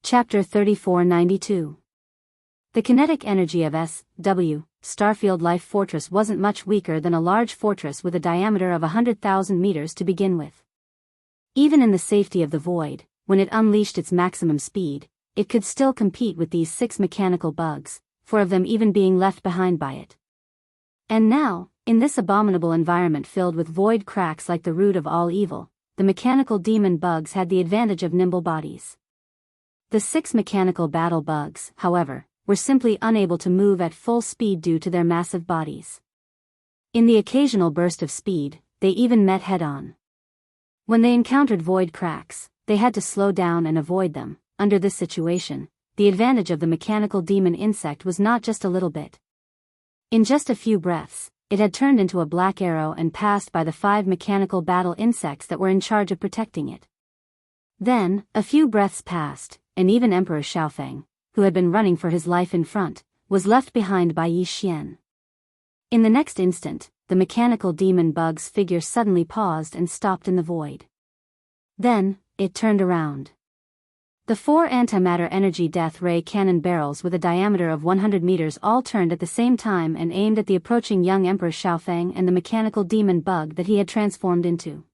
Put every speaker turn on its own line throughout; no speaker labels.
Chapter 3492. The kinetic energy of S.W. Starfield Life Fortress wasn't much weaker than a large fortress with a diameter of 100,000 meters to begin with. Even in the safety of the void, when it unleashed its maximum speed, it could still compete with these 6 mechanical bugs, 4 of them even being left behind by it. And now, in this abominable environment filled with void cracks like the root of all evil, the mechanical demon bugs had the advantage of nimble bodies. The 6 mechanical battle bugs, however, were simply unable to move at full speed due to their massive bodies. In the occasional burst of speed, they even met head-on. When they encountered void cracks, they had to slow down and avoid them. Under this situation, the advantage of the mechanical demon insect was not just a little bit. In just a few breaths, it had turned into a black arrow and passed by the 5 mechanical battle insects that were in charge of protecting it. Then, a few breaths passed, and even Emperor Xiaofeng, who had been running for his life in front, was left behind by Yi Xian. In the next instant, the mechanical demon bug's figure suddenly paused and stopped in the void. Then, it turned around. The 4 antimatter energy death ray cannon barrels with a diameter of 100 meters all turned at the same time and aimed at the approaching young Emperor Xiaofeng and the mechanical demon bug that he had transformed into.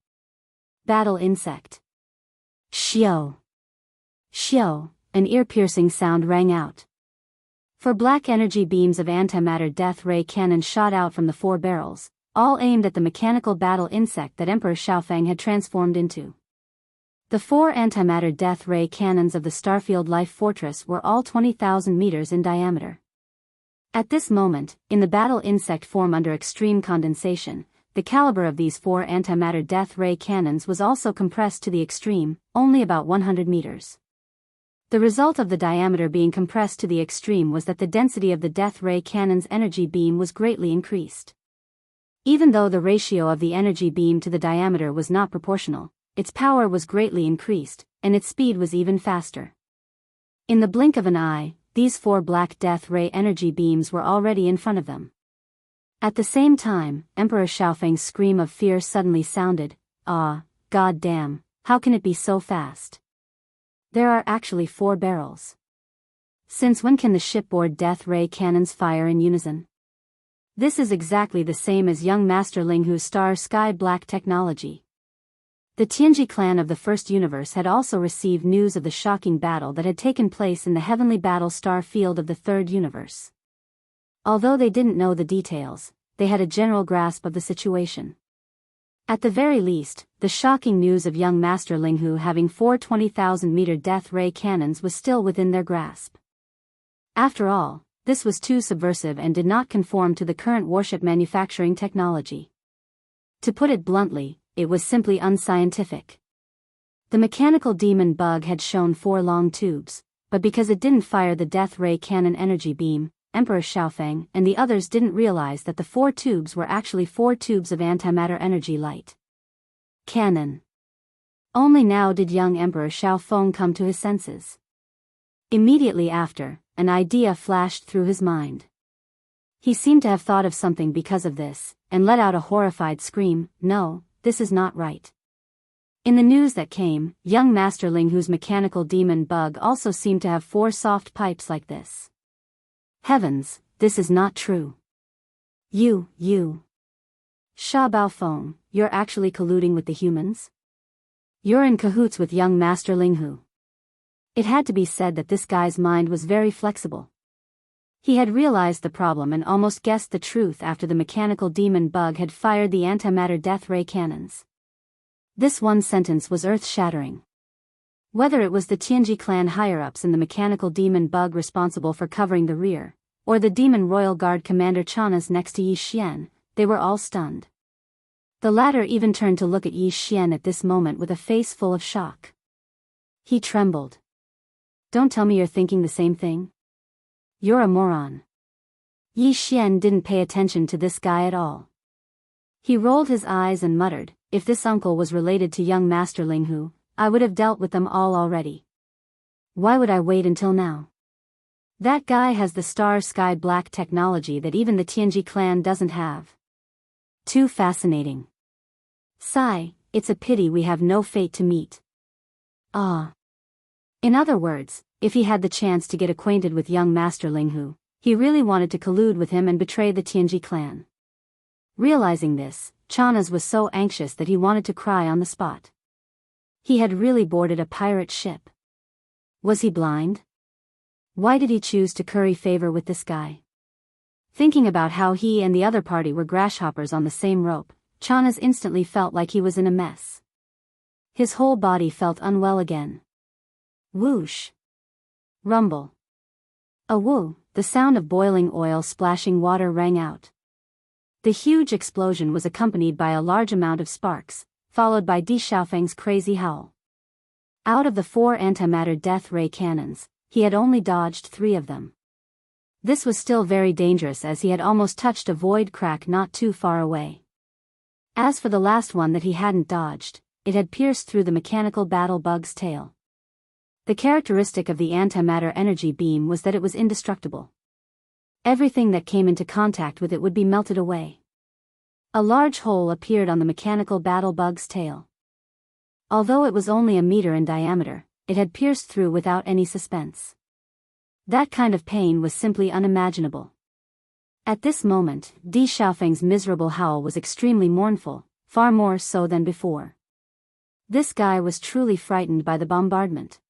Battle insect. Xiao. Xiao, an ear-piercing sound rang out. 4 black energy beams of antimatter death ray cannon shot out from the 4 barrels, all aimed at the mechanical battle insect that Emperor Xiaofeng had transformed into. The 4 antimatter death ray cannons of the Starfield Life Fortress were all 20,000 meters in diameter. At this moment, in the battle insect form under extreme condensation, the caliber of these 4 antimatter death ray cannons was also compressed to the extreme, only about 100 meters. The result of the diameter being compressed to the extreme was that the density of the death ray cannon's energy beam was greatly increased. Even though the ratio of the energy beam to the diameter was not proportional, its power was greatly increased, and its speed was even faster. In the blink of an eye, these 4 black death ray energy beams were already in front of them. At the same time, Emperor Xiaofeng's scream of fear suddenly sounded. Ah, god damn, how can it be so fast? There are actually 4 barrels. Since when can the shipboard death ray cannons fire in unison? This is exactly the same as young Master Linghu's star sky black technology. The Tianji clan of the First Universe had also received news of the shocking battle that had taken place in the heavenly battle star field of the Third Universe. Although they didn't know the details, they had a general grasp of the situation. At the very least, the shocking news of young Master Linghu having 4 20,000-meter death ray cannons was still within their grasp. After all, this was too subversive and did not conform to the current warship manufacturing technology. To put it bluntly, it was simply unscientific. The mechanical demon bug had shown 4 long tubes, but because it didn't fire the death ray cannon energy beam, Emperor Xiaofeng and the others didn't realize that the 4 tubes were actually 4 tubes of antimatter energy light cannon. Only now did young Emperor Xiaofeng come to his senses. Immediately after, an idea flashed through his mind. He seemed to have thought of something because of this, and let out a horrified scream. No, this is not right. In the news that came, young Master Linghu's mechanical demon bug also seemed to have 4 soft pipes like this. Heavens, this is not true. You. Sha Baofeng, you're actually colluding with the humans? You're in cahoots with young Master Linghu. It had to be said that this guy's mind was very flexible. He had realized the problem and almost guessed the truth after the mechanical demon bug had fired the antimatter death ray cannons. This one sentence was earth-shattering. Whether it was the Tianji clan higher-ups and the mechanical demon bug responsible for covering the rear, or the demon royal guard commander Chanas next to Yi Xian, they were all stunned. The latter even turned to look at Yi Xian at this moment with a face full of shock. He trembled. Don't tell me you're thinking the same thing. You're a moron. Yi Xian didn't pay attention to this guy at all. He rolled his eyes and muttered, if this uncle was related to young Master Linghu, I would have dealt with them all already. Why would I wait until now? That guy has the star sky black technology that even the Tianji clan doesn't have. Too fascinating. Sigh, it's a pity we have no fate to meet. Ah. In other words, if he had the chance to get acquainted with young Master Linghu, he really wanted to collude with him and betray the Tianji clan. Realizing this, Chanaz was so anxious that he wanted to cry on the spot. He had really boarded a pirate ship. Was he blind? Why did he choose to curry favor with this guy? Thinking about how he and the other party were grasshoppers on the same rope, Chanaz instantly felt like he was in a mess. His whole body felt unwell again. Whoosh! Rumble! A woo! The sound of boiling oil splashing water rang out. The huge explosion was accompanied by a large amount of sparks, followed by Di Xiaofeng's crazy howl. Out of the 4 antimatter death ray cannons, he had only dodged 3 of them. This was still very dangerous as he had almost touched a void crack not too far away. As for the last one that he hadn't dodged, it had pierced through the mechanical battle bug's tail. The characteristic of the antimatter energy beam was that it was indestructible. Everything that came into contact with it would be melted away. A large hole appeared on the mechanical battle bug's tail. Although it was only a meter in diameter, it had pierced through without any suspense. That kind of pain was simply unimaginable. At this moment, Di Xiaofeng's miserable howl was extremely mournful, far more so than before. This guy was truly frightened by the bombardment.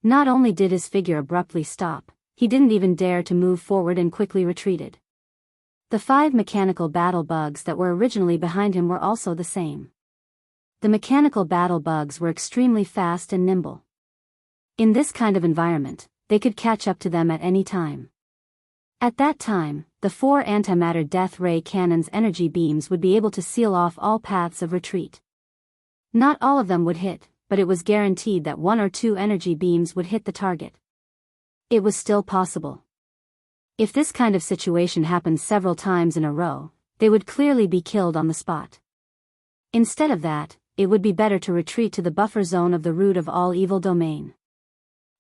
Not only did his figure abruptly stop, he didn't even dare to move forward and quickly retreated. The 5 mechanical battle bugs that were originally behind him were also the same. The mechanical battle bugs were extremely fast and nimble. In this kind of environment, they could catch up to them at any time. At that time, the 4 antimatter death ray cannons' energy beams would be able to seal off all paths of retreat. Not all of them would hit, but it was guaranteed that 1 or 2 energy beams would hit the target. It was still possible. If this kind of situation happened several times in a row, they would clearly be killed on the spot. Instead of that, it would be better to retreat to the buffer zone of the root of all evil domain.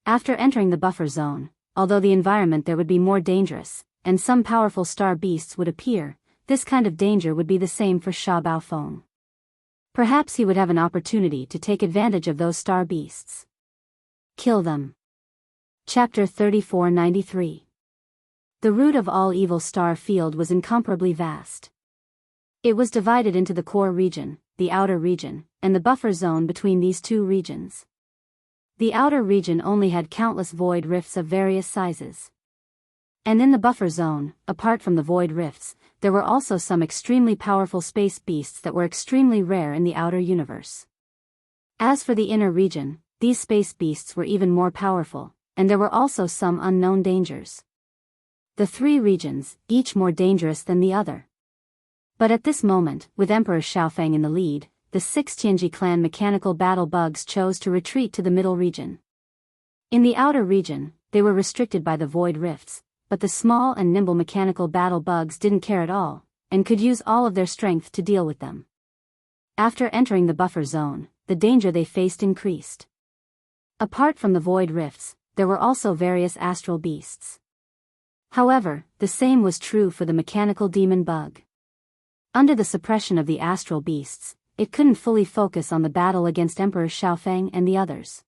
After entering the buffer zone, although the environment there would be more dangerous, and some powerful star beasts would appear, this kind of danger would be the same for Sha Baofeng. Perhaps he would have an opportunity to take advantage of those star beasts. Kill them. Chapter 3493. The root of all evil star field was incomparably vast. It was divided into the core region, the outer region, and the buffer zone between these 2 regions. The outer region only had countless void rifts of various sizes. And in the buffer zone, apart from the void rifts, there were also some extremely powerful space beasts that were extremely rare in the outer universe. As for the inner region, these space beasts were even more powerful, and there were also some unknown dangers. The 3 regions, each more dangerous than the other. But at this moment, with Emperor Xiaofeng in the lead, the 6 Tianji clan mechanical battle bugs chose to retreat to the middle region. In the outer region, they were restricted by the void rifts, but the small and nimble mechanical battle bugs didn't care at all, and could use all of their strength to deal with them. After entering the buffer zone, the danger they faced increased. Apart from the void rifts, there were also various astral beasts. However, the same was true for the mechanical demon bug. Under the suppression of the astral beasts, it couldn't fully focus on the battle against Emperor Xiaofeng and the others.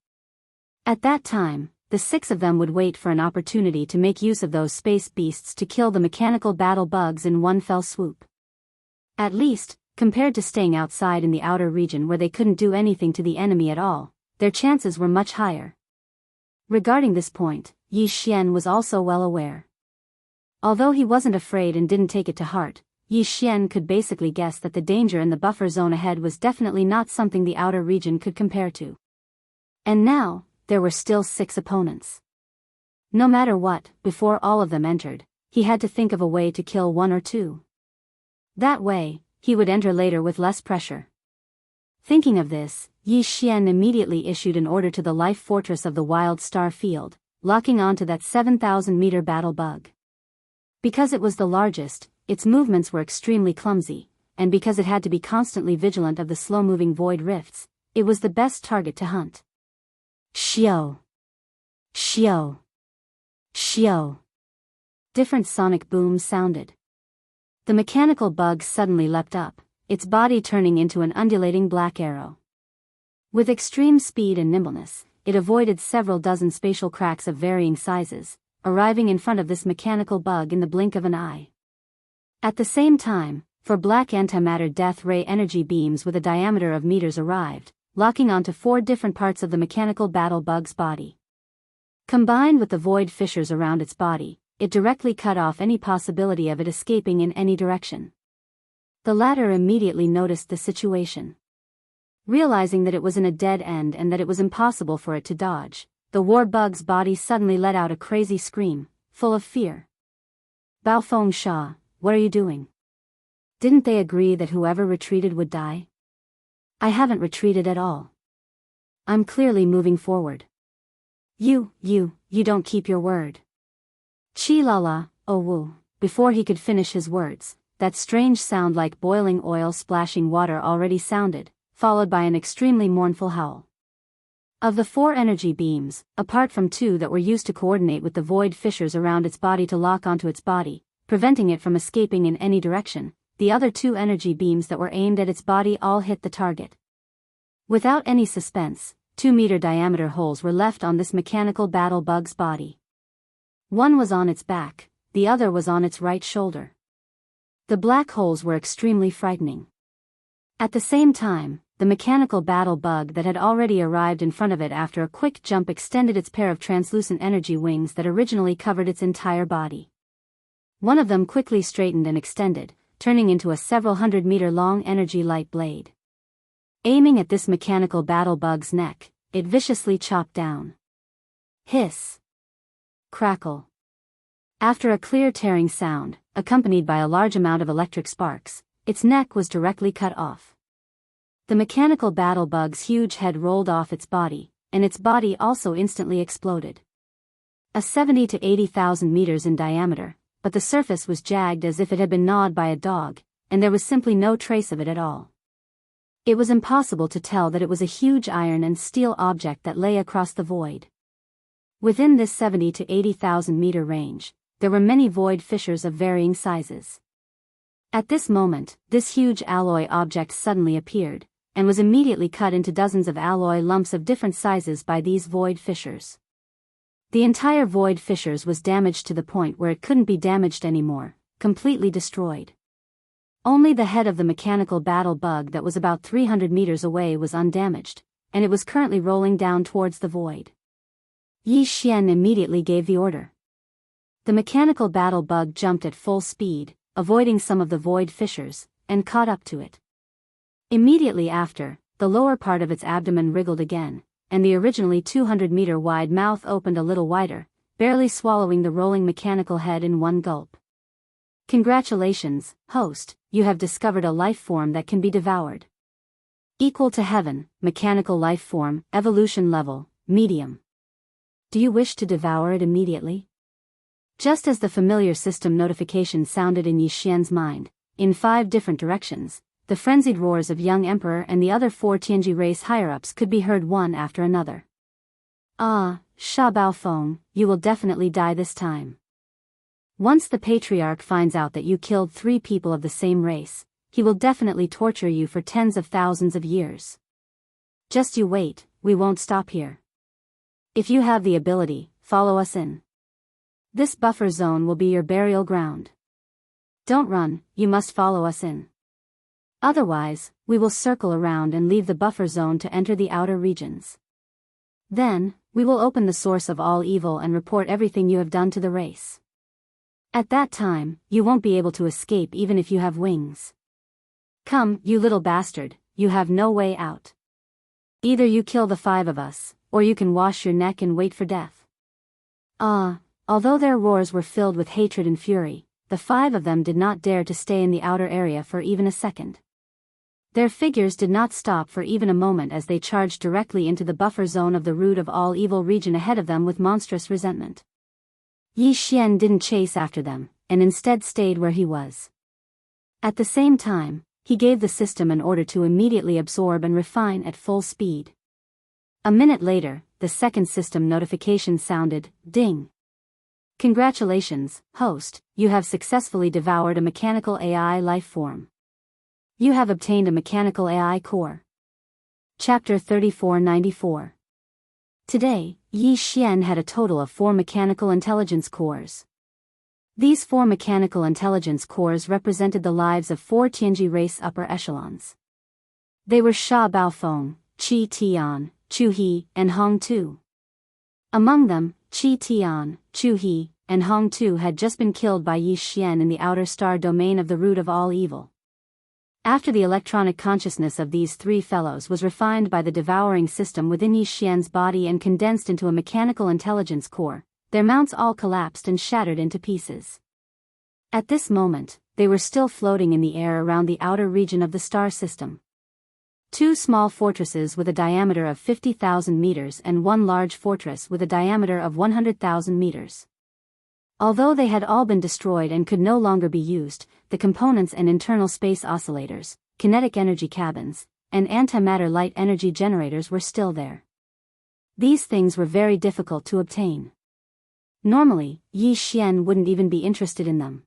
At that time, the 6 of them would wait for an opportunity to make use of those space beasts to kill the mechanical battle bugs in one fell swoop. At least, compared to staying outside in the outer region where they couldn't do anything to the enemy at all, their chances were much higher. Regarding this point, Yi Xian was also well aware. Although he wasn't afraid and didn't take it to heart, Yi Xian could basically guess that the danger in the buffer zone ahead was definitely not something the outer region could compare to. And now, there were still 6 opponents. No matter what, before all of them entered, he had to think of a way to kill 1 or 2. That way, he would enter later with less pressure. Thinking of this, Yi Xian immediately issued an order to the life fortress of the wild star field, locking onto that 7,000-meter battle bug. Because it was the largest, its movements were extremely clumsy, and because it had to be constantly vigilant of the slow-moving void rifts, it was the best target to hunt. Xiao! Xiao! Xiao! Different sonic booms sounded. The mechanical bug suddenly leapt up, its body turning into an undulating black arrow. With extreme speed and nimbleness, it avoided several dozen spatial cracks of varying sizes, arriving in front of this mechanical bug in the blink of an eye. At the same time, 4 black antimatter death ray energy beams with a diameter of meters arrived, locking onto 4 different parts of the mechanical battle bug's body. Combined with the void fissures around its body, it directly cut off any possibility of it escaping in any direction. The latter immediately noticed the situation. Realizing that it was in a dead end and that it was impossible for it to dodge, the war bug's body suddenly let out a crazy scream, full of fear. Baofeng Sha, what are you doing? Didn't they agree that whoever retreated would die? I haven't retreated at all. I'm clearly moving forward. You don't keep your word. Chi la la, oh woo. Before he could finish his words, that strange sound like boiling oil splashing water already sounded, followed by an extremely mournful howl. Of the 4 energy beams, apart from 2 that were used to coordinate with the void fissures around its body to lock onto its body, preventing it from escaping in any direction, the other 2 energy beams that were aimed at its body all hit the target. Without any suspense, 2-meter diameter holes were left on this mechanical battle bug's body. One was on its back, the other was on its right shoulder. The black holes were extremely frightening. At the same time, the mechanical battle bug that had already arrived in front of it after a quick jump extended its pair of translucent energy wings that originally covered its entire body. One of them quickly straightened and extended, turning into a several 100-meter long energy light blade. Aiming at this mechanical battle bug's neck, it viciously chopped down. Hiss. Crackle. After a clear tearing sound, accompanied by a large amount of electric sparks, its neck was directly cut off. The mechanical battle bug's huge head rolled off its body, and its body also instantly exploded. A 70 to 80,000 meters in diameter, but the surface was jagged as if it had been gnawed by a dog, and there was simply no trace of it at all. It was impossible to tell that it was a huge iron and steel object that lay across the void. Within this 70 to 80,000 meter range, there were many void fissures of varying sizes. At this moment, this huge alloy object suddenly appeared, and was immediately cut into dozens of alloy lumps of different sizes by these void fissures. The entire void fissures was damaged to the point where it couldn't be damaged anymore, completely destroyed. Only the head of the mechanical battle bug that was about 300 meters away was undamaged, and it was currently rolling down towards the void. Yi Xian immediately gave the order. The mechanical battle bug jumped at full speed, avoiding some of the void fissures, and caught up to it. Immediately after, the lower part of its abdomen wriggled again, and the originally 200-meter wide mouth opened a little wider, barely swallowing the rolling mechanical head in one gulp. Congratulations, host, you have discovered a life form that can be devoured. Equal to heaven, mechanical life form, evolution level, medium. Do you wish to devour it immediately? Just as the familiar system notification sounded in Yi Xian's mind, in 5 different directions, the frenzied roars of young emperor and the other 4 Tianji race higher-ups could be heard one after another. Ah, Sha Baofeng, you will definitely die this time. Once the patriarch finds out that you killed 3 people of the same race, he will definitely torture you for tens of thousands of years. Just you wait, we won't stop here. If you have the ability, follow us in. This buffer zone will be your burial ground. Don't run, you must follow us in. Otherwise, we will circle around and leave the buffer zone to enter the outer regions. Then, we will open the source of all evil and report everything you have done to the race. At that time, you won't be able to escape even if you have wings. Come, you little bastard, you have no way out. Either you kill the 5 of us, or you can wash your neck and wait for death. Although their roars were filled with hatred and fury, the 5 of them did not dare to stay in the outer area for even a second. Their figures did not stop for even a moment as they charged directly into the buffer zone of the root of all evil region ahead of them with monstrous resentment. Yi Xian didn't chase after them, and instead stayed where he was. At the same time, he gave the system an order to immediately absorb and refine at full speed. A minute later, the second system notification sounded, ding. Congratulations, host, you have successfully devoured a mechanical AI life form. You have obtained a mechanical AI core. Chapter 3494. Today, Yi Xian had a total of 4 mechanical intelligence cores. These 4 mechanical intelligence cores represented the lives of 4 Tianji race upper echelons. They were Sha Baofeng, Qi Tian, Chu He, and Hong Tu. Among them, Qi Tian, Chu He, and Hong Tu had just been killed by Yi Xian in the outer star domain of the root of all evil. After the electronic consciousness of these 3 fellows was refined by the devouring system within Yi Xian's body and condensed into a mechanical intelligence core, their mounts all collapsed and shattered into pieces. At this moment, they were still floating in the air around the outer region of the star system. 2 small fortresses with a diameter of 50,000 meters and 1 large fortress with a diameter of 100,000 meters. Although they had all been destroyed and could no longer be used, the components and internal space oscillators, kinetic energy cabins, and antimatter light energy generators were still there. These things were very difficult to obtain. Normally, Yi Xian wouldn't even be interested in them.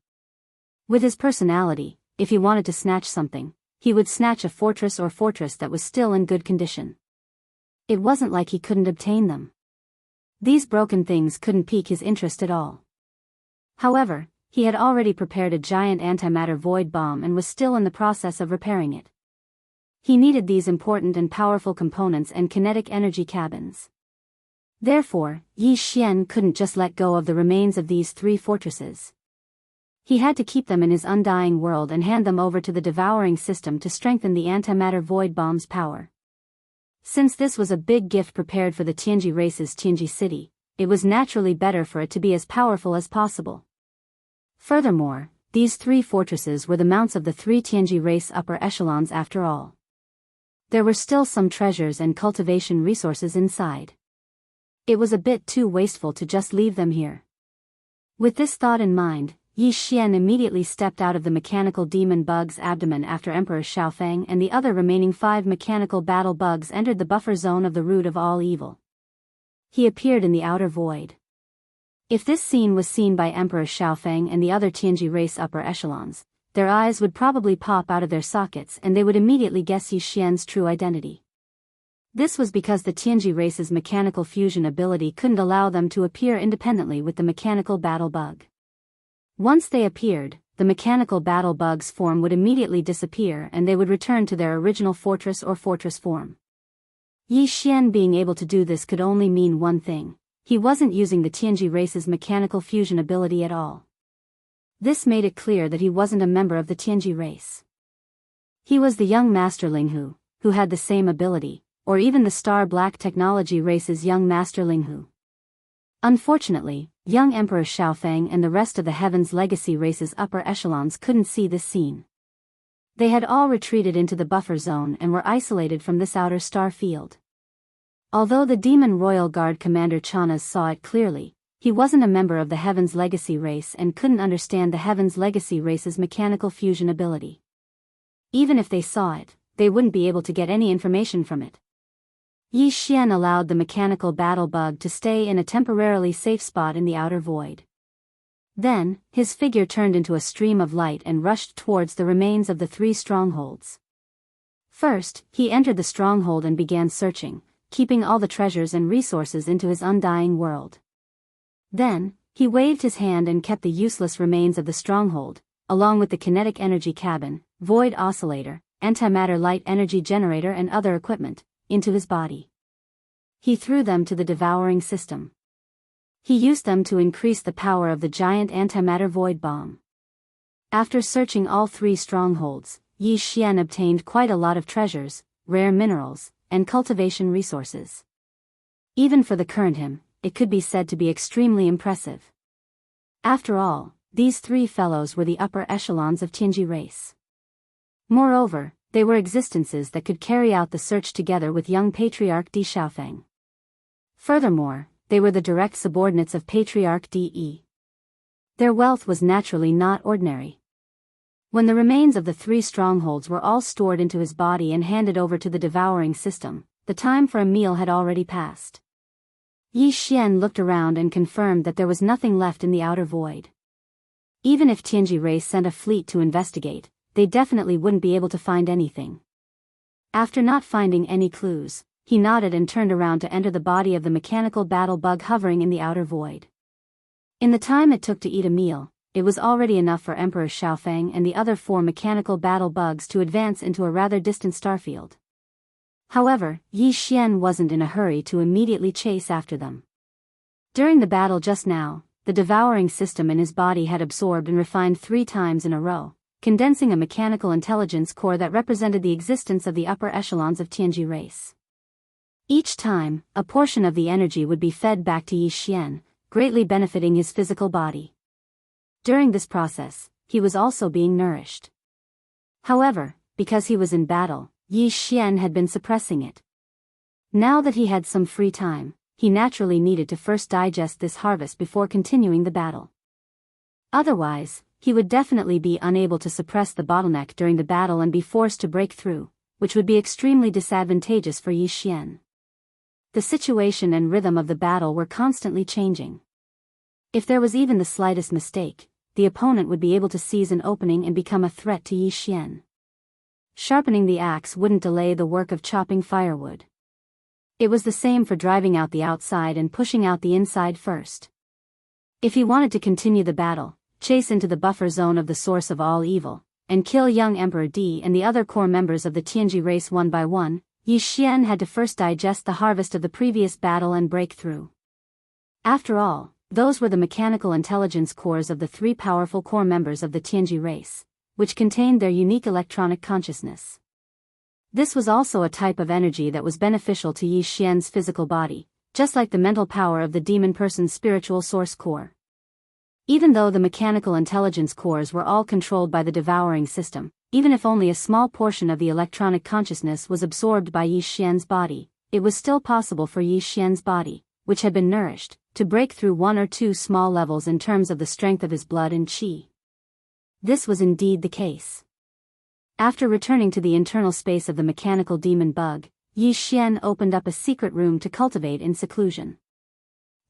With his personality, if he wanted to snatch something, he would snatch a fortress or fortress that was still in good condition. It wasn't like he couldn't obtain them. These broken things couldn't pique his interest at all. However, he had already prepared a giant antimatter void bomb and was still in the process of repairing it. He needed these important and powerful components and kinetic energy cabins. Therefore, Yi Xian couldn't just let go of the remains of these 3 fortresses. He had to keep them in his undying world and hand them over to the devouring system to strengthen the antimatter void bomb's power. Since this was a big gift prepared for the Tianji race's Tianji city, it was naturally better for it to be as powerful as possible. Furthermore, these 3 fortresses were the mounts of the 3 Tianji race upper echelons after all. There were still some treasures and cultivation resources inside. It was a bit too wasteful to just leave them here. With this thought in mind, Yi Xian immediately stepped out of the mechanical demon bug's abdomen after Emperor Xiaofeng and the other remaining 5 mechanical battle bugs entered the buffer zone of the root of all evil. He appeared in the outer void. If this scene was seen by Emperor Xiaofeng and the other Tianji race upper echelons, their eyes would probably pop out of their sockets and they would immediately guess Yi Xian's true identity. This was because the Tianji race's mechanical fusion ability couldn't allow them to appear independently with the mechanical battle bug. Once they appeared, the mechanical battle bug's form would immediately disappear and they would return to their original fortress or fortress form. Yi Xian being able to do this could only mean one thing. He wasn't using the Tianji race's mechanical fusion ability at all. This made it clear that he wasn't a member of the Tianji race. He was the young Master Linghu, who had the same ability, or even the Star Black Technology race's young Master Linghu. Unfortunately, young Emperor Xiaofeng and the rest of the Heaven's Legacy race's upper echelons couldn't see this scene. They had all retreated into the buffer zone and were isolated from this outer star field. Although the Demon Royal Guard Commander Chanas saw it clearly, he wasn't a member of the Heaven's Legacy race and couldn't understand the Heaven's Legacy race's mechanical fusion ability. Even if they saw it, they wouldn't be able to get any information from it. Yi Xian allowed the mechanical battle bug to stay in a temporarily safe spot in the outer void. Then, his figure turned into a stream of light and rushed towards the remains of the 3 strongholds. First, he entered the stronghold and began searching, keeping all the treasures and resources into his undying world. Then, he waved his hand and kept the useless remains of the stronghold, along with the kinetic energy cabin, void oscillator, antimatter light energy generator and other equipment, into his body. He threw them to the devouring system. He used them to increase the power of the giant antimatter void bomb. After searching all 3 strongholds, Yi Xian obtained quite a lot of treasures, rare minerals, and cultivation resources. Even for the current him, it could be said to be extremely impressive. After all, these 3 fellows were the upper echelons of Tianji race. Moreover, they were existences that could carry out the search together with young Patriarch Di Xiaofeng. Furthermore, they were the direct subordinates of Patriarch Di. Their wealth was naturally not ordinary. When the remains of the 3 strongholds were all stored into his body and handed over to the devouring system, the time for a meal had already passed. Yi Xian looked around and confirmed that there was nothing left in the outer void. Even if Tianji race sent a fleet to investigate, they definitely wouldn't be able to find anything. After not finding any clues, he nodded and turned around to enter the body of the mechanical battle bug hovering in the outer void. In the time it took to eat a meal, it was already enough for Emperor Xiaofeng and the other 4 mechanical battle bugs to advance into a rather distant starfield. However, Yi Xian wasn't in a hurry to immediately chase after them. During the battle just now, the devouring system in his body had absorbed and refined 3 times in a row, condensing a mechanical intelligence core that represented the existence of the upper echelons of Tianji race. Each time, a portion of the energy would be fed back to Yi Xian, greatly benefiting his physical body. During this process, he was also being nourished. However, because he was in battle, Yi Xian had been suppressing it. Now that he had some free time, he naturally needed to first digest this harvest before continuing the battle. Otherwise, he would definitely be unable to suppress the bottleneck during the battle and be forced to break through, which would be extremely disadvantageous for Yi Xian. The situation and rhythm of the battle were constantly changing. If there was even the slightest mistake, the opponent would be able to seize an opening and become a threat to Yi Xian. Sharpening the axe wouldn't delay the work of chopping firewood. It was the same for driving out the outside and pushing out the inside first. If he wanted to continue the battle, chase into the buffer zone of the source of all evil, and kill young Emperor Di and the other core members of the Tianji race one by one, Yi Xian had to first digest the harvest of the previous battle and break through. After all, those were the mechanical intelligence cores of the 3 powerful core members of the Tianji race, which contained their unique electronic consciousness. This was also a type of energy that was beneficial to Yi Xian's physical body, just like the mental power of the demon person's spiritual source core. Even though the mechanical intelligence cores were all controlled by the devouring system, even if only a small portion of the electronic consciousness was absorbed by Yi Xian's body, it was still possible for Yi Xian's body, which had been nourished, to break through 1 or 2 small levels in terms of the strength of his blood and qi. This was indeed the case. After returning to the internal space of the mechanical demon bug, Yi Xian opened up a secret room to cultivate in seclusion.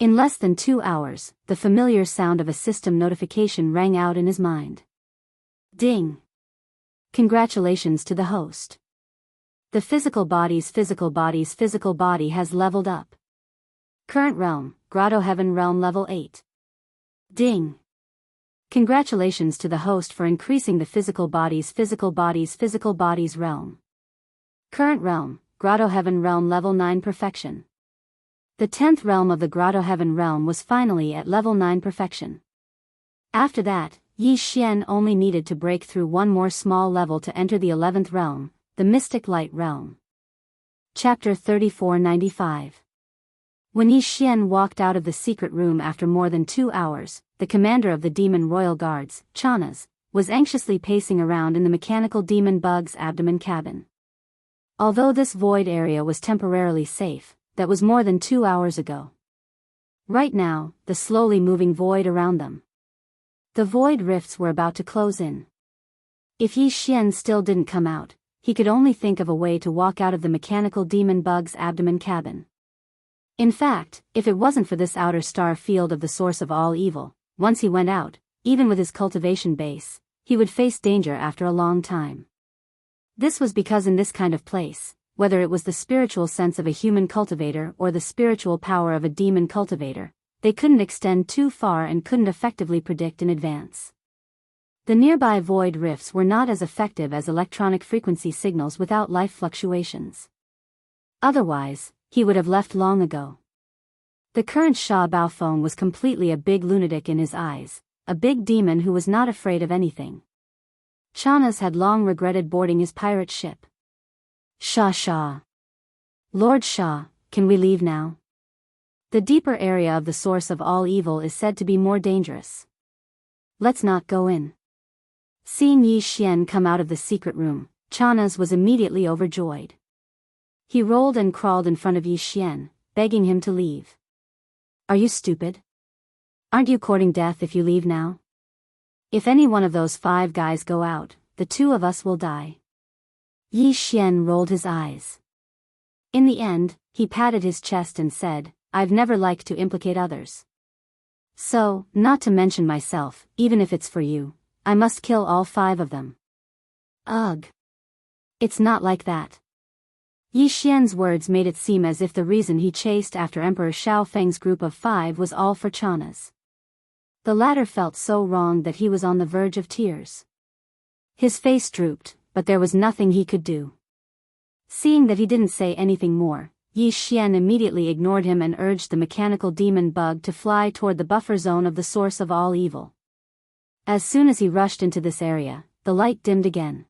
In less than 2 hours, the familiar sound of a system notification rang out in his mind. Ding! Congratulations to the host. The physical body has leveled up. Current realm, Grotto Heaven realm level 8. Ding! Congratulations to the host for increasing the physical body's realm. Current realm, Grotto Heaven realm level 9 perfection. The 10th realm of the Grotto Heaven realm was finally at level 9 perfection. After that, Yi Xian only needed to break through 1 more small level to enter the 11th realm, the Mystic Light realm. Chapter 3495. When Yi Xian walked out of the secret room after more than 2 hours, the commander of the demon royal guards, Chanas, was anxiously pacing around in the mechanical demon bug's abdomen cabin. Although this void area was temporarily safe, that was more than 2 hours ago. Right now, the slowly moving void around them. The void rifts were about to close in. If Yi Xian still didn't come out, he could only think of a way to walk out of the mechanical demon bug's abdomen cabin. In fact, if it wasn't for this outer star field of the source of all evil, once he went out, even with his cultivation base, he would face danger after a long time. This was because in this kind of place, whether it was the spiritual sense of a human cultivator or the spiritual power of a demon cultivator, they couldn't extend too far and couldn't effectively predict in advance. The nearby void rifts were not as effective as electronic frequency signals without life fluctuations. Otherwise, he would have left long ago. The current Sha Baofeng was completely a big lunatic in his eyes, a big demon who was not afraid of anything. Chanas had long regretted boarding his pirate ship. Sha. Lord Sha, can we leave now? The deeper area of the source of all evil is said to be more dangerous. Let's not go in. Seeing Yi Xian come out of the secret room, Chanas was immediately overjoyed. He rolled and crawled in front of Yi Xian, begging him to leave. Are you stupid? Aren't you courting death if you leave now? If any one of those 5 guys go out, the 2 of us will die. Yi Xian rolled his eyes. In the end, he patted his chest and said, I've never liked to implicate others. So, not to mention myself, even if it's for you, I must kill all 5 of them. Ugh. It's not like that. Yi Xian's words made it seem as if the reason he chased after Emperor Xiao Feng's group of 5 was all for Chana's. The latter felt so wrong that he was on the verge of tears. His face drooped, but there was nothing he could do. Seeing that he didn't say anything more, Yi Xian immediately ignored him and urged the mechanical demon bug to fly toward the buffer zone of the source of all evil. As soon as he rushed into this area, the light dimmed again.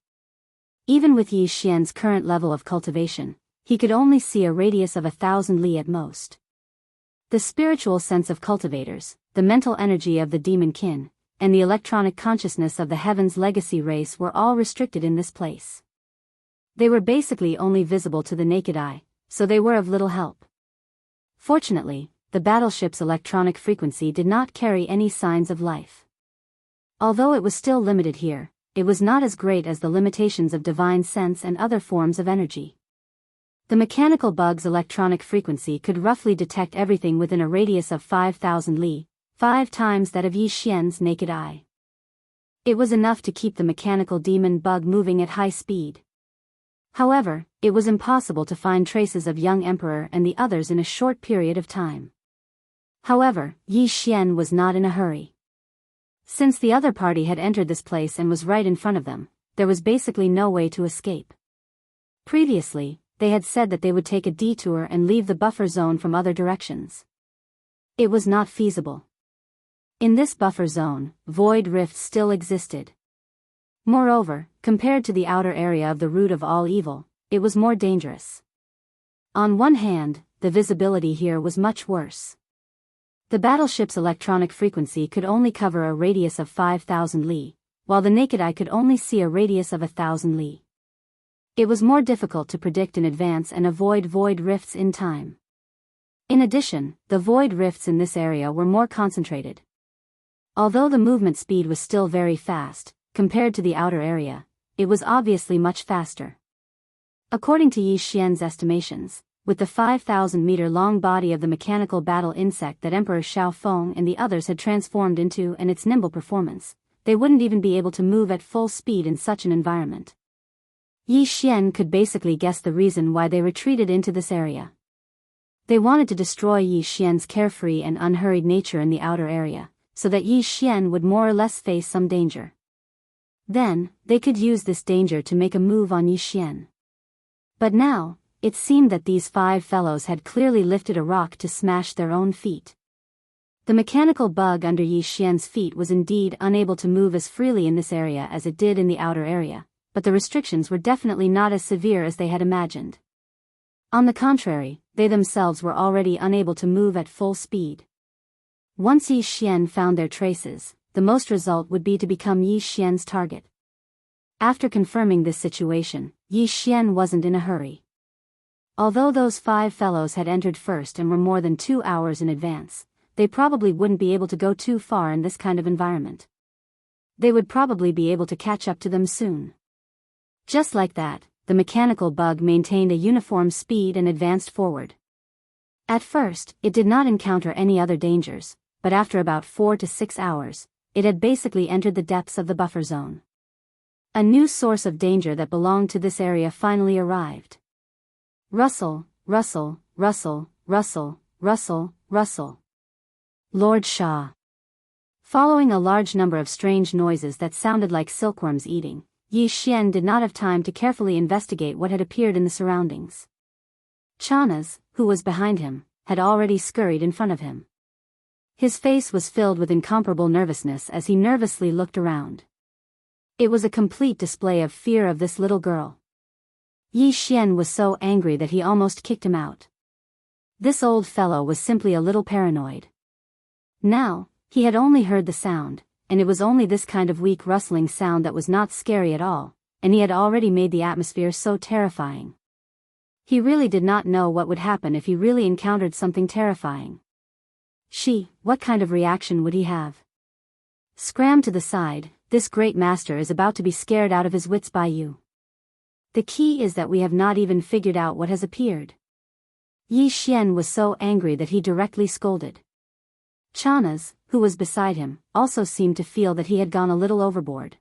Even with Yi Xian's current level of cultivation, he could only see a radius of 1,000 li at most. The spiritual sense of cultivators, the mental energy of the demon kin, and the electronic consciousness of the Heaven's legacy race were all restricted in this place. They were basically only visible to the naked eye, so they were of little help. Fortunately, the battleship's electronic frequency did not carry any signs of life. Although it was still limited here, it was not as great as the limitations of divine sense and other forms of energy. The mechanical bug's electronic frequency could roughly detect everything within a radius of 5,000 li, 5 times that of Yi Xian's naked eye. It was enough to keep the mechanical demon bug moving at high speed. However, it was impossible to find traces of young emperor and the others in a short period of time. However, Yi Xian was not in a hurry. Since the other party had entered this place and was right in front of them, there was basically no way to escape. Previously, they had said that they would take a detour and leave the buffer zone from other directions. It was not feasible. In this buffer zone, void rifts still existed. Moreover, compared to the outer area of the root of all evil, it was more dangerous. On one hand, the visibility here was much worse. The battleship's electronic frequency could only cover a radius of 5,000 li, while the naked eye could only see a radius of 1,000 li. It was more difficult to predict in advance and avoid void rifts in time. In addition, the void rifts in this area were more concentrated. Although the movement speed was still very fast, compared to the outer area, it was obviously much faster. According to Yi Xian's estimations, with the 5,000-meter-long body of the mechanical battle insect that Emperor Xiao Feng and the others had transformed into and its nimble performance, they wouldn't even be able to move at full speed in such an environment. Yi Xian could basically guess the reason why they retreated into this area. They wanted to destroy Yi Xian's carefree and unhurried nature in the outer area, so that Yi Xian would more or less face some danger. Then, they could use this danger to make a move on Yi Xian. But now, it seemed that these 5 fellows had clearly lifted a rock to smash their own feet. The mechanical bug under Yi Xian's feet was indeed unable to move as freely in this area as it did in the outer area, but the restrictions were definitely not as severe as they had imagined. On the contrary, they themselves were already unable to move at full speed. Once Yi Xian found their traces, the most result would be to become Yi Xian's target. After confirming this situation, Yi Xian wasn't in a hurry. Although those 5 fellows had entered first and were more than 2 hours in advance, they probably wouldn't be able to go too far in this kind of environment. They would probably be able to catch up to them soon. Just like that, the mechanical bug maintained a uniform speed and advanced forward. At first, it did not encounter any other dangers, but after about 4 to 6 hours, it had basically entered the depths of the buffer zone. A new source of danger that belonged to this area finally arrived. Rustle, rustle, rustle, rustle, rustle, rustle. Lord Shah. Following a large number of strange noises that sounded like silkworms eating, Yi Xian did not have time to carefully investigate what had appeared in the surroundings. Chana's, who was behind him, had already scurried in front of him. His face was filled with incomparable nervousness as he nervously looked around. It was a complete display of fear of this little girl. Yi Xian was so angry that he almost kicked him out. This old fellow was simply a little paranoid. Now, he had only heard the sound, and it was only this kind of weak rustling sound that was not scary at all, and he had already made the atmosphere so terrifying. He really did not know what would happen if he really encountered something terrifying. What kind of reaction would he have? Scram to the side, this great master is about to be scared out of his wits by you. The key is that we have not even figured out what has appeared. Yi Xian was so angry that he directly scolded. Chana's, who was beside him, also seemed to feel that he had gone a little overboard.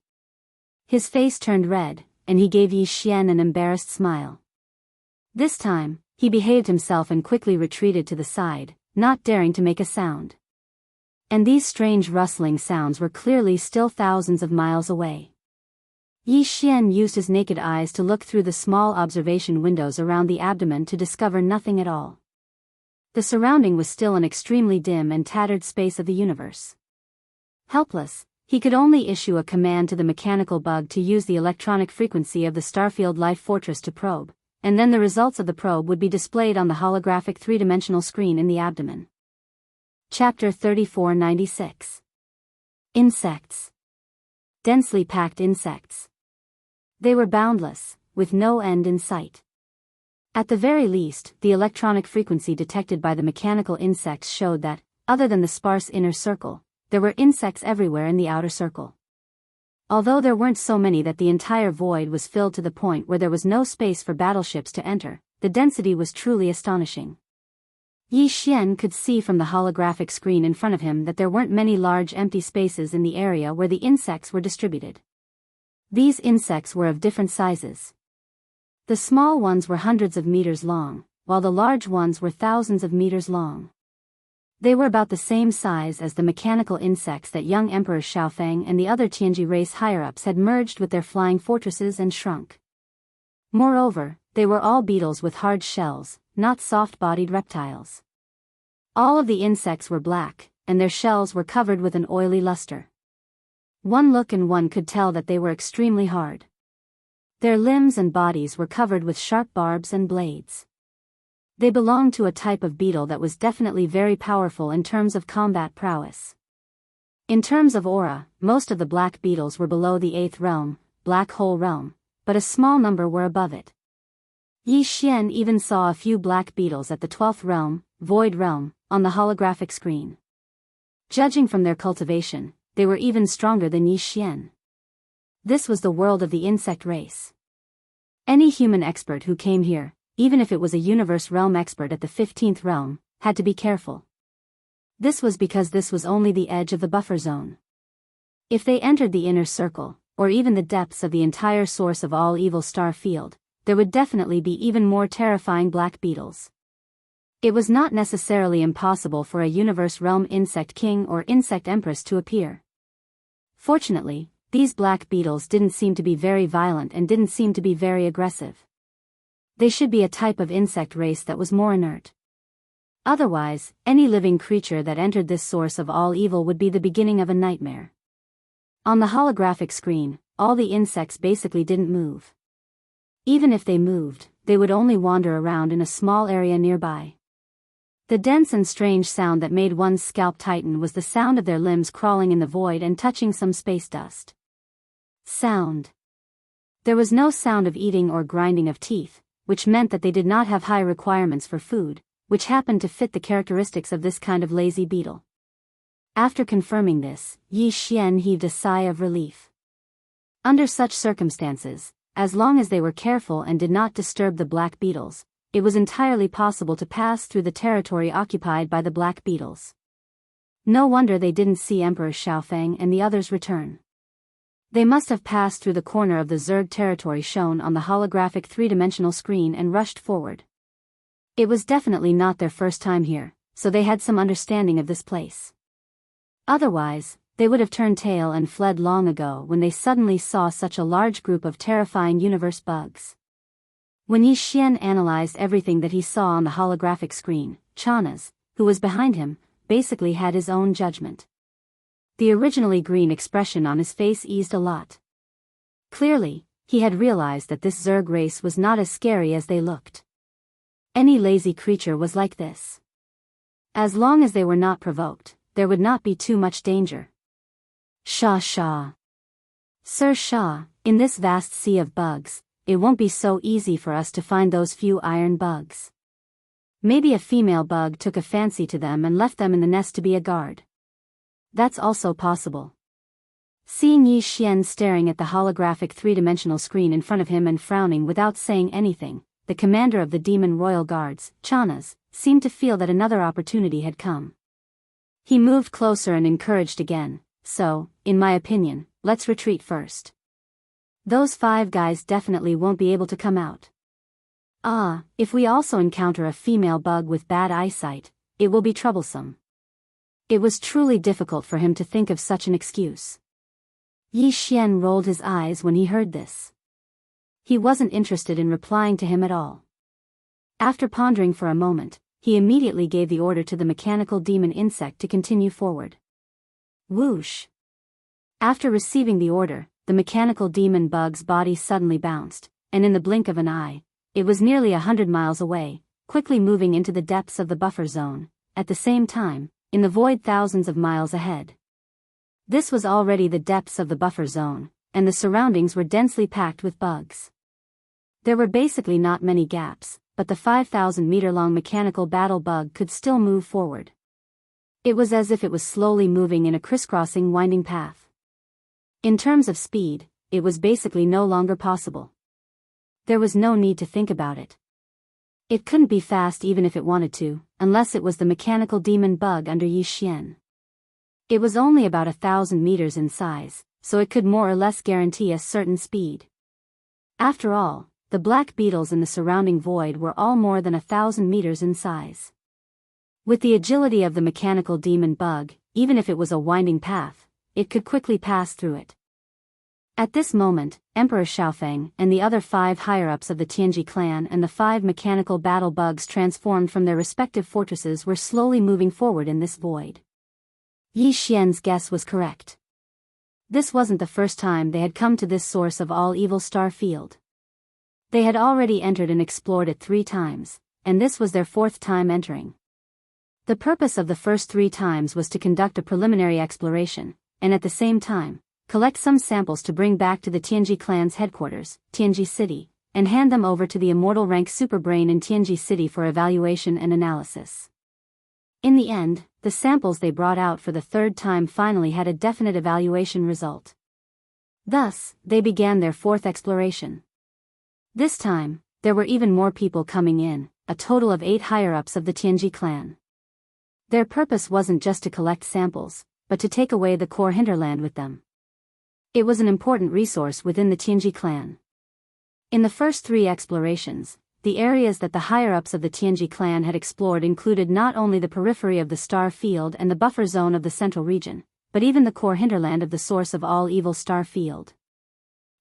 His face turned red, and he gave Yi Xian an embarrassed smile. This time, he behaved himself and quickly retreated to the side, not daring to make a sound. And these strange rustling sounds were clearly still thousands of miles away. Yi Xian used his naked eyes to look through the small observation windows around the abdomen to discover nothing at all. The surrounding was still an extremely dim and tattered space of the universe. Helpless, he could only issue a command to the mechanical bug to use the electronic frequency of the Starfield Life Fortress to probe, and then the results of the probe would be displayed on the holographic three-dimensional screen in the abdomen. Chapter 3496. Insects. Densely packed insects. They were boundless, with no end in sight. At the very least, the electronic frequency detected by the mechanical insects showed that, other than the sparse inner circle, there were insects everywhere in the outer circle. Although there weren't so many that the entire void was filled to the point where there was no space for battleships to enter, the density was truly astonishing. Yi Xian could see from the holographic screen in front of him that there weren't many large empty spaces in the area where the insects were distributed. These insects were of different sizes. The small ones were hundreds of meters long, while the large ones were thousands of meters long. They were about the same size as the mechanical insects that young Emperor Xiaofeng and the other Tianji race higher-ups had merged with their flying fortresses and shrunk. Moreover, they were all beetles with hard shells, not soft-bodied reptiles. All of the insects were black, and their shells were covered with an oily luster. One look and one could tell that they were extremely hard. Their limbs and bodies were covered with sharp barbs and blades. They belonged to a type of beetle that was definitely very powerful in terms of combat prowess. In terms of aura, most of the black beetles were below the 8th realm, black hole realm, but a small number were above it. Yi Xian even saw a few black beetles at the 12th realm, void realm, on the holographic screen. Judging from their cultivation, they were even stronger than Yi Xian. This was the world of the insect race. Any human expert who came here, even if it was a universe realm expert at the 15th realm, had to be careful. This was because this was only the edge of the buffer zone. If they entered the inner circle, or even the depths of the entire source of all evil star field, there would definitely be even more terrifying black beetles. It was not necessarily impossible for a universe realm insect king or insect empress to appear. Fortunately, these black beetles didn't seem to be very violent and didn't seem to be very aggressive. They should be a type of insect race that was more inert. Otherwise, any living creature that entered this source of all evil would be the beginning of a nightmare. On the holographic screen, all the insects basically didn't move. Even if they moved, they would only wander around in a small area nearby. The dense and strange sound that made one's scalp tighten was the sound of their limbs crawling in the void and touching some space dust. Sound. There was no sound of eating or grinding of teeth, which meant that they did not have high requirements for food, which happened to fit the characteristics of this kind of lazy beetle. After confirming this, Yi Xian heaved a sigh of relief. Under such circumstances, as long as they were careful and did not disturb the black beetles, it was entirely possible to pass through the territory occupied by the black beetles. No wonder they didn't see Emperor Xiaofeng and the others return. They must have passed through the corner of the Zerg territory shown on the holographic three-dimensional screen and rushed forward. It was definitely not their first time here, so they had some understanding of this place. Otherwise, they would have turned tail and fled long ago when they suddenly saw such a large group of terrifying universe bugs. When Yi Xian analyzed everything that he saw on the holographic screen, Chanas, who was behind him, basically had his own judgment. The originally green expression on his face eased a lot. Clearly, he had realized that this Zerg race was not as scary as they looked. Any lazy creature was like this. As long as they were not provoked, there would not be too much danger. Sha. Sir Sha, in this vast sea of bugs, it won't be so easy for us to find those few iron bugs. Maybe a female bug took a fancy to them and left them in the nest to be a guard. That's also possible. Seeing Yi Xian staring at the holographic three-dimensional screen in front of him and frowning without saying anything, the commander of the Demon Royal Guards, Chanas, seemed to feel that another opportunity had come. He moved closer and encouraged again, so, in my opinion, let's retreat first. Those 5 guys definitely won't be able to come out. If we also encounter a female bug with bad eyesight, it will be troublesome. It was truly difficult for him to think of such an excuse. Yi Xian rolled his eyes when he heard this. He wasn't interested in replying to him at all. After pondering for a moment, he immediately gave the order to the mechanical demon insect to continue forward. Whoosh! After receiving the order, the mechanical demon bug's body suddenly bounced, and in the blink of an eye, it was nearly 100 miles away, quickly moving into the depths of the buffer zone, at the same time, in the void thousands of miles ahead. This was already the depths of the buffer zone, and the surroundings were densely packed with bugs. There were basically not many gaps, but the 5,000-meter-long mechanical battle bug could still move forward. It was as if it was slowly moving in a crisscrossing winding path. In terms of speed, it was basically no longer possible. There was no need to think about it. It couldn't be fast even if it wanted to, unless it was the mechanical demon bug under Yi Xian. It was only about 1,000 meters in size, so it could more or less guarantee a certain speed. After all, the black beetles in the surrounding void were all more than 1,000 meters in size. With the agility of the mechanical demon bug, even if it was a winding path, it could quickly pass through it. At this moment, Emperor Xiaofeng and the other 5 higher-ups of the Tianji clan and the 5 mechanical battle bugs transformed from their respective fortresses were slowly moving forward in this void. Yi Xian's guess was correct. This wasn't the first time they had come to this source of all evil star field. They had already entered and explored it 3 times, and this was their 4th time entering. The purpose of the first 3 times was to conduct a preliminary exploration, and at the same time, collect some samples to bring back to the Tianji clan's headquarters, Tianji City, and hand them over to the immortal rank superbrain in Tianji City for evaluation and analysis. In the end, the samples they brought out for the 3rd time finally had a definite evaluation result. Thus, they began their 4th exploration. This time, there were even more people coming in, a total of 8 higher-ups of the Tianji clan. Their purpose wasn't just to collect samples, but to take away the core hinterland with them. It was an important resource within the Tianji clan. In the first 3 explorations, the areas that the higher-ups of the Tianji clan had explored included not only the periphery of the star field and the buffer zone of the central region, but even the core hinterland of the source of all evil star field.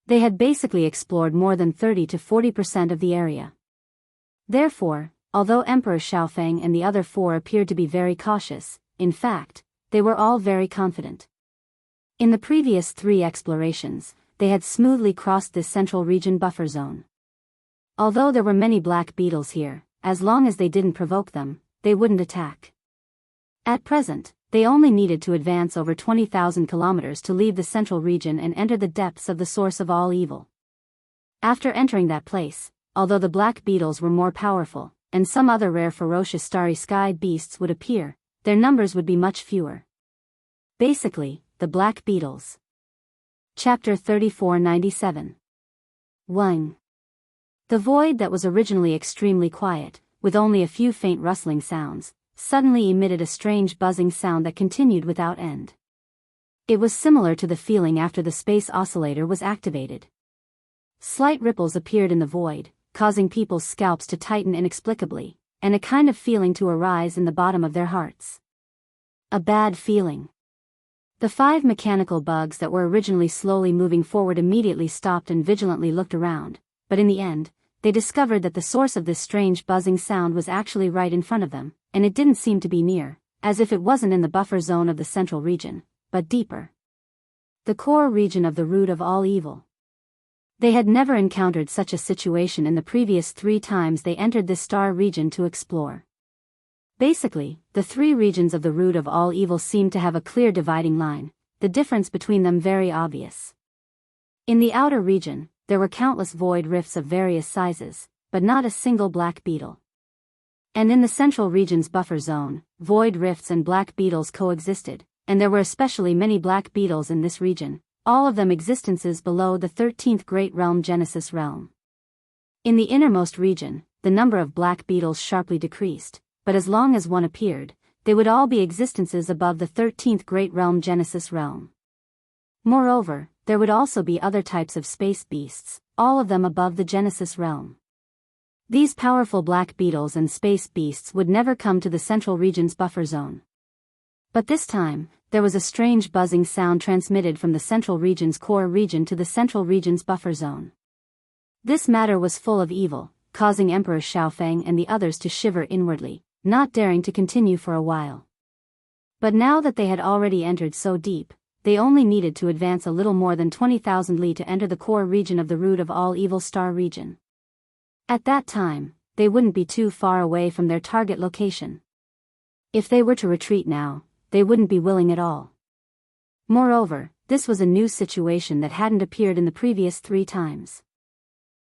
They had basically explored more than 30 to 40% of the area. Therefore, although Emperor Xiaofeng and the other 4 appeared to be very cautious, in fact, they were all very confident. In the previous 3 explorations, they had smoothly crossed this central region buffer zone. Although there were many black beetles here, as long as they didn't provoke them, they wouldn't attack. At present, they only needed to advance over 20,000 kilometers to leave the central region and enter the depths of the source of all evil. After entering that place, although the black beetles were more powerful, and some other rare ferocious starry sky beasts would appear, their numbers would be much fewer. Basically, the black beetles. Chapter 3497. 1. The void that was originally extremely quiet, with only a few faint rustling sounds, suddenly emitted a strange buzzing sound that continued without end. It was similar to the feeling after the space oscillator was activated. Slight ripples appeared in the void, causing people's scalps to tighten inexplicably, and a kind of feeling to arise in the bottom of their hearts. A bad feeling. The 5 mechanical bugs that were originally slowly moving forward immediately stopped and vigilantly looked around, but in the end, they discovered that the source of this strange buzzing sound was actually right in front of them, and it didn't seem to be near, as if it wasn't in the buffer zone of the central region, but deeper. The core region of the root of all evil. They had never encountered such a situation in the previous 3 times they entered this star region to explore. Basically, the 3 regions of the root of all evil seemed to have a clear dividing line, the difference between them very obvious. In the outer region, there were countless void rifts of various sizes, but not a single black beetle. And in the central region's buffer zone, void rifts and black beetles coexisted, and there were especially many black beetles in this region, all of them existences below the 13th Great Realm Genesis realm. In the innermost region, the number of black beetles sharply decreased, but as long as one appeared, they would all be existences above the 13th Great Realm Genesis realm. Moreover, there would also be other types of space beasts, all of them above the Genesis realm. These powerful black beetles and space beasts would never come to the central region's buffer zone. But this time, there was a strange buzzing sound transmitted from the central region's core region to the central region's buffer zone. This matter was full of evil, causing Emperor Xiaofeng and the others to shiver inwardly, not daring to continue for a while. But now that they had already entered so deep, they only needed to advance a little more than 20,000 li to enter the core region of the root of all evil star region. At that time, they wouldn't be too far away from their target location. If they were to retreat now, they wouldn't be willing at all. Moreover, this was a new situation that hadn't appeared in the previous 3 times.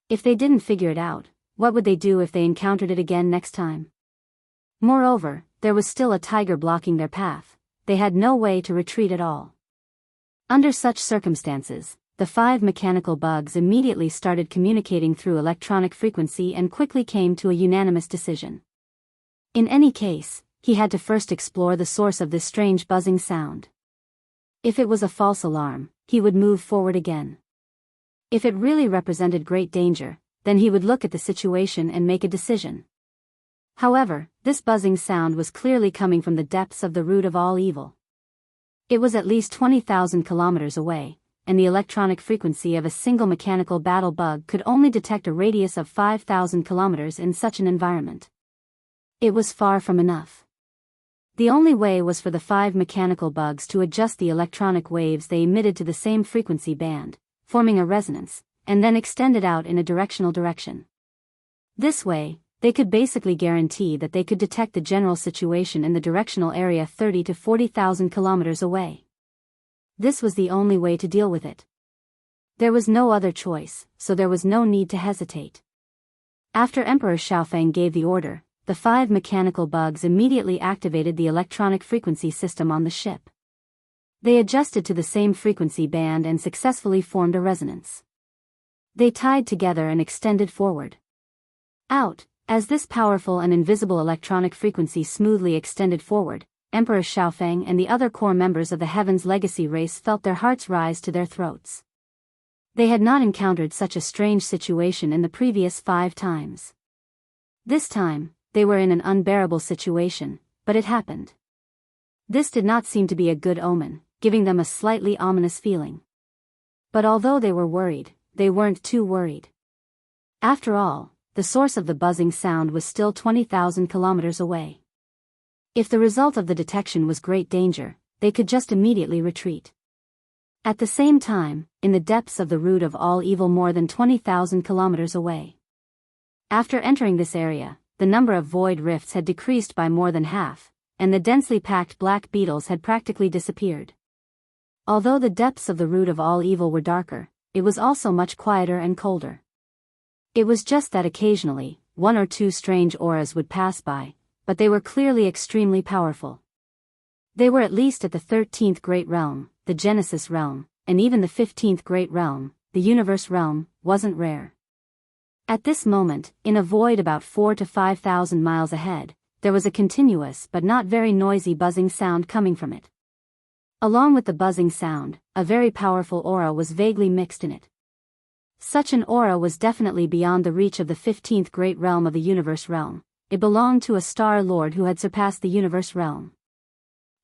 If they didn't figure it out, what would they do if they encountered it again next time? Moreover, there was still a tiger blocking their path. They had no way to retreat at all. Under such circumstances, the 5 mechanical bugs immediately started communicating through electronic frequency and quickly came to a unanimous decision. In any case, he had to first explore the source of this strange buzzing sound. If it was a false alarm, he would move forward again. If it really represented great danger, then he would look at the situation and make a decision. However, this buzzing sound was clearly coming from the depths of the root of all evil. It was at least 20,000 kilometers away, and the electronic frequency of a single mechanical battle bug could only detect a radius of 5,000 kilometers in such an environment. It was far from enough. The only way was for the 5 mechanical bugs to adjust the electronic waves they emitted to the same frequency band, forming a resonance, and then extend it out in a directional direction. This way, they could basically guarantee that they could detect the general situation in the directional area 30 to 40,000 kilometers away. This was the only way to deal with it. There was no other choice, so there was no need to hesitate. After Emperor Xiaofeng gave the order, the 5 mechanical bugs immediately activated the electronic frequency system on the ship. They adjusted to the same frequency band and successfully formed a resonance. They tied together and extended forward. Out, as this powerful and invisible electronic frequency smoothly extended forward, Emperor Xiaofeng and the other core members of the Heaven's Legacy race felt their hearts rise to their throats. They had not encountered such a strange situation in the previous 5 times. This time, they were in an unbearable situation, but it happened. This did not seem to be a good omen, giving them a slightly ominous feeling. But although they were worried, they weren't too worried. After all, the source of the buzzing sound was still 20,000 kilometers away. If the result of the detection was great danger, they could just immediately retreat. At the same time, in the depths of the root of all evil more than 20,000 kilometers away. After entering this area, the number of void rifts had decreased by more than half, and the densely packed black beetles had practically disappeared. Although the depths of the root of all evil were darker, it was also much quieter and colder. It was just that occasionally, 1 or 2 strange auras would pass by, but they were clearly extremely powerful. They were at least at the 13th Great Realm, the Genesis Realm, and even the 15th Great Realm, the Universe Realm, wasn't rare. At this moment, in a void about 4 to 5,000 miles ahead, there was a continuous but not very noisy buzzing sound coming from it. Along with the buzzing sound, a very powerful aura was vaguely mixed in it. Such an aura was definitely beyond the reach of the 15th Great Realm of the Universe Realm. It belonged to a Star Lord who had surpassed the Universe Realm.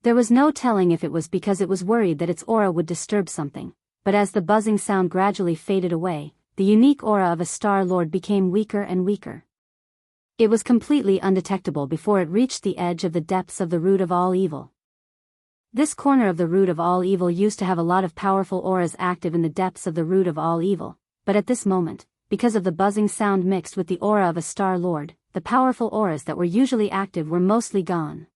There was no telling if it was because it was worried that its aura would disturb something, but as the buzzing sound gradually faded away, the unique aura of a Star Lord became weaker and weaker. It was completely undetectable before it reached the edge of the depths of the root of all evil. This corner of the root of all evil used to have a lot of powerful auras active in the depths of the root of all evil, but at this moment, because of the buzzing sound mixed with the aura of a Star Lord, the powerful auras that were usually active were mostly gone.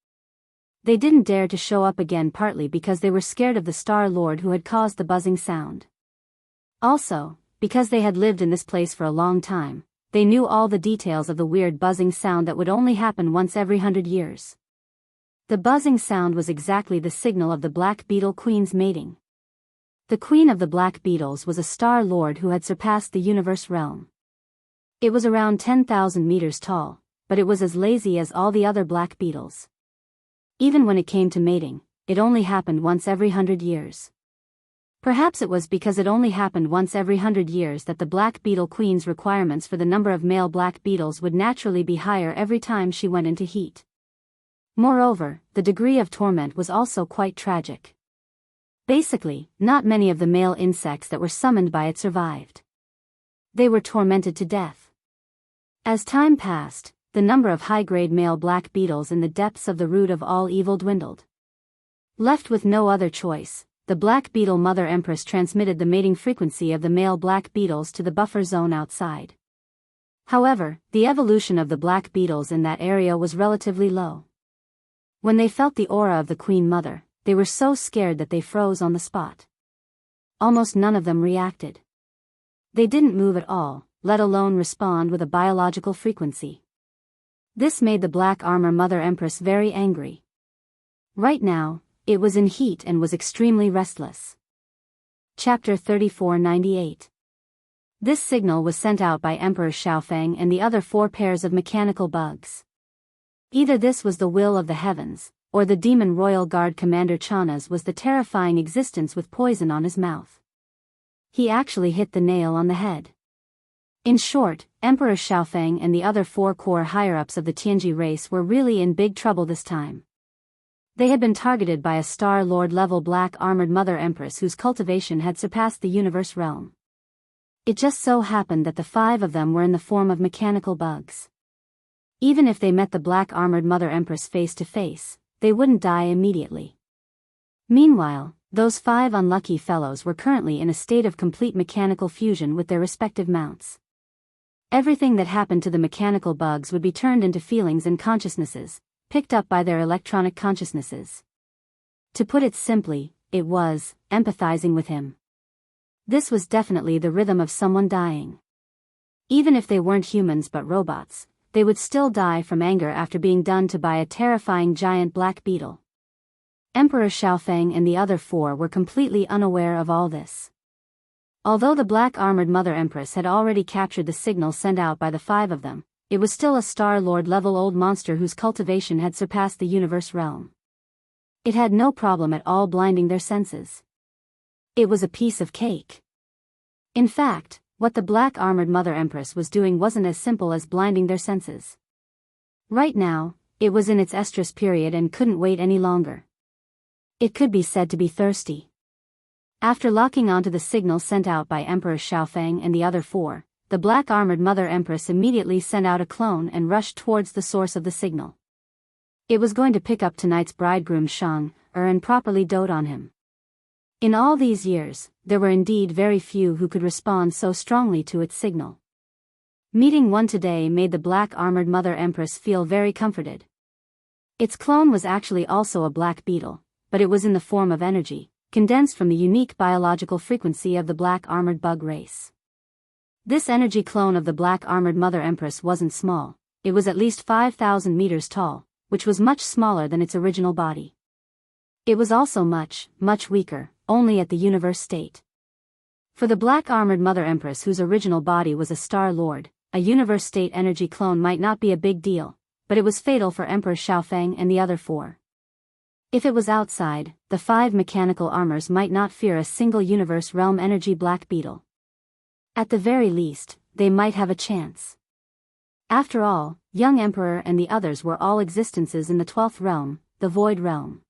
They didn't dare to show up again, partly because they were scared of the Star Lord who had caused the buzzing sound. Also, because they had lived in this place for a long time, they knew all the details of the weird buzzing sound that would only happen once every 100 years. The buzzing sound was exactly the signal of the Black Beetle Queen's mating. The Queen of the Black Beetles was a Star Lord who had surpassed the Universe Realm. It was around 10,000 meters tall, but it was as lazy as all the other black beetles. Even when it came to mating, it only happened once every 100 years. Perhaps it was because it only happened once every 100 years that the black beetle queen's requirements for the number of male black beetles would naturally be higher every time she went into heat. Moreover, the degree of torment was also quite tragic. Basically, not many of the male insects that were summoned by it survived. They were tormented to death. As time passed, the number of high-grade male black beetles in the depths of the root of all evil dwindled. Left with no other choice, the black beetle mother empress transmitted the mating frequency of the male black beetles to the buffer zone outside. However, the evolution of the black beetles in that area was relatively low. When they felt the aura of the queen mother, they were so scared that they froze on the spot. Almost none of them reacted. They didn't move at all, let alone respond with a biological frequency. This made the black armor mother empress very angry. Right now, it was in heat and was extremely restless. Chapter 3498. This signal was sent out by Emperor Xiaofeng and the other 4 pairs of mechanical bugs. Either this was the will of the heavens, or the demon royal guard commander Chana's was the terrifying existence with poison on his mouth. He actually hit the nail on the head. In short, Emperor Xiaofeng and the other 4 core higher-ups of the Tianji race were really in big trouble this time. They had been targeted by a Star Lord level black armored mother empress whose cultivation had surpassed the universe realm. It just so happened that the 5 of them were in the form of mechanical bugs. Even if they met the black armored mother empress face to face, they wouldn't die immediately. Meanwhile, those 5 unlucky fellows were currently in a state of complete mechanical fusion with their respective mounts. Everything that happened to the mechanical bugs would be turned into feelings and consciousnesses, picked up by their electronic consciousnesses. To put it simply, it was empathizing with him. This was definitely the rhythm of someone dying. Even if they weren't humans but robots, they would still die from anger after being done to by a terrifying giant black beetle. Emperor Xiaofeng and the other 4 were completely unaware of all this. Although the black armored mother empress had already captured the signal sent out by the 5 of them, it was still a Star Lord level old monster whose cultivation had surpassed the universe realm. It had no problem at all blinding their senses. It was a piece of cake. In fact, what the black armored mother empress was doing wasn't as simple as blinding their senses. Right now, it was in its estrus period and couldn't wait any longer. It could be said to be thirsty. After locking onto the signal sent out by Emperor Xiaofeng and the other 4, the black armored mother empress immediately sent out a clone and rushed towards the source of the signal. It was going to pick up tonight's bridegroom Shang and properly dote on him. In all these years, there were indeed very few who could respond so strongly to its signal. Meeting one today made the black armored mother empress feel very comforted. Its clone was actually also a black beetle, but it was in the form of energy, condensed from the unique biological frequency of the black armored bug race. This energy clone of the black armored mother empress wasn't small, it was at least 5,000 meters tall, which was much smaller than its original body. It was also much weaker, only at the universe state. For the black armored mother empress whose original body was a Star Lord, a universe state energy clone might not be a big deal, but it was fatal for Emperor Xiaofeng and the other 4. If it was outside, the 5 mechanical armors might not fear a single universe realm energy black beetle. At the very least, they might have a chance. After all, young Emperor and the others were all existences in the 12th realm, the Void realm.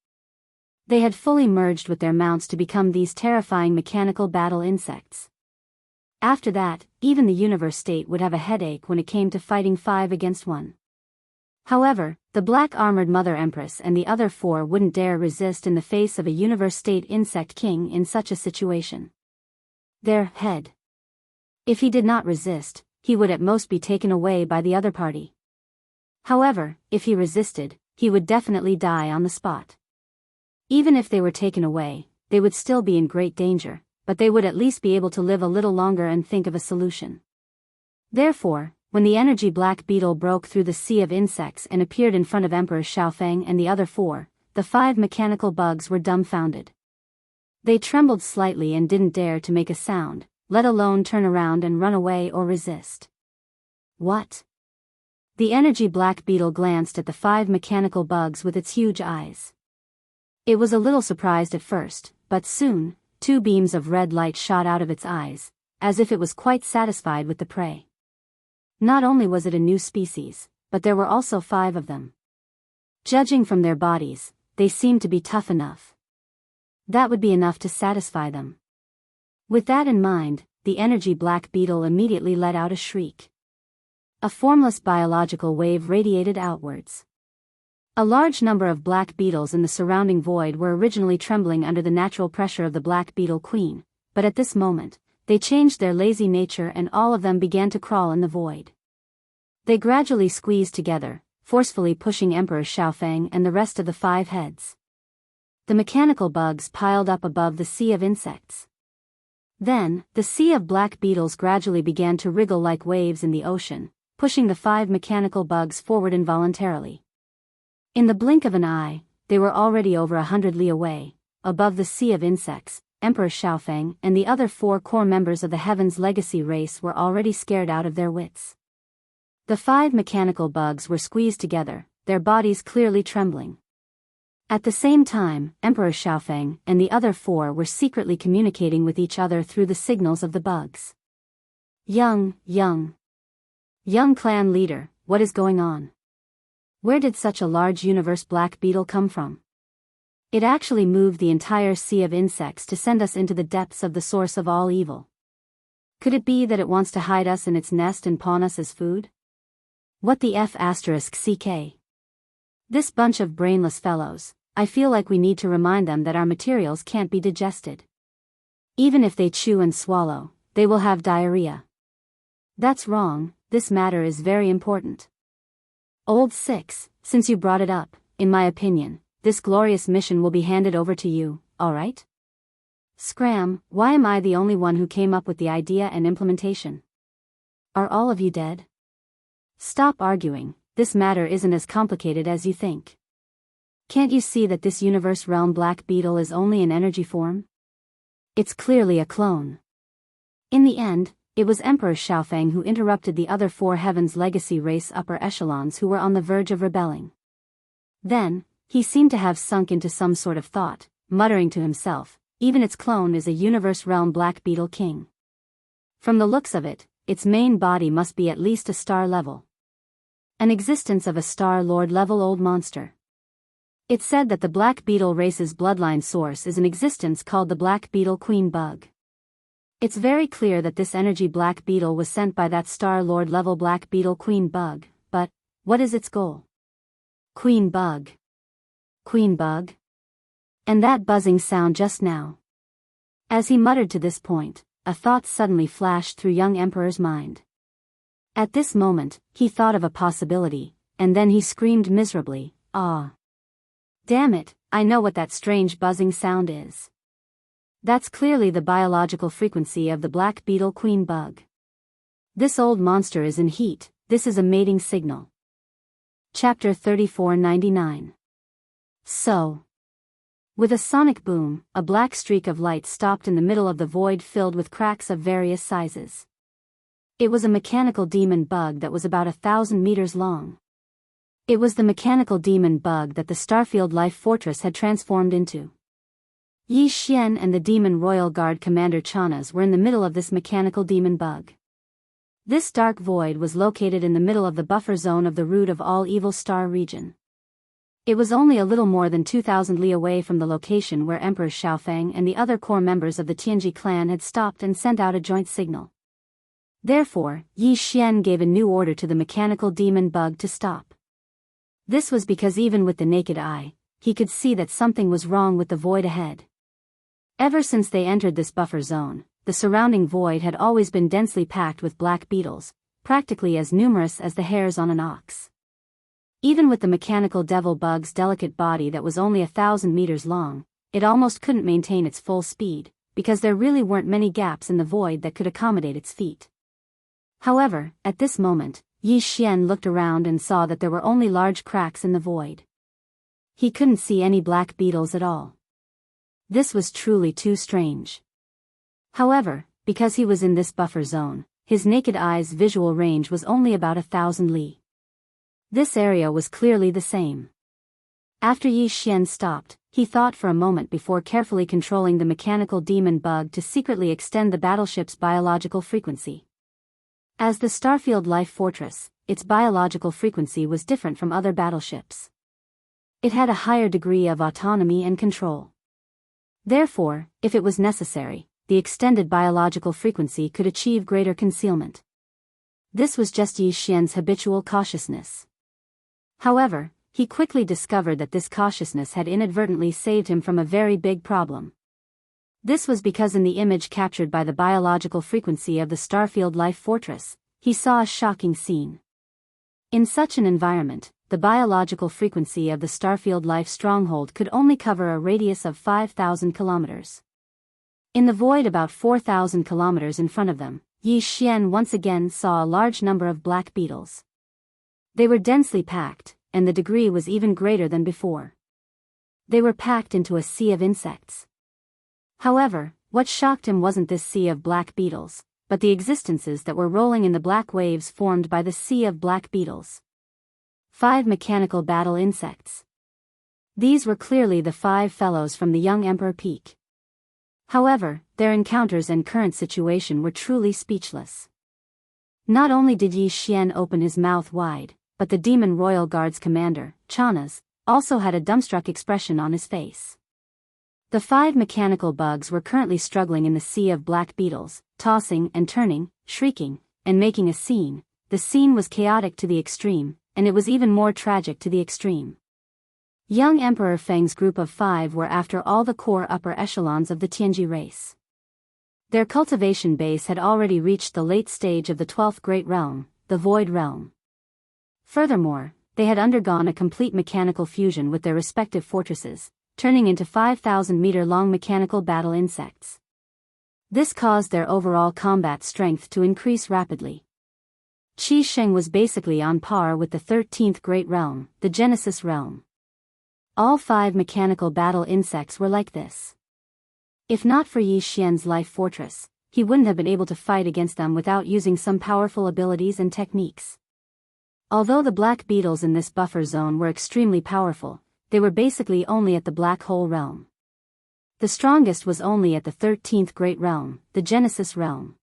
They had fully merged with their mounts to become these terrifying mechanical battle insects. After that, even the universe state would have a headache when it came to fighting 5 against 1. However, the black armored mother empress and the other 4 wouldn't dare resist in the face of a universe state insect king in such a situation. Their head. If he did not resist, he would at most be taken away by the other party. However, if he resisted, he would definitely die on the spot. Even if they were taken away, they would still be in great danger, but they would at least be able to live a little longer and think of a solution. Therefore, when the energy black beetle broke through the sea of insects and appeared in front of Emperor Xiaofeng and the other 4, the 5 mechanical bugs were dumbfounded. They trembled slightly and didn't dare to make a sound, let alone turn around and run away or resist. What? The energy black beetle glanced at the 5 mechanical bugs with its huge eyes. It was a little surprised at first, but soon, 2 beams of red light shot out of its eyes, as if it was quite satisfied with the prey. Not only was it a new species, but there were also 5 of them. Judging from their bodies, they seemed to be tough enough. That would be enough to satisfy them. With that in mind, the energy black beetle immediately let out a shriek. A formless biological wave radiated outwards. A large number of black beetles in the surrounding void were originally trembling under the natural pressure of the black beetle queen, but at this moment, they changed their lazy nature and all of them began to crawl in the void. They gradually squeezed together, forcefully pushing Emperor Xiaofeng and the rest of the 5 heads. The mechanical bugs piled up above the sea of insects. Then, the sea of black beetles gradually began to wriggle like waves in the ocean, pushing the 5 mechanical bugs forward involuntarily. In the blink of an eye, they were already over 100 li away, above the sea of insects. Emperor Xiaofeng and the other 4 core members of the Heaven's Legacy race were already scared out of their wits. The 5 mechanical bugs were squeezed together, their bodies clearly trembling. At the same time, Emperor Xiaofeng and the other 4 were secretly communicating with each other through the signals of the bugs. Young clan leader, what is going on? Where did such a large universe black beetle come from? It actually moved the entire sea of insects to send us into the depths of the source of all evil. Could it be that it wants to hide us in its nest and pawn us as food? What the f***ck? This bunch of brainless fellows, I feel like we need to remind them that our materials can't be digested. Even if they chew and swallow, they will have diarrhea. That's wrong, this matter is very important. Old Six, since you brought it up, in my opinion, this glorious mission will be handed over to you, alright? Scram, why am I the only one who came up with the idea and implementation? Are all of you dead? Stop arguing, this matter isn't as complicated as you think. Can't you see that this universe realm black beetle is only an energy form? It's clearly a clone. In the end, it was Emperor Xiaofeng who interrupted the other 4 Heaven's Legacy race upper echelons who were on the verge of rebelling. Then, he seemed to have sunk into some sort of thought, muttering to himself, even its clone is a universe realm black beetle king. From the looks of it, its main body must be at least a star level. An existence of a star lord level old monster. It said that the black beetle race's bloodline source is an existence called the black beetle queen bug. It's very clear that this energy black beetle was sent by that star lord level black beetle queen bug, but, what is its goal? Queen bug. Queen bug? And that buzzing sound just now. As he muttered to this point, a thought suddenly flashed through young Emperor's mind. At this moment, he thought of a possibility, and then he screamed miserably, "Ah! Damn it, I know what that strange buzzing sound is. That's clearly the biological frequency of the black beetle queen bug. This old monster is in heat, this is a mating signal." Chapter 3499. So. With a sonic boom, a black streak of light stopped in the middle of the void filled with cracks of various sizes. It was a mechanical demon bug that was about 1,000 meters long. It was the mechanical demon bug that the Starfield Life Fortress had transformed into. Yi Xian and the Demon Royal Guard Commander Chanas were in the middle of this mechanical demon bug. This dark void was located in the middle of the buffer zone of the root of all evil star region. It was only a little more than 2,000 li away from the location where Emperor Xiaofeng and the other core members of the Tianji clan had stopped and sent out a joint signal. Therefore, Yi Xian gave a new order to the mechanical demon bug to stop. This was because even with the naked eye, he could see that something was wrong with the void ahead. Ever since they entered this buffer zone, the surrounding void had always been densely packed with black beetles, practically as numerous as the hairs on an ox. Even with the mechanical devil bug's delicate body that was only 1,000 meters long, it almost couldn't maintain its full speed, because there really weren't many gaps in the void that could accommodate its feet. However, at this moment, Yi Xian looked around and saw that there were only large cracks in the void. He couldn't see any black beetles at all. This was truly too strange. However, because he was in this buffer zone, his naked eye's visual range was only about 1,000 li. This area was clearly the same. After Yi Xian stopped, He thought for a moment before carefully controlling the mechanical demon bug to secretly extend the battleship's biological frequency. As the Starfield Life Fortress, its biological frequency was different from other battleships. It had a higher degree of autonomy and control. Therefore, if it was necessary, the extended biological frequency could achieve greater concealment. This was just Yi Xian's habitual cautiousness. However, he quickly discovered that this cautiousness had inadvertently saved him from a very big problem. This was because in the image captured by the biological frequency of the Starfield Life Fortress, he saw a shocking scene. In such an environment, the biological frequency of the Starfield Life stronghold could only cover a radius of 5,000 kilometers. In the void about 4,000 kilometers in front of them, Yi Xian once again saw a large number of black beetles. They were densely packed, and the degree was even greater than before. They were packed into a sea of insects. However, what shocked him wasn't this sea of black beetles, but the existences that were rolling in the black waves formed by the sea of black beetles. 5 mechanical battle insects. These were clearly the 5 fellows from the young Emperor Peak. However, their encounters and current situation were truly speechless. Not only did Yi Xian open his mouth wide, but the Demon Royal Guard's commander, Chanas, also had a dumbstruck expression on his face. The 5 mechanical bugs were currently struggling in the sea of black beetles, tossing and turning, shrieking, and making a scene. The scene was chaotic to the extreme, and it was even more tragic to the extreme. Young Emperor Feng's group of 5 were after all the core upper echelons of the Tianji race. Their cultivation base had already reached the late stage of the 12th Great Realm, the Void Realm. Furthermore, they had undergone a complete mechanical fusion with their respective fortresses, turning into 5,000-meter-long mechanical battle insects. This caused their overall combat strength to increase rapidly. Qi Sheng was basically on par with the 13th Great Realm, the Genesis Realm. All 5 mechanical battle insects were like this. If not for Yi Xian's life fortress, he wouldn't have been able to fight against them without using some powerful abilities and techniques. Although the black beetles in this buffer zone were extremely powerful, they were basically only at the black hole realm. The strongest was only at the 13th Great Realm, the Genesis Realm.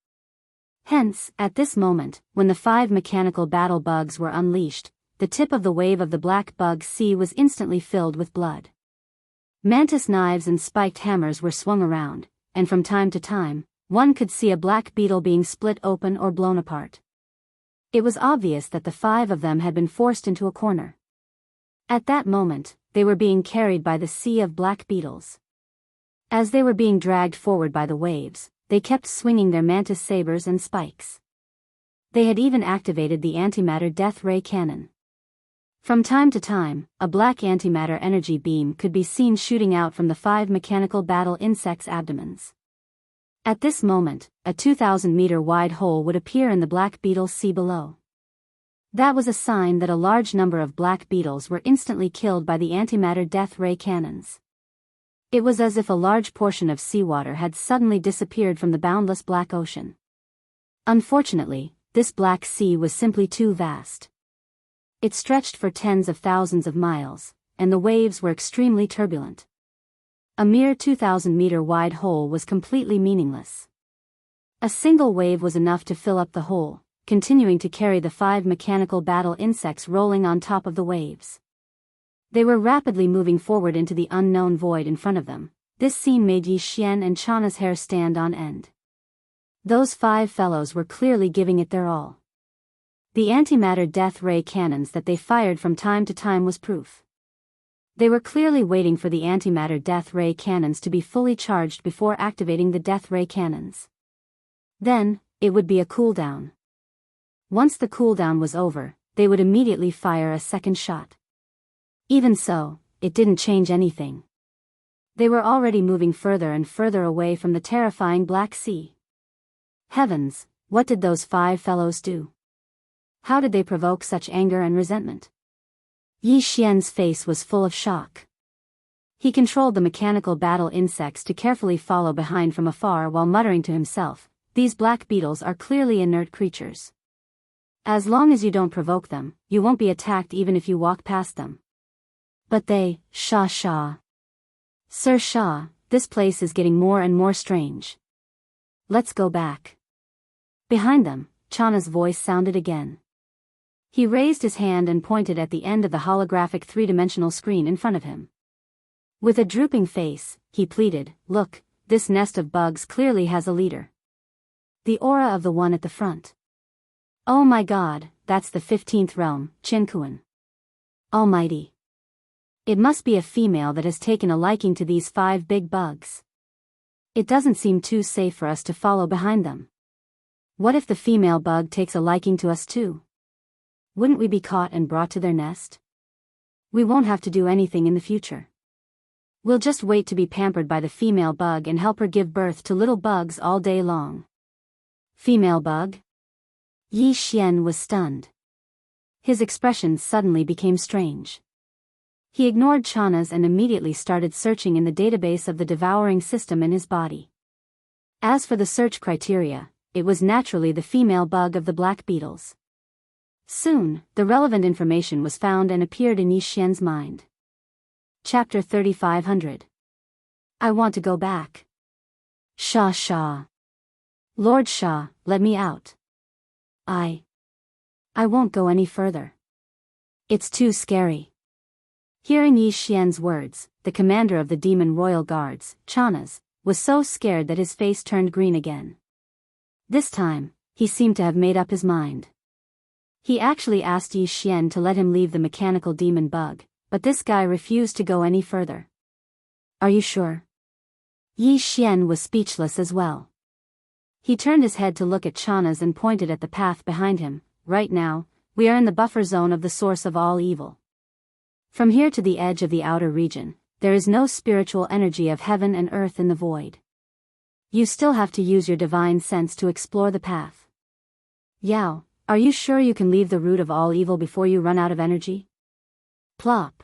Hence, at this moment, when the 5 mechanical battle bugs were unleashed, the tip of the wave of the black bug sea was instantly filled with blood. Mantis knives and spiked hammers were swung around, and from time to time, one could see a black beetle being split open or blown apart. It was obvious that the 5 of them had been forced into a corner. At that moment, they were being carried by the sea of black beetles. As they were being dragged forward by the waves, they kept swinging their mantis sabers and spikes. They had even activated the antimatter death ray cannon. From time to time, a black antimatter energy beam could be seen shooting out from the 5 mechanical battle insects' abdomens. At this moment, a 2,000-meter wide hole would appear in the black beetle sea below. That was a sign that a large number of black beetles were instantly killed by the antimatter death ray cannons. It was as if a large portion of seawater had suddenly disappeared from the boundless black ocean. Unfortunately, this black sea was simply too vast. It stretched for tens of thousands of miles, and the waves were extremely turbulent. A mere 2,000-meter wide hole was completely meaningless. A single wave was enough to fill up the hole, continuing to carry the 5 mechanical battle insects rolling on top of the waves. They were rapidly moving forward into the unknown void in front of them. This scene made Yi Xian and Chana's hair stand on end. Those 5 fellows were clearly giving it their all. The antimatter death ray cannons that they fired from time to time was proof. They were clearly waiting for the antimatter death ray cannons to be fully charged before activating the death ray cannons. Then, it would be a cooldown. Once the cooldown was over, they would immediately fire a second shot. Even so, it didn't change anything. They were already moving further and further away from the terrifying Black Sea. Heavens, what did those 5 fellows do? How did they provoke such anger and resentment? Yi Xian's face was full of shock. He controlled the mechanical battle insects to carefully follow behind from afar while muttering to himself, "These black beetles are clearly inert creatures. As long as you don't provoke them, you won't be attacked even if you walk past them. But they, sha. Sir Shah, this place is getting more and more strange. Let's go back. Behind them, Chana's voice sounded again. He raised his hand and pointed at the end of the holographic three-dimensional screen in front of him. With a drooping face, he pleaded, "Look, this nest of bugs clearly has a leader. The aura of the one at the front. Oh my god, that's the 15th realm, Qinkuan. Almighty. It must be a female that has taken a liking to these 5 big bugs. It doesn't seem too safe for us to follow behind them. What if the female bug takes a liking to us too? Wouldn't we be caught and brought to their nest? We won't have to do anything in the future. We'll just wait to be pampered by the female bug and help her give birth to little bugs all day long." Female bug? Yi Xian was stunned. His expression suddenly became strange. He ignored Chana's and immediately started searching in the database of the devouring system in his body. As for the search criteria, it was naturally the female bug of the black beetles. Soon, the relevant information was found and appeared in Yi Xian's mind. Chapter 3500. I want to go back. Shah. Lord Shah, let me out. I won't go any further. It's too scary. Hearing Yi Xian's words, the commander of the demon royal guards, Chana's, was so scared that his face turned green again. This time, he seemed to have made up his mind. He actually asked Yi Xian to let him leave the mechanical demon bug, but this guy refused to go any further. Are you sure? Yi Xian was speechless as well. He turned his head to look at Chana's and pointed at the path behind him. Right now, we are in the buffer zone of the source of all evil. From here to the edge of the outer region, there is no spiritual energy of heaven and earth in the void. You still have to use your divine sense to explore the path. Yao, are you sure you can leave the root of all evil before you run out of energy? Plop.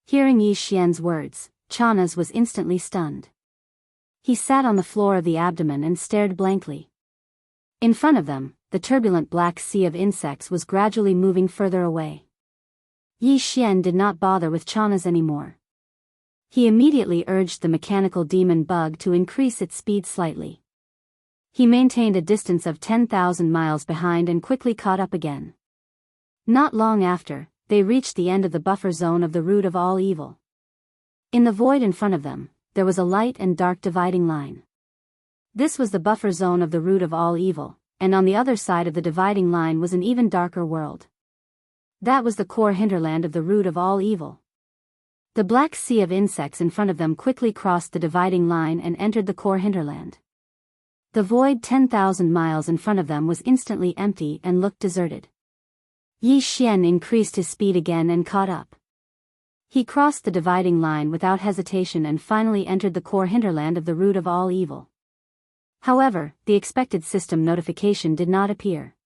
Hearing Yi Xian's words, Chana's was instantly stunned. He sat on the floor of the abdomen and stared blankly. In front of them, the turbulent black sea of insects was gradually moving further away. Yi Xian did not bother with Chana's anymore. He immediately urged the mechanical demon bug to increase its speed slightly. He maintained a distance of 10,000 miles behind and quickly caught up again. Not long after, they reached the end of the buffer zone of the root of all evil. In the void in front of them, there was a light and dark dividing line. This was the buffer zone of the root of all evil, and on the other side of the dividing line was an even darker world. That was the core hinterland of the root of all evil. The black sea of insects in front of them quickly crossed the dividing line and entered the core hinterland. The void 10,000 miles in front of them was instantly empty and looked deserted. Yi Xian increased his speed again and caught up. He crossed the dividing line without hesitation and finally entered the core hinterland of the root of all evil. However, the expected system notification did not appear.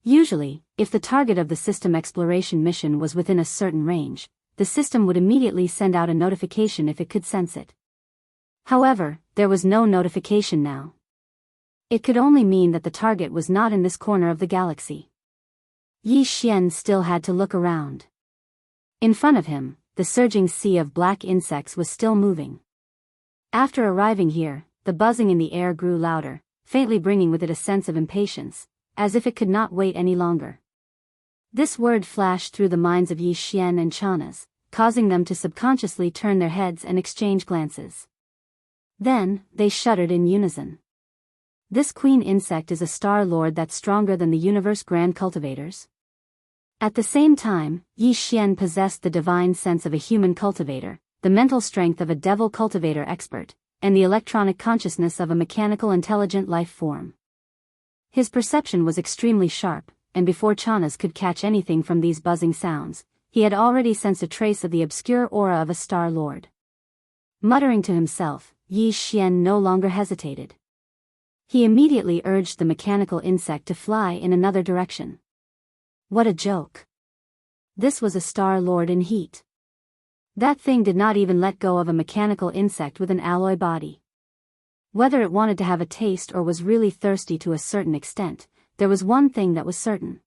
Usually, if the target of the system exploration mission was within a certain range, the system would immediately send out a notification if it could sense it. However, there was no notification now. It could only mean that the target was not in this corner of the galaxy. Yi Xian still had to look around. In front of him, the surging sea of black insects was still moving. After arriving here, the buzzing in the air grew louder, faintly bringing with it a sense of impatience, as if it could not wait any longer. This word flashed through the minds of Yi Xian and Chana's, causing them to subconsciously turn their heads and exchange glances. Then, they shuddered in unison. This queen insect is a star lord that's stronger than the universe grand cultivators? At the same time, Yi Xian possessed the divine sense of a human cultivator, the mental strength of a devil cultivator expert, and the electronic consciousness of a mechanical intelligent life form. His perception was extremely sharp, and before Chana's could catch anything from these buzzing sounds, he had already sensed a trace of the obscure aura of a star lord. Muttering to himself, Yi Xian no longer hesitated. He immediately urged the mechanical insect to fly in another direction. What a joke. This was a star lord in heat. That thing did not even let go of a mechanical insect with an alloy body. Whether it wanted to have a taste or was really thirsty to a certain extent, there was one thing that was certain.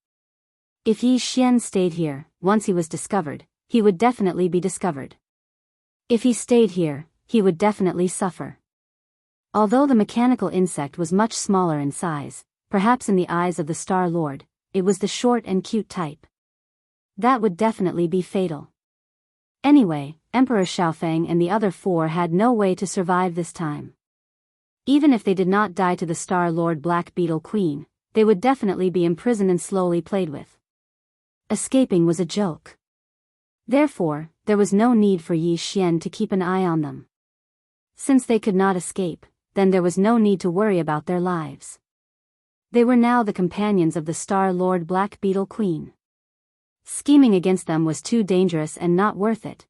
If Yi Xian stayed here, once he was discovered, he would definitely be discovered. If he stayed here, he would definitely suffer. Although the mechanical insect was much smaller in size, perhaps in the eyes of the Star Lord, it was the short and cute type. That would definitely be fatal. Anyway, Emperor Xiaofeng and the other four had no way to survive this time. Even if they did not die to the Star Lord Black Beetle Queen, they would definitely be imprisoned and slowly played with. Escaping was a joke. Therefore, there was no need for Yi Xian to keep an eye on them. Since they could not escape, then there was no need to worry about their lives. They were now the companions of the Star Lord Black Beetle Queen. Scheming against them was too dangerous and not worth it.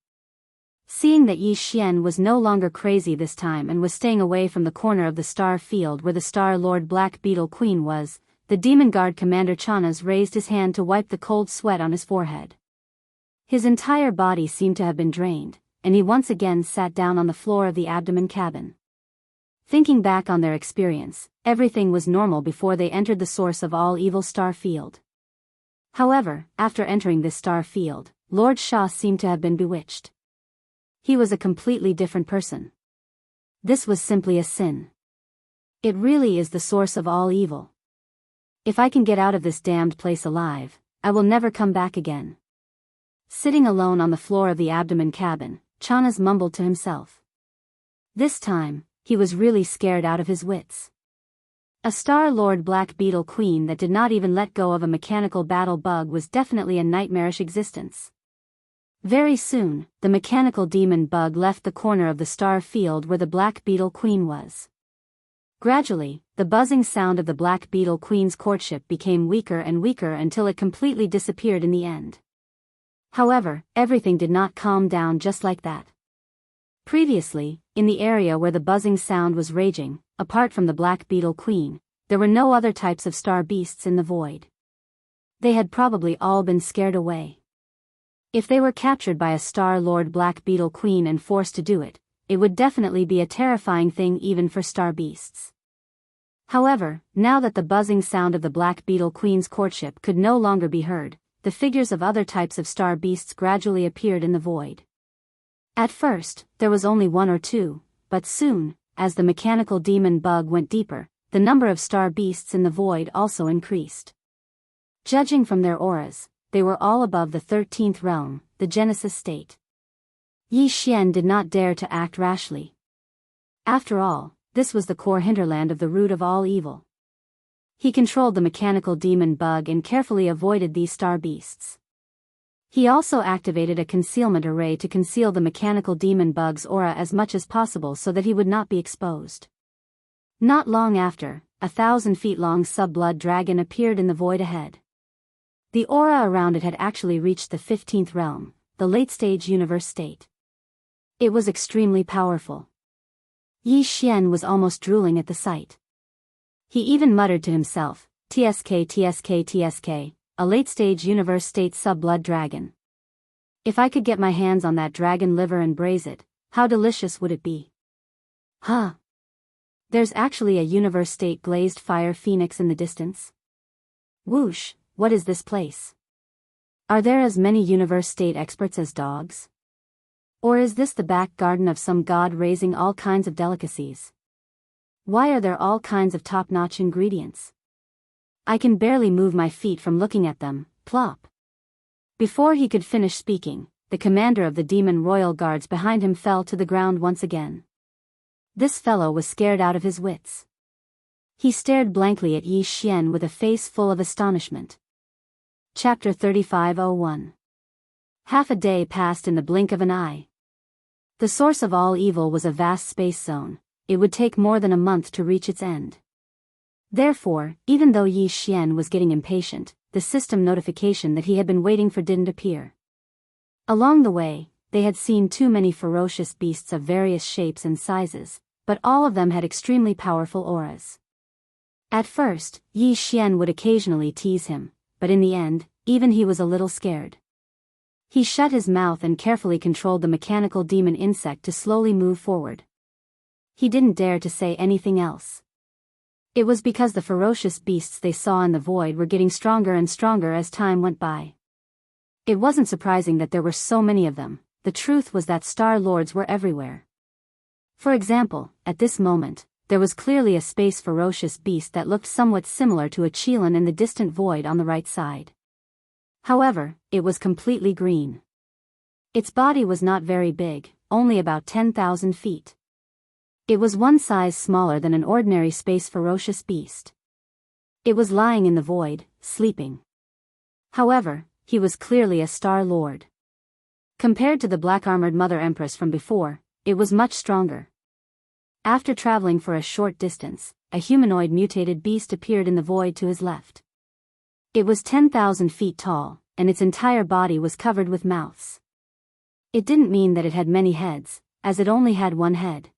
Seeing that Yi Xian was no longer crazy this time and was staying away from the corner of the star field where the Star Lord Black Beetle Queen was, the Demon Guard Commander Chanas raised his hand to wipe the cold sweat on his forehead. His entire body seemed to have been drained, and he once again sat down on the floor of the abdomen cabin. Thinking back on their experience, everything was normal before they entered the source of all evil star field. However, after entering this star field, Lord Sha seemed to have been bewitched. He was a completely different person. This was simply a sin. It really is the source of all evil. If I can get out of this damned place alive, I will never come back again. Sitting alone on the floor of the abdomen cabin, Chanas mumbled to himself. This time, he was really scared out of his wits. A Star Lord Black Beetle Queen that did not even let go of a mechanical battle bug was definitely a nightmarish existence. Very soon, the mechanical demon bug left the corner of the star field where the Black Beetle Queen was. Gradually, the buzzing sound of the Black Beetle Queen's courtship became weaker and weaker until it completely disappeared in the end. However, everything did not calm down just like that. Previously, in the area where the buzzing sound was raging, apart from the Black Beetle Queen, there were no other types of star beasts in the void. They had probably all been scared away. If they were captured by a Star Lord Black Beetle Queen and forced to do it, it would definitely be a terrifying thing even for star beasts. However, now that the buzzing sound of the Black Beetle Queen's courtship could no longer be heard, the figures of other types of star beasts gradually appeared in the void. At first, there was only one or two, but soon, as the mechanical demon bug went deeper, the number of star beasts in the void also increased. Judging from their auras, they were all above the 13th realm, the Genesis state. Yi Xian did not dare to act rashly. After all, this was the core hinterland of the root of all evil. He controlled the mechanical demon bug and carefully avoided these star beasts. He also activated a concealment array to conceal the mechanical demon bug's aura as much as possible so that he would not be exposed. Not long after, 1,000 feet long sub-blood dragon appeared in the void ahead. The aura around it had actually reached the 15th realm, the late-stage universe state. It was extremely powerful. Yi Xian was almost drooling at the sight. He even muttered to himself, "TSK TSK TSK, a late-stage universe state sub-blood dragon. If I could get my hands on that dragon liver and braise it, how delicious would it be?" Huh. There's actually a universe state glazed fire phoenix in the distance. Whoosh, what is this place? Are there as many universe state experts as dogs? Or is this the back garden of some god raising all kinds of delicacies? Why are there all kinds of top-notch ingredients? I can barely move my feet from looking at them, plop. Before he could finish speaking, the commander of the demon royal guards behind him fell to the ground once again. This fellow was scared out of his wits. He stared blankly at Yi Xian with a face full of astonishment. Chapter 3501. Half a day passed in the blink of an eye. The source of all evil was a vast space zone. It would take more than a month to reach its end. Therefore, even though Yi Xian was getting impatient, the system notification that he had been waiting for didn't appear. Along the way, they had seen too many ferocious beasts of various shapes and sizes, but all of them had extremely powerful auras. At first, Yi Xian would occasionally tease him, but in the end, even he was a little scared. He shut his mouth and carefully controlled the mechanical demon insect to slowly move forward. He didn't dare to say anything else. It was because the ferocious beasts they saw in the void were getting stronger and stronger as time went by. It wasn't surprising that there were so many of them, the truth was that Star Lords were everywhere. For example, at this moment, there was clearly a space ferocious beast that looked somewhat similar to a Qilin in the distant void on the right side. However, it was completely green. Its body was not very big, only about 10,000 feet. It was one size smaller than an ordinary space ferocious beast. It was lying in the void, sleeping. However, he was clearly a Star Lord. Compared to the black-armored Mother Empress from before, it was much stronger. After traveling for a short distance, a humanoid mutated beast appeared in the void to his left. It was 10,000 feet tall, and its entire body was covered with mouths. It didn't mean that it had many heads, as it only had one head.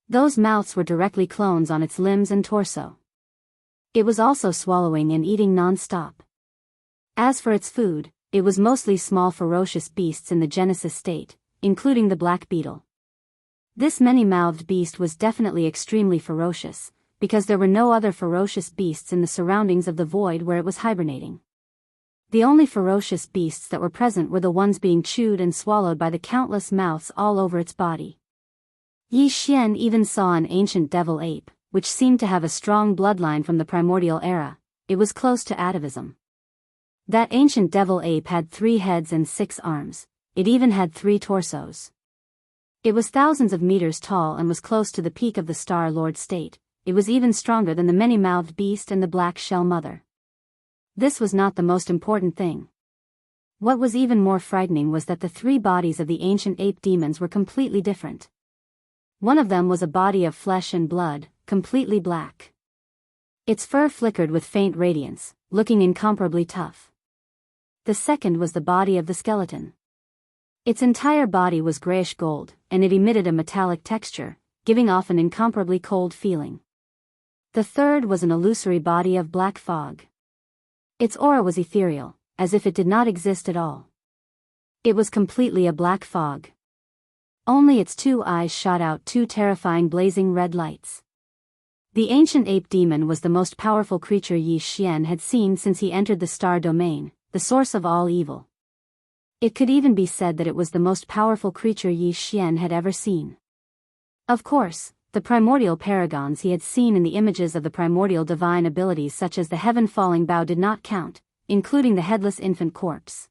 Those mouths were directly clones on its limbs and torso. It was also swallowing and eating non-stop. As for its food, it was mostly small ferocious beasts in the Genesis state, including the black beetle. This many-mouthed beast was definitely extremely ferocious, because there were no other ferocious beasts in the surroundings of the void where it was hibernating. The only ferocious beasts that were present were the ones being chewed and swallowed by the countless mouths all over its body. Yi Xian even saw an ancient devil ape, which seemed to have a strong bloodline from the primordial era. It was close to atavism. That ancient devil ape had 3 heads and 6 arms. It even had 3 torsos. It was thousands of meters tall and was close to the peak of the Star Lord state. It was even stronger than the many-mouthed beast and the black shell mother. This was not the most important thing. What was even more frightening was that the 3 bodies of the ancient ape demons were completely different. One of them was a body of flesh and blood, completely black. Its fur flickered with faint radiance, looking incomparably tough. The second was the body of the skeleton. Its entire body was grayish gold, and it emitted a metallic texture, giving off an incomparably cold feeling. The third was an illusory body of black fog. Its aura was ethereal, as if it did not exist at all. It was completely a black fog. Only its 2 eyes shot out 2 terrifying blazing red lights. The ancient ape demon was the most powerful creature Yi Xian had seen since he entered the star domain, the source of all evil. It could even be said that it was the most powerful creature Yi Xian had ever seen. Of course, the primordial paragons he had seen in the images of the primordial divine abilities such as the heaven-falling bow did not count, including the headless infant corpse.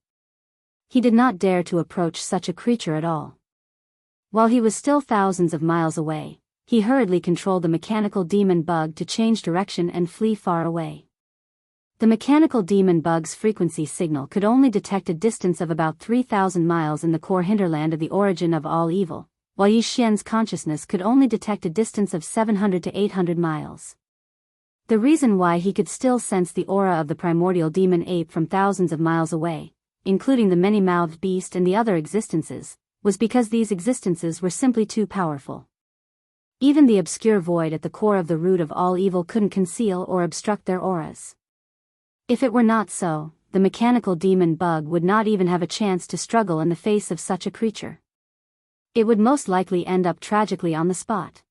He did not dare to approach such a creature at all. While he was still thousands of miles away, he hurriedly controlled the mechanical demon bug to change direction and flee far away. The mechanical demon bug's frequency signal could only detect a distance of about 3,000 miles in the core hinterland of the origin of all evil, while Yi Xian's consciousness could only detect a distance of 700 to 800 miles. The reason why he could still sense the aura of the primordial demon ape from thousands of miles away, including the many-mouthed beast and the other existences, was because these existences were simply too powerful. Even the obscure void at the core of the root of all evil couldn't conceal or obstruct their auras. If it were not so, the mechanical demon bug would not even have a chance to struggle in the face of such a creature. It would most likely end up tragically on the spot.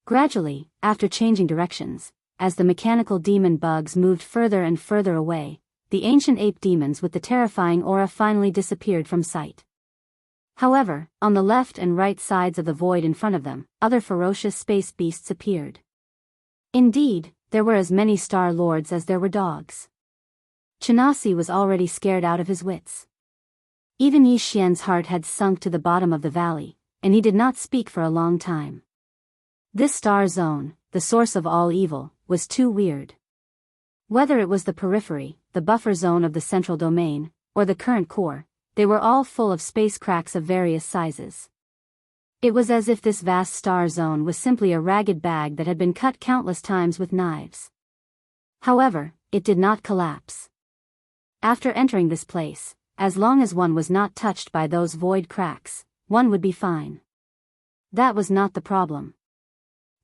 Gradually, after changing directions, as the mechanical demon bugs moved further and further away, the ancient ape demons with the terrifying aura finally disappeared from sight. However, on the left and right sides of the void in front of them, other ferocious space beasts appeared. Indeed, there were as many Star Lords as there were dogs. Chenasi was already scared out of his wits. Even Yi Xian's heart had sunk to the bottom of the valley, and he did not speak for a long time. This star zone, the source of all evil, was too weird. Whether it was the periphery, the buffer zone of the central domain, or the current core, they were all full of space cracks of various sizes. It was as if this vast star zone was simply a ragged bag that had been cut countless times with knives. However, it did not collapse. After entering this place, as long as one was not touched by those void cracks, one would be fine. That was not the problem.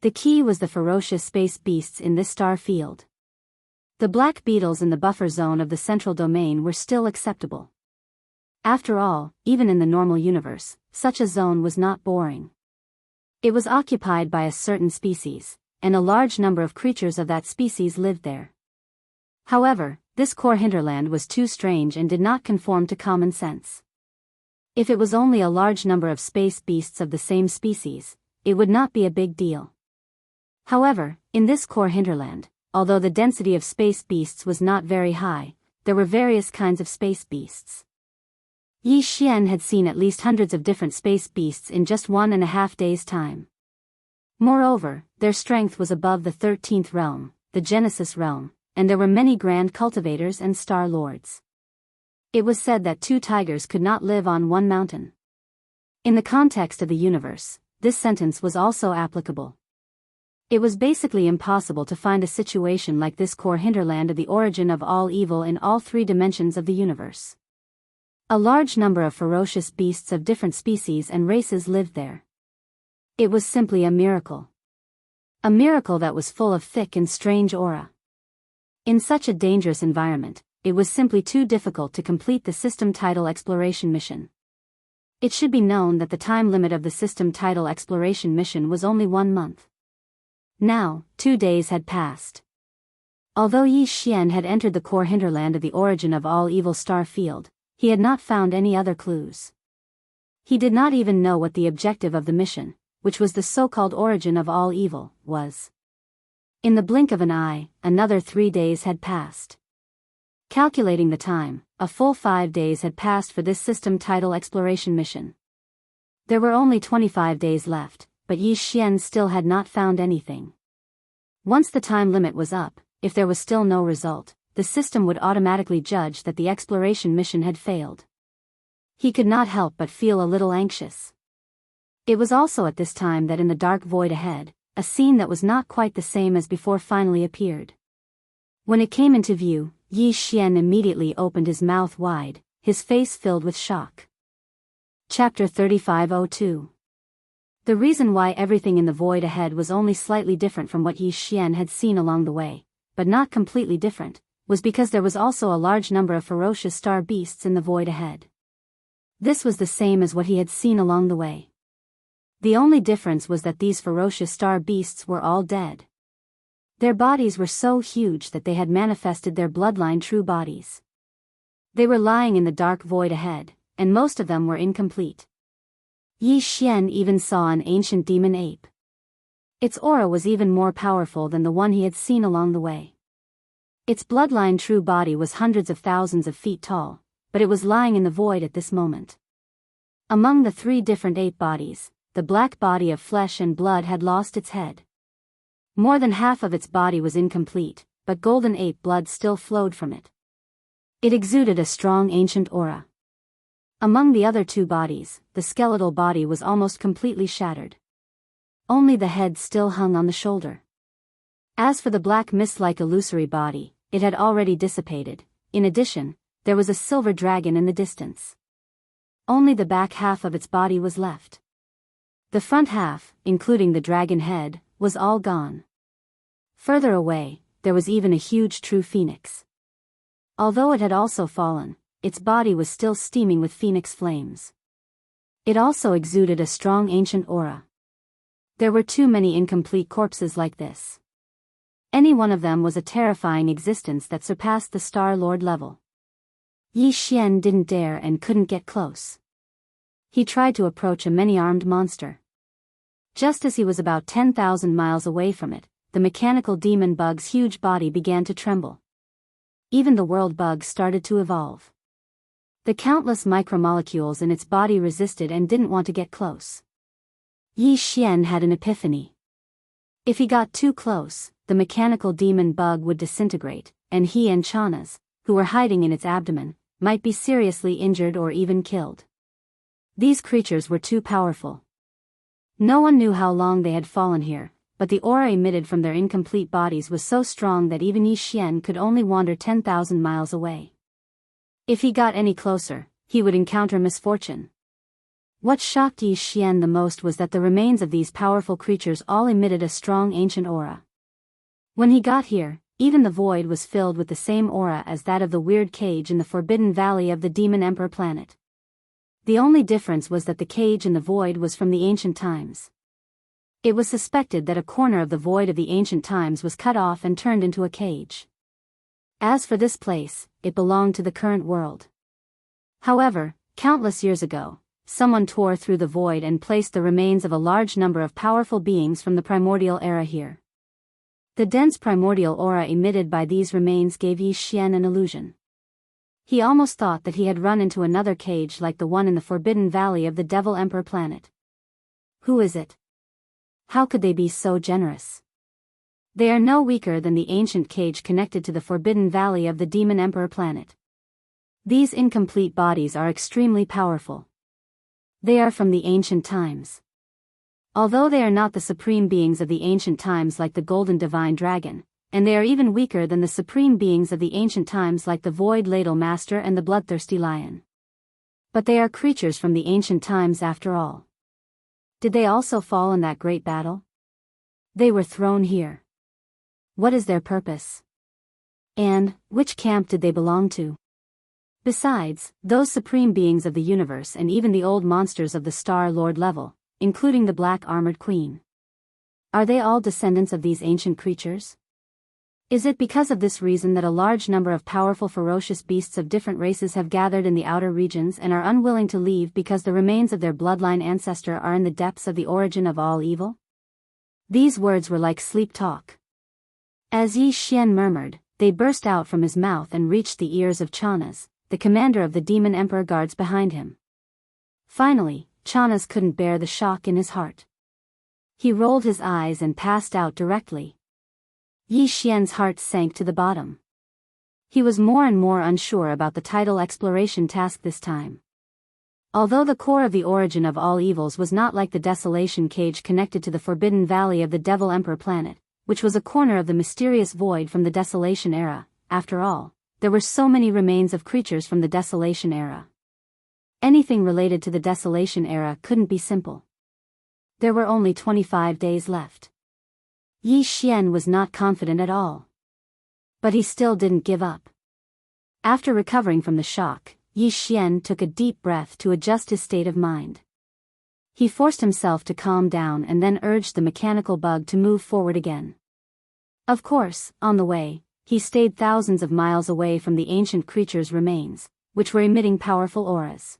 The key was the ferocious space beasts in this star field. The black beetles in the buffer zone of the central domain were still acceptable. After all, even in the normal universe, such a zone was not boring. It was occupied by a certain species, and a large number of creatures of that species lived there. However, this core hinterland was too strange and did not conform to common sense. If it was only a large number of space beasts of the same species, it would not be a big deal. However, in this core hinterland, although the density of space beasts was not very high, there were various kinds of space beasts. Yi Xian had seen at least hundreds of different space beasts in just 1.5 days' time. Moreover, their strength was above the 13th realm, the Genesis realm, and there were many grand cultivators and star lords. It was said that 2 tigers could not live on one mountain. In the context of the universe, this sentence was also applicable. It was basically impossible to find a situation like this core hinterland of the origin of all evil in all 3 dimensions of the universe. A large number of ferocious beasts of different species and races lived there. It was simply a miracle. A miracle that was full of thick and strange aura. In such a dangerous environment, it was simply too difficult to complete the system title exploration mission. It should be known that the time limit of the system title exploration mission was only 1 month. Now, 2 days had passed. Although Yi Xian had entered the core hinterland of the origin of all evil star field, he had not found any other clues. He did not even know what the objective of the mission, which was the so-called origin of all evil, was. In the blink of an eye, another 3 days had passed. Calculating the time, a full 5 days had passed for this system title exploration mission. There were only 25 days left, but Yi Xian still had not found anything. Once the time limit was up, if there was still no result, the system would automatically judge that the exploration mission had failed. He could not help but feel a little anxious. It was also at this time that in the dark void ahead, a scene that was not quite the same as before finally appeared. When it came into view, Yi Xian immediately opened his mouth wide, his face filled with shock. Chapter 3502. The reason why everything in the void ahead was only slightly different from what Yi Xian had seen along the way, but not completely different, was because there was also a large number of ferocious star beasts in the void ahead. This was the same as what he had seen along the way. The only difference was that these ferocious star beasts were all dead. Their bodies were so huge that they had manifested their bloodline true bodies. They were lying in the dark void ahead, and most of them were incomplete. Yi Xian even saw an ancient demon ape. Its aura was even more powerful than the one he had seen along the way. Its bloodline true body was hundreds of thousands of feet tall, but it was lying in the void at this moment. Among the 3 different ape bodies, the black body of flesh and blood had lost its head. More than half of its body was incomplete, but golden ape blood still flowed from it. It exuded a strong ancient aura. Among the other 2 bodies, the skeletal body was almost completely shattered. Only the head still hung on the shoulder. As for the black mist-like illusory body, it had already dissipated. In addition, there was a silver dragon in the distance. Only the back half of its body was left. The front half, including the dragon head, was all gone. Further away, there was even a huge true phoenix. Although it had also fallen, its body was still steaming with phoenix flames. It also exuded a strong ancient aura. There were too many incomplete corpses like this. Any one of them was a terrifying existence that surpassed the Star Lord level. Yi Xian didn't dare and couldn't get close. He tried to approach a many-armed monster. Just as he was about 10,000 miles away from it, the mechanical demon bug's huge body began to tremble. Even the world bug started to evolve. The countless micromolecules in its body resisted and didn't want to get close. Yi Xian had an epiphany. If he got too close, the mechanical demon bug would disintegrate, and he and Chanas, who were hiding in its abdomen, might be seriously injured or even killed. These creatures were too powerful. No one knew how long they had fallen here, but the aura emitted from their incomplete bodies was so strong that even Yi Xian could only wander 10,000 miles away. If he got any closer, he would encounter misfortune. What shocked Yi Xian the most was that the remains of these powerful creatures all emitted a strong ancient aura. When he got here, even the void was filled with the same aura as that of the weird cage in the Forbidden Valley of the Demon Emperor planet. The only difference was that the cage in the void was from the ancient times. It was suspected that a corner of the void of the ancient times was cut off and turned into a cage. As for this place, it belonged to the current world. However, countless years ago, someone tore through the void and placed the remains of a large number of powerful beings from the primordial era here. The dense primordial aura emitted by these remains gave Yi Xian an illusion. He almost thought that he had run into another cage like the one in the Forbidden Valley of the Devil Emperor planet. Who is it? How could they be so generous? They are no weaker than the ancient cage connected to the Forbidden Valley of the Demon Emperor planet. These incomplete bodies are extremely powerful. They are from the ancient times. Although they are not the supreme beings of the ancient times like the Golden Divine Dragon, and they are even weaker than the supreme beings of the ancient times like the Void Ladle Master and the Bloodthirsty Lion. But they are creatures from the ancient times after all. Did they also fall in that great battle? They were thrown here. What is their purpose? And, which camp did they belong to? Besides, those supreme beings of the universe and even the old monsters of the Star Lord level, including the Black Armored Queen. Are they all descendants of these ancient creatures? Is it because of this reason that a large number of powerful ferocious beasts of different races have gathered in the outer regions and are unwilling to leave because the remains of their bloodline ancestor are in the depths of the origin of all evil? These words were like sleep talk. As Yi Xian murmured, they burst out from his mouth and reached the ears of Chanas, the commander of the Demon Emperor guards behind him. Finally, Chanas couldn't bear the shock in his heart. He rolled his eyes and passed out directly. Yi Xian's heart sank to the bottom. He was more and more unsure about the tidal exploration task this time. Although the core of the origin of all evils was not like the desolation cage connected to the Forbidden Valley of the Devil Emperor planet, which was a corner of the mysterious void from the Desolation era, after all, there were so many remains of creatures from the Desolation era. Anything related to the Desolation era couldn't be simple. There were only 25 days left. Yi Xian was not confident at all. But he still didn't give up. After recovering from the shock, Yi Xian took a deep breath to adjust his state of mind. He forced himself to calm down and then urged the mechanical bug to move forward again. Of course, on the way, he stayed thousands of miles away from the ancient creature's remains, which were emitting powerful auras.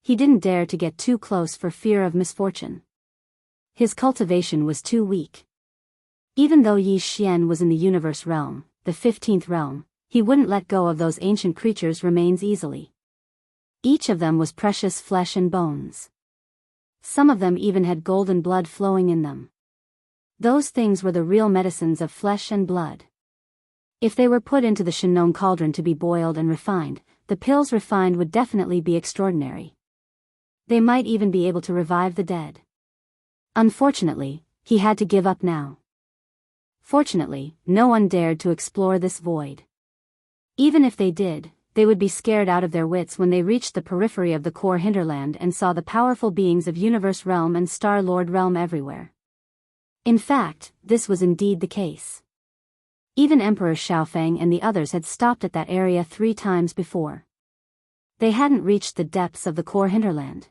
He didn't dare to get too close for fear of misfortune. His cultivation was too weak. Even though Yi Xian was in the universe realm, the 15th realm, he wouldn't let go of those ancient creatures' remains easily. Each of them was precious flesh and bones. Some of them even had golden blood flowing in them. Those things were the real medicines of flesh and blood. If they were put into the Shinnon cauldron to be boiled and refined, the pills refined would definitely be extraordinary. They might even be able to revive the dead. Unfortunately, he had to give up now. Fortunately, no one dared to explore this void. Even if they did, they would be scared out of their wits when they reached the periphery of the core hinterland and saw the powerful beings of Universe Realm and Star Lord Realm everywhere. In fact, this was indeed the case. Even Emperor Xiaofeng and the others had stopped at that area 3 times before. They hadn't reached the depths of the core hinterland.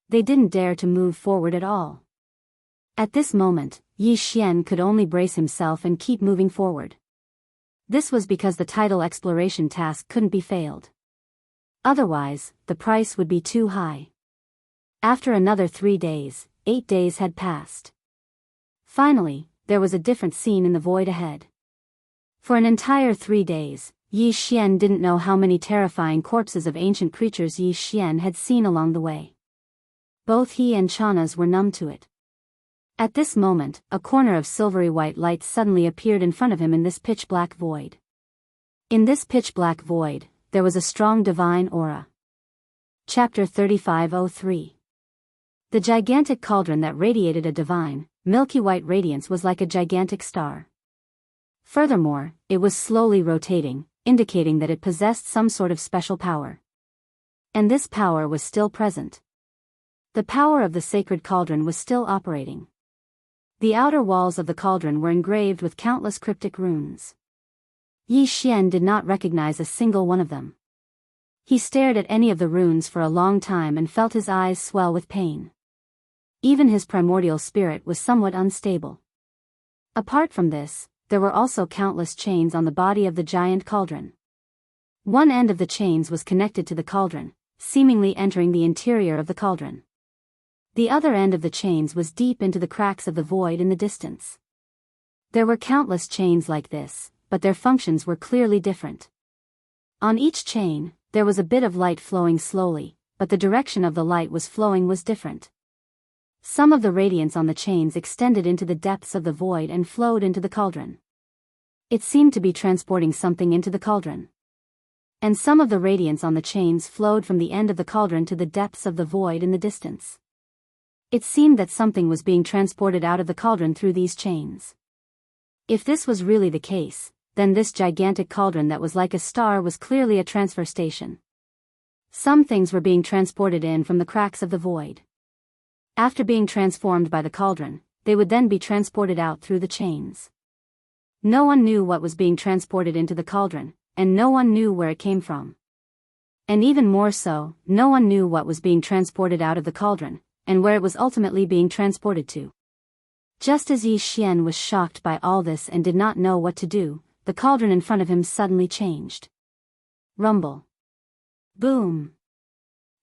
They didn't dare to move forward at all. At this moment, Yi Xian could only brace himself and keep moving forward. This was because the tidal exploration task couldn't be failed. Otherwise, the price would be too high. After another 3 days, 8 days had passed. Finally, there was a different scene in the void ahead. For an entire 3 days, Yi Xian didn't know how many terrifying corpses of ancient creatures Yi Xian had seen along the way. Both he and Chanas were numb to it. At this moment, a corner of silvery white light suddenly appeared in front of him in this pitch-black void. In this pitch-black void, there was a strong divine aura. Chapter 3503. The gigantic cauldron that radiated a divine, milky white radiance was like a gigantic star. Furthermore, it was slowly rotating, indicating that it possessed some sort of special power. And this power was still present. The power of the sacred cauldron was still operating. The outer walls of the cauldron were engraved with countless cryptic runes. Yi Xian did not recognize a single one of them. He stared at any of the runes for a long time and felt his eyes swell with pain. Even his primordial spirit was somewhat unstable. Apart from this, there were also countless chains on the body of the giant cauldron. One end of the chains was connected to the cauldron, seemingly entering the interior of the cauldron. The other end of the chains was deep into the cracks of the void in the distance. There were countless chains like this, but their functions were clearly different. On each chain, there was a bit of light flowing slowly, but the direction of the light was flowing was different. Some of the radiance on the chains extended into the depths of the void and flowed into the cauldron. It seemed to be transporting something into the cauldron. And some of the radiance on the chains flowed from the end of the cauldron to the depths of the void in the distance. It seemed that something was being transported out of the cauldron through these chains. If this was really the case, then this gigantic cauldron that was like a star was clearly a transfer station. Some things were being transported in from the cracks of the void. After being transformed by the cauldron, they would then be transported out through the chains. No one knew what was being transported into the cauldron, and no one knew where it came from. And even more so, no one knew what was being transported out of the cauldron, and where it was ultimately being transported to. Just as Yi Xian was shocked by all this and did not know what to do, the cauldron in front of him suddenly changed. Rumble. Boom.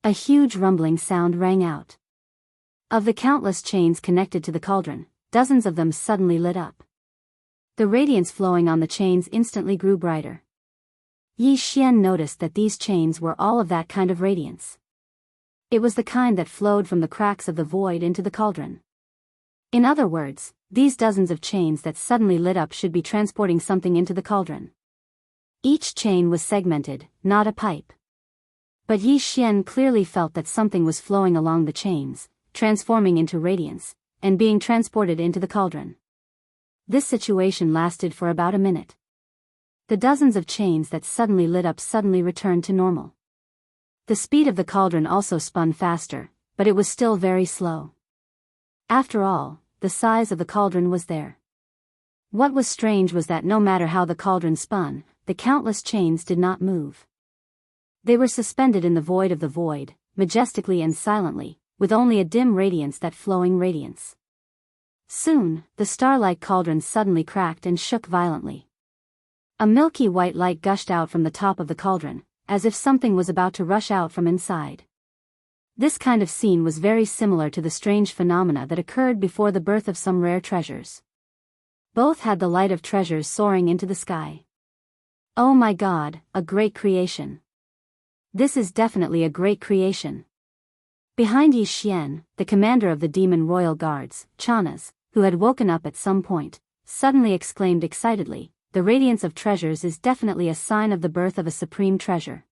A huge rumbling sound rang out. Of the countless chains connected to the cauldron, dozens of them suddenly lit up. The radiance flowing on the chains instantly grew brighter. Yi Xian noticed that these chains were all of that kind of radiance. It was the kind that flowed from the cracks of the void into the cauldron. In other words, these dozens of chains that suddenly lit up should be transporting something into the cauldron. Each chain was segmented, not a pipe. But Yi Xian clearly felt that something was flowing along the chains, transforming into radiance, and being transported into the cauldron. This situation lasted for about a minute. The dozens of chains that suddenly lit up suddenly returned to normal. The speed of the cauldron also spun faster, but it was still very slow. After all, the size of the cauldron was there. What was strange was that no matter how the cauldron spun, the countless chains did not move. They were suspended in the void of the void, majestically and silently, with only a dim radiance that flowing radiance. Soon, the star-like cauldron suddenly cracked and shook violently. A milky white light gushed out from the top of the cauldron, as if something was about to rush out from inside. This kind of scene was very similar to the strange phenomena that occurred before the birth of some rare treasures. Both had the light of treasures soaring into the sky. Oh my God, a great creation. This is definitely a great creation. Behind Yi Xian, the commander of the demon royal guards, Chanas, who had woken up at some point, suddenly exclaimed excitedly, "The radiance of treasures is definitely a sign of the birth of a supreme treasure.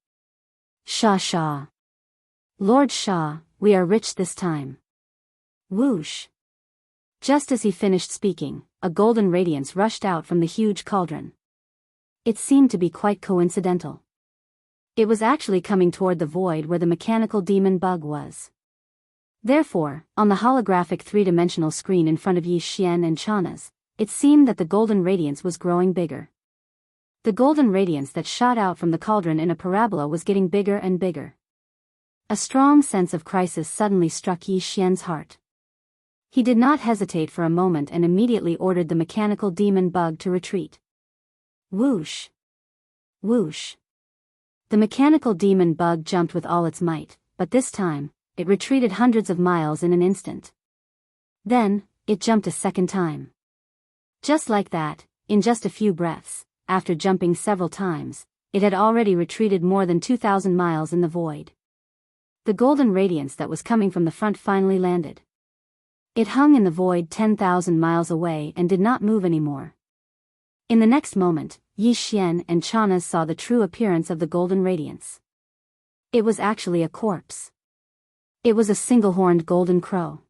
Shah. Lord Shah, we are rich this time." Whoosh. Just as he finished speaking, a golden radiance rushed out from the huge cauldron. It seemed to be quite coincidental. It was actually coming toward the void where the mechanical demon bug was. Therefore, on the holographic three-dimensional screen in front of Yi Xian and Chanas, it seemed that the golden radiance was growing bigger. The golden radiance that shot out from the cauldron in a parabola was getting bigger and bigger. A strong sense of crisis suddenly struck Yi Xian's heart. He did not hesitate for a moment and immediately ordered the mechanical demon bug to retreat. Whoosh! Whoosh! The mechanical demon bug jumped with all its might, but this time, it retreated hundreds of miles in an instant. Then, it jumped a second time. Just like that, in just a few breaths, after jumping several times, it had already retreated more than 2,000 miles in the void. The golden radiance that was coming from the front finally landed. It hung in the void 10,000 miles away and did not move anymore. In the next moment, Yi Xian and Chanas saw the true appearance of the golden radiance. It was actually a corpse. It was a single-horned golden crow.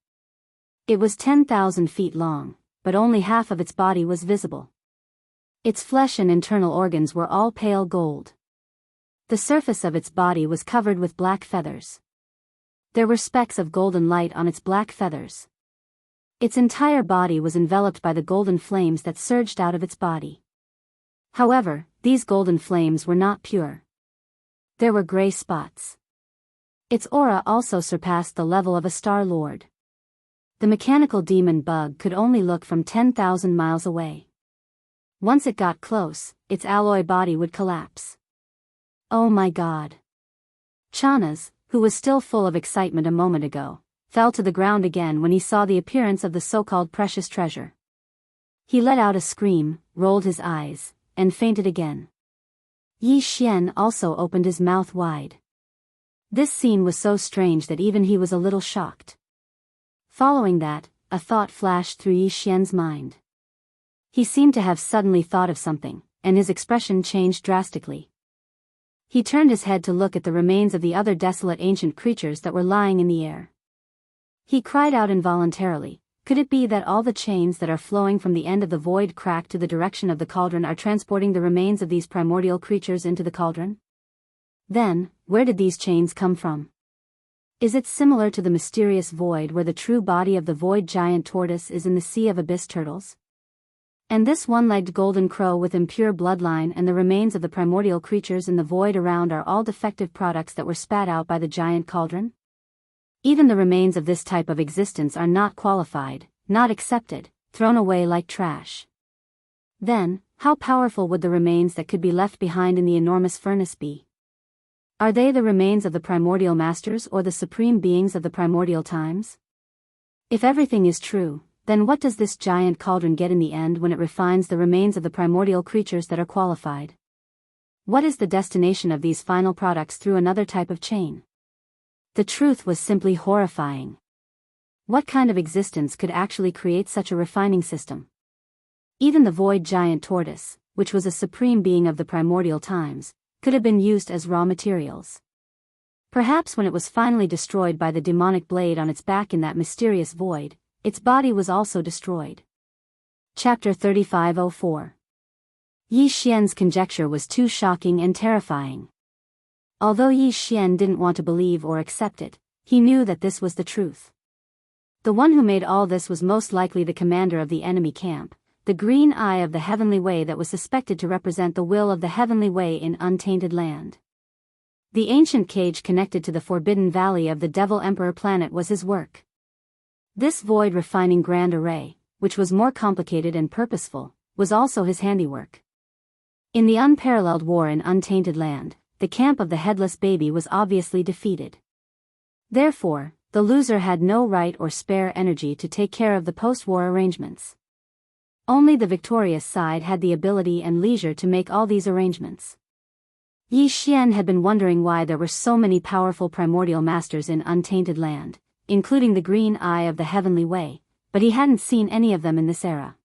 It was 10,000 feet long, but only half of its body was visible. Its flesh and internal organs were all pale gold. The surface of its body was covered with black feathers. There were specks of golden light on its black feathers. Its entire body was enveloped by the golden flames that surged out of its body. However, these golden flames were not pure. There were gray spots. Its aura also surpassed the level of a star lord. The mechanical demon bug could only look from 10,000 miles away. Once it got close, its alloy body would collapse. Oh my God! Chanas, who was still full of excitement a moment ago, fell to the ground again when he saw the appearance of the so-called precious treasure. He let out a scream, rolled his eyes, and fainted again. Yi Xian also opened his mouth wide. This scene was so strange that even he was a little shocked. Following that, a thought flashed through Yi Xian's mind. He seemed to have suddenly thought of something, and his expression changed drastically. He turned his head to look at the remains of the other desolate ancient creatures that were lying in the air. He cried out involuntarily, could it be that all the chains that are flowing from the end of the void crack to the direction of the cauldron are transporting the remains of these primordial creatures into the cauldron? Then, where did these chains come from? Is it similar to the mysterious void where the true body of the void giant tortoise is in the sea of abyss turtles? And this one-legged golden crow with impure bloodline and the remains of the primordial creatures in the void around are all defective products that were spat out by the giant cauldron? Even the remains of this type of existence are not qualified, not accepted, thrown away like trash. Then, how powerful would the remains that could be left behind in the enormous furnace be? Are they the remains of the primordial masters or the supreme beings of the primordial times? If everything is true, then what does this giant cauldron get in the end when it refines the remains of the primordial creatures that are qualified? What is the destination of these final products through another type of chain? The truth was simply horrifying. What kind of existence could actually create such a refining system? Even the void giant tortoise, which was a supreme being of the primordial times, could have been used as raw materials. Perhaps when it was finally destroyed by the demonic blade on its back in that mysterious void, its body was also destroyed. Chapter 3504. Yi Xian's conjecture was too shocking and terrifying. Although Yi Xian didn't want to believe or accept it, he knew that this was the truth. The one who made all this was most likely the commander of the enemy camp, the green eye of the heavenly way that was suspected to represent the will of the heavenly way in untainted land. The ancient cage connected to the forbidden valley of the Devil Emperor planet was his work. This void refining grand array, which was more complicated and purposeful, was also his handiwork. In the unparalleled war in untainted land, the camp of the headless baby was obviously defeated. Therefore, the loser had no right or spare energy to take care of the post-war arrangements. Only the victorious side had the ability and leisure to make all these arrangements. Yi Xian had been wondering why there were so many powerful primordial masters in untainted land, including the green eye of the heavenly way, but he hadn't seen any of them in this era.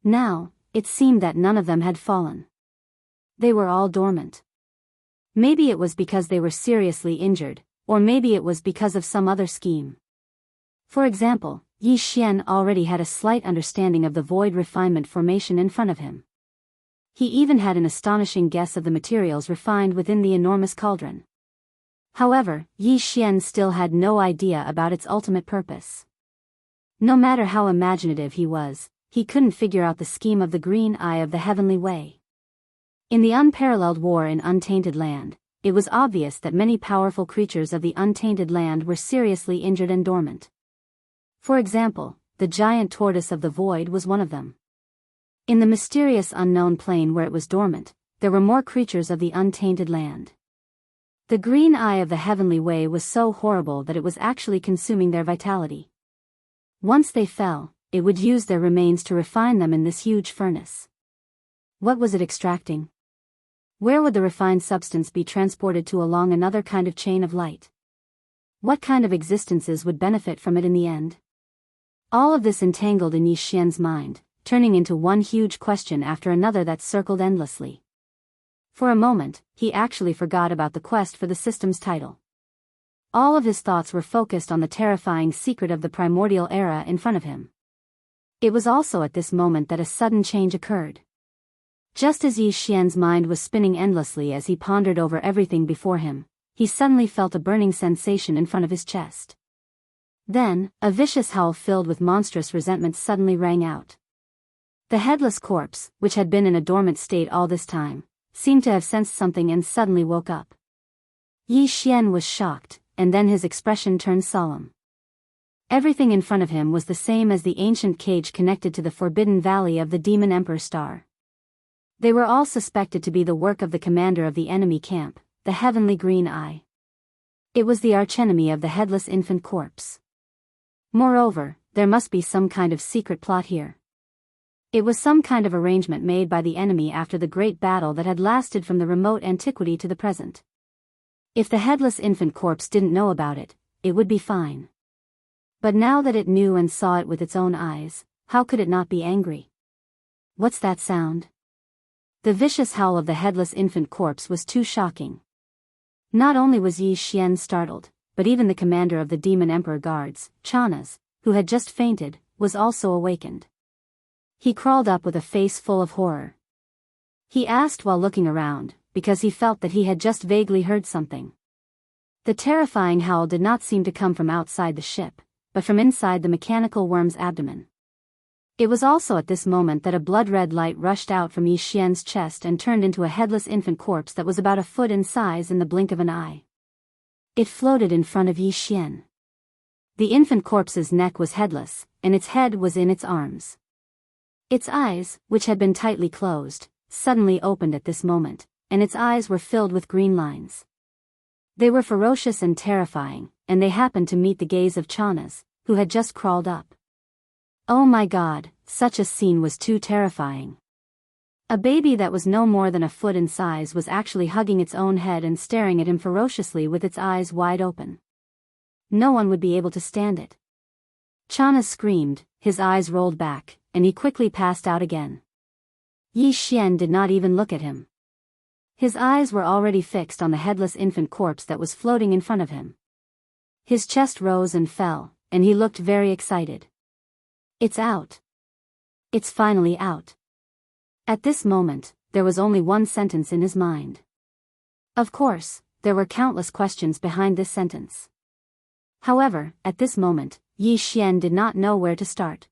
Now, it seemed that none of them had fallen. They were all dormant. Maybe it was because they were seriously injured, or maybe it was because of some other scheme. For example, Yi Xian already had a slight understanding of the void refinement formation in front of him. He even had an astonishing guess of the materials refined within the enormous cauldron. However, Yi Xian still had no idea about its ultimate purpose. No matter how imaginative he was, he couldn't figure out the scheme of the green eye of the heavenly way. In the unparalleled war in untainted land, it was obvious that many powerful creatures of the untainted land were seriously injured and dormant. For example, the giant tortoise of the void was one of them. In the mysterious unknown plane where it was dormant, there were more creatures of the untainted land. The green eye of the heavenly way was so horrible that it was actually consuming their vitality. Once they fell, it would use their remains to refine them in this huge furnace. What was it extracting? Where would the refined substance be transported to along another kind of chain of light? What kind of existences would benefit from it in the end? All of this entangled in Yi Xian's mind, turning into one huge question after another that circled endlessly. For a moment, he actually forgot about the quest for the system's title. All of his thoughts were focused on the terrifying secret of the primordial era in front of him. It was also at this moment that a sudden change occurred. Just as Yi Xian's mind was spinning endlessly as he pondered over everything before him, he suddenly felt a burning sensation in front of his chest. Then, a vicious howl filled with monstrous resentment suddenly rang out. The headless corpse, which had been in a dormant state all this time, seemed to have sensed something and suddenly woke up. Yi Xian was shocked, and then his expression turned solemn. Everything in front of him was the same as the ancient cage connected to the forbidden valley of the Demon Emperor Star. They were all suspected to be the work of the commander of the enemy camp, the Heavenly Green Eye. It was the archenemy of the headless infant corpse. Moreover, there must be some kind of secret plot here. It was some kind of arrangement made by the enemy after the great battle that had lasted from the remote antiquity to the present. If the headless infant corpse didn't know about it, it would be fine. But now that it knew and saw it with its own eyes, how could it not be angry? What's that sound? The vicious howl of the headless infant corpse was too shocking. Not only was Yi Xian startled, but even the commander of the Demon Emperor Guards, Chanas, who had just fainted, was also awakened. He crawled up with a face full of horror. He asked while looking around, because he felt that he had just vaguely heard something. The terrifying howl did not seem to come from outside the ship, but from inside the mechanical worm's abdomen. It was also at this moment that a blood-red light rushed out from Yi Xian's chest and turned into a headless infant corpse that was about a foot in size in the blink of an eye. It floated in front of Yi Xian. The infant corpse's neck was headless, and its head was in its arms. Its eyes, which had been tightly closed, suddenly opened at this moment, and its eyes were filled with green lines. They were ferocious and terrifying, and they happened to meet the gaze of Chanas, who had just crawled up. Oh my God, such a scene was too terrifying. A baby that was no more than a foot in size was actually hugging its own head and staring at him ferociously with its eyes wide open. No one would be able to stand it. Chanas screamed, his eyes rolled back, and he quickly passed out again. Yi Xian did not even look at him. His eyes were already fixed on the headless infant corpse that was floating in front of him. His chest rose and fell, and he looked very excited. It's out. It's finally out. At this moment, there was only one sentence in his mind. Of course, there were countless questions behind this sentence. However, at this moment, Yi Xian did not know where to start.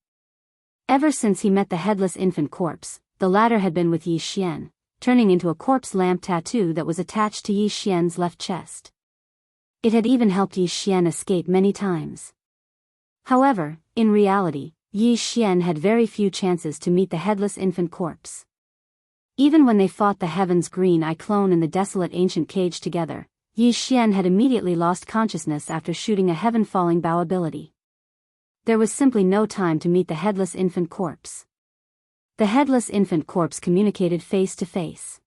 Ever since he met the headless infant corpse, the latter had been with Yi Xian, turning into a corpse lamp tattoo that was attached to Yi Xian's left chest. It had even helped Yi Xian escape many times. However, in reality, Yi Xian had very few chances to meet the headless infant corpse. Even when they fought the Heaven's Green Eye clone in the desolate ancient cage together, Yi Xian had immediately lost consciousness after shooting a heaven-falling bow ability. There was simply no time to meet the headless infant corpse. The headless infant corpse communicated face to face.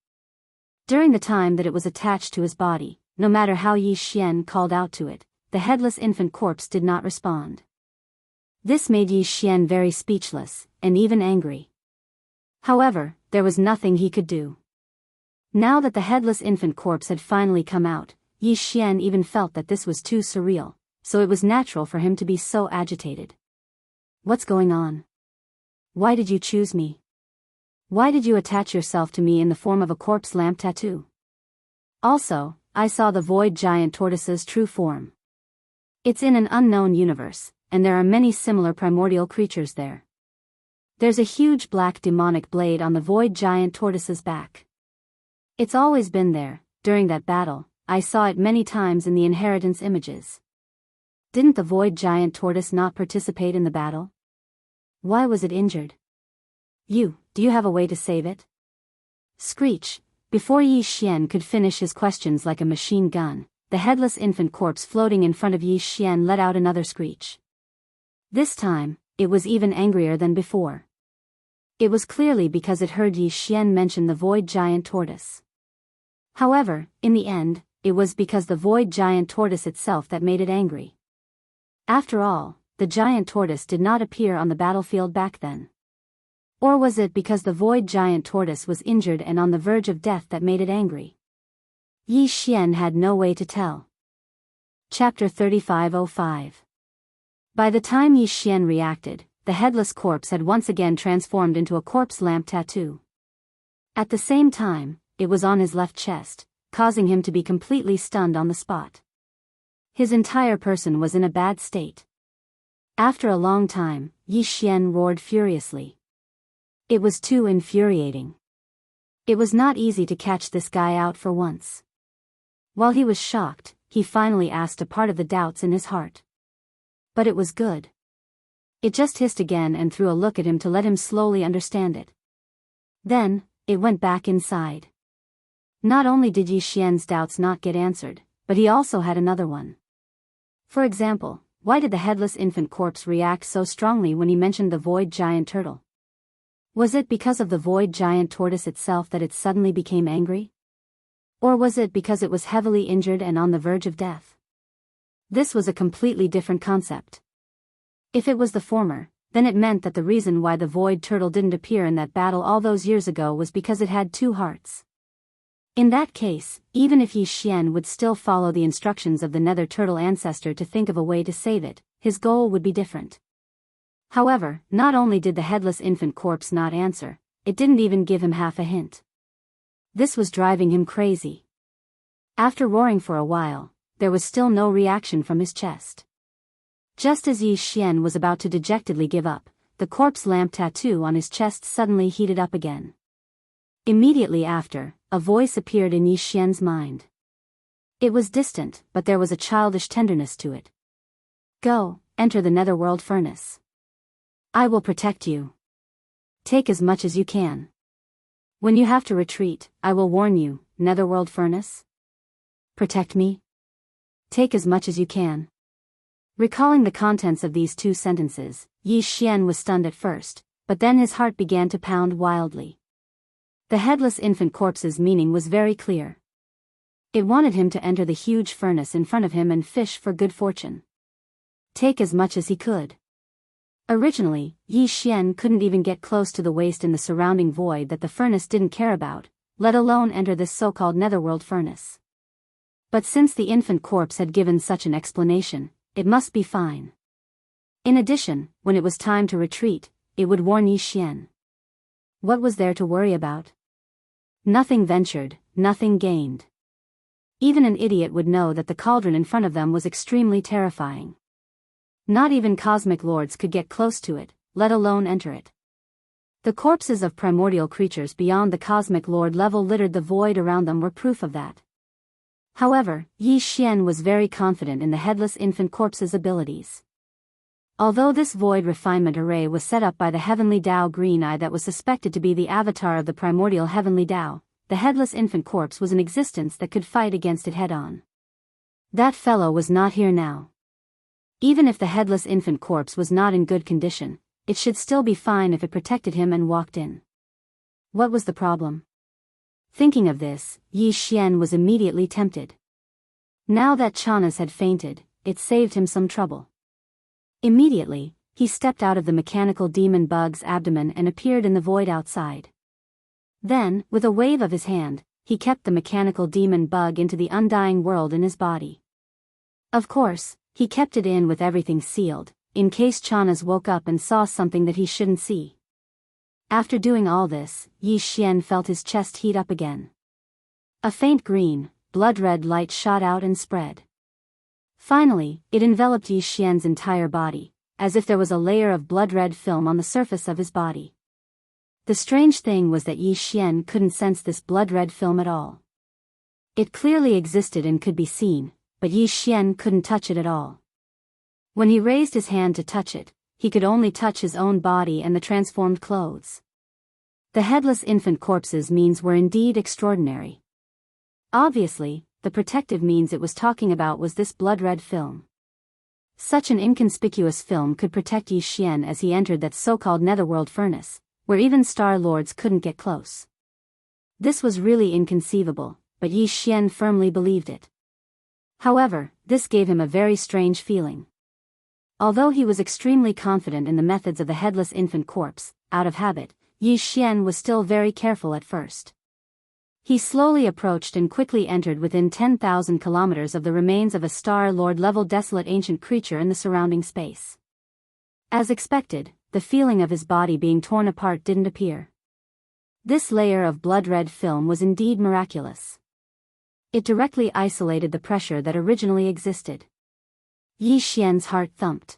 During the time that it was attached to his body, no matter how Yi Xian called out to it, the headless infant corpse did not respond. This made Yi Xian very speechless, and even angry. However, there was nothing he could do. Now that the headless infant corpse had finally come out, Yi Xian even felt that this was too surreal, so it was natural for him to be so agitated. What's going on? Why did you choose me? Why did you attach yourself to me in the form of a corpse lamp tattoo? Also, I saw the void giant tortoise's true form. It's in an unknown universe, and there are many similar primordial creatures there. There's a huge black demonic blade on the void giant tortoise's back. It's always been there. During that battle, I saw it many times in the inheritance images. Didn't the void giant tortoise not participate in the battle? Why was it injured? Do you have a way to save it? Screech. Before Yi Xian could finish his questions like a machine gun, the headless infant corpse floating in front of Yi Xian let out another screech. This time, it was even angrier than before. It was clearly because it heard Yi Xian mention the void giant tortoise. However, in the end, it was because the void giant tortoise itself that made it angry. After all, the giant tortoise did not appear on the battlefield back then. Or was it because the void giant tortoise was injured and on the verge of death that made it angry? Yi Xian had no way to tell. Chapter 3505. By the time Yi Xian reacted, the headless corpse had once again transformed into a corpse lamp tattoo. At the same time, it was on his left chest, causing him to be completely stunned on the spot. His entire person was in a bad state. After a long time, Yi Xian roared furiously. It was too infuriating. It was not easy to catch this guy out for once. While he was shocked, he finally asked a part of the doubts in his heart. But it was good. It just hissed again and threw a look at him to let him slowly understand it. Then, it went back inside. Not only did Yi Xian's doubts not get answered, but he also had another one. For example, why did the headless infant corpse react so strongly when he mentioned the void giant turtle? Was it because of the void giant tortoise itself that it suddenly became angry? Or was it because it was heavily injured and on the verge of death? This was a completely different concept. If it was the former, then it meant that the reason why the void turtle didn't appear in that battle all those years ago was because it had two hearts. In that case, even if Yi Xian would still follow the instructions of the nether turtle ancestor to think of a way to save it, his goal would be different. However, not only did the headless infant corpse not answer, it didn't even give him half a hint. This was driving him crazy. After roaring for a while, there was still no reaction from his chest. Just as Yi Xian was about to dejectedly give up, the corpse lamp tattoo on his chest suddenly heated up again. Immediately after, a voice appeared in Yi Xian's mind. It was distant, but there was a childish tenderness to it. Go, enter the netherworld furnace. I will protect you. Take as much as you can. When you have to retreat, I will warn you, netherworld furnace. Protect me. Take as much as you can. Recalling the contents of these two sentences, Yi Xian was stunned at first, but then his heart began to pound wildly. The headless infant corpse's meaning was very clear. It wanted him to enter the huge furnace in front of him and fish for good fortune. Take as much as he could. Originally, Yi Xian couldn't even get close to the waste in the surrounding void that the furnace didn't care about, let alone enter this so-called netherworld furnace. But since the infant corpse had given such an explanation, it must be fine. In addition, when it was time to retreat, it would warn Yi Xian. What was there to worry about? Nothing ventured, nothing gained. Even an idiot would know that the cauldron in front of them was extremely terrifying. Not even cosmic lords could get close to it, let alone enter it. The corpses of primordial creatures beyond the cosmic lord level littered the void around them were proof of that. However, Yi Xian was very confident in the headless infant corpse's abilities. Although this void refinement array was set up by the heavenly Dao Green Eye that was suspected to be the avatar of the primordial heavenly Dao, the headless infant corpse was an existence that could fight against it head-on. That fellow was not here now. Even if the headless infant corpse was not in good condition, it should still be fine if it protected him and walked in. What was the problem? Thinking of this, Yi Xian was immediately tempted. Now that Chanas had fainted, it saved him some trouble. Immediately, he stepped out of the mechanical demon bug's abdomen and appeared in the void outside. Then, with a wave of his hand, he kept the mechanical demon bug into the undying world in his body. Of course, he kept it in with everything sealed, in case Chanas woke up and saw something that he shouldn't see. After doing all this, Yi Xian felt his chest heat up again. A faint green, blood-red light shot out and spread. Finally, it enveloped Yi Xian's entire body, as if there was a layer of blood-red film on the surface of his body. The strange thing was that Yi Xian couldn't sense this blood-red film at all. It clearly existed and could be seen, but Yi Xian couldn't touch it at all. When he raised his hand to touch it, he could only touch his own body and the transformed clothes. The headless infant corpse's means were indeed extraordinary. Obviously, the protective means it was talking about was this blood-red film. Such an inconspicuous film could protect Yi Xian as he entered that so-called netherworld furnace, where even star lords couldn't get close. This was really inconceivable, but Yi Xian firmly believed it. However, this gave him a very strange feeling. Although he was extremely confident in the methods of the headless infant corpse, out of habit, Yi Xian was still very careful at first. He slowly approached and quickly entered within 10,000 kilometers of the remains of a Star Lord-level desolate ancient creature in the surrounding space. As expected, the feeling of his body being torn apart didn't appear. This layer of blood-red film was indeed miraculous. It directly isolated the pressure that originally existed. Yi Xian's heart thumped.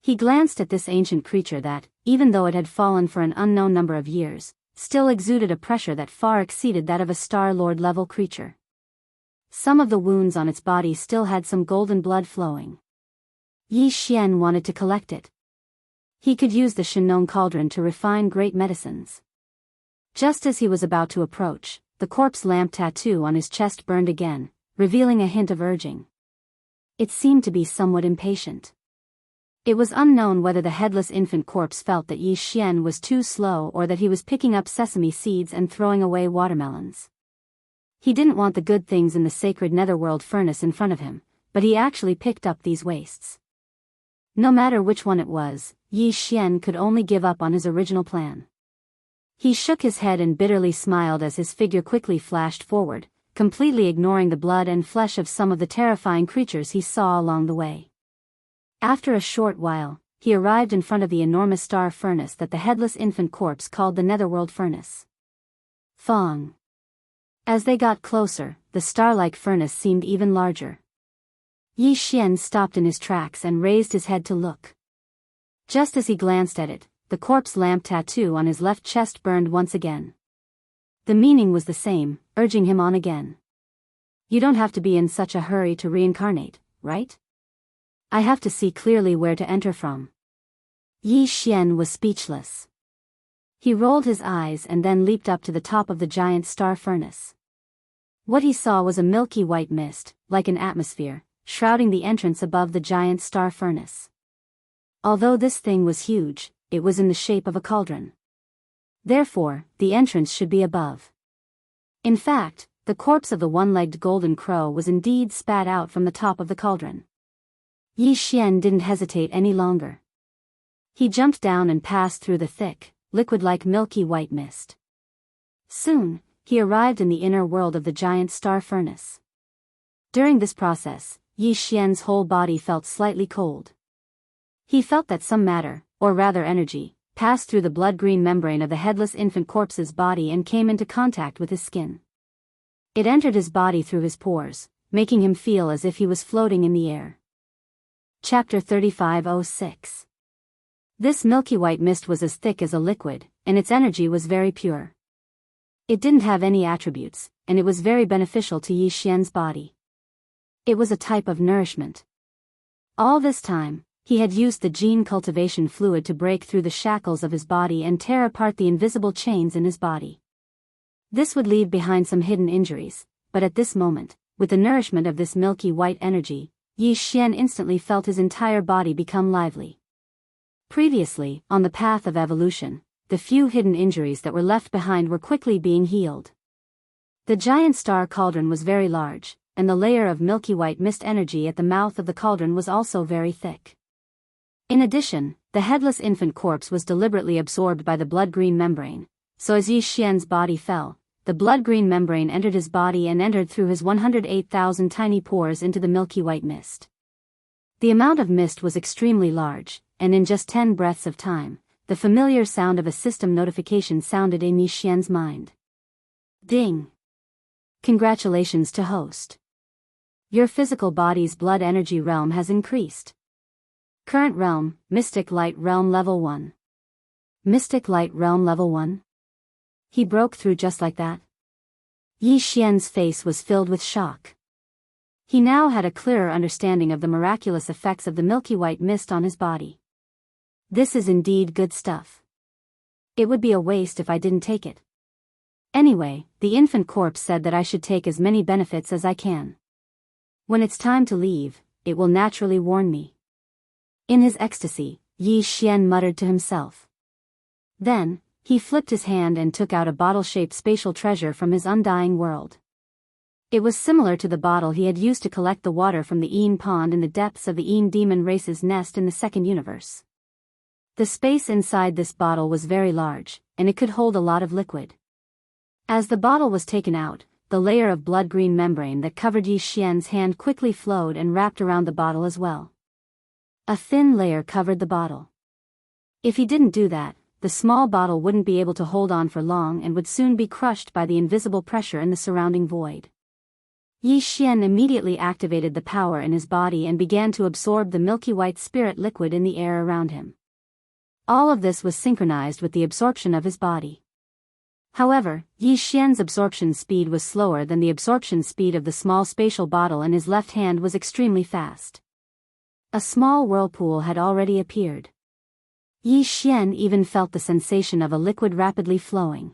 He glanced at this ancient creature that, even though it had fallen for an unknown number of years, still exuded a pressure that far exceeded that of a Star Lord-level creature. Some of the wounds on its body still had some golden blood flowing. Yi Xian wanted to collect it. He could use the Shenong cauldron to refine great medicines. Just as he was about to approach, the corpse lamp tattoo on his chest burned again, revealing a hint of urging. It seemed to be somewhat impatient. It was unknown whether the headless infant corpse felt that Yi Xian was too slow or that he was picking up sesame seeds and throwing away watermelons. He didn't want the good things in the sacred netherworld furnace in front of him, but he actually picked up these wastes. No matter which one it was, Yi Xian could only give up on his original plan. He shook his head and bitterly smiled as his figure quickly flashed forward, completely ignoring the blood and flesh of some of the terrifying creatures he saw along the way. After a short while, he arrived in front of the enormous star furnace that the headless infant corpse called the Netherworld Furnace. Fong. As they got closer, the star-like furnace seemed even larger. Yi Xian stopped in his tracks and raised his head to look. Just as he glanced at it, the corpse lamp tattoo on his left chest burned once again. The meaning was the same, urging him on again. You don't have to be in such a hurry to reincarnate, right? I have to see clearly where to enter from. Yi Xian was speechless. He rolled his eyes and then leaped up to the top of the giant star furnace. What he saw was a milky white mist, like an atmosphere, shrouding the entrance above the giant star furnace. Although this thing was huge, it was in the shape of a cauldron. Therefore, the entrance should be above. In fact, the corpse of the one-legged golden crow was indeed spat out from the top of the cauldron. Yi Xian didn't hesitate any longer. He jumped down and passed through the thick, liquid-like milky white mist. Soon, he arrived in the inner world of the giant star furnace. During this process, Yi Xian's whole body felt slightly cold. He felt that some matter, or rather energy, passed through the blood-green membrane of the headless infant corpse's body and came into contact with his skin. It entered his body through his pores, making him feel as if he was floating in the air. Chapter 3506. This milky white mist was as thick as a liquid, and its energy was very pure. It didn't have any attributes, and it was very beneficial to Yi Xian's body. It was a type of nourishment. All this time, he had used the gene cultivation fluid to break through the shackles of his body and tear apart the invisible chains in his body. This would leave behind some hidden injuries, but at this moment, with the nourishment of this milky white energy, Yi Xian instantly felt his entire body become lively. Previously, on the path of evolution, the few hidden injuries that were left behind were quickly being healed. The giant star cauldron was very large, and the layer of milky white mist energy at the mouth of the cauldron was also very thick. In addition, the headless infant corpse was deliberately absorbed by the blood-green membrane, so as Yi Xian's body fell, the blood-green membrane entered his body and entered through his 108,000 tiny pores into the milky white mist. The amount of mist was extremely large, and in just 10 breaths of time, the familiar sound of a system notification sounded in Yi Xian's mind. Ding! Congratulations to host. Your physical body's blood energy realm has increased. Current realm, Mystic Light Realm Level 1. Mystic Light Realm Level 1? He broke through just like that? Yi Xian's face was filled with shock. He now had a clearer understanding of the miraculous effects of the milky white mist on his body. This is indeed good stuff. It would be a waste if I didn't take it. Anyway, the infant corpse said that I should take as many benefits as I can. When it's time to leave, it will naturally warn me. In his ecstasy, Yi Xian muttered to himself. Then, he flipped his hand and took out a bottle-shaped spatial treasure from his undying world. It was similar to the bottle he had used to collect the water from the Een Pond in the depths of the Een demon race's nest in the second universe. The space inside this bottle was very large, and it could hold a lot of liquid. As the bottle was taken out, the layer of blood-green membrane that covered Yi Xian's hand quickly flowed and wrapped around the bottle as well. A thin layer covered the bottle. If he didn't do that, the small bottle wouldn't be able to hold on for long and would soon be crushed by the invisible pressure in the surrounding void. Yi Xian immediately activated the power in his body and began to absorb the milky white spirit liquid in the air around him. All of this was synchronized with the absorption of his body. However, Yi Xian's absorption speed was slower than the absorption speed of the small spatial bottle, and his left hand was extremely fast. A small whirlpool had already appeared. Yi Xian even felt the sensation of a liquid rapidly flowing.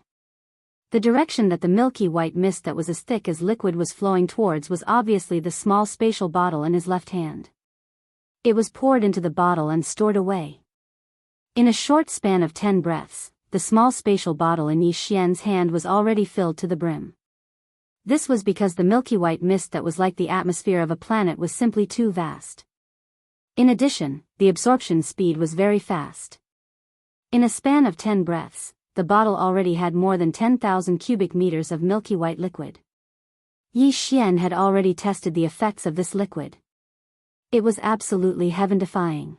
The direction that the milky white mist that was as thick as liquid was flowing towards was obviously the small spatial bottle in his left hand. It was poured into the bottle and stored away. In a short span of 10 breaths, the small spatial bottle in Yi Xian's hand was already filled to the brim. This was because the milky white mist that was like the atmosphere of a planet was simply too vast. In addition, the absorption speed was very fast. In a span of 10 breaths, the bottle already had more than 10,000 cubic meters of milky white liquid. Yi Xian had already tested the effects of this liquid. It was absolutely heaven-defying.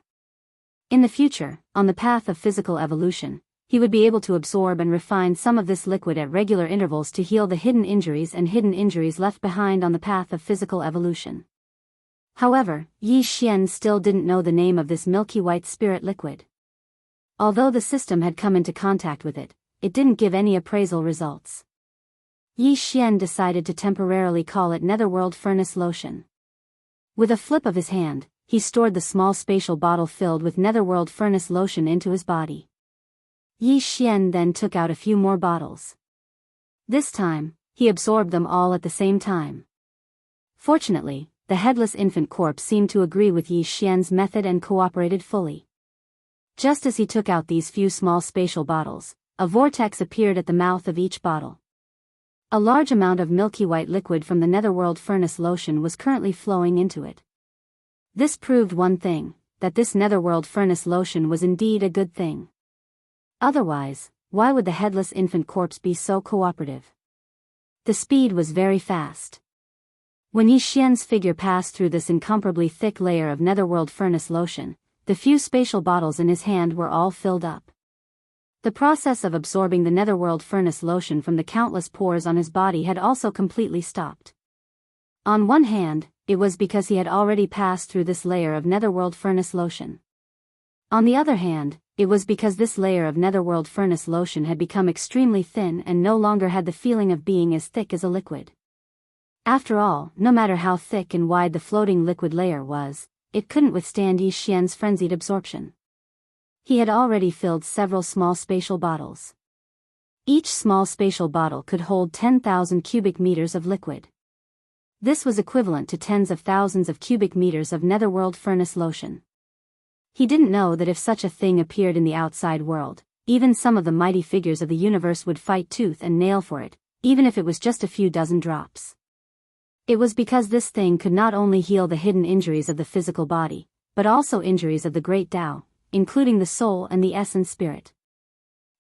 In the future, on the path of physical evolution, he would be able to absorb and refine some of this liquid at regular intervals to heal the hidden injuries left behind on the path of physical evolution. However, Yi Xian still didn't know the name of this milky white spirit liquid. Although the system had come into contact with it, it didn't give any appraisal results. Yi Xian decided to temporarily call it Netherworld Furnace Lotion. With a flip of his hand, he stored the small spatial bottle filled with Netherworld Furnace Lotion into his body. Yi Xian then took out a few more bottles. This time, he absorbed them all at the same time. Fortunately, the headless infant corpse seemed to agree with Yi Xian's method and cooperated fully. Just as he took out these few small spatial bottles, a vortex appeared at the mouth of each bottle. A large amount of milky white liquid from the Netherworld Furnace Lotion was currently flowing into it. This proved one thing, that this Netherworld Furnace Lotion was indeed a good thing. Otherwise, why would the headless infant corpse be so cooperative? The speed was very fast. When Yi Xian's figure passed through this incomparably thick layer of Netherworld Furnace Lotion, the few spatial bottles in his hand were all filled up. The process of absorbing the Netherworld Furnace Lotion from the countless pores on his body had also completely stopped. On one hand, it was because he had already passed through this layer of Netherworld Furnace Lotion. On the other hand, it was because this layer of Netherworld Furnace Lotion had become extremely thin and no longer had the feeling of being as thick as a liquid. After all, no matter how thick and wide the floating liquid layer was, it couldn't withstand Yi Xian's frenzied absorption. He had already filled several small spatial bottles. Each small spatial bottle could hold 10,000 cubic meters of liquid. This was equivalent to tens of thousands of cubic meters of Netherworld Furnace Lotion. He didn't know that if such a thing appeared in the outside world, even some of the mighty figures of the universe would fight tooth and nail for it, even if it was just a few dozen drops. It was because this thing could not only heal the hidden injuries of the physical body, but also injuries of the great Tao, including the soul and the essence spirit.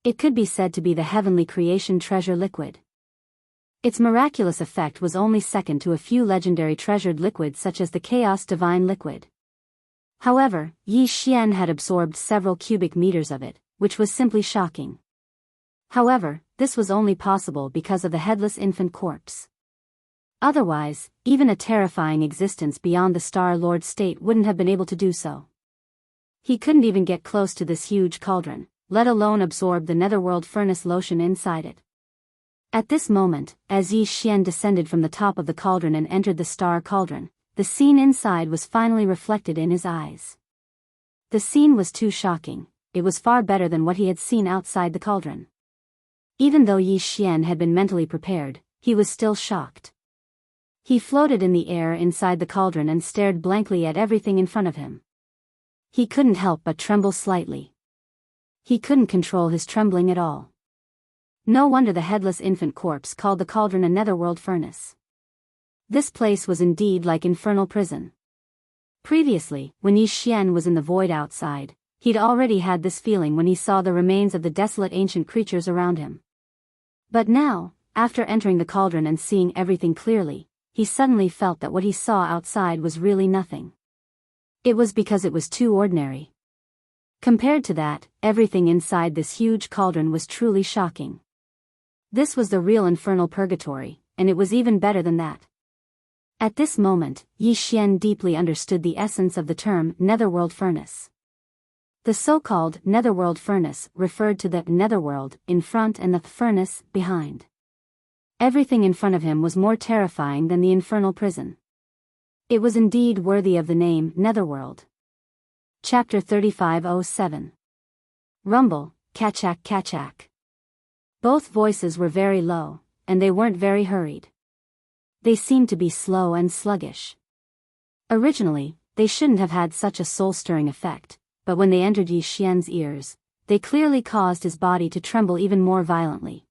It could be said to be the heavenly creation treasure liquid. Its miraculous effect was only second to a few legendary treasured liquids such as the Chaos Divine Liquid. However, Yi Xian had absorbed several cubic meters of it, which was simply shocking. However, this was only possible because of the headless infant corpse. Otherwise, even a terrifying existence beyond the Star Lord state wouldn't have been able to do so. He couldn't even get close to this huge cauldron, let alone absorb the Netherworld Furnace Lotion inside it. At this moment, as Yi Xian descended from the top of the cauldron and entered the Star Cauldron, the scene inside was finally reflected in his eyes. The scene was too shocking. It was far better than what he had seen outside the cauldron. Even though Yi Xian had been mentally prepared, he was still shocked. He floated in the air inside the cauldron and stared blankly at everything in front of him. He couldn't help but tremble slightly. He couldn't control his trembling at all. No wonder the headless infant corpse called the cauldron a netherworld furnace. This place was indeed like infernal prison. Previously, when Yi Xian was in the void outside, he'd already had this feeling when he saw the remains of the desolate ancient creatures around him. But now, after entering the cauldron and seeing everything clearly, he suddenly felt that what he saw outside was really nothing. It was because it was too ordinary. Compared to that, everything inside this huge cauldron was truly shocking. This was the real infernal purgatory, and it was even better than that. At this moment, Yi Xian deeply understood the essence of the term netherworld furnace. The so-called netherworld furnace referred to the netherworld in front and the furnace behind. Everything in front of him was more terrifying than the infernal prison. It was indeed worthy of the name Netherworld. Chapter 3507. Rumble, Kachak Kachak. Both voices were very low, and they weren't very hurried. They seemed to be slow and sluggish. Originally, they shouldn't have had such a soul-stirring effect, but when they entered Yi Xian's ears, they clearly caused his body to tremble even more violently.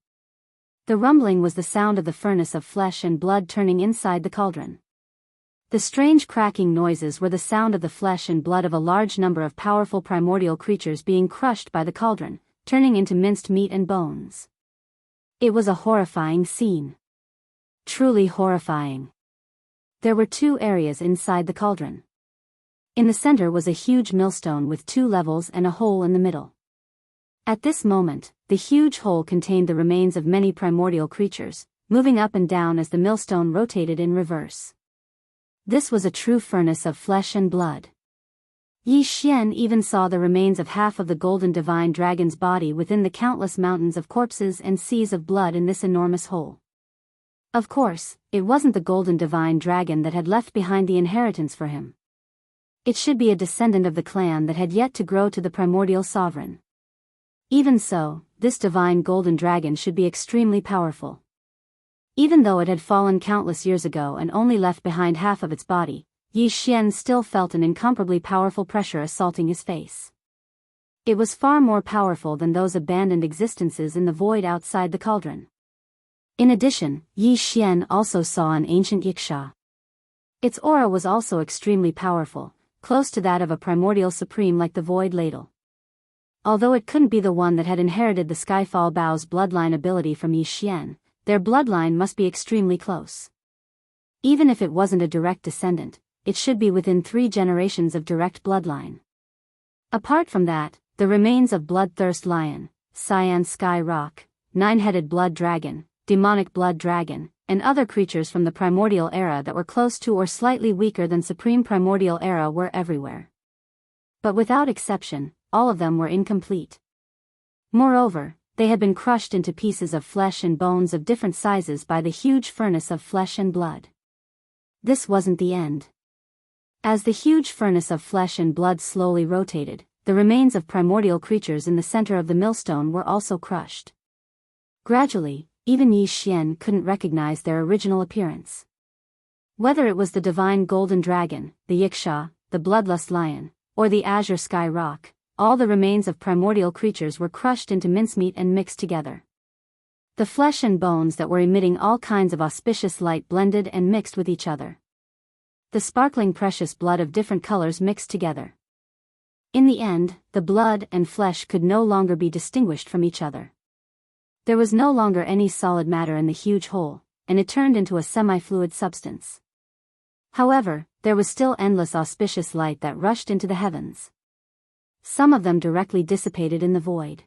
The rumbling was the sound of the furnace of flesh and blood turning inside the cauldron. The strange cracking noises were the sound of the flesh and blood of a large number of powerful primordial creatures being crushed by the cauldron, turning into minced meat and bones. It was a horrifying scene. Truly horrifying. There were two areas inside the cauldron. In the center was a huge millstone with 2 levels and a hole in the middle. At this moment, the huge hole contained the remains of many primordial creatures, moving up and down as the millstone rotated in reverse. This was a true furnace of flesh and blood. Yi Xian even saw the remains of half of the golden divine dragon's body within the countless mountains of corpses and seas of blood in this enormous hole. Of course, it wasn't the golden divine dragon that had left behind the inheritance for him. It should be a descendant of the clan that had yet to grow to the primordial sovereign. Even so, this divine golden dragon should be extremely powerful. Even though it had fallen countless years ago and only left behind half of its body, Yi Xian still felt an incomparably powerful pressure assaulting his face. It was far more powerful than those abandoned existences in the void outside the cauldron. In addition, Yi Xian also saw an ancient Yiksha. Its aura was also extremely powerful, close to that of a primordial supreme like the void ladle. Although it couldn't be the one that had inherited the Skyfall Bao's bloodline ability from Yi Xian, their bloodline must be extremely close. Even if it wasn't a direct descendant, it should be within 3 generations of direct bloodline. Apart from that, the remains of Bloodthirst Lion, Cyan Sky Rock, 9-headed Blood Dragon, Demonic Blood Dragon, and other creatures from the primordial era that were close to or slightly weaker than Supreme Primordial Era were everywhere. But without exception, all of them were incomplete. Moreover, they had been crushed into pieces of flesh and bones of different sizes by the huge furnace of flesh and blood. This wasn't the end. As the huge furnace of flesh and blood slowly rotated, the remains of primordial creatures in the center of the millstone were also crushed. Gradually, even Yi Xian couldn't recognize their original appearance. Whether it was the divine golden dragon, the Yiksha, the bloodlust lion, or the azure sky rock, all the remains of primordial creatures were crushed into mincemeat and mixed together. The flesh and bones that were emitting all kinds of auspicious light blended and mixed with each other. The sparkling precious blood of different colors mixed together. In the end, the blood and flesh could no longer be distinguished from each other. There was no longer any solid matter in the huge hole, and it turned into a semi-fluid substance. However, there was still endless auspicious light that rushed into the heavens. Some of them directly dissipated in the void.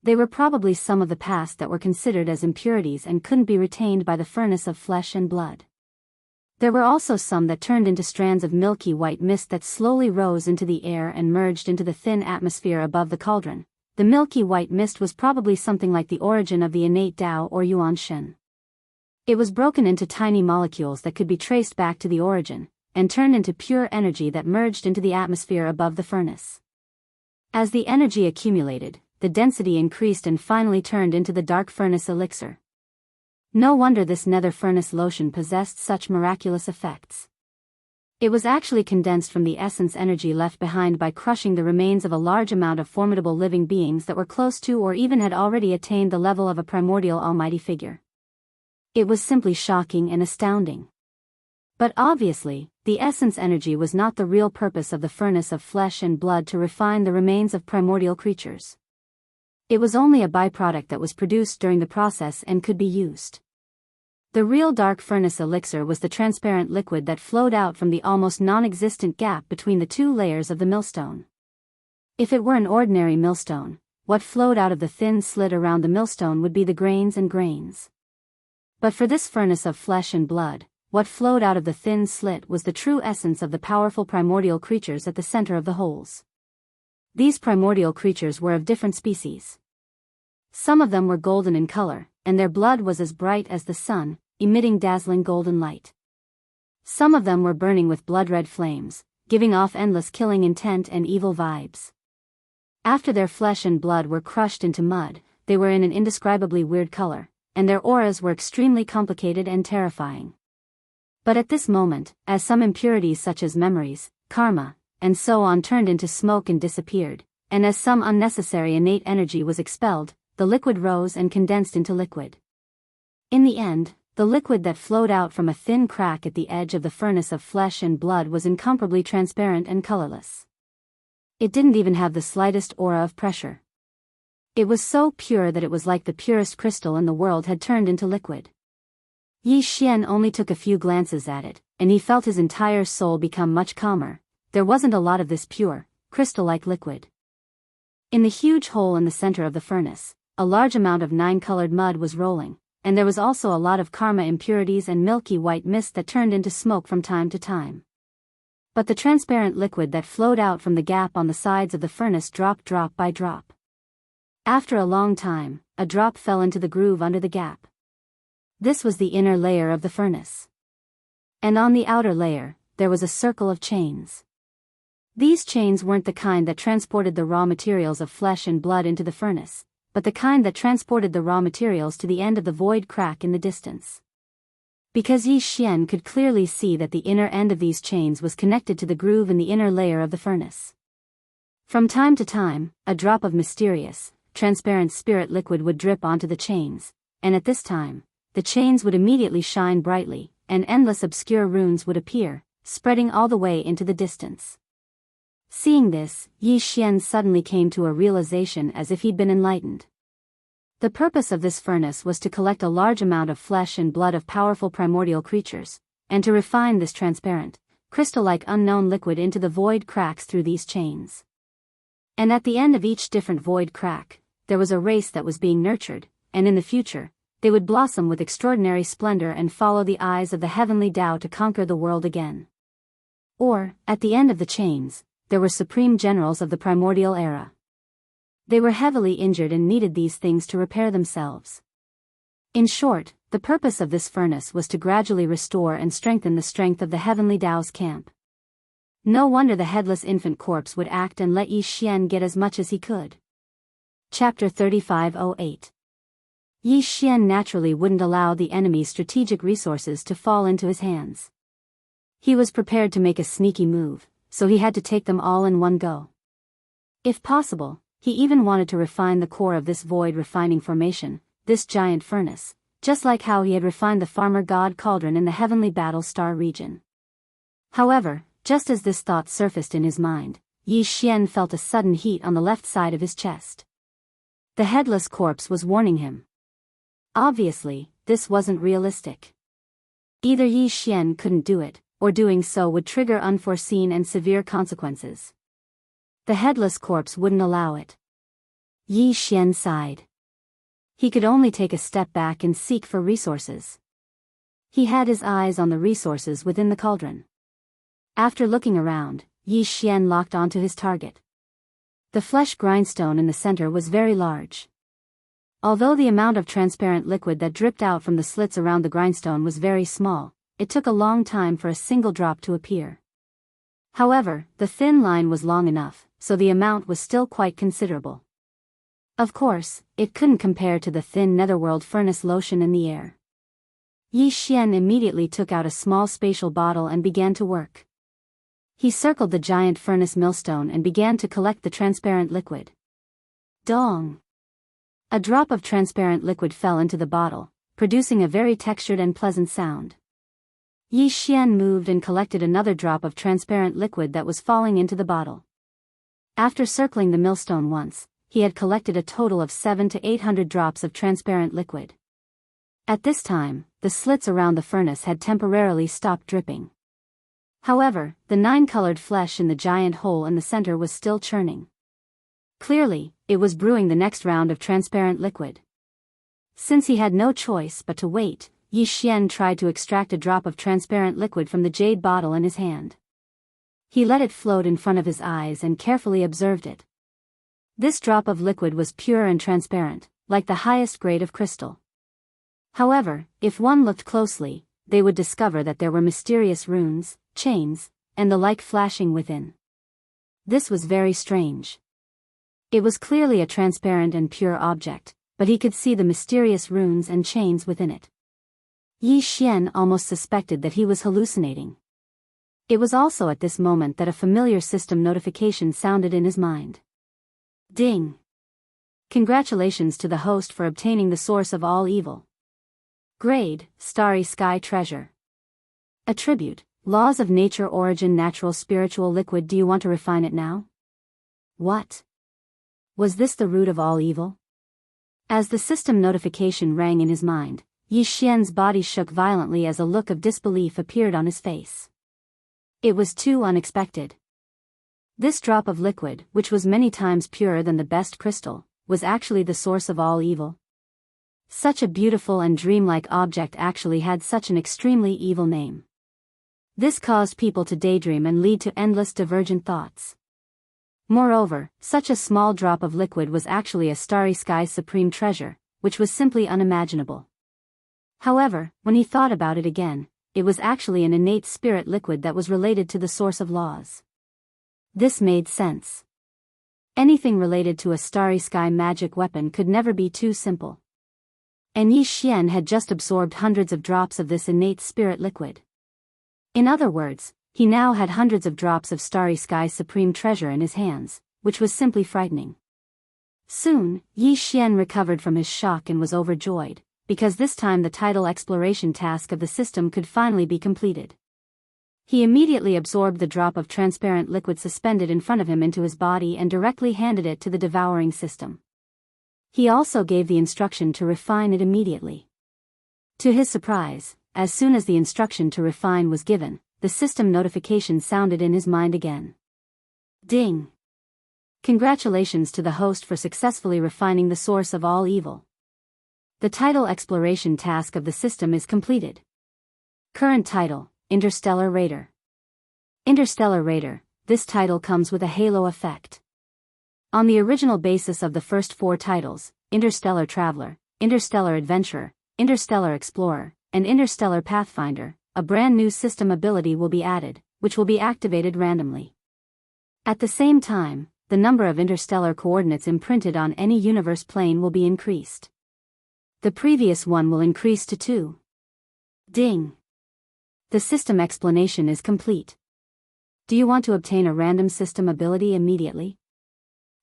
They were probably some of the past that were considered as impurities and couldn't be retained by the furnace of flesh and blood. There were also some that turned into strands of milky white mist that slowly rose into the air and merged into the thin atmosphere above the cauldron. The milky white mist was probably something like the origin of the innate Tao or Yuan Shen. It was broken into tiny molecules that could be traced back to the origin, and turned into pure energy that merged into the atmosphere above the furnace. As the energy accumulated, the density increased and finally turned into the dark furnace elixir. No wonder this nether furnace lotion possessed such miraculous effects. It was actually condensed from the essence energy left behind by crushing the remains of a large amount of formidable living beings that were close to or even had already attained the level of a primordial almighty figure. It was simply shocking and astounding. But obviously, the essence energy was not the real purpose of the furnace of flesh and blood to refine the remains of primordial creatures. It was only a byproduct that was produced during the process and could be used. The real dark furnace elixir was the transparent liquid that flowed out from the almost non-existent gap between the 2 layers of the millstone. If it were an ordinary millstone, what flowed out of the thin slit around the millstone would be the grains and grains. But for this furnace of flesh and blood, what flowed out of the thin slit was the true essence of the powerful primordial creatures at the center of the holes. These primordial creatures were of different species. Some of them were golden in color, and their blood was as bright as the sun, emitting dazzling golden light. Some of them were burning with blood-red flames, giving off endless killing intent and evil vibes. After their flesh and blood were crushed into mud, they were in an indescribably weird color, and their auras were extremely complicated and terrifying. But at this moment, as some impurities such as memories, karma, and so on turned into smoke and disappeared, and as some unnecessary innate energy was expelled, the liquid rose and condensed into liquid. In the end, the liquid that flowed out from a thin crack at the edge of the furnace of flesh and blood was incomparably transparent and colorless. It didn't even have the slightest aura of pressure. It was so pure that it was like the purest crystal in the world had turned into liquid. Yi Xian only took a few glances at it, and he felt his entire soul become much calmer. There wasn't a lot of this pure, crystal-like liquid. In the huge hole in the center of the furnace, a large amount of nine-colored mud was rolling, and there was also a lot of karma impurities and milky white mist that turned into smoke from time to time. But the transparent liquid that flowed out from the gap on the sides of the furnace dropped drop by drop. After a long time, a drop fell into the groove under the gap. This was the inner layer of the furnace. And on the outer layer, there was a circle of chains. These chains weren't the kind that transported the raw materials of flesh and blood into the furnace, but the kind that transported the raw materials to the end of the void crack in the distance. Because Yi Xian could clearly see that the inner end of these chains was connected to the groove in the inner layer of the furnace. From time to time, a drop of mysterious, transparent spirit liquid would drip onto the chains, and at this time, the chains would immediately shine brightly, and endless obscure runes would appear, spreading all the way into the distance. Seeing this, Yi Xian suddenly came to a realization as if he'd been enlightened. The purpose of this furnace was to collect a large amount of flesh and blood of powerful primordial creatures, and to refine this transparent, crystal-like unknown liquid into the void cracks through these chains. And at the end of each different void crack, there was a race that was being nurtured, and in the future, they would blossom with extraordinary splendor and follow the eyes of the heavenly Tao to conquer the world again. Or, at the end of the chains, there were supreme generals of the primordial era. They were heavily injured and needed these things to repair themselves. In short, the purpose of this furnace was to gradually restore and strengthen the strength of the heavenly Tao's camp. No wonder the headless infant corpse would act and let Yi Xian get as much as he could. Chapter 3508. Yi Xian naturally wouldn't allow the enemy's strategic resources to fall into his hands. He was prepared to make a sneaky move, so he had to take them all in one go. If possible, he even wanted to refine the core of this void refining formation, this giant furnace, just like how he had refined the farmer god cauldron in the heavenly battle star region. However, just as this thought surfaced in his mind, Yi Xian felt a sudden heat on the left side of his chest. The headless corpse was warning him. Obviously, this wasn't realistic. Either Yi Xian couldn't do it, or doing so would trigger unforeseen and severe consequences. The headless corpse wouldn't allow it. Yi Xian sighed. He could only take a step back and seek for resources. He had his eyes on the resources within the cauldron. After looking around, Yi Xian locked onto his target. The flesh grindstone in the center was very large. Although the amount of transparent liquid that dripped out from the slits around the grindstone was very small, it took a long time for a single drop to appear. However, the thin line was long enough, so the amount was still quite considerable. Of course, it couldn't compare to the thin netherworld furnace lotion in the air. Yi Xian immediately took out a small spatial bottle and began to work. He circled the giant furnace millstone and began to collect the transparent liquid. Dong! A drop of transparent liquid fell into the bottle, producing a very textured and pleasant sound. Yi Xian moved and collected another drop of transparent liquid that was falling into the bottle. After circling the millstone once, he had collected a total of 700 to 800 drops of transparent liquid. At this time, the slits around the furnace had temporarily stopped dripping. However, the nine-colored flesh in the giant hole in the center was still churning. Clearly, it was brewing the next round of transparent liquid. Since he had no choice but to wait, Yi Xian tried to extract a drop of transparent liquid from the jade bottle in his hand. He let it float in front of his eyes and carefully observed it. This drop of liquid was pure and transparent, like the highest grade of crystal. However, if one looked closely, they would discover that there were mysterious runes, chains, and the like flashing within. This was very strange. It was clearly a transparent and pure object, but he could see the mysterious runes and chains within it. Yi Xian almost suspected that he was hallucinating. It was also at this moment that a familiar system notification sounded in his mind. Ding! Congratulations to the host for obtaining the source of all evil. Grade, Starry Sky Treasure. Attribute, Laws of Nature Origin Natural Spiritual Liquid. Do you want to refine it now? What? Was this the root of all evil? As the system notification rang in his mind, Yi Xian's body shook violently as a look of disbelief appeared on his face. It was too unexpected. This drop of liquid, which was many times purer than the best crystal, was actually the source of all evil. Such a beautiful and dreamlike object actually had such an extremely evil name. This caused people to daydream and lead to endless divergent thoughts. Moreover, such a small drop of liquid was actually a starry sky's supreme treasure, which was simply unimaginable. However, when he thought about it again, it was actually an innate spirit liquid that was related to the source of laws. This made sense. Anything related to a starry sky magic weapon could never be too simple. And Yi Xian had just absorbed hundreds of drops of this innate spirit liquid. In other words, he now had hundreds of drops of starry sky's supreme treasure in his hands, which was simply frightening. Soon, Yi Xian recovered from his shock and was overjoyed, because this time the tidal exploration task of the system could finally be completed. He immediately absorbed the drop of transparent liquid suspended in front of him into his body and directly handed it to the devouring system. He also gave the instruction to refine it immediately. To his surprise, as soon as the instruction to refine was given, the system notification sounded in his mind again. Ding! Congratulations to the host for successfully refining the source of all evil. The tidal exploration task of the system is completed. Current title, Interstellar Raider. Interstellar Raider, this title comes with a halo effect. On the original basis of the first 4 titles, Interstellar Traveler, Interstellar Adventurer, Interstellar Explorer, and Interstellar Pathfinder, a brand new system ability will be added, which will be activated randomly. At the same time, the number of interstellar coordinates imprinted on any universe plane will be increased. The previous one will increase to 2. Ding! The system explanation is complete. Do you want to obtain a random system ability immediately?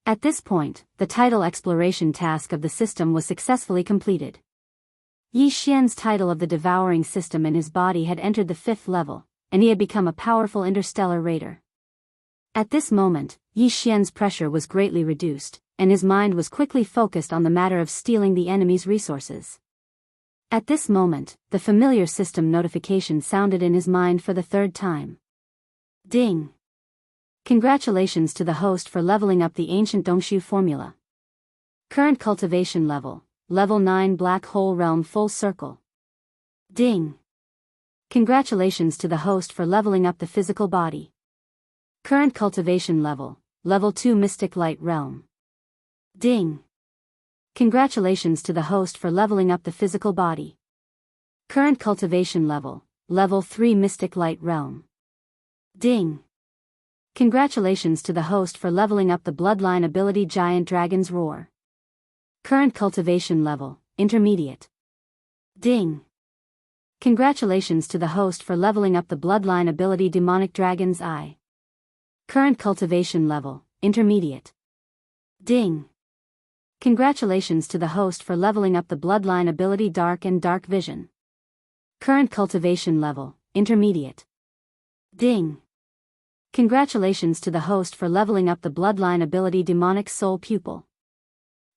At this point, the tidal exploration task of the system was successfully completed. Yi Xian's title of the devouring system in his body had entered the 5th level, and he had become a powerful interstellar raider. At this moment, Yi Xian's pressure was greatly reduced, and his mind was quickly focused on the matter of stealing the enemy's resources. At this moment, the familiar system notification sounded in his mind for the 3rd time. Ding! Congratulations to the host for leveling up the ancient Dongshu formula. Current cultivation level, Level 9 Black Hole Realm Full Circle. Ding! Congratulations to the host for leveling up the physical body. Current cultivation level, Level 2 Mystic Light Realm. Ding! Congratulations to the host for leveling up the physical body. Current cultivation level, Level 3 Mystic Light Realm. Ding! Congratulations to the host for leveling up the bloodline ability Giant Dragon's Roar. Current cultivation level, Intermediate. Ding! Congratulations to the host for leveling up the bloodline ability Demonic Dragon's Eye. Current cultivation level, Intermediate. Ding! Congratulations to the host for leveling up the bloodline ability Dark and Dark Vision. Current cultivation level, Intermediate. Ding! Congratulations to the host for leveling up the bloodline ability Demonic Soul Pupil.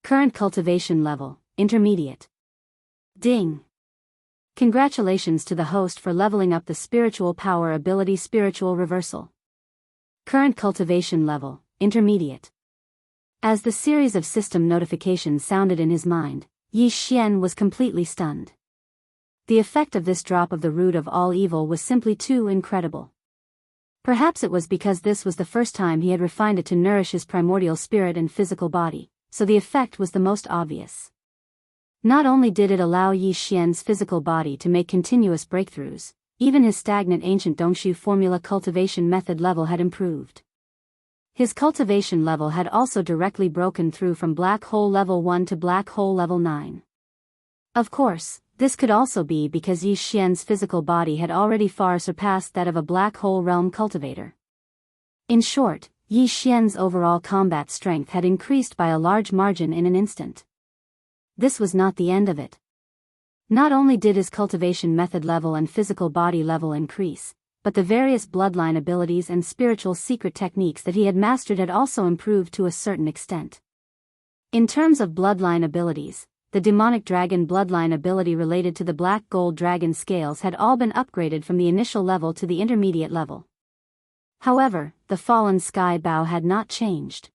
Current cultivation level, Intermediate. Ding! Congratulations to the host for leveling up the spiritual power ability Spiritual Reversal. Current cultivation level, Intermediate. As the series of system notifications sounded in his mind, Yi Xian was completely stunned. The effect of this drop of the root of all evil was simply too incredible. Perhaps it was because this was the first time he had refined it to nourish his primordial spirit and physical body, so the effect was the most obvious. Not only did it allow Yi Xian's physical body to make continuous breakthroughs, even his stagnant ancient Dongshu formula cultivation method level had improved. His cultivation level had also directly broken through from black hole level 1 to black hole level 9. Of course, this could also be because Yi Xian's physical body had already far surpassed that of a black hole realm cultivator. In short, Yi Xian's overall combat strength had increased by a large margin in an instant. This was not the end of it. Not only did his cultivation method level and physical body level increase, but the various bloodline abilities and spiritual secret techniques that he had mastered had also improved to a certain extent. In terms of bloodline abilities, the demonic dragon bloodline ability related to the black gold dragon scales had all been upgraded from the initial level to the intermediate level. However, the fallen sky bow had not changed.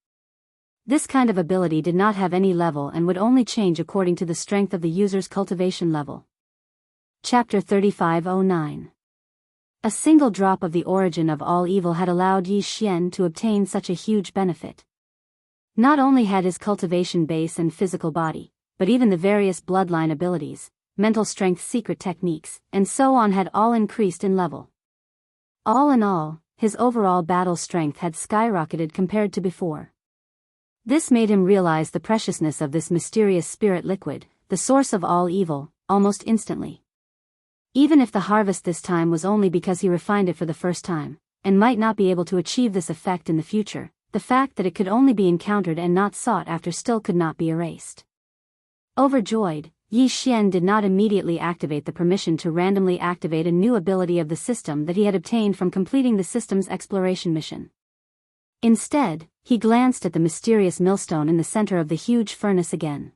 This kind of ability did not have any level and would only change according to the strength of the user's cultivation level. Chapter 3509. A single drop of the origin of all evil had allowed Yi Xian to obtain such a huge benefit. Not only had his cultivation base and physical body, but even the various bloodline abilities, mental strength secret techniques, and so on had all increased in level. All in all, his overall battle strength had skyrocketed compared to before. This made him realize the preciousness of this mysterious spirit liquid, the source of all evil, almost instantly. Even if the harvest this time was only because he refined it for the first time, and might not be able to achieve this effect in the future, the fact that it could only be encountered and not sought after still could not be erased. Overjoyed, Yi Xian did not immediately activate the permission to randomly activate a new ability of the system that he had obtained from completing the system's exploration mission. Instead, he glanced at the mysterious millstone in the center of the huge furnace again.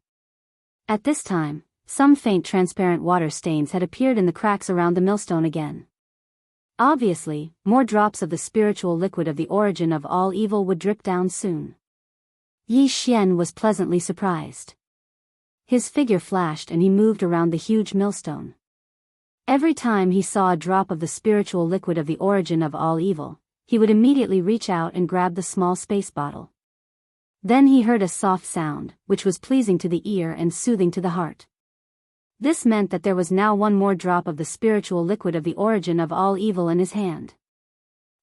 At this time, some faint transparent water stains had appeared in the cracks around the millstone again. Obviously, more drops of the spiritual liquid of the origin of all evil would drip down soon. Yi Xian was pleasantly surprised. His figure flashed and he moved around the huge millstone. Every time he saw a drop of the spiritual liquid of the origin of all evil, he would immediately reach out and grab the small space bottle. Then he heard a soft sound, which was pleasing to the ear and soothing to the heart. This meant that there was now one more drop of the spiritual liquid of the origin of all evil in his hand.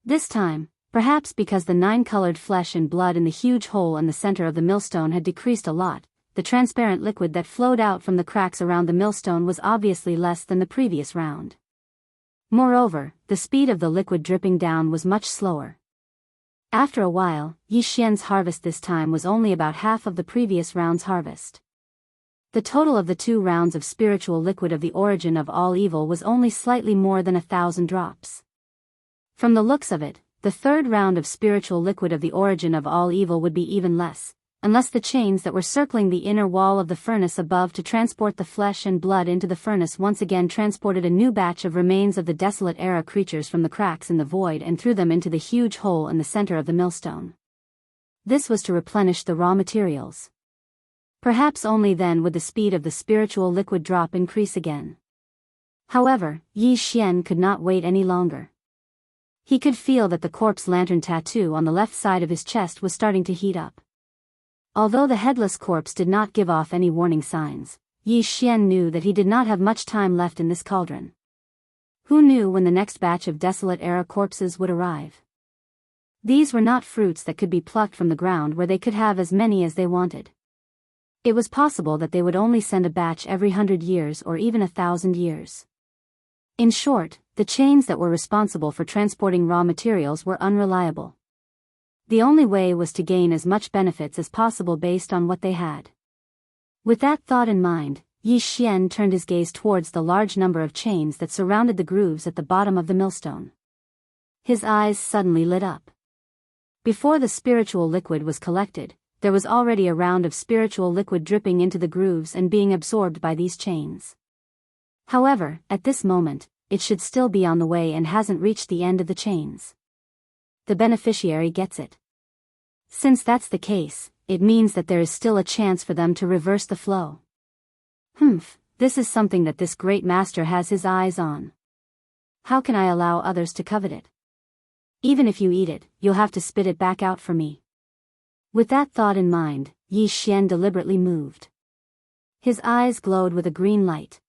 This time, perhaps because the 9-colored flesh and blood in the huge hole in the center of the millstone had decreased a lot, the transparent liquid that flowed out from the cracks around the millstone was obviously less than the previous round. Moreover, the speed of the liquid dripping down was much slower. After a while, Yi Xian's harvest this time was only about half of the previous round's harvest. The total of the 2 rounds of spiritual liquid of the origin of all evil was only slightly more than 1,000 drops. From the looks of it, the 3rd round of spiritual liquid of the origin of all evil would be even less, unless the chains that were circling the inner wall of the furnace above to transport the flesh and blood into the furnace once again transported a new batch of remains of the desolate era creatures from the cracks in the void and threw them into the huge hole in the center of the millstone. This was to replenish the raw materials. Perhaps only then would the speed of the spiritual liquid drop increase again. However, Yi Xian could not wait any longer. He could feel that the corpse lantern tattoo on the left side of his chest was starting to heat up. Although the headless corpse did not give off any warning signs, Yi Xian knew that he did not have much time left in this cauldron. Who knew when the next batch of desolate era corpses would arrive? These were not fruits that could be plucked from the ground where they could have as many as they wanted. It was possible that they would only send a batch every 100 years or even 1,000 years. In short, the chains that were responsible for transporting raw materials were unreliable. The only way was to gain as much benefits as possible based on what they had. With that thought in mind, Yi Xian turned his gaze towards the large number of chains that surrounded the grooves at the bottom of the millstone. His eyes suddenly lit up. Before the spiritual liquid was collected, there was already a round of spiritual liquid dripping into the grooves and being absorbed by these chains. However, at this moment, it should still be on the way and hasn't reached the end of the chains. The beneficiary gets it. Since that's the case, it means that there is still a chance for them to reverse the flow. This is something that this great master has his eyes on. How can I allow others to covet it? Even if you eat it, you'll have to spit it back out for me. With that thought in mind, Yi Xian deliberately moved. His eyes glowed with a green light.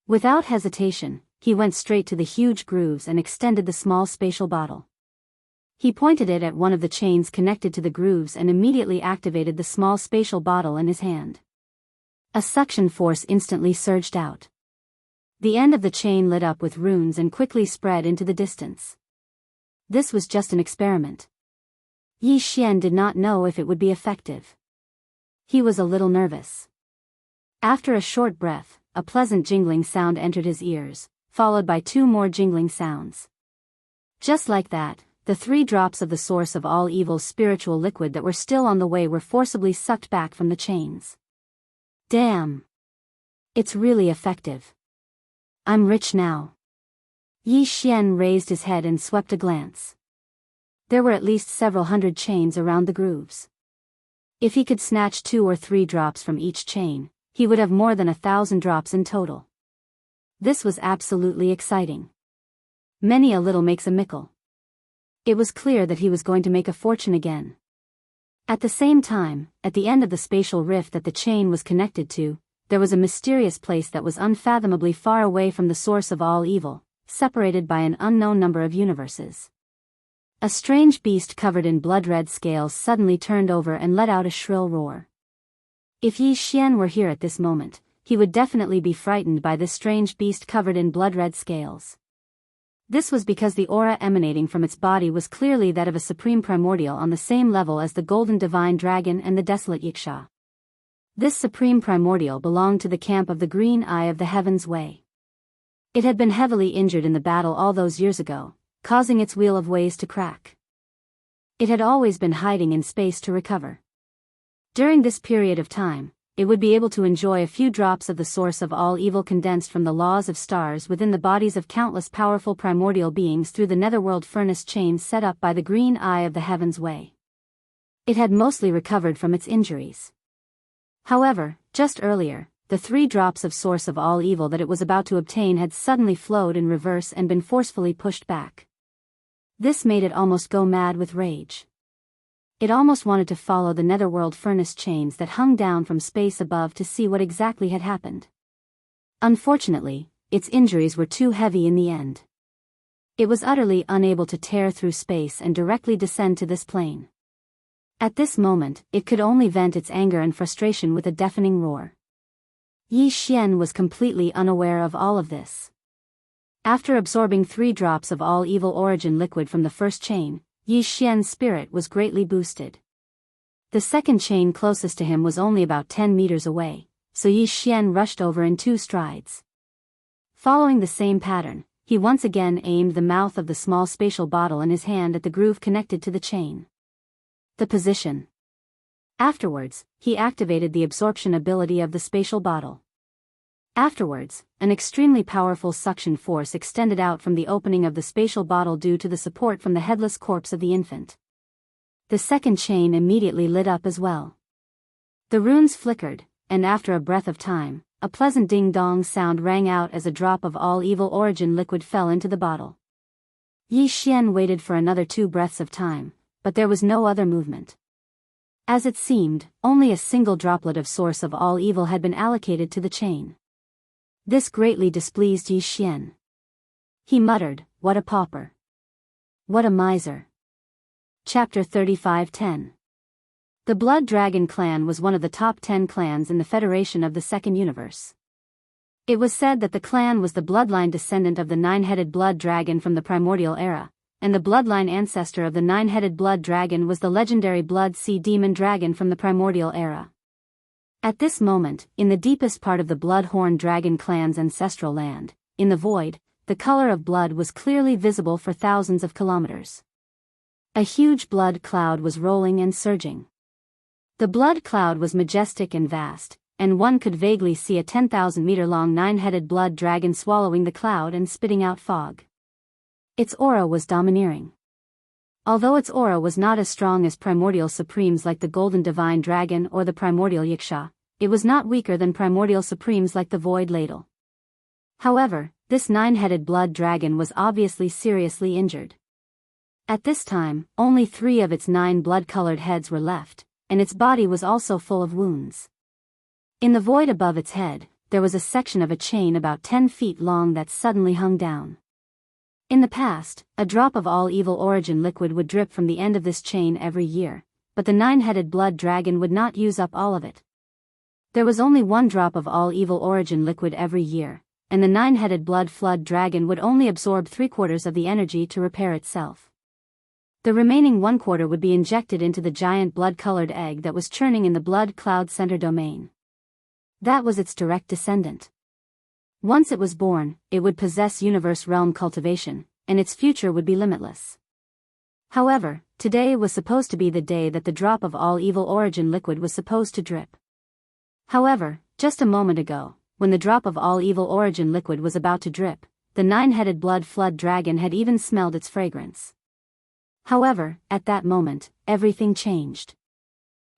Without hesitation, he went straight to the huge grooves and extended the small spatial bottle. He pointed it at one of the chains connected to the grooves and immediately activated the small spatial bottle in his hand. A suction force instantly surged out. The end of the chain lit up with runes and quickly spread into the distance. This was just an experiment. Yi Xian did not know if it would be effective. He was a little nervous. After a short breath, a pleasant jingling sound entered his ears, followed by 2 more jingling sounds. Just like that, the 3 drops of the source of all evil's spiritual liquid that were still on the way were forcibly sucked back from the chains. Damn! It's really effective. I'm rich now. Yi Xian raised his head and swept a glance. There were at least several hundred chains around the grooves. If he could snatch 2 or 3 drops from each chain, he would have more than 1,000 drops in total. This was absolutely exciting. Many a little makes a mickle. It was clear that he was going to make a fortune again. At the same time, at the end of the spatial rift that the chain was connected to, there was a mysterious place that was unfathomably far away from the source of all evil, separated by an unknown number of universes. A strange beast covered in blood-red scales suddenly turned over and let out a shrill roar. If Yi Xian were here at this moment, he would definitely be frightened by this strange beast covered in blood-red scales. This was because the aura emanating from its body was clearly that of a supreme primordial on the same level as the golden divine dragon and the desolate Yiksha. This supreme primordial belonged to the camp of the Green Eye of the Heavens Way. It had been heavily injured in the battle all those years ago, causing its wheel of ways to crack. It had always been hiding in space to recover. During this period of time, it would be able to enjoy a few drops of the source of all evil condensed from the laws of stars within the bodies of countless powerful primordial beings through the netherworld furnace chains set up by the Green Eye of the Heavens Way. It had mostly recovered from its injuries. However, just earlier, the 3 drops of source of all evil that it was about to obtain had suddenly flowed in reverse and been forcefully pushed back. This made it almost go mad with rage. It almost wanted to follow the netherworld furnace chains that hung down from space above to see what exactly had happened. Unfortunately, its injuries were too heavy in the end. It was utterly unable to tear through space and directly descend to this plane. At this moment, it could only vent its anger and frustration with a deafening roar. Yi Xian was completely unaware of all of this. After absorbing 3 drops of all evil origin liquid from the first chain, Yi Xian's spirit was greatly boosted. The second chain closest to him was only about 10 meters away, so Yi Xian rushed over in 2 strides. Following the same pattern, he once again aimed the mouth of the small spatial bottle in his hand at the groove connected to the chain. The position. Afterwards, he activated the absorption ability of the spatial bottle. Afterwards, an extremely powerful suction force extended out from the opening of the spatial bottle due to the support from the headless corpse of the infant. The second chain immediately lit up as well. The runes flickered, and after a breath of time, a pleasant ding-dong sound rang out as a drop of all evil origin liquid fell into the bottle. Yi Xian waited for another 2 breaths of time, but there was no other movement. As it seemed, only a single droplet of source of all evil had been allocated to the chain. This greatly displeased Yi Xian. He muttered, "What a pauper. What a miser." Chapter 35:10. The Blood Dragon clan was one of the top 10 clans in the Federation of the Second Universe. It was said that the clan was the bloodline descendant of the 9-headed blood dragon from the primordial era, and the bloodline ancestor of the 9-headed blood dragon was the legendary blood sea demon dragon from the primordial era. At this moment, in the deepest part of the Bloodhorn Dragon clan's ancestral land, in the void, the color of blood was clearly visible for thousands of kilometers. A huge blood cloud was rolling and surging. The blood cloud was majestic and vast, and one could vaguely see a 10,000-meter-long 9-headed blood dragon swallowing the cloud and spitting out fog. Its aura was domineering. Although its aura was not as strong as primordial supremes like the Golden Divine Dragon or the primordial Yiksha, it was not weaker than primordial supremes like the Void Ladle. However, this 9-headed blood dragon was obviously seriously injured. At this time, only 3 of its 9 blood-colored heads were left, and its body was also full of wounds. In the void above its head, there was a section of a chain about 10 feet long that suddenly hung down. In the past, a drop of all evil origin liquid would drip from the end of this chain every year, but the nine-headed blood dragon would not use up all of it. There was only one drop of all evil origin liquid every year, and the nine-headed blood flood dragon would only absorb 3/4 of the energy to repair itself. The remaining 1/4 would be injected into the giant blood-colored egg that was churning in the blood cloud center domain. That was its direct descendant. Once it was born, it would possess universe realm cultivation, and its future would be limitless. However, today was supposed to be the day that the drop of all evil origin liquid was supposed to drip. However, just a moment ago, when the drop of all evil origin liquid was about to drip, the nine-headed blood flood dragon had even smelled its fragrance. However, at that moment, everything changed.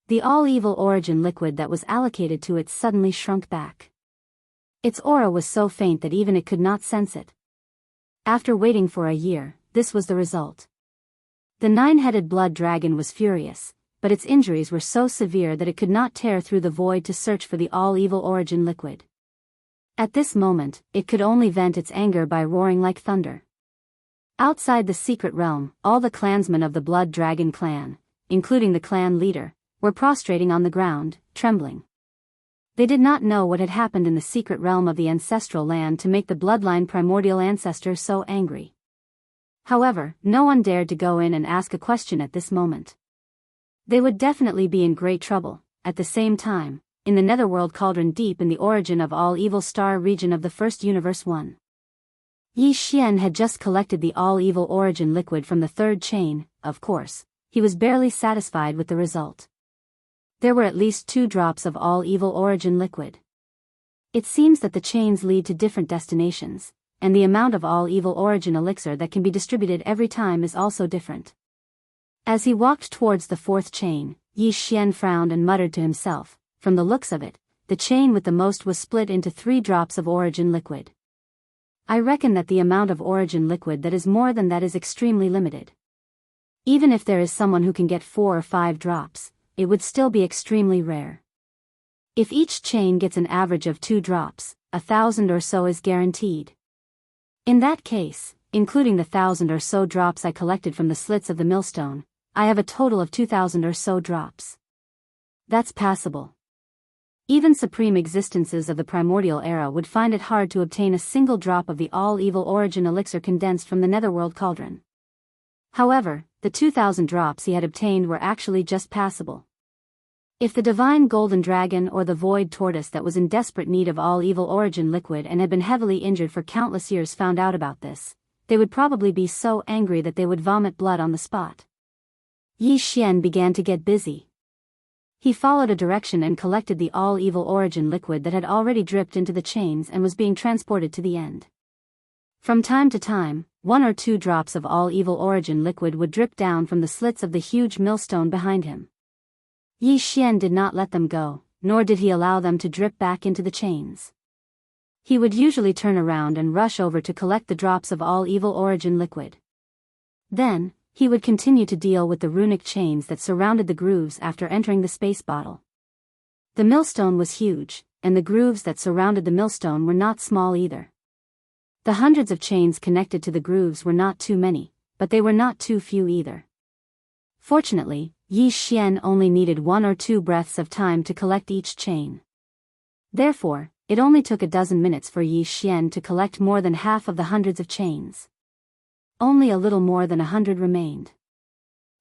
The all-evil origin liquid that was allocated to it suddenly shrunk back. Its aura was so faint that even it could not sense it. After waiting for a year, this was the result. The nine-headed blood dragon was furious, but its injuries were so severe that it could not tear through the void to search for the all-evil origin liquid. At this moment, it could only vent its anger by roaring like thunder. Outside the secret realm, all the clansmen of the Blood Dragon clan, including the clan leader, were prostrating on the ground, trembling. They did not know what had happened in the secret realm of the ancestral land to make the bloodline primordial ancestor so angry. However, no one dared to go in and ask a question at this moment. They would definitely be in great trouble. At the same time, in the netherworld cauldron deep in the origin of all evil star region of the first universe 1. Yi Xian had just collected the all-evil origin liquid from the third chain. Of course, he was barely satisfied with the result. There were at least 2 drops of all-evil origin liquid. It seems that the chains lead to different destinations, and the amount of all-evil origin elixir that can be distributed every time is also different. As he walked towards the 4th chain, Yi Xian frowned and muttered to himself, from the looks of it, the chain with the most was split into 3 drops of origin liquid. I reckon that the amount of origin liquid that is more than that is extremely limited. Even if there is someone who can get 4 or 5 drops, it would still be extremely rare. If each chain gets an average of 2 drops, 1,000 or so is guaranteed. In that case, including the 1,000 or so drops I collected from the slits of the millstone, I have a total of 2,000 or so drops. That's passable. Even supreme existences of the primordial era would find it hard to obtain a single drop of the all-evil origin elixir condensed from the netherworld cauldron. However, the 2,000 drops he had obtained were actually just passable. If the divine golden dragon or the void tortoise that was in desperate need of all-evil origin liquid and had been heavily injured for countless years found out about this, they would probably be so angry that they would vomit blood on the spot. Yi Xian began to get busy. He followed a direction and collected the all-evil origin liquid that had already dripped into the chains and was being transported to the end. From time to time, 1 or 2 drops of all-evil origin liquid would drip down from the slits of the huge millstone behind him. Yi Xian did not let them go, nor did he allow them to drip back into the chains. He would usually turn around and rush over to collect the drops of all-evil origin liquid. Then, he would continue to deal with the runic chains that surrounded the grooves after entering the space bottle. The millstone was huge, and the grooves that surrounded the millstone were not small either. The hundreds of chains connected to the grooves were not too many, but they were not too few either. Fortunately, Yi Xian only needed 1 or 2 breaths of time to collect each chain. Therefore, it only took a dozen minutes for Yi Xian to collect more than half of the hundreds of chains. Only a little more than 100 remained.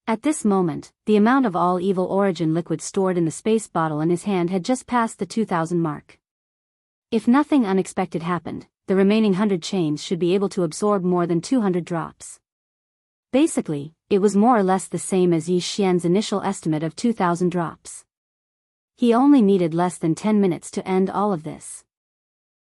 At this moment, the amount of all-evil origin liquid stored in the space bottle in his hand had just passed the 2,000 mark. If nothing unexpected happened, the remaining 100 chains should be able to absorb more than 200 drops. Basically, it was more or less the same as Yi Xian's initial estimate of 2,000 drops. He only needed less than 10 minutes to end all of this.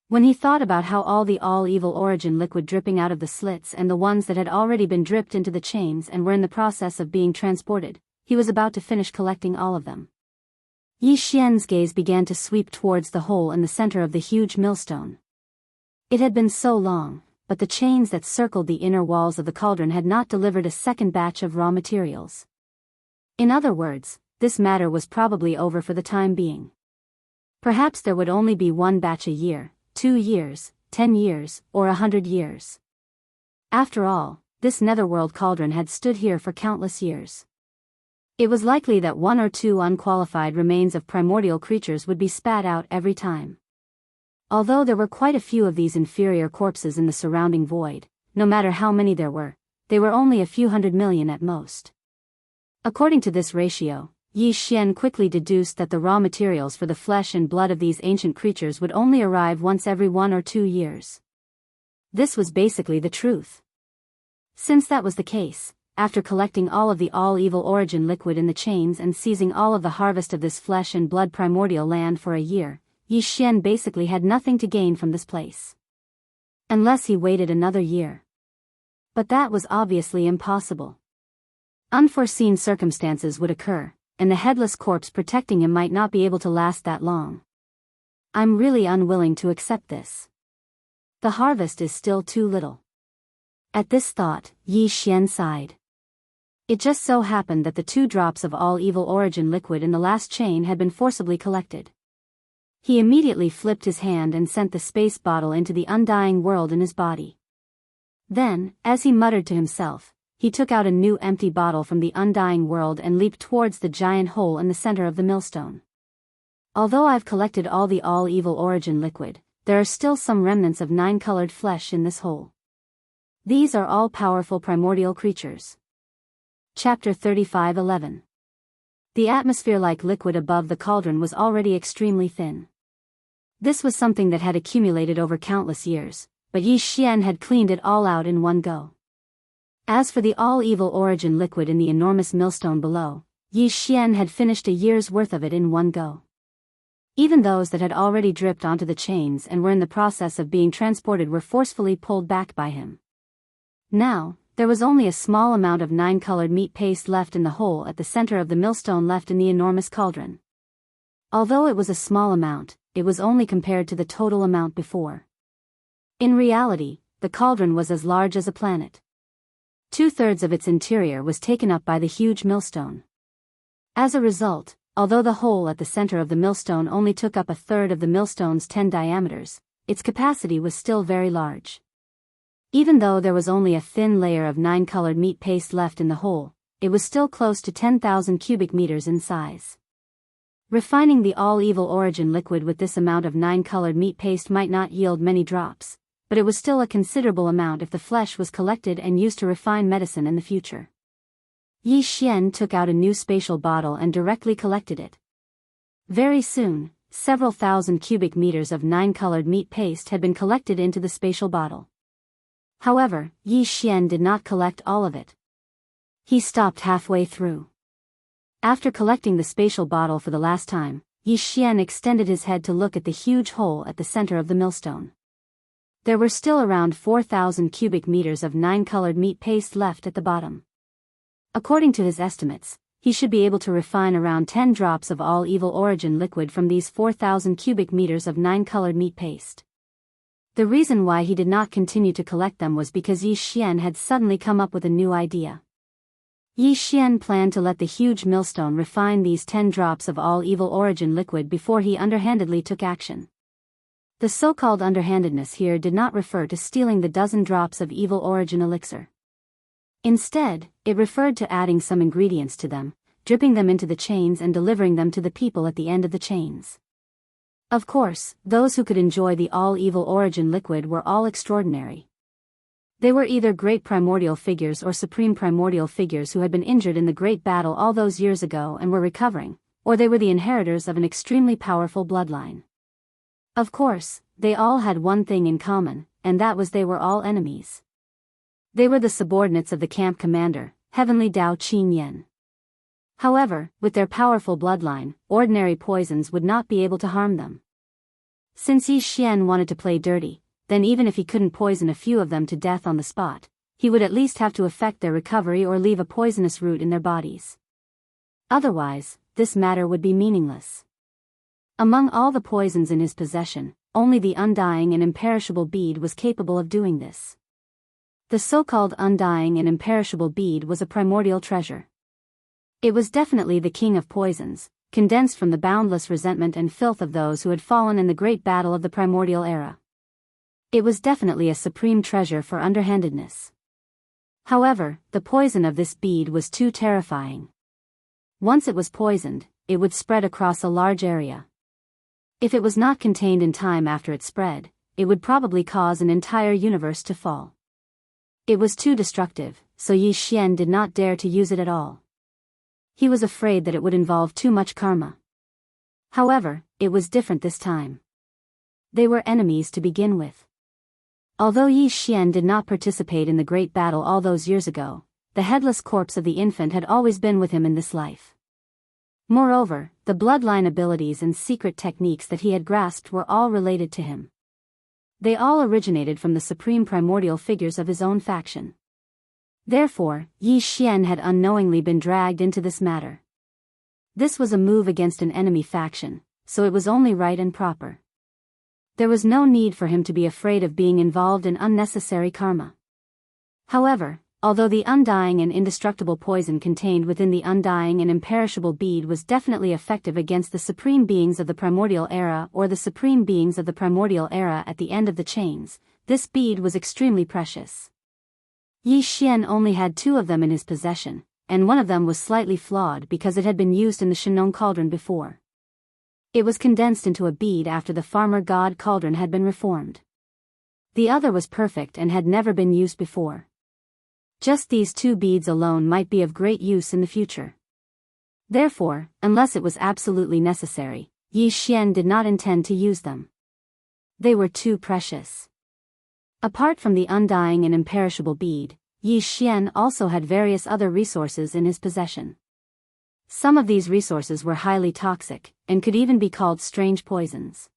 When he thought about how all the all-evil origin liquid dripping out of the slits and the ones that had already been dripped into the chains and were in the process of being transported, he was about to finish collecting all of them. Yi Xian's gaze began to sweep towards the hole in the center of the huge millstone. It had been so long, but the chains that circled the inner walls of the cauldron had not delivered a second batch of raw materials. In other words, this matter was probably over for the time being. Perhaps there would only be 1 batch a year, 2 years, 10 years, or 100 years. After all, this netherworld cauldron had stood here for countless years. It was likely that one or two unqualified remains of primordial creatures would be spat out every time. Although there were quite a few of these inferior corpses in the surrounding void, no matter how many there were, they were only a few 100 million at most. According to this ratio, Yi Xian quickly deduced that the raw materials for the flesh and blood of these ancient creatures would only arrive once every 1 or 2 years. This was basically the truth. Since that was the case, after collecting all of the all-evil origin liquid in the chains and seizing all of the harvest of this flesh and blood primordial land for a year, Yi Xian basically had nothing to gain from this place. Unless he waited another year. But that was obviously impossible. Unforeseen circumstances would occur, and the headless corpse protecting him might not be able to last that long. I'm really unwilling to accept this. The harvest is still too little. At this thought, Yi Xian sighed. It just so happened that the 2 drops of all-evil origin liquid in the last chain had been forcibly collected. He immediately flipped his hand and sent the space bottle into the undying world in his body. Then, as he muttered to himself, he took out a new empty bottle from the undying world and leaped towards the giant hole in the center of the millstone. Although I've collected all the all-evil origin liquid, there are still some remnants of 9-colored flesh in this hole. These are all powerful primordial creatures. Chapter 35:11. The atmosphere-like liquid above the cauldron was already extremely thin. This was something that had accumulated over countless years, but Yi Xian had cleaned it all out in one go. As for the all-evil origin liquid in the enormous millstone below, Yi Xian had finished a year's worth of it in one go. Even those that had already dripped onto the chains and were in the process of being transported were forcefully pulled back by him. Now, there was only a small amount of 9-colored meat paste left in the hole at the center of the millstone left in the enormous cauldron. Although it was a small amount, it was only compared to the total amount before. In reality, the cauldron was as large as a planet. 2/3 of its interior was taken up by the huge millstone. As a result, although the hole at the center of the millstone only took up 1/3 of the millstone's 10 diameters, its capacity was still very large. Even though there was only a thin layer of 9-colored meat paste left in the hole, it was still close to 10,000 cubic meters in size. Refining the all-evil origin liquid with this amount of 9-colored meat paste might not yield many drops, but it was still a considerable amount if the flesh was collected and used to refine medicine in the future. Yi Xian took out a new spatial bottle and directly collected it. Very soon, several thousand cubic meters of 9-colored meat paste had been collected into the spatial bottle. However, Yi Xian did not collect all of it. He stopped halfway through. After collecting the spatial bottle for the last time, Yi Xian extended his head to look at the huge hole at the center of the millstone. There were still around 4,000 cubic meters of 9-colored meat paste left at the bottom. According to his estimates, he should be able to refine around 10 drops of all-evil origin liquid from these 4,000 cubic meters of 9-colored meat paste. The reason why he did not continue to collect them was because Yi Xian had suddenly come up with a new idea. Yi Xian planned to let the huge millstone refine these 10 drops of all-evil origin liquid before he underhandedly took action. The so-called underhandedness here did not refer to stealing the dozen drops of evil origin elixir. Instead, it referred to adding some ingredients to them, dripping them into the chains and delivering them to the people at the end of the chains. Of course, those who could enjoy the all-evil origin liquid were all extraordinary. They were either great primordial figures or supreme primordial figures who had been injured in the great battle all those years ago and were recovering, or they were the inheritors of an extremely powerful bloodline. Of course, they all had one thing in common, and that was they were all enemies. They were the subordinates of the camp commander, Heavenly Dao Qin Yen. However, with their powerful bloodline, ordinary poisons would not be able to harm them. Since Yi Xian wanted to play dirty, then even if he couldn't poison a few of them to death on the spot, he would at least have to affect their recovery or leave a poisonous root in their bodies. Otherwise, this matter would be meaningless. Among all the poisons in his possession, only the undying and imperishable bead was capable of doing this. The so-called undying and imperishable bead was a primordial treasure. It was definitely the king of poisons, condensed from the boundless resentment and filth of those who had fallen in the great battle of the primordial era. It was definitely a supreme treasure for underhandedness. However, the poison of this bead was too terrifying. Once it was poisoned, it would spread across a large area. If it was not contained in time after it spread, it would probably cause an entire universe to fall. It was too destructive, so Yi Xian did not dare to use it at all. He was afraid that it would involve too much karma. However, it was different this time. They were enemies to begin with. Although Yi Xian did not participate in the great battle all those years ago, the headless corpse of the infant had always been with him in this life. Moreover, the bloodline abilities and secret techniques that he had grasped were all related to him. They all originated from the supreme primordial figures of his own faction. Therefore, Yi Xian had unknowingly been dragged into this matter. This was a move against an enemy faction, so it was only right and proper. There was no need for him to be afraid of being involved in unnecessary karma. However, although the undying and indestructible poison contained within the undying and imperishable bead was definitely effective against the supreme beings of the primordial era or the supreme beings of the primordial era at the end of the chains, this bead was extremely precious. Yi Xian only had 2 of them in his possession, and one of them was slightly flawed because it had been used in the Shenong cauldron before. It was condensed into a bead after the farmer god cauldron had been reformed. The other was perfect and had never been used before. Just these 2 beads alone might be of great use in the future. Therefore, unless it was absolutely necessary, Yi Xian did not intend to use them. They were too precious. Apart from the undying and imperishable bead, Yi Xian also had various other resources in his possession. Some of these resources were highly toxic, and could even be called strange poisons.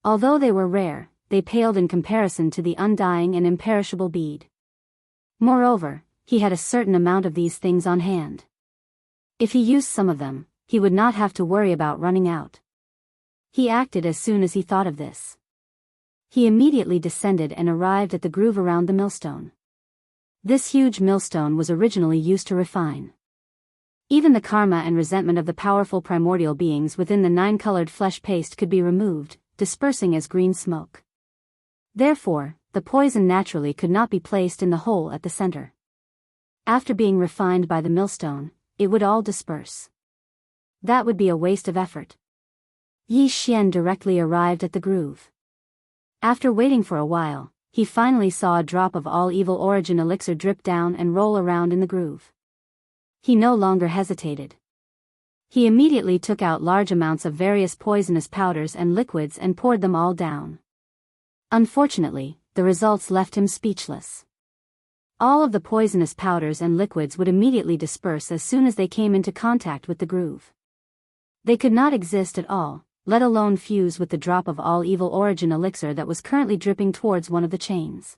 Although they were rare, they paled in comparison to the undying and imperishable bead. Moreover, he had a certain amount of these things on hand. If he used some of them, he would not have to worry about running out. He acted as soon as he thought of this. He immediately descended and arrived at the groove around the millstone. This huge millstone was originally used to refine. Even the karma and resentment of the powerful primordial beings within the 9-colored flesh paste could be removed, dispersing as green smoke. Therefore, the poison naturally could not be placed in the hole at the center. After being refined by the millstone, it would all disperse. That would be a waste of effort. Yi Xian directly arrived at the groove. After waiting for a while, he finally saw a drop of all evil origin elixir drip down and roll around in the groove. He no longer hesitated. He immediately took out large amounts of various poisonous powders and liquids and poured them all down. Unfortunately, the results left him speechless. All of the poisonous powders and liquids would immediately disperse as soon as they came into contact with the groove. They could not exist at all, let alone fuse with the drop of all evil origin elixir that was currently dripping towards one of the chains.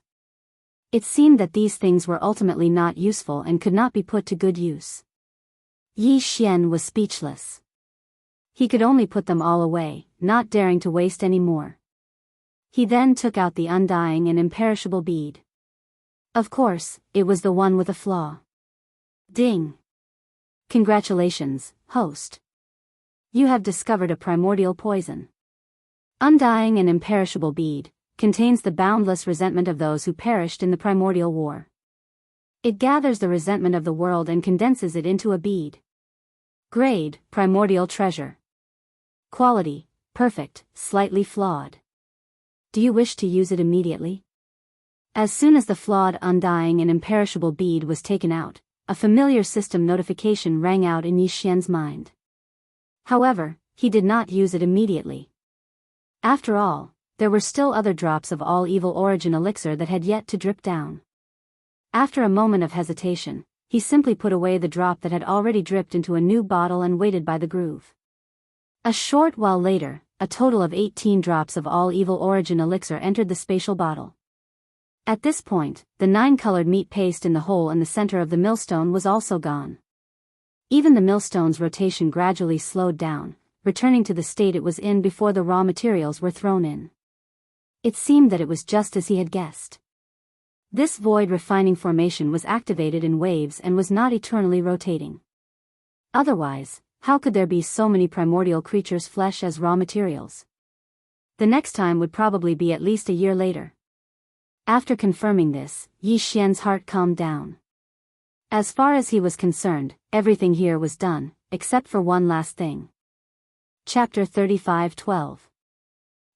It seemed that these things were ultimately not useful and could not be put to good use. Yi Xian was speechless. He could only put them all away, not daring to waste any more. He then took out the undying and imperishable bead. Of course, it was the one with a flaw. Ding! Congratulations, host. You have discovered a primordial poison. Undying and imperishable bead contains the boundless resentment of those who perished in the primordial war. It gathers the resentment of the world and condenses it into a bead. Grade, primordial treasure. Quality, perfect, slightly flawed. Do you wish to use it immediately? As soon as the flawed undying and imperishable bead was taken out, a familiar system notification rang out in Yi Xian's mind. However, he did not use it immediately. After all, there were still other drops of all evil origin elixir that had yet to drip down. After a moment of hesitation, he simply put away the drop that had already dripped into a new bottle and waited by the groove. A short while later, a total of 18 drops of all evil origin elixir entered the spatial bottle. At this point, the 9-colored meat paste in the hole in the center of the millstone was also gone. Even the millstone's rotation gradually slowed down, returning to the state it was in before the raw materials were thrown in. It seemed that it was just as he had guessed. This void refining formation was activated in waves and was not eternally rotating. Otherwise, how could there be so many primordial creatures' flesh as raw materials? The next time would probably be at least a year later. After confirming this, Yi Xian's heart calmed down. As far as he was concerned, everything here was done, except for one last thing. Chapter 35:12.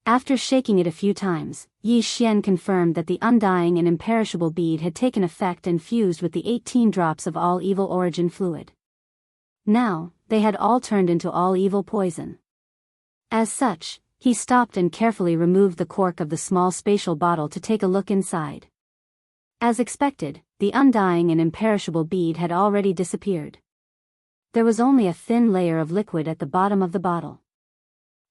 After shaking it a few times, Yi Xian confirmed that the undying and imperishable bead had taken effect and fused with the 18 drops of all evil origin fluid. Now, they had all turned into all evil poison. As such, he stopped and carefully removed the cork of the small spatial bottle to take a look inside. As expected, the undying and imperishable bead had already disappeared. There was only a thin layer of liquid at the bottom of the bottle.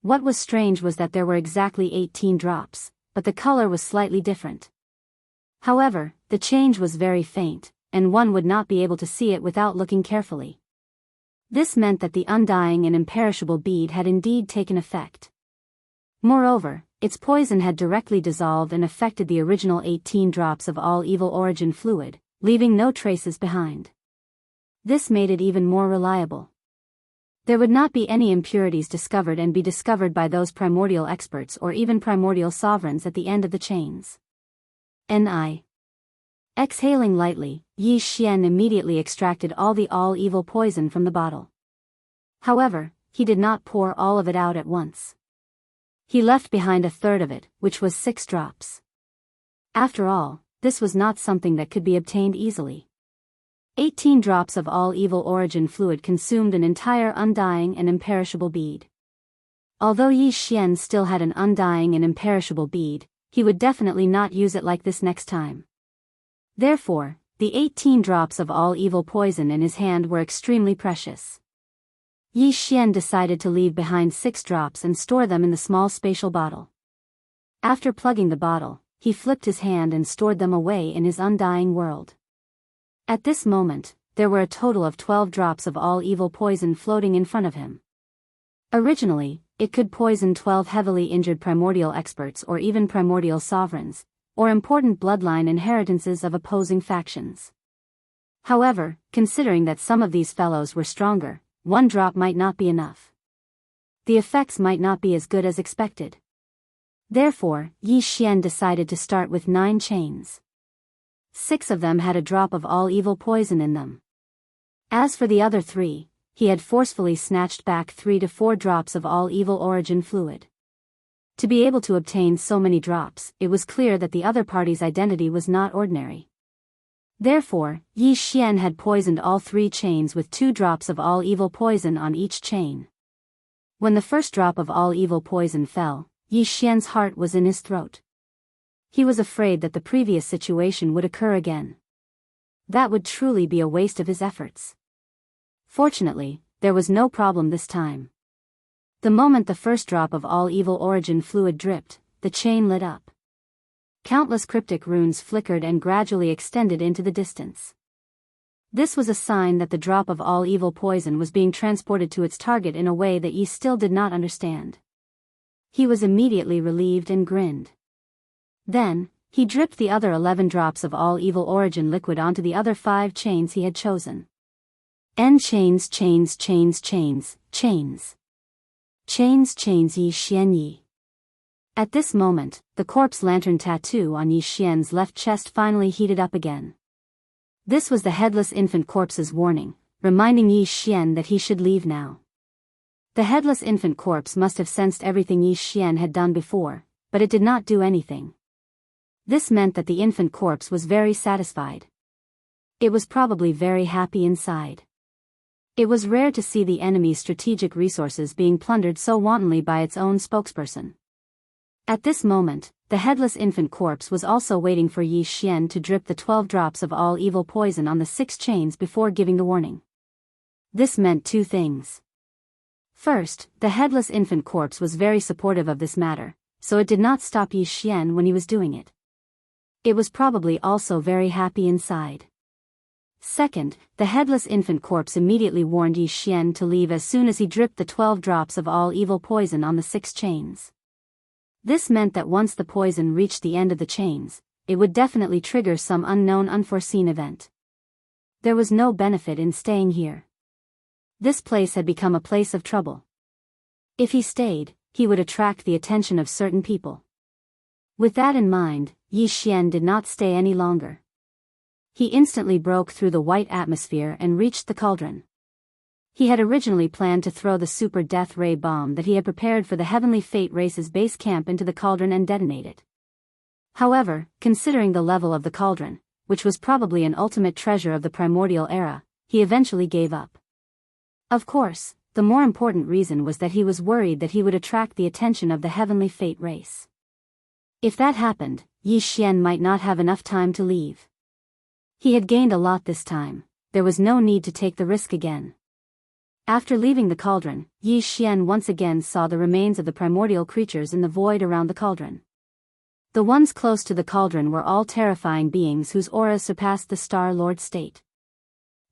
What was strange was that there were exactly 18 drops, but the color was slightly different. However, the change was very faint, and one would not be able to see it without looking carefully. This meant that the undying and imperishable bead had indeed taken effect. Moreover, its poison had directly dissolved and affected the original 18 drops of all evil origin fluid, leaving no traces behind. This made it even more reliable. There would not be any impurities discovered and be discovered by those primordial experts or even primordial sovereigns at the end of the chains. Ni. Exhaling lightly, Yi Xian immediately extracted all the all-evil poison from the bottle. However, he did not pour all of it out at once. He left behind a third of it, which was 6 drops. After all, this was not something that could be obtained easily. 18 drops of all evil origin fluid consumed an entire undying and imperishable bead. Although Yi Xian still had an undying and imperishable bead, he would definitely not use it like this next time. Therefore, the 18 drops of all evil poison in his hand were extremely precious. Yi Xian decided to leave behind 6 drops and store them in the small spatial bottle. After plugging the bottle, he flipped his hand and stored them away in his undying world. At this moment, there were a total of 12 drops of all evil poison floating in front of him. Originally, it could poison 12 heavily injured primordial experts or even primordial sovereigns, or important bloodline inheritances of opposing factions. However, considering that some of these fellows were stronger, 1 drop might not be enough. The effects might not be as good as expected. Therefore, Yi Xian decided to start with 9 chains. 6 of them had a drop of all evil poison in them. As for the other 3, he had forcefully snatched back 3 to 4 drops of all evil origin fluid. To be able to obtain so many drops, it was clear that the other party's identity was not ordinary. Therefore, Yi Xian had poisoned all 3 chains with 2 drops of all evil poison on each chain. When the first drop of all evil poison fell, Yi Xian's heart was in his throat. He was afraid that the previous situation would occur again. That would truly be a waste of his efforts. Fortunately, there was no problem this time. The moment the first drop of all evil origin fluid dripped, the chain lit up. Countless cryptic runes flickered and gradually extended into the distance. This was a sign that the drop of all evil poison was being transported to its target in a way that Yi still did not understand. He was immediately relieved and grinned. Then, he dripped the other 11 drops of all evil origin liquid onto the other 5 chains he had chosen. Chains, chains, chains, chains, chains. Chains, chains, Yi Xian Yi. At this moment, the corpse lantern tattoo on Yi Xian's left chest finally heated up again. This was the headless infant corpse's warning, reminding Yi Xian that he should leave now. The headless infant corpse must have sensed everything Yi Xian had done before, but it did not do anything. This meant that the infant corpse was very satisfied. It was probably very happy inside. It was rare to see the enemy's strategic resources being plundered so wantonly by its own spokesperson. At this moment, the headless infant corpse was also waiting for Yi Xian to drip the 12 drops of all evil poison on the 6 chains before giving the warning. This meant 2 things. First, the headless infant corpse was very supportive of this matter, so it did not stop Yi Xian when he was doing it. It was probably also very happy inside. Second, the headless infant corpse immediately warned Yi Xian to leave as soon as he dripped the 12 drops of all evil poison on the 6 chains. This meant that once the poison reached the end of the chains, it would definitely trigger some unknown unforeseen event. There was no benefit in staying here. This place had become a place of trouble. If he stayed, he would attract the attention of certain people. With that in mind, Yi Xian did not stay any longer. He instantly broke through the white atmosphere and reached the cauldron. He had originally planned to throw the super death ray bomb that he had prepared for the Heavenly Fate Race's base camp into the cauldron and detonate it. However, considering the level of the cauldron, which was probably an ultimate treasure of the primordial era, he eventually gave up. Of course, the more important reason was that he was worried that he would attract the attention of the Heavenly Fate Race. If that happened, Yi Xian might not have enough time to leave. He had gained a lot this time, there was no need to take the risk again. After leaving the cauldron, Yi Xian once again saw the remains of the primordial creatures in the void around the cauldron. The ones close to the cauldron were all terrifying beings whose auras surpassed the Star Lord state.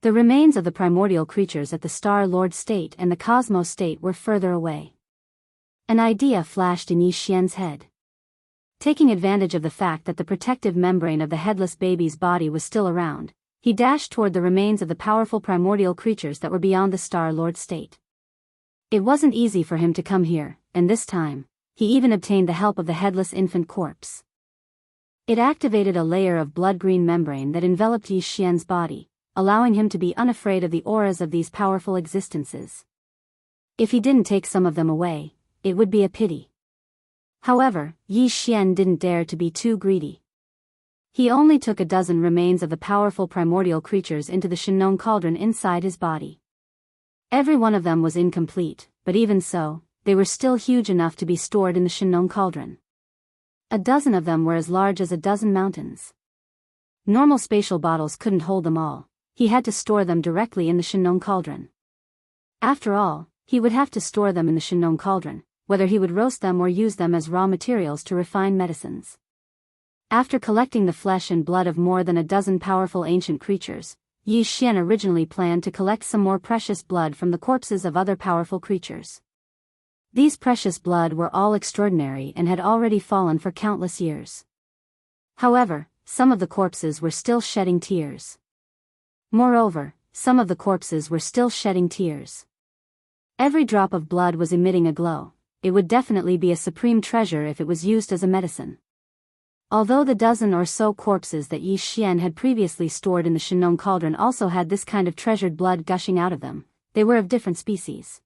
The remains of the primordial creatures at the Star Lord state and the Cosmos state were further away. An idea flashed in Yi Xian's head. Taking advantage of the fact that the protective membrane of the headless baby's body was still around, he dashed toward the remains of the powerful primordial creatures that were beyond the Star Lord state. It wasn't easy for him to come here, and this time, he even obtained the help of the headless infant corpse. It activated a layer of blood-green membrane that enveloped Yi Xian's body, allowing him to be unafraid of the auras of these powerful existences. If he didn't take some of them away, it would be a pity. However, Yi Xian didn't dare to be too greedy. He only took a dozen remains of the powerful primordial creatures into the Shinnon cauldron inside his body. Every one of them was incomplete, but even so, they were still huge enough to be stored in the Shinnon cauldron. A dozen of them were as large as a dozen mountains. Normal spatial bottles couldn't hold them all, he had to store them directly in the Shinnon cauldron. After all, he would have to store them in the Shinnon cauldron, whether he would roast them or use them as raw materials to refine medicines. After collecting the flesh and blood of more than a dozen powerful ancient creatures, Yi Xian originally planned to collect some more precious blood from the corpses of other powerful creatures. These precious blood were all extraordinary and had already fallen for countless years. However, some of the corpses were still shedding tears. Moreover, some of the corpses were still shedding tears. Every drop of blood was emitting a glow. It would definitely be a supreme treasure if it was used as a medicine. Although the dozen or so corpses that Yi Xian had previously stored in the Shinnon cauldron also had this kind of treasured blood gushing out of them, they were of different species.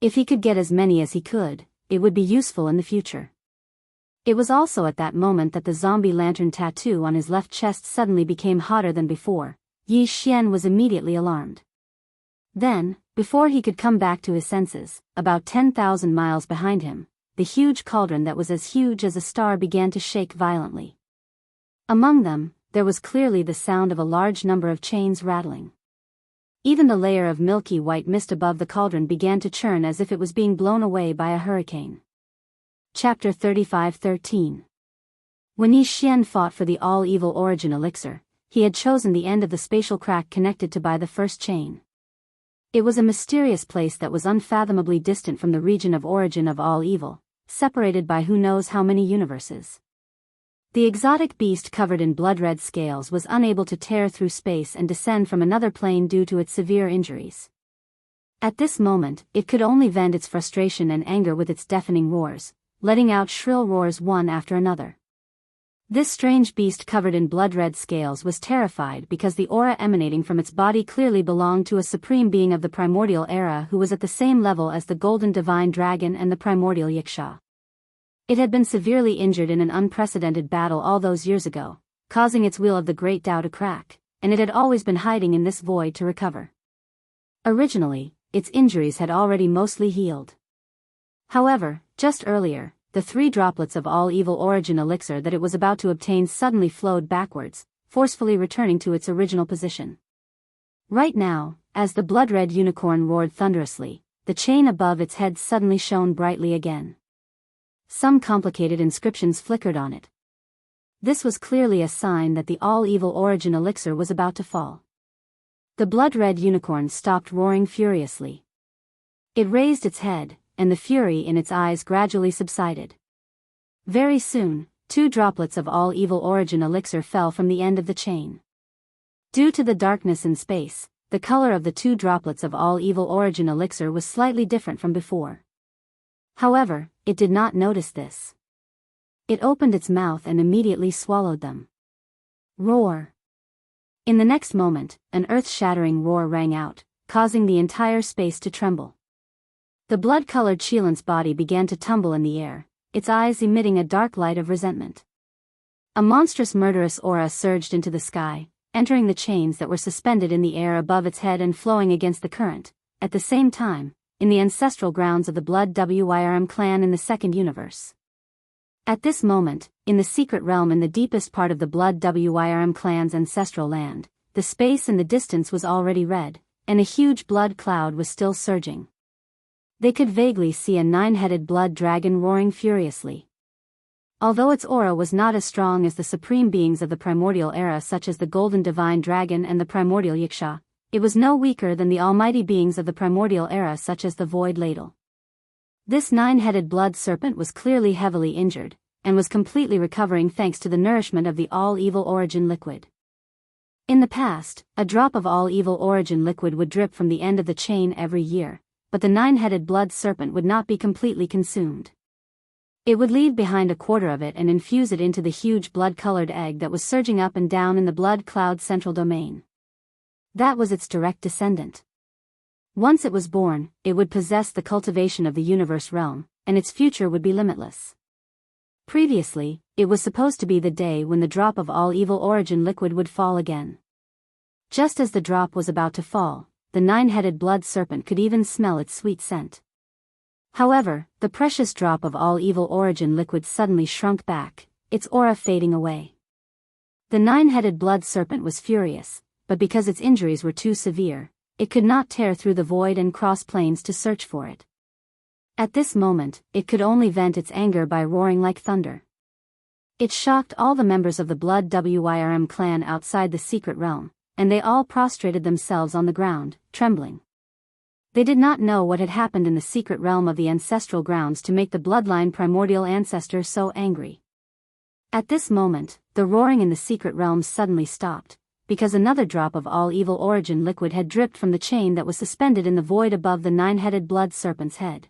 If he could get as many as he could, it would be useful in the future. It was also at that moment that the zombie lantern tattoo on his left chest suddenly became hotter than before. Yi Xian was immediately alarmed. Then, before he could come back to his senses, about 10,000 miles behind him, the huge cauldron that was as huge as a star began to shake violently. Among them, there was clearly the sound of a large number of chains rattling. Even the layer of milky white mist above the cauldron began to churn as if it was being blown away by a hurricane. Chapter 35:13. When Yi Xian fought for the all-evil origin elixir, he had chosen the end of the spatial crack connected to by the first chain. It was a mysterious place that was unfathomably distant from the region of origin of all evil, separated by who knows how many universes. The exotic beast covered in blood-red scales was unable to tear through space and descend from another plane due to its severe injuries. At this moment, it could only vent its frustration and anger with its deafening roars, letting out shrill roars one after another. This strange beast covered in blood-red scales was terrified because the aura emanating from its body clearly belonged to a supreme being of the primordial era who was at the same level as the golden divine dragon and the primordial Yiksha. It had been severely injured in an unprecedented battle all those years ago, causing its wheel of the great Tao to crack, and it had always been hiding in this void to recover. Originally, its injuries had already mostly healed. However, just earlier, the 3 droplets of all-evil origin elixir that it was about to obtain suddenly flowed backwards, forcefully returning to its original position. Right now, as the blood-red unicorn roared thunderously, the chain above its head suddenly shone brightly again. Some complicated inscriptions flickered on it. This was clearly a sign that the all-evil origin elixir was about to fall. The blood-red unicorn stopped roaring furiously. It raised its head, and the fury in its eyes gradually subsided. Very soon, 2 droplets of all-evil origin elixir fell from the end of the chain. Due to the darkness in space, the color of the 2 droplets of all-evil origin elixir was slightly different from before. However, it did not notice this. It opened its mouth and immediately swallowed them. Roar! In the next moment, an earth-shattering roar rang out, causing the entire space to tremble. The blood-colored Qilin's body began to tumble in the air, its eyes emitting a dark light of resentment. A monstrous murderous aura surged into the sky, entering the chains that were suspended in the air above its head and flowing against the current. At the same time, in the ancestral grounds of the Blood Wyrm clan in the Second Universe. At this moment, in the secret realm in the deepest part of the Blood Wyrm clan's ancestral land, the space in the distance was already red, and a huge blood cloud was still surging. They could vaguely see a nine-headed blood dragon roaring furiously. Although its aura was not as strong as the supreme beings of the primordial era such as the Golden Divine Dragon and the Primordial Yiksha, it was no weaker than the almighty beings of the primordial era such as the Void Ladle. This nine-headed blood serpent was clearly heavily injured, and was completely recovering thanks to the nourishment of the all-evil origin liquid. In the past, a drop of all-evil origin liquid would drip from the end of the chain every year, but the nine-headed blood serpent would not be completely consumed. It would leave behind a quarter of it and infuse it into the huge blood-colored egg that was surging up and down in the blood cloud central domain. That was its direct descendant. Once it was born, it would possess the cultivation of the universe realm, and its future would be limitless. Previously, it was supposed to be the day when the drop of all-evil origin liquid would fall again. Just as the drop was about to fall, the nine-headed blood serpent could even smell its sweet scent. However, the precious drop of all-evil origin liquid suddenly shrunk back, its aura fading away. The nine-headed blood serpent was furious, but because its injuries were too severe, it could not tear through the void and cross planes to search for it. At this moment, it could only vent its anger by roaring like thunder. It shocked all the members of the Blood Wyrm clan outside the secret realm, and they all prostrated themselves on the ground, trembling. They did not know what had happened in the secret realm of the ancestral grounds to make the bloodline primordial ancestor so angry. At this moment, the roaring in the secret realms suddenly stopped, because another drop of all-evil origin liquid had dripped from the chain that was suspended in the void above the nine-headed blood serpent's head.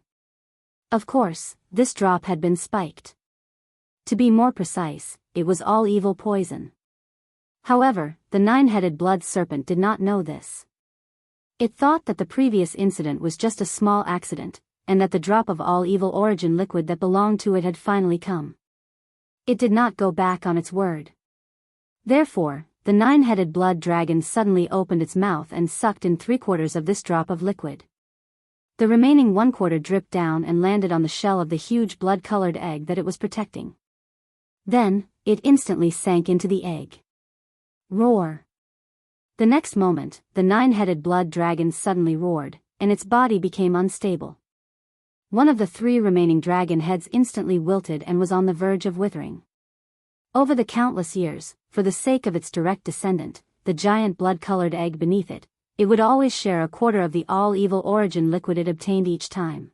Of course, this drop had been spiked. To be more precise, it was all-evil poison. However, the nine-headed blood serpent did not know this. It thought that the previous incident was just a small accident, and that the drop of all-evil origin liquid that belonged to it had finally come. It did not go back on its word. Therefore, the nine-headed blood dragon suddenly opened its mouth and sucked in 3/4 of this drop of liquid. The remaining 1/4 dripped down and landed on the shell of the huge blood-colored egg that it was protecting. Then, it instantly sank into the egg. Roar! The next moment, the nine-headed blood dragon suddenly roared, and its body became unstable. One of the 3 remaining dragon heads instantly wilted and was on the verge of withering. Over the countless years, for the sake of its direct descendant, the giant blood-colored egg beneath it, it would always share a quarter of the all-evil origin liquid it obtained each time.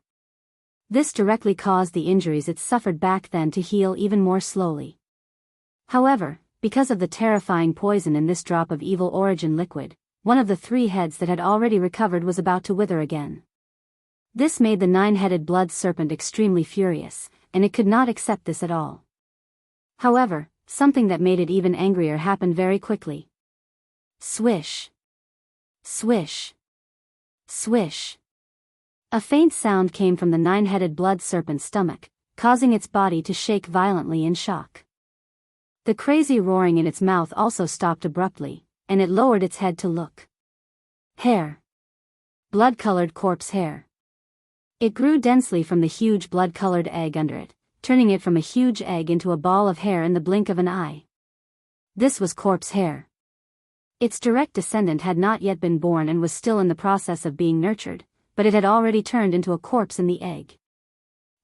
This directly caused the injuries it suffered back then to heal even more slowly. However, because of the terrifying poison in this drop of evil origin liquid, one of the 3 heads that had already recovered was about to wither again. This made the nine-headed blood serpent extremely furious, and it could not accept this at all. However, something that made it even angrier happened very quickly. Swish! Swish! Swish! A faint sound came from the nine-headed blood serpent's stomach, causing its body to shake violently in shock. The crazy roaring in its mouth also stopped abruptly, and it lowered its head to look. Hair. Blood-colored corpse hair. It grew densely from the huge blood-colored egg under it, turning it from a huge egg into a ball of hair in the blink of an eye. This was corpse hair. Its direct descendant had not yet been born and was still in the process of being nurtured, but it had already turned into a corpse in the egg.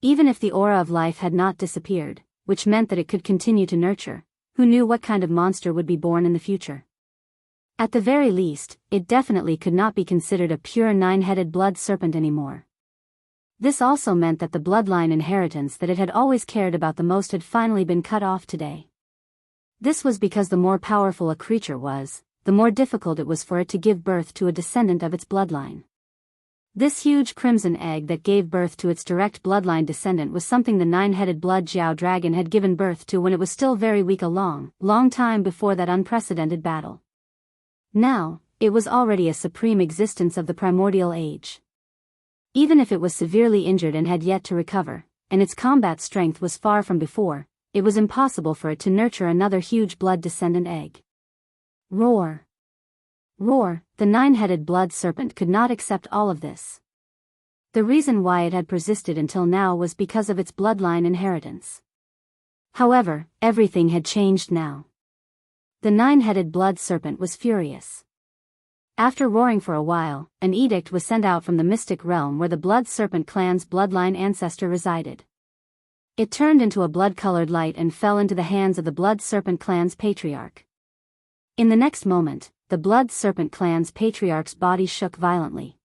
Even if the aura of life had not disappeared, which meant that it could continue to nurture, who knew what kind of monster would be born in the future? At the very least, it definitely could not be considered a pure nine-headed blood serpent anymore. This also meant that the bloodline inheritance that it had always cared about the most had finally been cut off today. This was because the more powerful a creature was, the more difficult it was for it to give birth to a descendant of its bloodline. This huge crimson egg that gave birth to its direct bloodline descendant was something the nine-headed blood Jiao dragon had given birth to when it was still very weak, a long time before that unprecedented battle. Now, it was already a supreme existence of the primordial age. Even if it was severely injured and had yet to recover, and its combat strength was far from before, it was impossible for it to nurture another huge blood descendant egg. Roar! Roar! The nine-headed blood serpent could not accept all of this. The reason why it had persisted until now was because of its bloodline inheritance. However, everything had changed now. The nine-headed blood serpent was furious. After roaring for a while, an edict was sent out from the mystic realm where the blood serpent clan's bloodline ancestor resided. It turned into a blood-colored light and fell into the hands of the blood serpent clan's patriarch. In the next moment, the blood serpent clan's patriarch's body shook violently.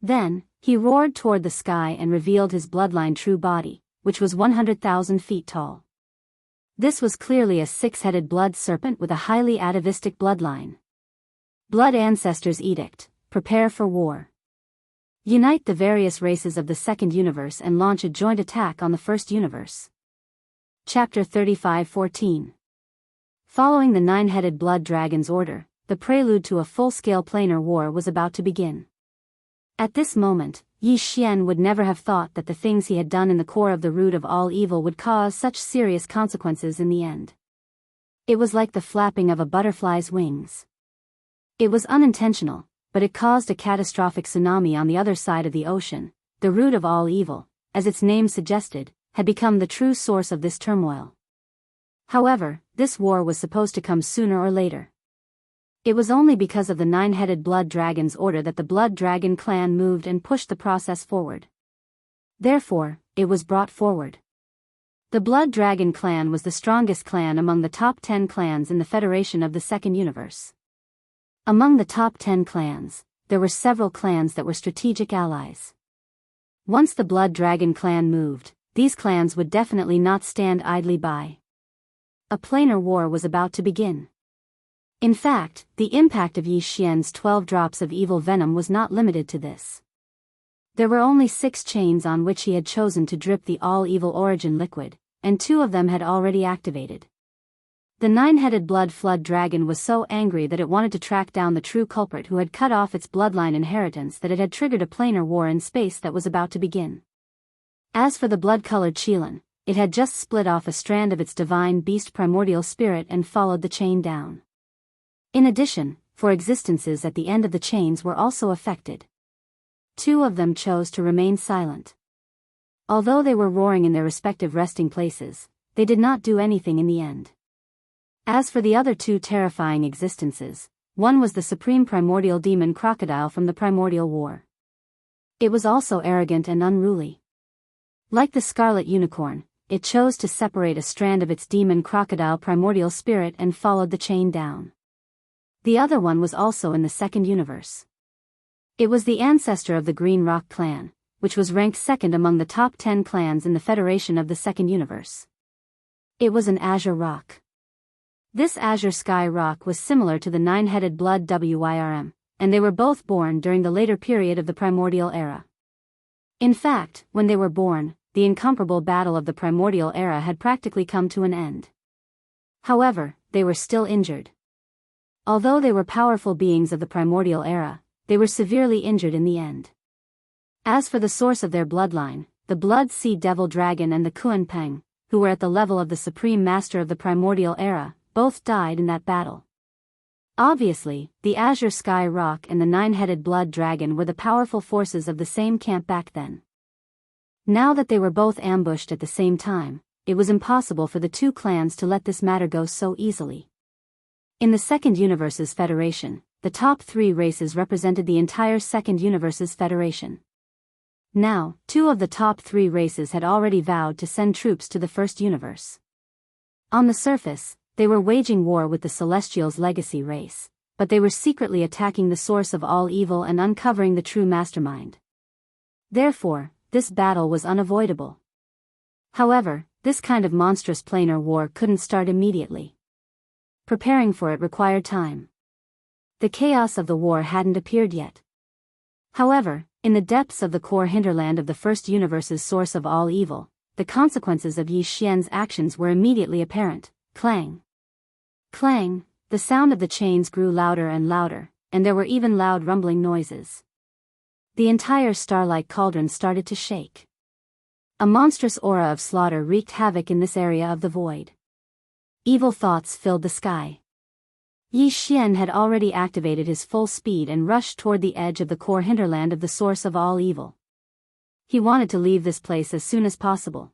Then, he roared toward the sky and revealed his bloodline true body, which was 100,000 feet tall. This was clearly a six-headed blood serpent with a highly atavistic bloodline. Blood Ancestors Edict, prepare for war. Unite the various races of the second universe and launch a joint attack on the first universe. Chapter 35:14. Following the nine-headed blood dragon's order, the prelude to a full-scale planar war was about to begin. At this moment, Yi Xian would never have thought that the things he had done in the core of the root of all evil would cause such serious consequences in the end. It was like the flapping of a butterfly's wings. It was unintentional, but it caused a catastrophic tsunami on the other side of the ocean. The root of all evil, as its name suggested, had become the true source of this turmoil. However, this war was supposed to come sooner or later. It was only because of the nine-headed blood dragon's order that the blood dragon clan moved and pushed the process forward. Therefore, it was brought forward. The blood dragon clan was the strongest clan among the top 10 clans in the Federation of the Second Universe. Among the top 10 clans, there were several clans that were strategic allies. Once the blood dragon clan moved, these clans would definitely not stand idly by. A planar war was about to begin. In fact, the impact of Yi Xian's 12 drops of evil venom was not limited to this. There were only 6 chains on which he had chosen to drip the all-evil origin liquid, and 2 of them had already activated. The nine-headed blood flood dragon was so angry that it wanted to track down the true culprit who had cut off its bloodline inheritance that it had triggered a planar war in space that was about to begin. As for the blood-colored Qilin, it had just split off a strand of its divine beast primordial spirit and followed the chain down. In addition, 4 existences at the end of the chains were also affected. 2 of them chose to remain silent. Although they were roaring in their respective resting places, they did not do anything in the end. As for the other 2 terrifying existences, one was the supreme primordial demon crocodile from the primordial war. It was also arrogant and unruly. Like the scarlet unicorn, it chose to separate a strand of its demon crocodile primordial spirit and followed the chain down. The other one was also in the second universe. It was the ancestor of the Green Rock clan, which was ranked second among the top 10 clans in the Federation of the Second Universe. It was an azure rock. This azure sky rock was similar to the nine-headed blood Wyrm, and they were both born during the later period of the primordial era. In fact, when they were born, the incomparable battle of the primordial era had practically come to an end. However, they were still injured. Although they were powerful beings of the primordial era, they were severely injured in the end. As for the source of their bloodline, the Blood Sea Devil Dragon and the Kuan Peng, who were at the level of the Supreme Master of the primordial era, both died in that battle. Obviously, the Azure Sky Rock and the Nine-Headed Blood Dragon were the powerful forces of the same camp back then. Now that they were both ambushed at the same time, it was impossible for the 2 clans to let this matter go so easily. In the Second Universe's Federation, the top 3 races represented the entire Second Universe's Federation. Now, 2 of the top 3 races had already vowed to send troops to the First Universe. On the surface, they were waging war with the Celestials' legacy race, but they were secretly attacking the source of all evil and uncovering the true mastermind. Therefore, this battle was unavoidable. However, this kind of monstrous planar war couldn't start immediately. Preparing for it required time. The chaos of the war hadn't appeared yet. However, In the depths of the core hinterland of the first universe's source of all evil, the consequences of Yi Xian's actions were immediately apparent. Clang! Clang! The sound of the chains grew louder and louder, and there were even loud rumbling noises. The entire starlight cauldron started to shake. A monstrous aura of slaughter wreaked havoc in this area of the void. Evil thoughts filled the sky. Yi Xian had already activated his full speed and rushed toward the edge of the core hinterland of the source of all evil. He wanted to leave this place as soon as possible.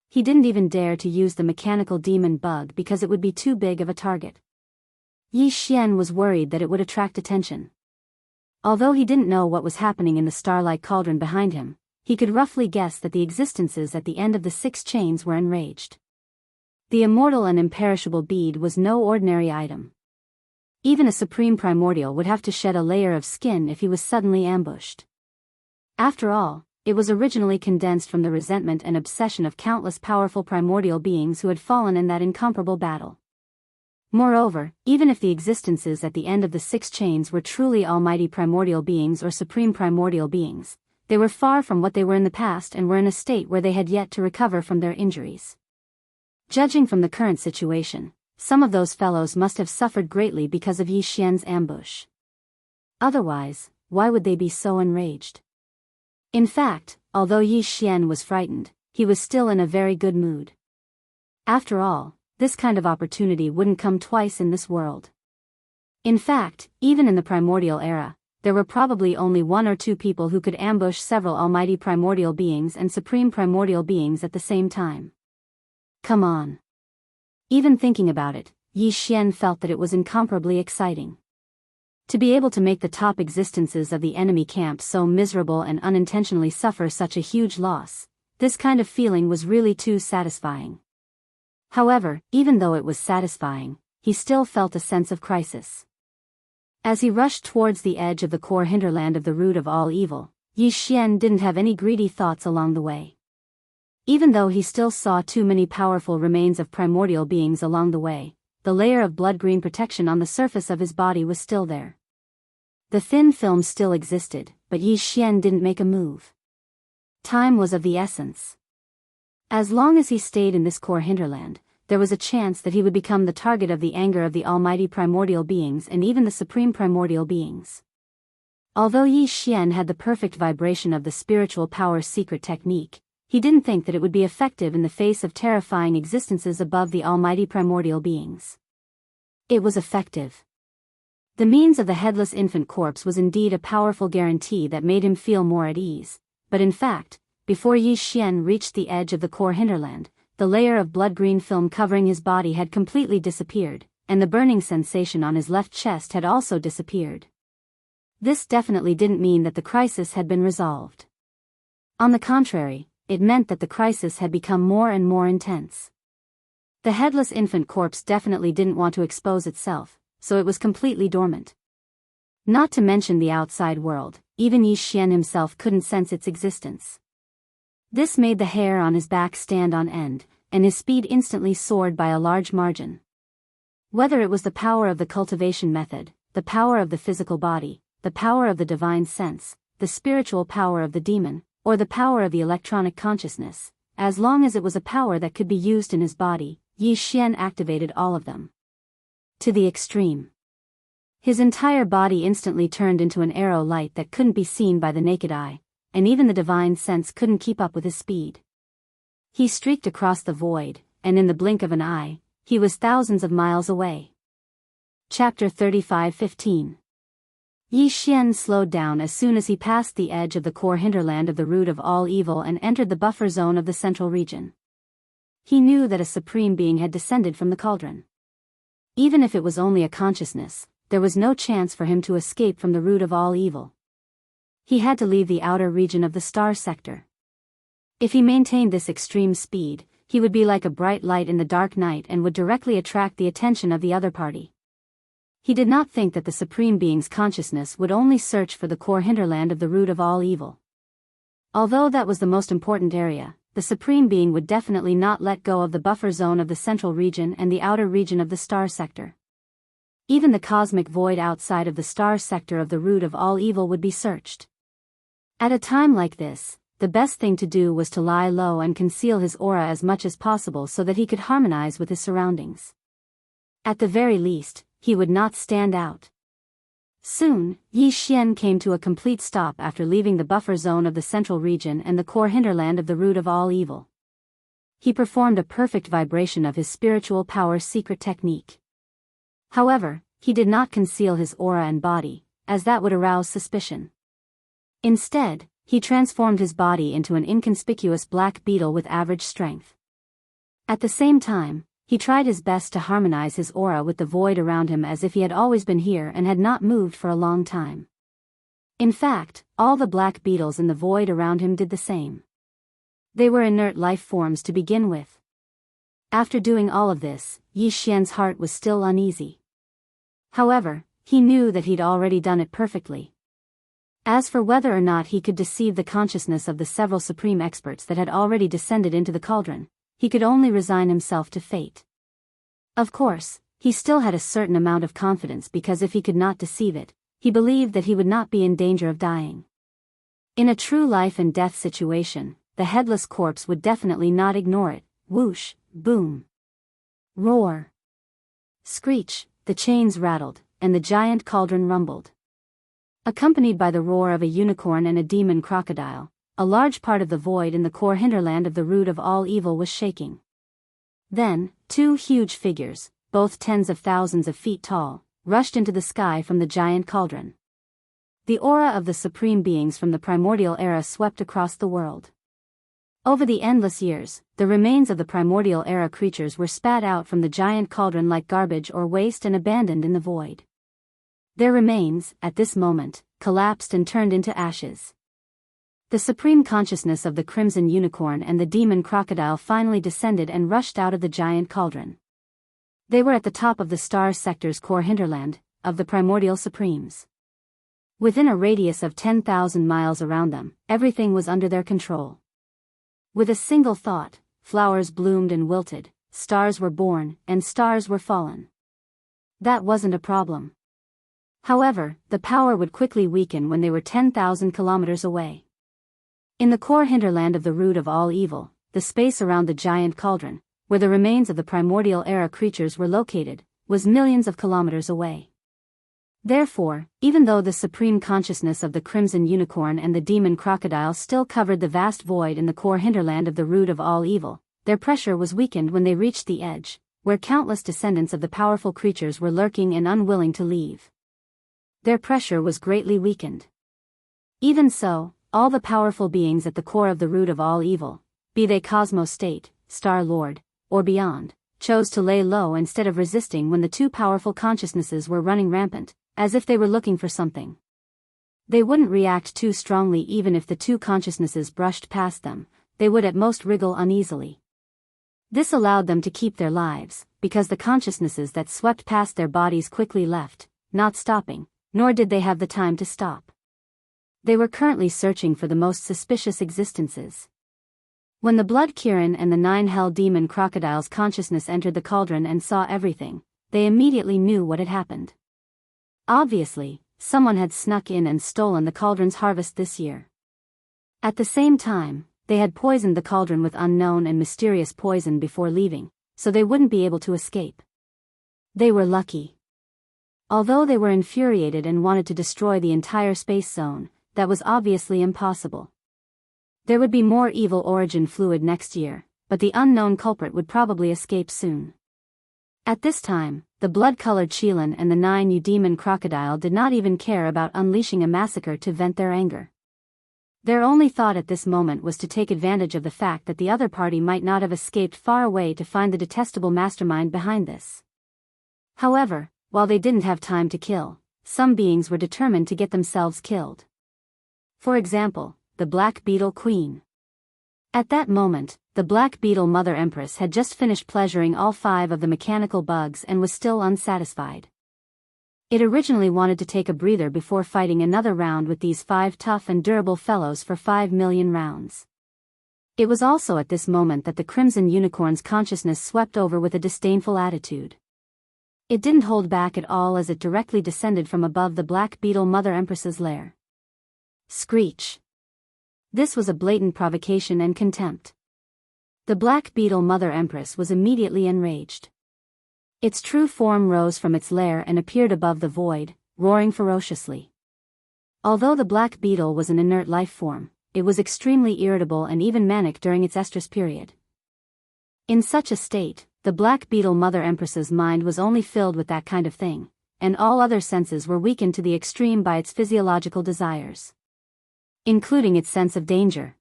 He didn't even dare to use the mechanical demon bug because it would be too big of a target. Yi Xian was worried that it would attract attention. Although he didn't know what was happening in the starlight cauldron behind him, he could roughly guess that the existences at the end of the 6 chains were enraged. The immortal and imperishable bead was no ordinary item. Even a supreme primordial would have to shed a layer of skin if he was suddenly ambushed. After all, it was originally condensed from the resentment and obsession of countless powerful primordial beings who had fallen in that incomparable battle. Moreover, even if the existences at the end of the 6 chains were truly almighty primordial beings or supreme primordial beings, they were far from what they were in the past and were in a state where they had yet to recover from their injuries. Judging from the current situation, some of those fellows must have suffered greatly because of Yi Xian's ambush. Otherwise, why would they be so enraged? In fact, although Yi Xian was frightened, he was still in a very good mood. After all, this kind of opportunity wouldn't come twice in this world. In fact, even in the primordial era, there were probably only 1 or 2 people who could ambush several almighty primordial beings and supreme primordial beings at the same time. Come on. Even thinking about it, Yi Xian felt that it was incomparably exciting. To be able to make the top existences of the enemy camp so miserable and unintentionally suffer such a huge loss, this kind of feeling was really too satisfying. However, even though it was satisfying, he still felt a sense of crisis. As he rushed towards the edge of the core hinterland of the root of all evil, Yi Xian didn't have any greedy thoughts along the way. Even though he still saw too many powerful remains of primordial beings along the way, the layer of blood-green protection on the surface of his body was still there. The thin film still existed, but Yi Xian didn't make a move. Time was of the essence. As long as he stayed in this core hinterland, there was a chance that he would become the target of the anger of the almighty primordial beings and even the supreme primordial beings. Although Yi Xian had the perfect vibration of the spiritual power secret technique, he didn't think that it would be effective in the face of terrifying existences above the almighty primordial beings. It was effective. The means of the headless infant corpse was indeed a powerful guarantee that made him feel more at ease, but in fact, before Yi Xian reached the edge of the core hinterland, the layer of blood-green film covering his body had completely disappeared, and the burning sensation on his left chest had also disappeared. This definitely didn't mean that the crisis had been resolved. On the contrary, it meant that the crisis had become more and more intense. The headless infant corpse definitely didn't want to expose itself, so it was completely dormant. Not to mention the outside world, even Yi Xian himself couldn't sense its existence. This made the hair on his back stand on end, and his speed instantly soared by a large margin. Whether it was the power of the cultivation method, the power of the physical body, the power of the divine sense, the spiritual power of the demon, or the power of the electronic consciousness, as long as it was a power that could be used in his body, Yi Xian activated all of them. To the extreme. His entire body instantly turned into an arrow light that couldn't be seen by the naked eye, and even the divine sense couldn't keep up with his speed. He streaked across the void, and in the blink of an eye, he was thousands of miles away. Chapter 35:15. Yi Xian slowed down as soon as he passed the edge of the core hinterland of the root of all evil and entered the buffer zone of the central region. He knew that a supreme being had descended from the cauldron. Even if it was only a consciousness, there was no chance for him to escape from the root of all evil. He had to leave the outer region of the star sector. If he maintained this extreme speed, he would be like a bright light in the dark night and would directly attract the attention of the other party. He did not think that the Supreme Being's consciousness would only search for the core hinterland of the root of all evil. Although that was the most important area, the Supreme Being would definitely not let go of the buffer zone of the central region and the outer region of the star sector. Even the cosmic void outside of the star sector of the root of all evil would be searched. At a time like this, the best thing to do was to lie low and conceal his aura as much as possible so that he could harmonize with his surroundings. At the very least, he would not stand out. Soon, Yi Xian came to a complete stop after leaving the buffer zone of the central region and the core hinterland of the root of all evil. He performed a perfect vibration of his spiritual power secret technique. However, he did not conceal his aura and body, as that would arouse suspicion. Instead, he transformed his body into an inconspicuous black beetle with average strength. At the same time, he tried his best to harmonize his aura with the void around him as if he had always been here and had not moved for a long time. In fact, all the black beetles in the void around him did the same. They were inert life forms to begin with. After doing all of this, Yi Xian's heart was still uneasy. However, he knew that he'd already done it perfectly. As for whether or not he could deceive the consciousness of the several supreme experts that had already descended into the cauldron, he could only resign himself to fate. Of course, he still had a certain amount of confidence because if he could not deceive it, he believed that he would not be in danger of dying. In a true life and death situation, the headless corpse would definitely not ignore it. Whoosh, boom. Roar. Screech, the chains rattled, and the giant cauldron rumbled. Accompanied by the roar of a unicorn and a demon crocodile, a large part of the void in the core hinterland of the root of all evil was shaking. Then, two huge figures, both tens of thousands of feet tall, rushed into the sky from the giant cauldron. The aura of the supreme beings from the primordial era swept across the world. Over the endless years, the remains of the primordial era creatures were spat out from the giant cauldron like garbage or waste and abandoned in the void. Their remains, at this moment, collapsed and turned into ashes. The supreme consciousness of the crimson unicorn and the demon crocodile finally descended and rushed out of the giant cauldron. They were at the top of the star sector's core hinterland, of the primordial supremes. Within a radius of 10,000 miles around them, everything was under their control. With a single thought, flowers bloomed and wilted, stars were born, and stars were fallen. That wasn't a problem. However, the power would quickly weaken when they were 10,000 kilometers away. In the core hinterland of the root of all evil, the space around the giant cauldron, where the remains of the primordial era creatures were located, was millions of kilometers away. Therefore, even though the supreme consciousness of the crimson unicorn and the demon crocodile still covered the vast void in the core hinterland of the root of all evil, their pressure was weakened when they reached the edge, where countless descendants of the powerful creatures were lurking and unwilling to leave. Their pressure was greatly weakened. Even so, all the powerful beings at the core of the root of all evil, be they Cosmos State, Star Lord, or beyond, chose to lay low instead of resisting when the two powerful consciousnesses were running rampant, as if they were looking for something. They wouldn't react too strongly even if the two consciousnesses brushed past them, they would at most wriggle uneasily. This allowed them to keep their lives, because the consciousnesses that swept past their bodies quickly left, not stopping, nor did they have the time to stop. They were currently searching for the most suspicious existences. When the Blood Kirin and the 9 Hell Demon Crocodile's consciousness entered the cauldron and saw everything, they immediately knew what had happened. Obviously, someone had snuck in and stolen the cauldron's harvest this year. At the same time, they had poisoned the cauldron with unknown and mysterious poison before leaving, so they wouldn't be able to escape. They were lucky. Although they were infuriated and wanted to destroy the entire space zone, that was obviously impossible. There would be more evil origin fluid next year, but the unknown culprit would probably escape soon. At this time, the blood-colored Qilin and the 9 Demon Crocodile did not even care about unleashing a massacre to vent their anger. Their only thought at this moment was to take advantage of the fact that the other party might not have escaped far away to find the detestable mastermind behind this. However, while they didn't have time to kill, some beings were determined to get themselves killed. For example, the Black Beetle Queen. At that moment, the Black Beetle Mother Empress had just finished pleasuring all 5 of the mechanical bugs and was still unsatisfied. It originally wanted to take a breather before fighting another round with these 5 tough and durable fellows for 5 million rounds. It was also at this moment that the Crimson Unicorn's consciousness swept over with a disdainful attitude. It didn't hold back at all as it directly descended from above the Black Beetle Mother Empress's lair. Screech. This was a blatant provocation and contempt. The Black Beetle Mother Empress was immediately enraged. Its true form rose from its lair and appeared above the void, roaring ferociously. Although the Black Beetle was an inert life form, it was extremely irritable and even manic during its estrus period. In such a state, the Black Beetle Mother Empress's mind was only filled with that kind of thing, and all other senses were weakened to the extreme by its physiological desires, including its sense of danger.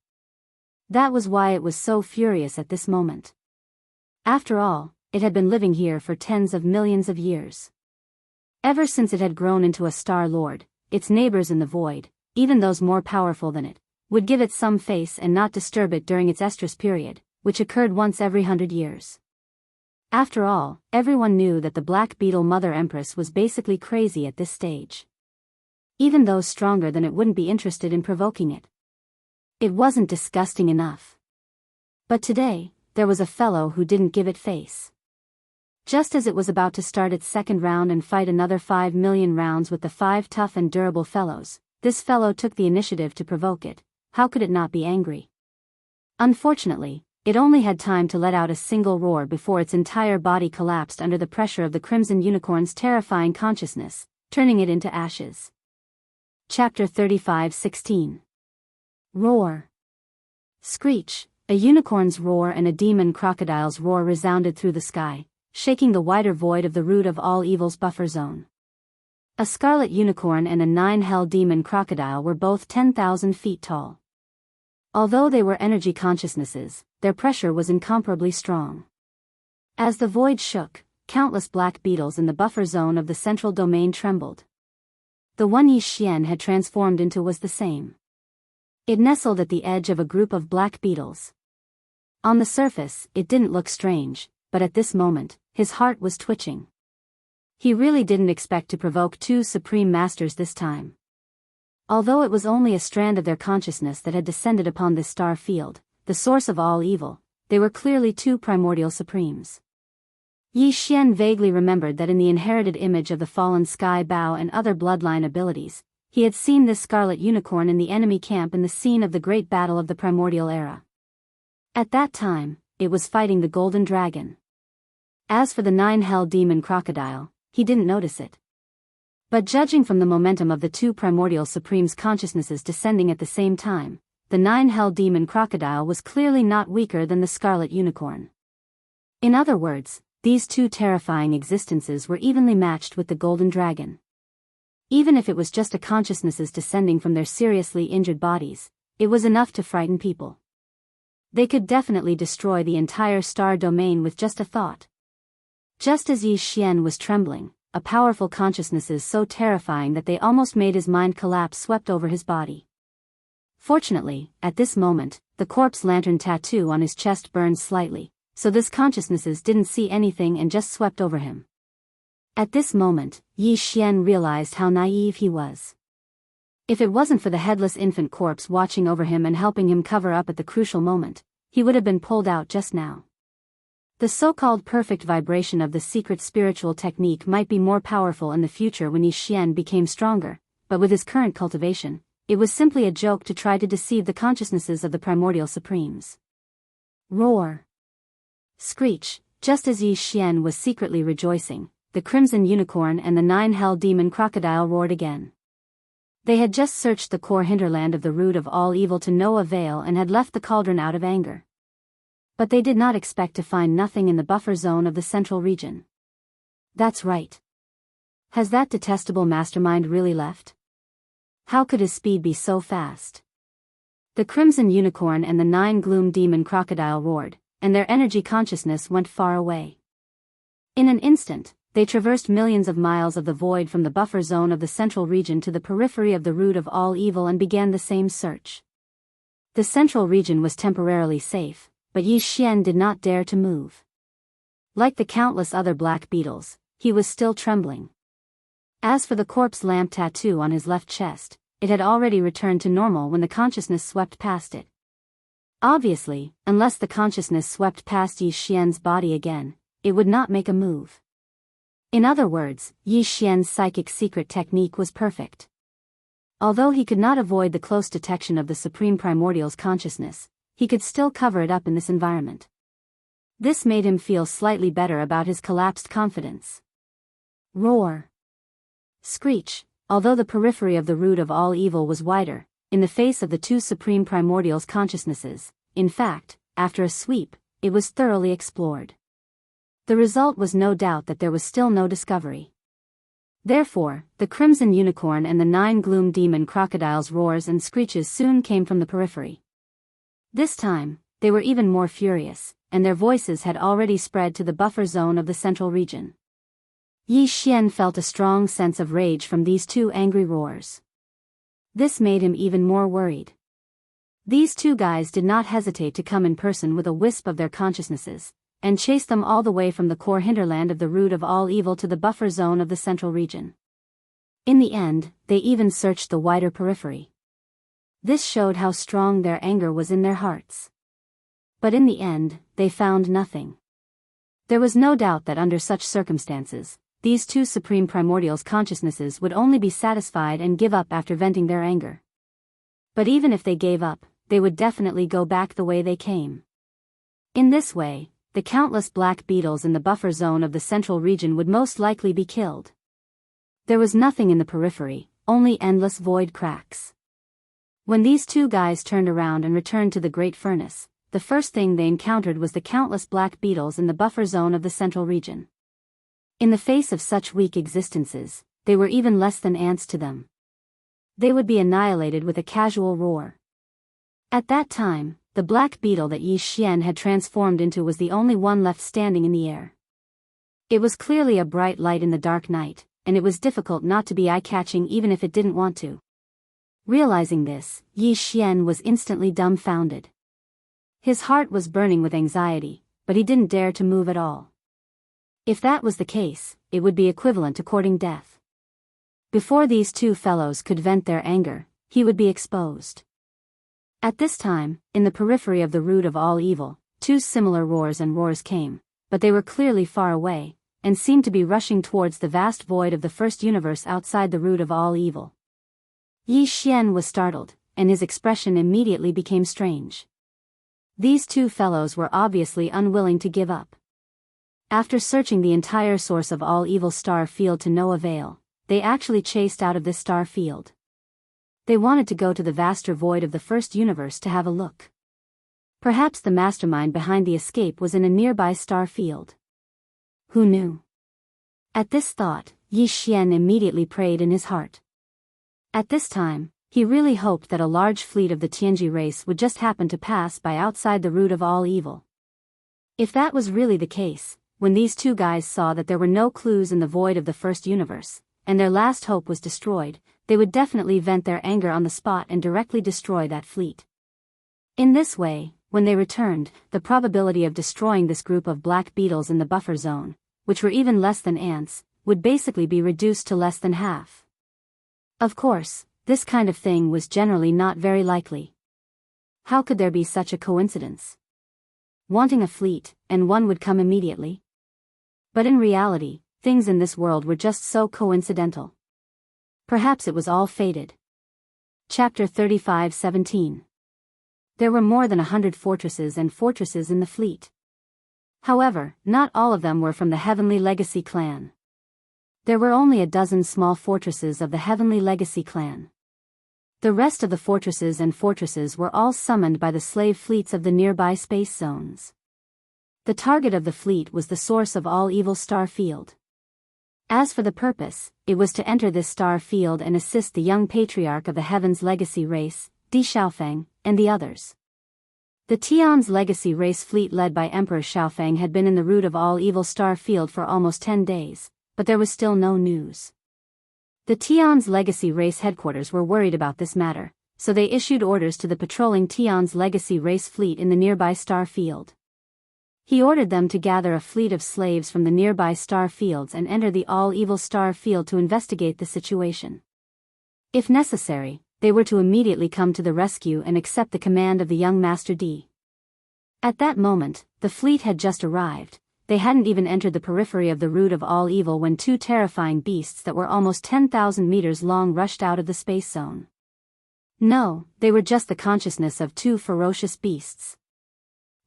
That was why it was so furious at this moment. After all, it had been living here for tens of millions of years. Ever since it had grown into a Star Lord, its neighbors in the void, even those more powerful than it, would give it some face and not disturb it during its estrus period, which occurred once every 100 years. After all, everyone knew that the Black Beetle Mother Empress was basically crazy at this stage. Even those stronger than it wouldn't be interested in provoking it. It wasn't disgusting enough. But today, there was a fellow who didn't give it face. Just as it was about to start its second round and fight another 5 million rounds with the 5 tough and durable fellows, this fellow took the initiative to provoke it. How could it not be angry? Unfortunately, it only had time to let out a single roar before its entire body collapsed under the pressure of the Crimson Unicorn's terrifying consciousness, turning it into ashes. Chapter 35:16. Roar. Screech. A unicorn's roar and a demon crocodile's roar resounded through the sky, shaking the wider void of the root of all evil's buffer zone. A scarlet unicorn and a 9-hell demon crocodile were both 10,000 feet tall. Although they were energy consciousnesses, their pressure was incomparably strong. As the void shook, countless black beetles in the buffer zone of the central domain trembled. The one Yi Xian had transformed into was the same. It nestled at the edge of a group of black beetles. On the surface, it didn't look strange, but at this moment, his heart was twitching. He really didn't expect to provoke 2 supreme masters this time. Although it was only a strand of their consciousness that had descended upon this star field, the source of all evil, they were clearly 2 primordial supremes. Yi Xian vaguely remembered that in the inherited image of the fallen sky bow and other bloodline abilities, he had seen this scarlet unicorn in the enemy camp in the scene of the great battle of the primordial era. At that time, it was fighting the golden dragon. As for the 9-hell demon crocodile, he didn't notice it. But judging from the momentum of the 2 primordial supremes' consciousnesses descending at the same time, the 9-hell demon crocodile was clearly not weaker than the scarlet unicorn. In other words, these 2 terrifying existences were evenly matched with the golden dragon. Even if it was just a consciousnesses descending from their seriously injured bodies, it was enough to frighten people. They could definitely destroy the entire star domain with just a thought. Just as Yi Xian was trembling, a powerful consciousnesses so terrifying that they almost made his mind collapse swept over his body. Fortunately, at this moment, the corpse lantern tattoo on his chest burned slightly, so this consciousnesses didn't see anything and just swept over him. At this moment, Yi Xian realized how naive he was. If it wasn't for the headless infant corpse watching over him and helping him cover up at the crucial moment, he would have been pulled out just now. The so-called perfect vibration of the secret spiritual technique might be more powerful in the future when Yi Xian became stronger, but with his current cultivation, it was simply a joke to try to deceive the consciousnesses of the primordial supremes. Roar. Screech. Just as Yi Xian was secretly rejoicing, the Crimson Unicorn and the 9-hell demon crocodile roared again. They had just searched the core hinterland of the root of all evil to no avail and had left the cauldron out of anger. But they did not expect to find nothing in the buffer zone of the central region. That's right. Has that detestable mastermind really left? How could his speed be so fast? The Crimson Unicorn and the 9 demon crocodile roared, and their energy consciousness went far away. In an instant, they traversed millions of miles of the void from the buffer zone of the central region to the periphery of the root of all evil and began the same search. The central region was temporarily safe, but Yi Xian did not dare to move. Like the countless other black beetles, he was still trembling. As for the corpse lamp tattoo on his left chest, it had already returned to normal when the consciousness swept past it. Obviously, unless the consciousness swept past Yi Xian's body again, it would not make a move. In other words, Yi Xian's psychic secret technique was perfect. Although he could not avoid the close detection of the Supreme Primordial's consciousness, he could still cover it up in this environment. This made him feel slightly better about his collapsed confidence. Roar. Screech. Although the periphery of the root of all evil was wider, in the face of the two Supreme Primordials' consciousnesses, in fact, after a sweep, it was thoroughly explored. The result was no doubt that there was still no discovery. Therefore, the Crimson Unicorn and the 9 Gloom Demon Crocodiles' roars and screeches soon came from the periphery. This time, they were even more furious, and their voices had already spread to the buffer zone of the central region. Yi Xian felt a strong sense of rage from these two angry roars. This made him even more worried. These two guys did not hesitate to come in person with a wisp of their consciousnesses, and chase them all the way from the core hinterland of the root of all evil to the buffer zone of the central region. In the end, they even searched the wider periphery. This showed how strong their anger was in their hearts. But in the end, they found nothing. There was no doubt that under such circumstances, these two Supreme Primordials' consciousnesses would only be satisfied and give up after venting their anger. But even if they gave up, they would definitely go back the way they came. In this way, the countless black beetles in the buffer zone of the central region would most likely be killed. There was nothing in the periphery, only endless void cracks. When these two guys turned around and returned to the Great Furnace, the first thing they encountered was the countless black beetles in the buffer zone of the central region. In the face of such weak existences, they were even less than ants to them. They would be annihilated with a casual roar. At that time, the black beetle that Yi Xian had transformed into was the only one left standing in the air. It was clearly a bright light in the dark night, and it was difficult not to be eye-catching even if it didn't want to. Realizing this, Yi Xian was instantly dumbfounded. His heart was burning with anxiety, but he didn't dare to move at all. If that was the case, it would be equivalent to courting death. Before these two fellows could vent their anger, he would be exposed. At this time, in the periphery of the root of all evil, two similar roars came, but they were clearly far away, and seemed to be rushing towards the vast void of the first universe outside the root of all evil. Yi Xian was startled, and his expression immediately became strange. These two fellows were obviously unwilling to give up. After searching the entire source of all evil star field to no avail, they actually chased out of this star field. They wanted to go to the vaster void of the first universe to have a look. Perhaps the mastermind behind the escape was in a nearby star field. Who knew? At this thought, Yi Xian immediately prayed in his heart. At this time, he really hoped that a large fleet of the Tianji race would just happen to pass by outside the root of all evil. If that was really the case, when these two guys saw that there were no clues in the void of the first universe, and their last hope was destroyed, they would definitely vent their anger on the spot and directly destroy that fleet. In this way, when they returned, the probability of destroying this group of black beetles in the buffer zone, which were even less than ants, would basically be reduced to less than half. Of course, this kind of thing was generally not very likely. How could there be such a coincidence? Wanting a fleet, and one would come immediately? But in reality, things in this world were just so coincidental. Perhaps it was all fated. Chapter 35:17. There were more than 100 fortresses in the fleet. However, not all of them were from the Heavenly Legacy clan. There were only a dozen small fortresses of the Heavenly Legacy clan. The rest of the fortresses were all summoned by the slave fleets of the nearby space zones. The target of the fleet was the source of all evil star field. As for the purpose, it was to enter this star field and assist the young patriarch of the Heaven's Legacy race, Di Xiaofeng, and the others. The Tian's Legacy race fleet led by Emperor Xiaofeng had been in the root of all evil star field for almost 10 days, but there was still no news. The Tian's Legacy race headquarters were worried about this matter, so they issued orders to the patrolling Tian's Legacy race fleet in the nearby star field. He ordered them to gather a fleet of slaves from the nearby star fields and enter the all-evil star field to investigate the situation. If necessary, they were to immediately come to the rescue and accept the command of the young Master Di. At that moment, the fleet had just arrived. They hadn't even entered the periphery of the root of all evil when two terrifying beasts that were almost 10,000 meters long rushed out of the space zone. No, they were just the consciousness of two ferocious beasts.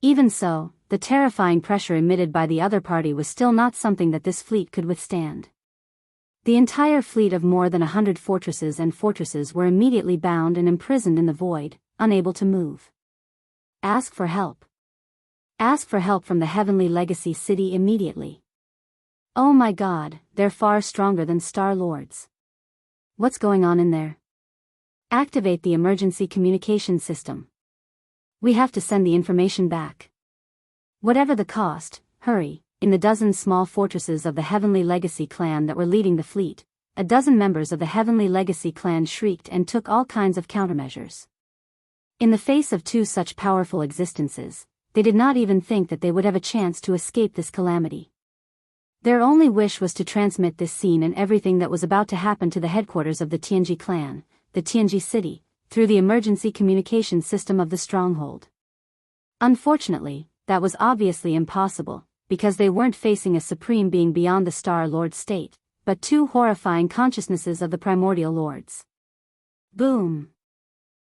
Even so, the terrifying pressure emitted by the other party was still not something that this fleet could withstand. The entire fleet of more than 100 fortresses and fortresses were immediately bound and imprisoned in the void, unable to move. Ask for help. Ask for help from the Heavenly Legacy City immediately. Oh my God, they're far stronger than Star Lords. What's going on in there? Activate the emergency communication system. We have to send the information back. Whatever the cost, hurry. In the dozen small fortresses of the Heavenly Legacy clan that were leading the fleet, a dozen members of the Heavenly Legacy clan shrieked and took all kinds of countermeasures. In the face of two such powerful existences, they did not even think that they would have a chance to escape this calamity. Their only wish was to transmit this scene and everything that was about to happen to the headquarters of the Tianji clan, the Tianji city, through the emergency communication system of the stronghold. Unfortunately, that was obviously impossible, because they weren't facing a supreme being beyond the Star Lord state, but two horrifying consciousnesses of the primordial lords. Boom!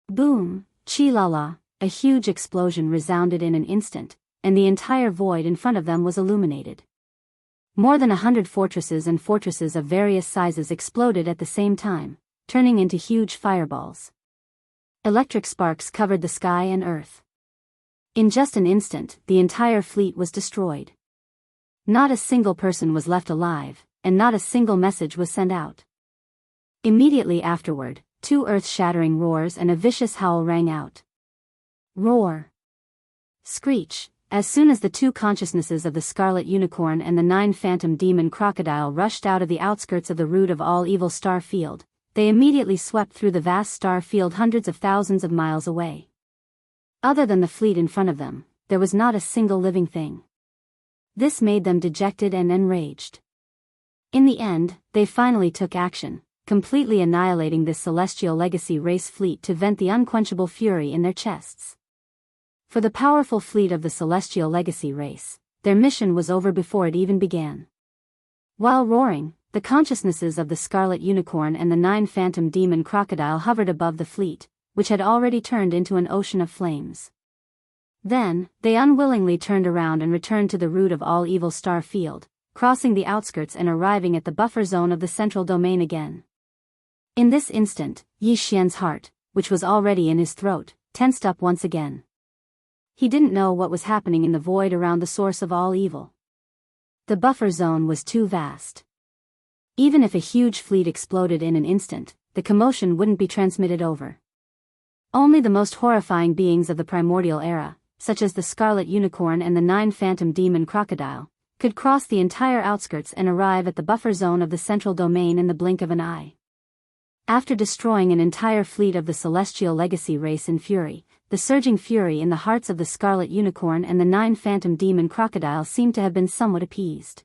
Boom! Chi-la-la, a huge explosion resounded in an instant, and the entire void in front of them was illuminated. More than 100 fortresses and fortresses of various sizes exploded at the same time, turning into huge fireballs. Electric sparks covered the sky and earth. In just an instant, the entire fleet was destroyed. Not a single person was left alive, and not a single message was sent out. Immediately afterward, two earth-shattering roars and a vicious howl rang out. Roar! Screech! As soon as the two consciousnesses of the Scarlet Unicorn and the 9 Phantom Demon Crocodile rushed out of the outskirts of the root of all evil star field, they immediately swept through the vast star field hundreds of thousands of miles away. Other than the fleet in front of them, there was not a single living thing. This made them dejected and enraged. In the end, they finally took action, completely annihilating this celestial legacy race fleet to vent the unquenchable fury in their chests. For the powerful fleet of the celestial legacy race, their mission was over before it even began. While roaring, the consciousnesses of the Scarlet Unicorn and the 9 Phantom Demon Crocodile hovered above the fleet, which had already turned into an ocean of flames. Then, they unwillingly turned around and returned to the root of all evil star field, crossing the outskirts and arriving at the buffer zone of the central domain again. In this instant, Yi Xian's heart, which was already in his throat, tensed up once again. He didn't know what was happening in the void around the source of all evil. The buffer zone was too vast. Even if a huge fleet exploded in an instant, the commotion wouldn't be transmitted over. Only the most horrifying beings of the primordial era, such as the Scarlet Unicorn and the 9 Phantom Demon Crocodile, could cross the entire outskirts and arrive at the buffer zone of the central domain in the blink of an eye. After destroying an entire fleet of the celestial legacy race in fury, the surging fury in the hearts of the Scarlet Unicorn and the 9 Phantom Demon Crocodile seemed to have been somewhat appeased.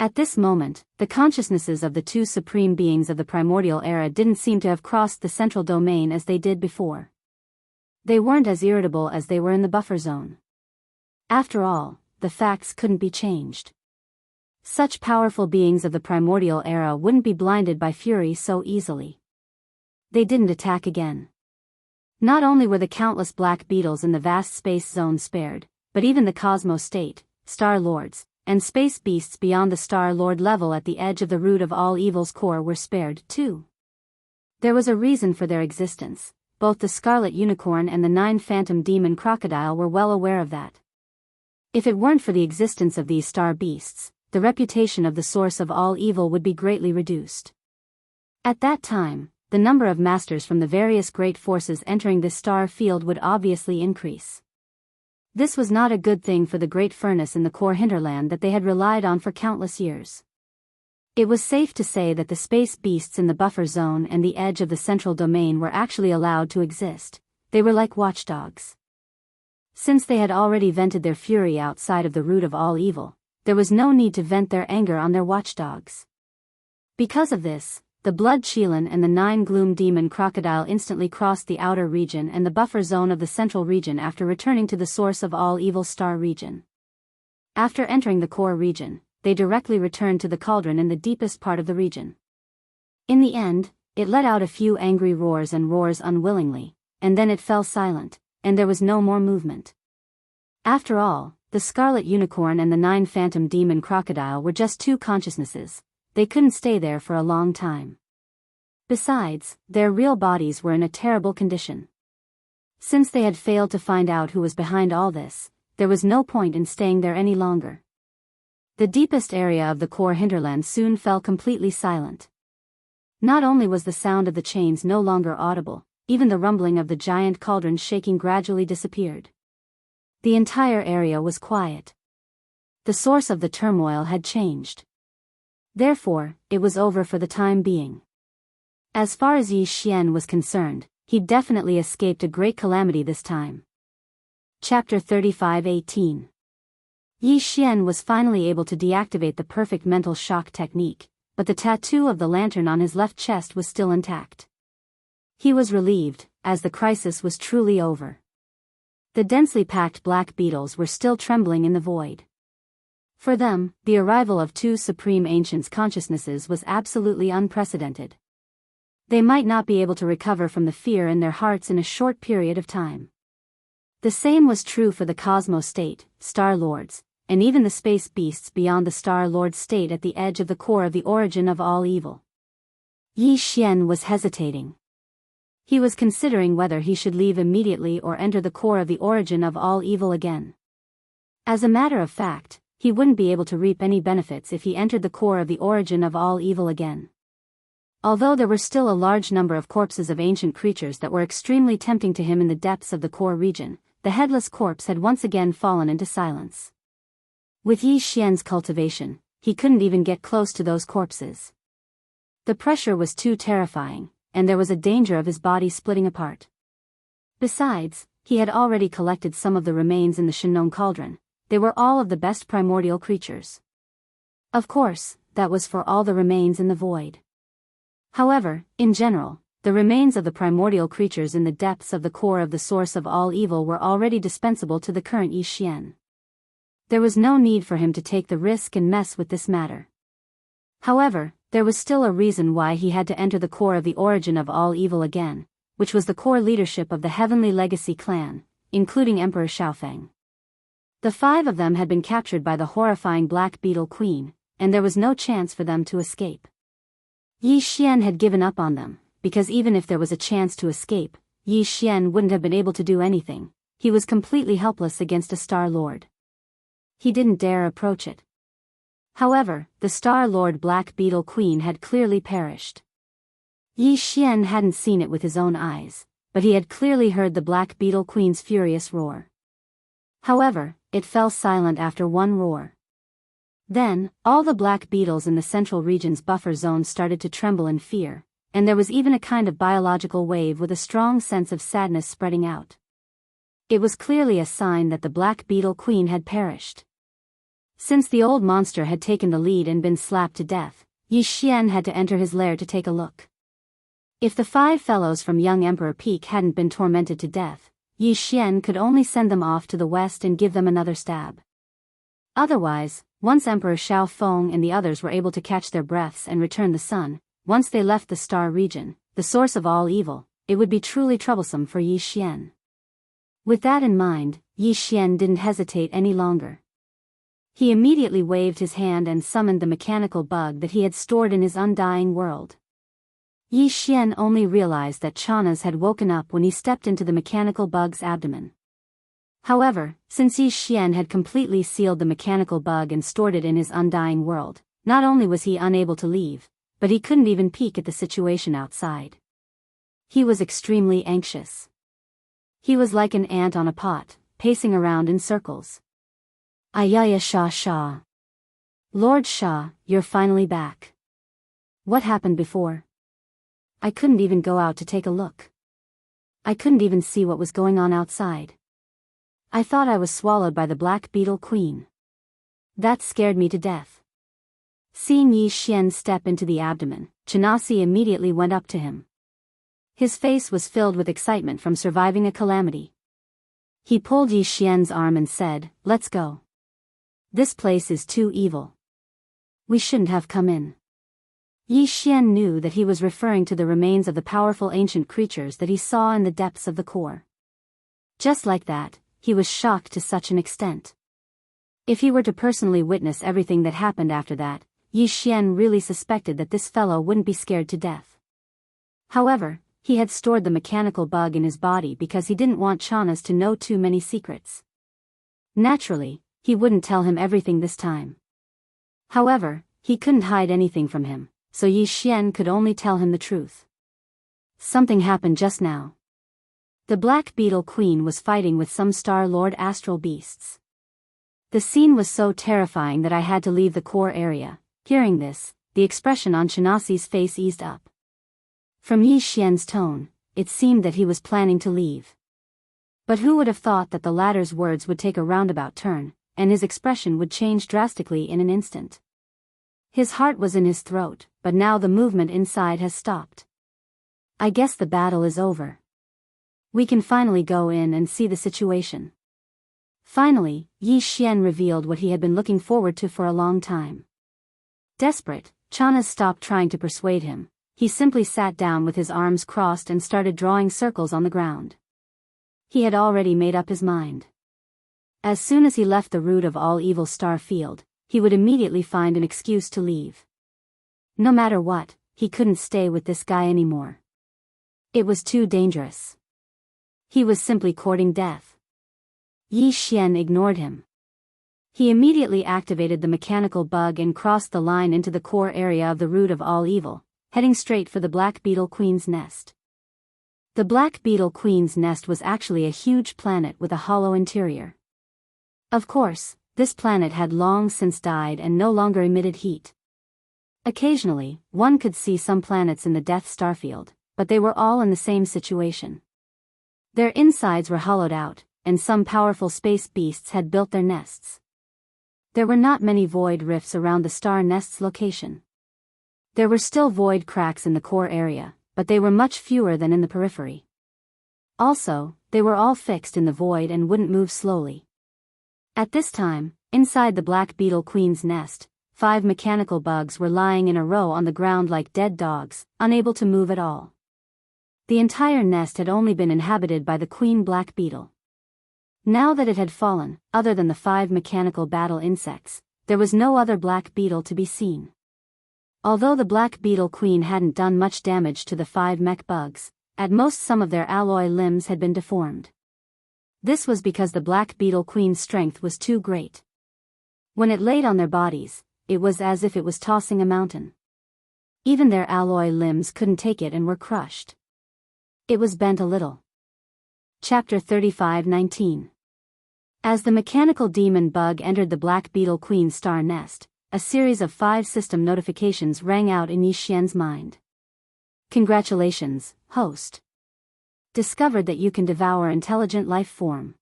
At this moment, the consciousnesses of the two supreme beings of the primordial era didn't seem to have crossed the central domain as they did before. They weren't as irritable as they were in the buffer zone. After all, the facts couldn't be changed. Such powerful beings of the primordial era wouldn't be blinded by fury so easily. They didn't attack again. Not only were the countless black beetles in the vast space zone spared, but even the Cosmos State, Star Lords, and space beasts beyond the Star Lord level at the edge of the root of all evil's core were spared too. There was a reason for their existence. Both the Scarlet Unicorn and the 9 Phantom Demon Crocodile were well aware of that. If it weren't for the existence of these star beasts, the reputation of the source of all evil would be greatly reduced. At that time, the number of masters from the various great forces entering this star field would obviously increase. This was not a good thing for the great furnace in the core hinterland that they had relied on for countless years. It was safe to say that the space beasts in the buffer zone and the edge of the central domain were actually allowed to exist. They were like watchdogs. Since they had already vented their fury outside of the root of all evil, there was no need to vent their anger on their watchdogs. Because of this, the Blood Qilin and the 9 Gloom Demon Crocodile instantly crossed the outer region and the buffer zone of the central region after returning to the source of all evil star region. After entering the core region, they directly returned to the cauldron in the deepest part of the region. In the end, it let out a few angry roars and roars unwillingly, and then it fell silent, and there was no more movement. After all, the Scarlet Unicorn and the 9 Phantom Demon Crocodile were just 2 consciousnesses. They couldn't stay there for a long time. Besides, their real bodies were in a terrible condition. Since they had failed to find out who was behind all this, there was no point in staying there any longer. The deepest area of the core hinterland soon fell completely silent. Not only was the sound of the chains no longer audible, even the rumbling of the giant cauldron's shaking gradually disappeared. The entire area was quiet. The source of the turmoil had changed. Therefore, it was over for the time being. As far as Yi Xian was concerned, he'd definitely escaped a great calamity this time. Chapter 35:18. Yi Xian was finally able to deactivate the perfect mental shock technique, but the tattoo of the lantern on his left chest was still intact. He was relieved, as the crisis was truly over. The densely packed black beetles were still trembling in the void. For them, the arrival of 2 supreme ancients' consciousnesses was absolutely unprecedented. They might not be able to recover from the fear in their hearts in a short period of time. The same was true for the Cosmos State, Star Lords, and even the space beasts beyond the Star Lord State at the edge of the core of the origin of all evil. Yi Xian was hesitating. He was considering whether he should leave immediately or enter the core of the origin of all evil again. As a matter of fact, he wouldn't be able to reap any benefits if he entered the core of the origin of all evil again. Although there were still a large number of corpses of ancient creatures that were extremely tempting to him in the depths of the core region, the headless corpse had once again fallen into silence. With Yi Xian's cultivation, he couldn't even get close to those corpses. The pressure was too terrifying, and there was a danger of his body splitting apart. Besides, he had already collected some of the remains in the Shenong cauldron. They were all of the best primordial creatures. Of course, that was for all the remains in the void. However, in general, the remains of the primordial creatures in the depths of the core of the source of all evil were already dispensable to the current Yi Xian. There was no need for him to take the risk and mess with this matter. However, there was still a reason why he had to enter the core of the origin of all evil again, which was the core leadership of the Heavenly Legacy clan, including Emperor Xiaofeng. The 5 of them had been captured by the horrifying Black Beetle Queen, and there was no chance for them to escape. Yi Xian had given up on them, because even if there was a chance to escape, Yi Xian wouldn't have been able to do anything. He was completely helpless against a Star Lord. He didn't dare approach it. However, the Star Lord Black Beetle Queen had clearly perished. Yi Xian hadn't seen it with his own eyes, but he had clearly heard the Black Beetle Queen's furious roar. However, it fell silent after one roar. Then, all the black beetles in the central region's buffer zone started to tremble in fear, and there was even a kind of biological wave with a strong sense of sadness spreading out. It was clearly a sign that the Black Beetle Queen had perished. Since the old monster had taken the lead and been slapped to death, Yi Xian had to enter his lair to take a look. If the 5 fellows from Young Emperor Peak hadn't been tormented to death, Yi Xian could only send them off to the west and give them another stab. Otherwise, once Emperor Xiaofeng and the others were able to catch their breaths and return the sun, once they left the star region, the source of all evil, it would be truly troublesome for Yi Xian. With that in mind, Yi Xian didn't hesitate any longer. He immediately waved his hand and summoned the mechanical bug that he had stored in his undying world. Yi Xian only realized that Chanas had woken up when he stepped into the mechanical bug's abdomen. However, since Yi Xian had completely sealed the mechanical bug and stored it in his undying world, not only was he unable to leave, but he couldn't even peek at the situation outside. He was extremely anxious. He was like an ant on a pot, pacing around in circles. Ayaya Shah Shah. Lord Shah, you're finally back. What happened before? I couldn't even go out to take a look. I couldn't even see what was going on outside. I thought I was swallowed by the Black Beetle Queen. That scared me to death. Seeing Yi Xian step into the abdomen, Chanasi immediately went up to him. His face was filled with excitement from surviving a calamity. He pulled Yi Xian's arm and said, "Let's go. This place is too evil. We shouldn't have come in." Yi Xian knew that he was referring to the remains of the powerful ancient creatures that he saw in the depths of the core. Just like that, he was shocked to such an extent. If he were to personally witness everything that happened after that, Yi Xian really suspected that this fellow wouldn't be scared to death. However, he had stored the mechanical bug in his body because he didn't want Chanas to know too many secrets. Naturally, he wouldn't tell him everything this time. However, he couldn't hide anything from him, so Yi Xian could only tell him the truth. Something happened just now. The Black Beetle Queen was fighting with some Star-Lord astral beasts. The scene was so terrifying that I had to leave the core area. Hearing this, the expression on Chanasi's face eased up. From Yi Xian's tone, it seemed that he was planning to leave. But who would have thought that the latter's words would take a roundabout turn, and his expression would change drastically in an instant. His heart was in his throat, but now the movement inside has stopped. I guess the battle is over. We can finally go in and see the situation. Finally, Yi Xian revealed what he had been looking forward to for a long time. Desperate, Chanas stopped trying to persuade him. He simply sat down with his arms crossed and started drawing circles on the ground. He had already made up his mind. As soon as he left the root of all evil star field, he would immediately find an excuse to leave. No matter what, he couldn't stay with this guy anymore. It was too dangerous. He was simply courting death. Yi Xian ignored him. He immediately activated the mechanical bug and crossed the line into the core area of the root of all evil, heading straight for the Black Beetle Queen's nest. The Black Beetle Queen's nest was actually a huge planet with a hollow interior. Of course, this planet had long since died and no longer emitted heat. Occasionally, one could see some planets in the Death Starfield, but they were all in the same situation. Their insides were hollowed out, and some powerful space beasts had built their nests. There were not many void rifts around the star nest's location. There were still void cracks in the core area, but they were much fewer than in the periphery. Also, they were all fixed in the void and wouldn't move slowly. At this time, inside the Black Beetle Queen's nest, 5 mechanical bugs were lying in a row on the ground like dead dogs, unable to move at all. The entire nest had only been inhabited by the Queen Black Beetle. Now that it had fallen, other than the 5 mechanical battle insects, there was no other black beetle to be seen. Although the Black Beetle Queen hadn't done much damage to the 5 mech bugs, at most some of their alloy limbs had been deformed. This was because the Black Beetle Queen's strength was too great. When it laid on their bodies, it was as if it was tossing a mountain. Even their alloy limbs couldn't take it and were crushed. It was bent a little. Chapter 35:19. As the mechanical demon bug entered the Black Beetle Queen's star nest, a series of 5 system notifications rang out in Yi Xian's mind. Congratulations, host. Discovered that you can devour intelligent life form.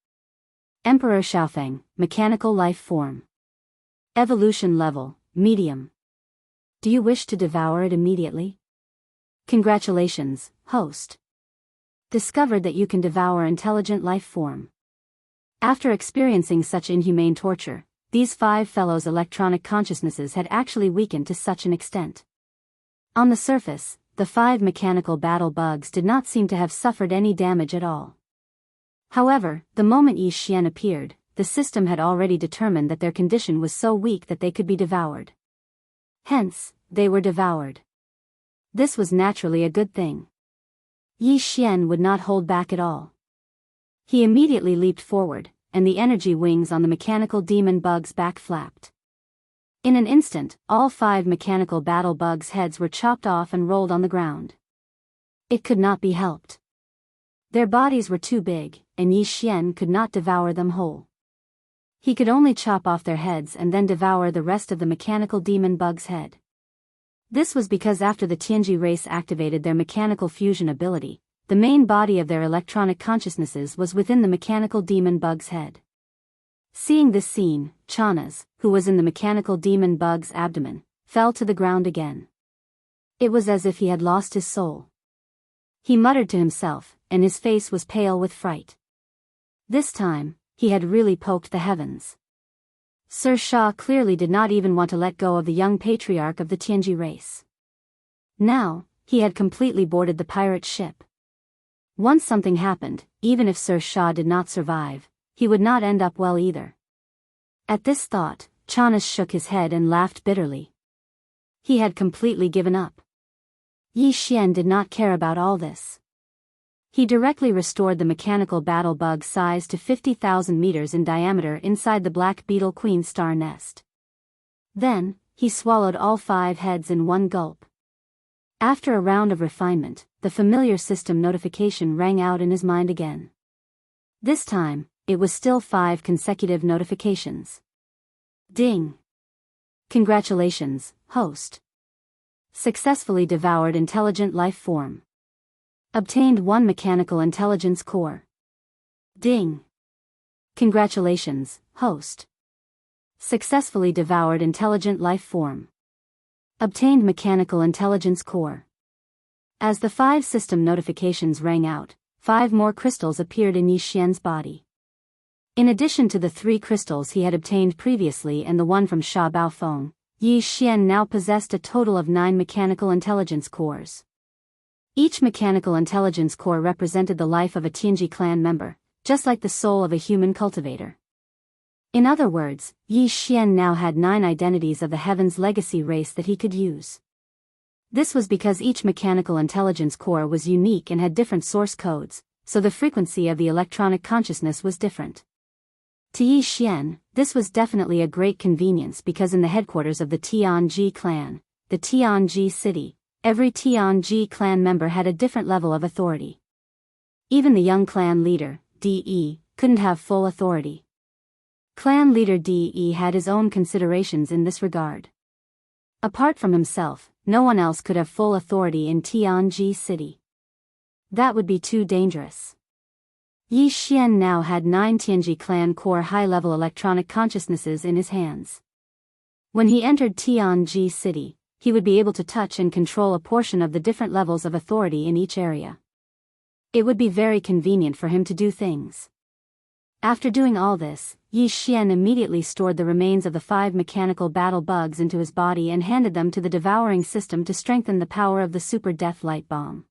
Emperor Xiaofeng, mechanical life form. Evolution level, medium. Do you wish to devour it immediately? Congratulations, host. Discovered that you can devour intelligent life form. After experiencing such inhumane torture, these 5 fellows' electronic consciousnesses had actually weakened to such an extent. On the surface, the 5 mechanical battle bugs did not seem to have suffered any damage at all. However, the moment Yi Xian appeared, the system had already determined that their condition was so weak that they could be devoured. Hence, they were devoured. This was naturally a good thing. Yi Xian would not hold back at all. He immediately leaped forward, and the energy wings on the mechanical demon bug's back flapped. In an instant, all 5 mechanical battle bugs' heads were chopped off and rolled on the ground. It could not be helped. Their bodies were too big, and Yi Xian could not devour them whole. He could only chop off their heads and then devour the rest of the mechanical demon bug's head. This was because after the Tianji race activated their mechanical fusion ability, the main body of their electronic consciousnesses was within the mechanical demon bug's head. Seeing this scene, Chanas, who was in the mechanical demon bug's abdomen, fell to the ground again. It was as if he had lost his soul. He muttered to himself, and his face was pale with fright. This time, he had really poked the heavens. Sir Shah clearly did not even want to let go of the young patriarch of the Tianji race. Now, he had completely boarded the pirate ship. Once something happened, even if Sir Shah did not survive, he would not end up well either. At this thought, Chanas shook his head and laughed bitterly. He had completely given up. Yi Xian did not care about all this. He directly restored the mechanical battle bug size to 50,000 meters in diameter inside the Black Beetle Queen Star nest. Then, he swallowed all 5 heads in one gulp. After a round of refinement, the familiar system notification rang out in his mind again. This time, it was still 5 consecutive notifications. Ding! Congratulations, host. Successfully devoured intelligent life form. Obtained 1 mechanical intelligence core. Ding! Congratulations, host. Successfully devoured intelligent life form. Obtained mechanical intelligence core. As the 5 system notifications rang out, 5 more crystals appeared in Yi Xian's body. In addition to the 3 crystals he had obtained previously and the one from Sha Baofeng, Yi Xian now possessed a total of 9 mechanical intelligence cores. Each mechanical intelligence core represented the life of a Tianji clan member, just like the soul of a human cultivator. In other words, Yi Xian now had 9 identities of the Heaven's legacy race that he could use. This was because each mechanical intelligence core was unique and had different source codes, so the frequency of the electronic consciousness was different. To Yi Xian, this was definitely a great convenience because in the headquarters of the Tianji clan, the Tianji city, every Tianji clan member had a different level of authority. Even the young clan leader, De, couldn't have full authority. Clan leader De had his own considerations in this regard. Apart from himself, no one else could have full authority in Tianji city. That would be too dangerous. Yi Xian now had 9 Tianji clan core high-level electronic consciousnesses in his hands. When he entered Tianji city, he would be able to touch and control a portion of the different levels of authority in each area. It would be very convenient for him to do things. After doing all this, Yi Xian immediately stored the remains of the 5 mechanical battle bugs into his body and handed them to the devouring system to strengthen the power of the super death light bomb.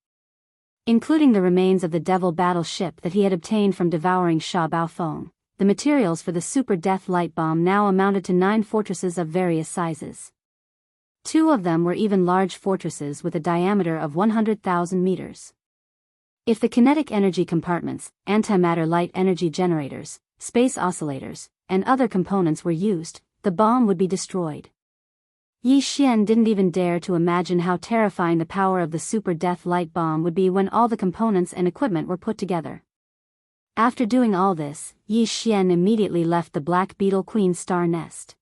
Including the remains of the devil battle ship that he had obtained from devouring Sha Baofeng, the materials for the super death light bomb now amounted to 9 fortresses of various sizes. 2 of them were even large fortresses with a diameter of 100,000 meters. If the kinetic energy compartments, antimatter light energy generators, space oscillators, and other components were used, the bomb would be destroyed. Yi Xian didn't even dare to imagine how terrifying the power of the super death light bomb would be when all the components and equipment were put together. After doing all this, Yi Xian immediately left the Black Beetle Queen Star nest.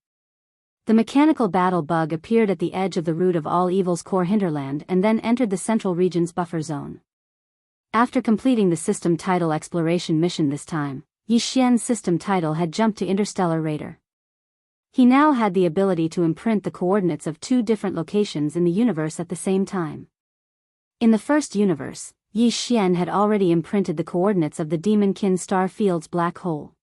The mechanical battle bug appeared at the edge of the root of all evil's core hinterland and then entered the central region's buffer zone. After completing the system title exploration mission this time, Yi Xian's system title had jumped to Interstellar Raider. He now had the ability to imprint the coordinates of 2 different locations in the universe at the same time. In the first universe, Yi Xian had already imprinted the coordinates of the Demonkin star field's black hole.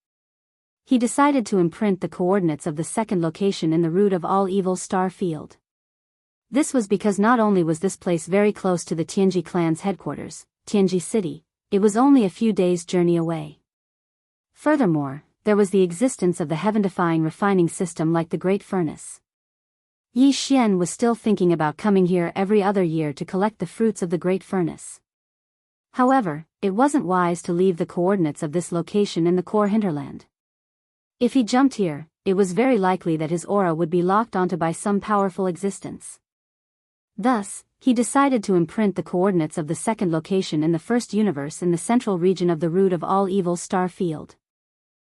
He decided to imprint the coordinates of the second location in the root of all evil star field. This was because not only was this place very close to the Tianji clan's headquarters, Tianji City, it was only a few days' journey away. Furthermore, there was the existence of the heaven-defying refining system like the Great Furnace. Yi Xian was still thinking about coming here every other year to collect the fruits of the Great Furnace. However, it wasn't wise to leave the coordinates of this location in the core hinterland. If he jumped here, it was very likely that his aura would be locked onto by some powerful existence. Thus, he decided to imprint the coordinates of the second location in the first universe in the central region of the root of all evil star field.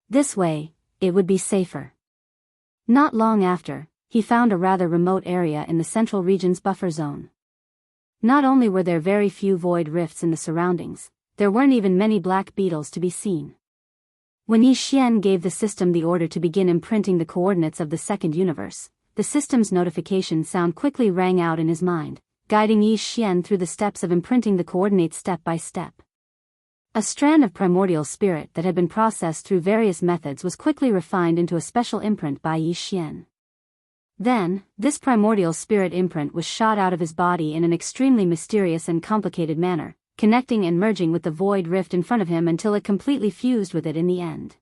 This way, it would be safer. Not long after, he found a rather remote area in the central region's buffer zone. Not only were there very few void rifts in the surroundings, there weren't even many black beetles to be seen. When Yi Xian gave the system the order to begin imprinting the coordinates of the second universe, the system's notification sound quickly rang out in his mind, guiding Yi Xian through the steps of imprinting the coordinates step by step. A strand of primordial spirit that had been processed through various methods was quickly refined into a special imprint by Yi Xian. Then, this primordial spirit imprint was shot out of his body in an extremely mysterious and complicated manner, connecting and merging with the void rift in front of him until it completely fused with it in the end.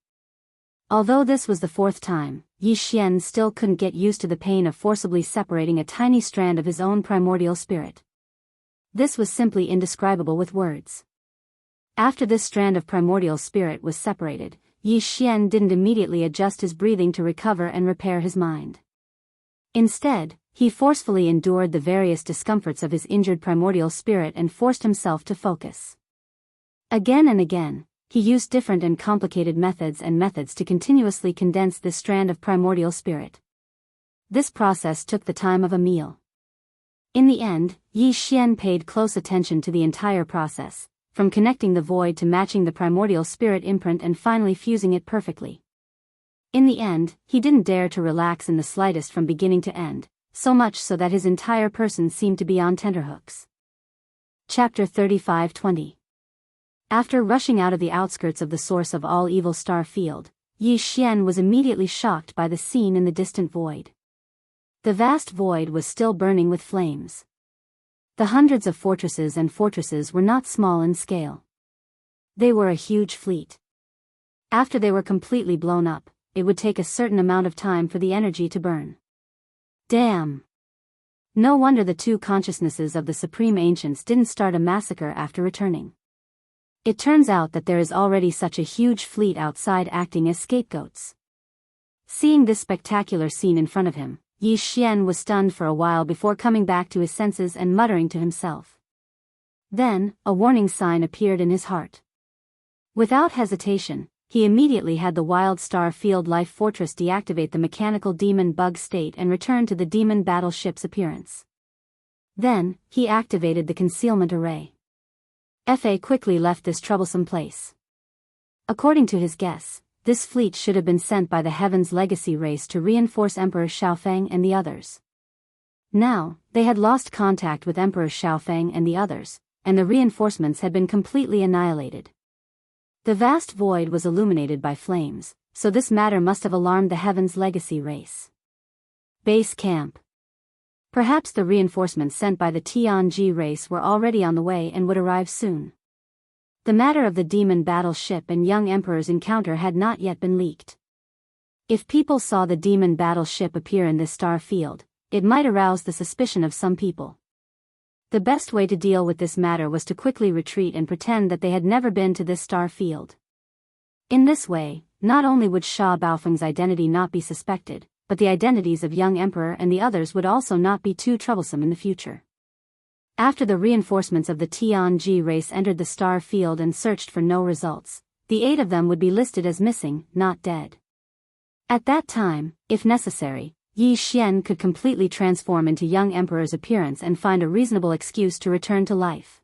Although this was the fourth time, Yi Xian still couldn't get used to the pain of forcibly separating a tiny strand of his own primordial spirit. This was simply indescribable with words. After this strand of primordial spirit was separated, Yi Xian didn't immediately adjust his breathing to recover and repair his mind. Instead, he forcefully endured the various discomforts of his injured primordial spirit and forced himself to focus. Again and again, he used different and complicated methods to continuously condense this strand of primordial spirit. This process took the time of a meal. In the end, Yi Xian paid close attention to the entire process, from connecting the void to matching the primordial spirit imprint and finally fusing it perfectly. In the end, he didn't dare to relax in the slightest from beginning to end, so much so that his entire person seemed to be on tenterhooks. Chapter 35-20. After rushing out of the outskirts of the source of all evil star field, Yi Xian was immediately shocked by the scene in the distant void. The vast void was still burning with flames. The hundreds of fortresses were not small in scale. They were a huge fleet. After they were completely blown up, it would take a certain amount of time for the energy to burn. Damn! No wonder the two consciousnesses of the Supreme Ancients didn't start a massacre after returning. It turns out that there is already such a huge fleet outside acting as scapegoats. Seeing this spectacular scene in front of him, Yi Xian was stunned for a while before coming back to his senses and muttering to himself. Then, a warning sign appeared in his heart. Without hesitation, he immediately had the Wild Star Field Life Fortress deactivate the mechanical demon bug state and return to the demon battleship's appearance. Then, he activated the concealment array. Fa quickly left this troublesome place. According to his guess, this fleet should have been sent by the Heaven's Legacy race to reinforce Emperor Xiaofeng and the others. Now, they had lost contact with Emperor Xiaofeng and the others, and the reinforcements had been completely annihilated. The vast void was illuminated by flames, so this matter must have alarmed the Heaven's Legacy race. Base camp. Perhaps the reinforcements sent by the Tianji race were already on the way and would arrive soon. The matter of the demon battleship and young emperor's encounter had not yet been leaked. If people saw the demon battleship appear in this star field, it might arouse the suspicion of some people. The best way to deal with this matter was to quickly retreat and pretend that they had never been to this star field. In this way, not only would Sha Baofeng's identity not be suspected, but the identities of young emperor and the others would also not be too troublesome in the future. After the reinforcements of the Tianji race entered the star field and searched for no results, the 8 of them would be listed as missing, not dead. At that time, if necessary, Yi Xian could completely transform into young emperor's appearance and find a reasonable excuse to return to life.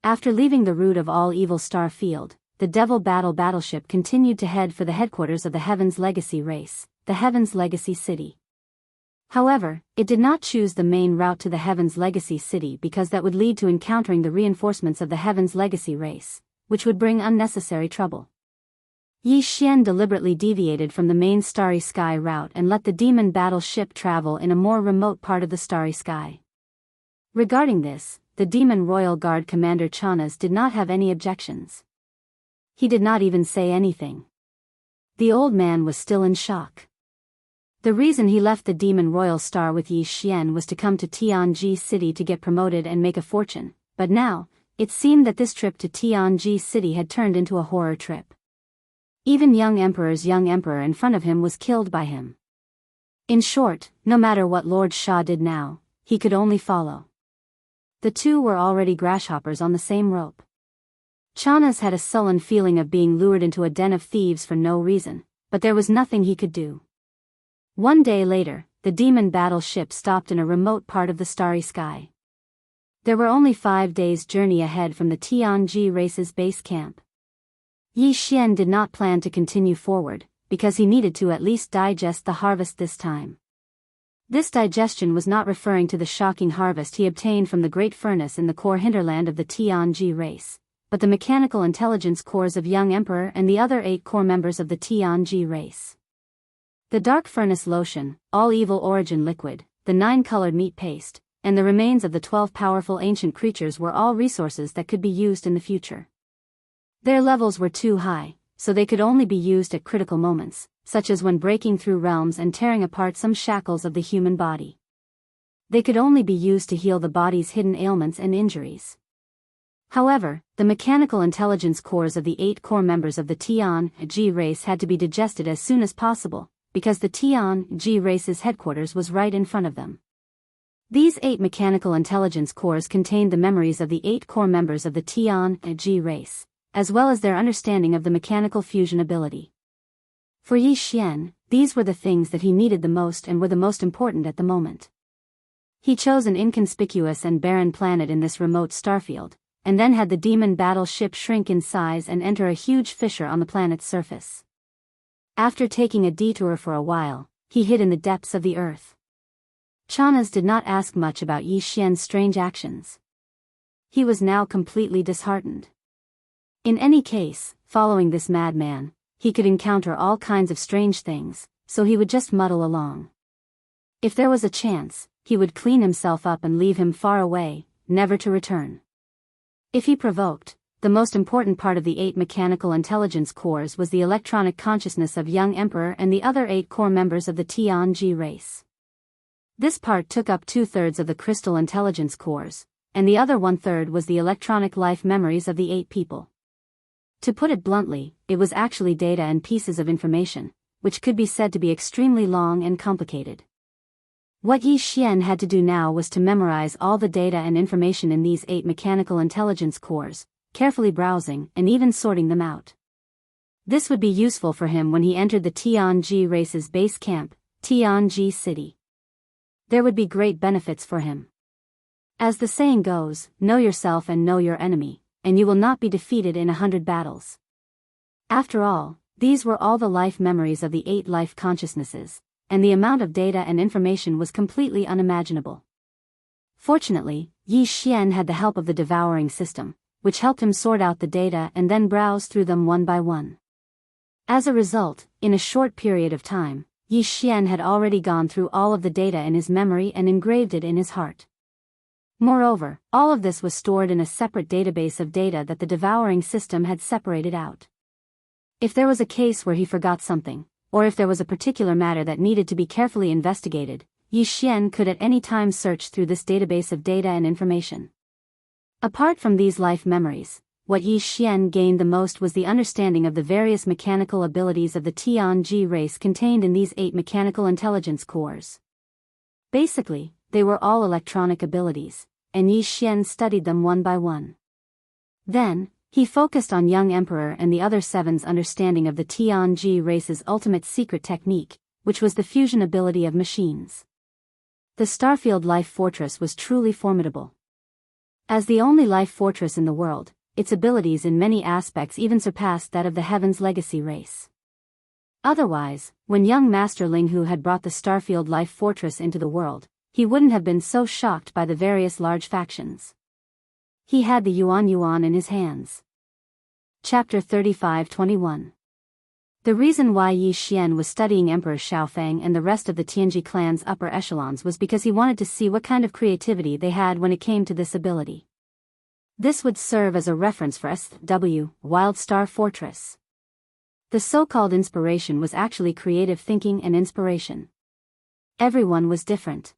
After leaving the root of all evil star field, the Devil battleship continued to head for the headquarters of the Heaven's Legacy race, the Heaven's Legacy City. However, it did not choose the main route to the Heaven's Legacy City because that would lead to encountering the reinforcements of the Heaven's Legacy race, which would bring unnecessary trouble. Yi Xian deliberately deviated from the main Starry Sky route and let the demon battleship travel in a more remote part of the Starry Sky. Regarding this, the Demon Royal Guard Commander Chanas did not have any objections. He did not even say anything. The old man was still in shock. The reason he left the Demon Royal Star with Yi Xian was to come to Tianji City to get promoted and make a fortune, but now, it seemed that this trip to Tianji City had turned into a horror trip. Even young emperor's young emperor in front of him was killed by him. In short, no matter what Lord Sha did now, he could only follow. The two were already grasshoppers on the same rope. Chanas had a sullen feeling of being lured into a den of thieves for no reason, but there was nothing he could do. One day later, the demon battleship stopped in a remote part of the Starry Sky. There were only 5 days' journey ahead from the Tianji race's base camp. Yi Xian did not plan to continue forward, because he needed to at least digest the harvest this time. This digestion was not referring to the shocking harvest he obtained from the great furnace in the core hinterland of the Tianji race, but the mechanical intelligence cores of young emperor and the other 8 core members of the Tianji race. The dark furnace lotion, all evil origin liquid, the 9-colored meat paste, and the remains of the 12 powerful ancient creatures were all resources that could be used in the future. Their levels were too high, so they could only be used at critical moments, such as when breaking through realms and tearing apart some shackles of the human body. They could only be used to heal the body's hidden ailments and injuries. However, the mechanical intelligence cores of the 8 core members of the Tian-Ji race had to be digested as soon as possible, because the Tian-Ji race's headquarters was right in front of them. These 8 mechanical intelligence cores contained the memories of the 8 core members of the Tian-Ji race, as well as their understanding of the mechanical fusion ability. For Yi Xian, these were the things that he needed the most and were the most important at the moment. He chose an inconspicuous and barren planet in this remote starfield, and then had the demon battleship shrink in size and enter a huge fissure on the planet's surface. After taking a detour for a while, he hid in the depths of the earth. Chanas did not ask much about Yi Xian's strange actions. He was now completely disheartened. In any case, following this madman, he could encounter all kinds of strange things, so he would just muddle along. If there was a chance, he would clean himself up and leave him far away, never to return. If he provoked, the most important part of the 8 mechanical intelligence cores was the electronic consciousness of young Emperor and the other 8 core members of the Tian-Ji race. This part took up 2/3 of the crystal intelligence cores, and the other 1/3 was the electronic life memories of the 8 people. To put it bluntly, it was actually data and pieces of information, which could be said to be extremely long and complicated. What Yi Xian had to do now was to memorize all the data and information in these 8 mechanical intelligence cores, carefully browsing and even sorting them out. This would be useful for him when he entered the Tian-Ji race's base camp, Tian-Ji City. There would be great benefits for him. As the saying goes, know yourself and know your enemy, and you will not be defeated in 100 battles. After all, these were all the life memories of the 8 life consciousnesses, and the amount of data and information was completely unimaginable. Fortunately, Yi Xian had the help of the devouring system, which helped him sort out the data and then browse through them one by one. As a result, in a short period of time, Yi Xian had already gone through all of the data in his memory and engraved it in his heart. Moreover, all of this was stored in a separate database of data that the devouring system had separated out. If there was a case where he forgot something, or if there was a particular matter that needed to be carefully investigated, Yi Xian could at any time search through this database of data and information. Apart from these life memories, what Yi Xian gained the most was the understanding of the various mechanical abilities of the Tian-Ji race contained in these 8 mechanical intelligence cores. Basically, they were all electronic abilities, and Yi Xian studied them one by one. Then, he focused on young Emperor and the other 7's understanding of the Tian-Ji race's ultimate secret technique, which was the fusion ability of machines. The Starfield Life Fortress was truly formidable. As the only life fortress in the world, its abilities in many aspects even surpassed that of the Heaven's Legacy race. Otherwise, when young Master Linghu had brought the Starfield Life Fortress into the world, he wouldn't have been so shocked by the various large factions. He had the Yuan in his hands. Chapter 35-21. The reason why Yi Xian was studying Emperor Xiaofeng and the rest of the Tianji clan's upper echelons was because he wanted to see what kind of creativity they had when it came to this ability. This would serve as a reference for SW, Wild Star Fortress. The so-called inspiration was actually creative thinking and inspiration. Everyone was different.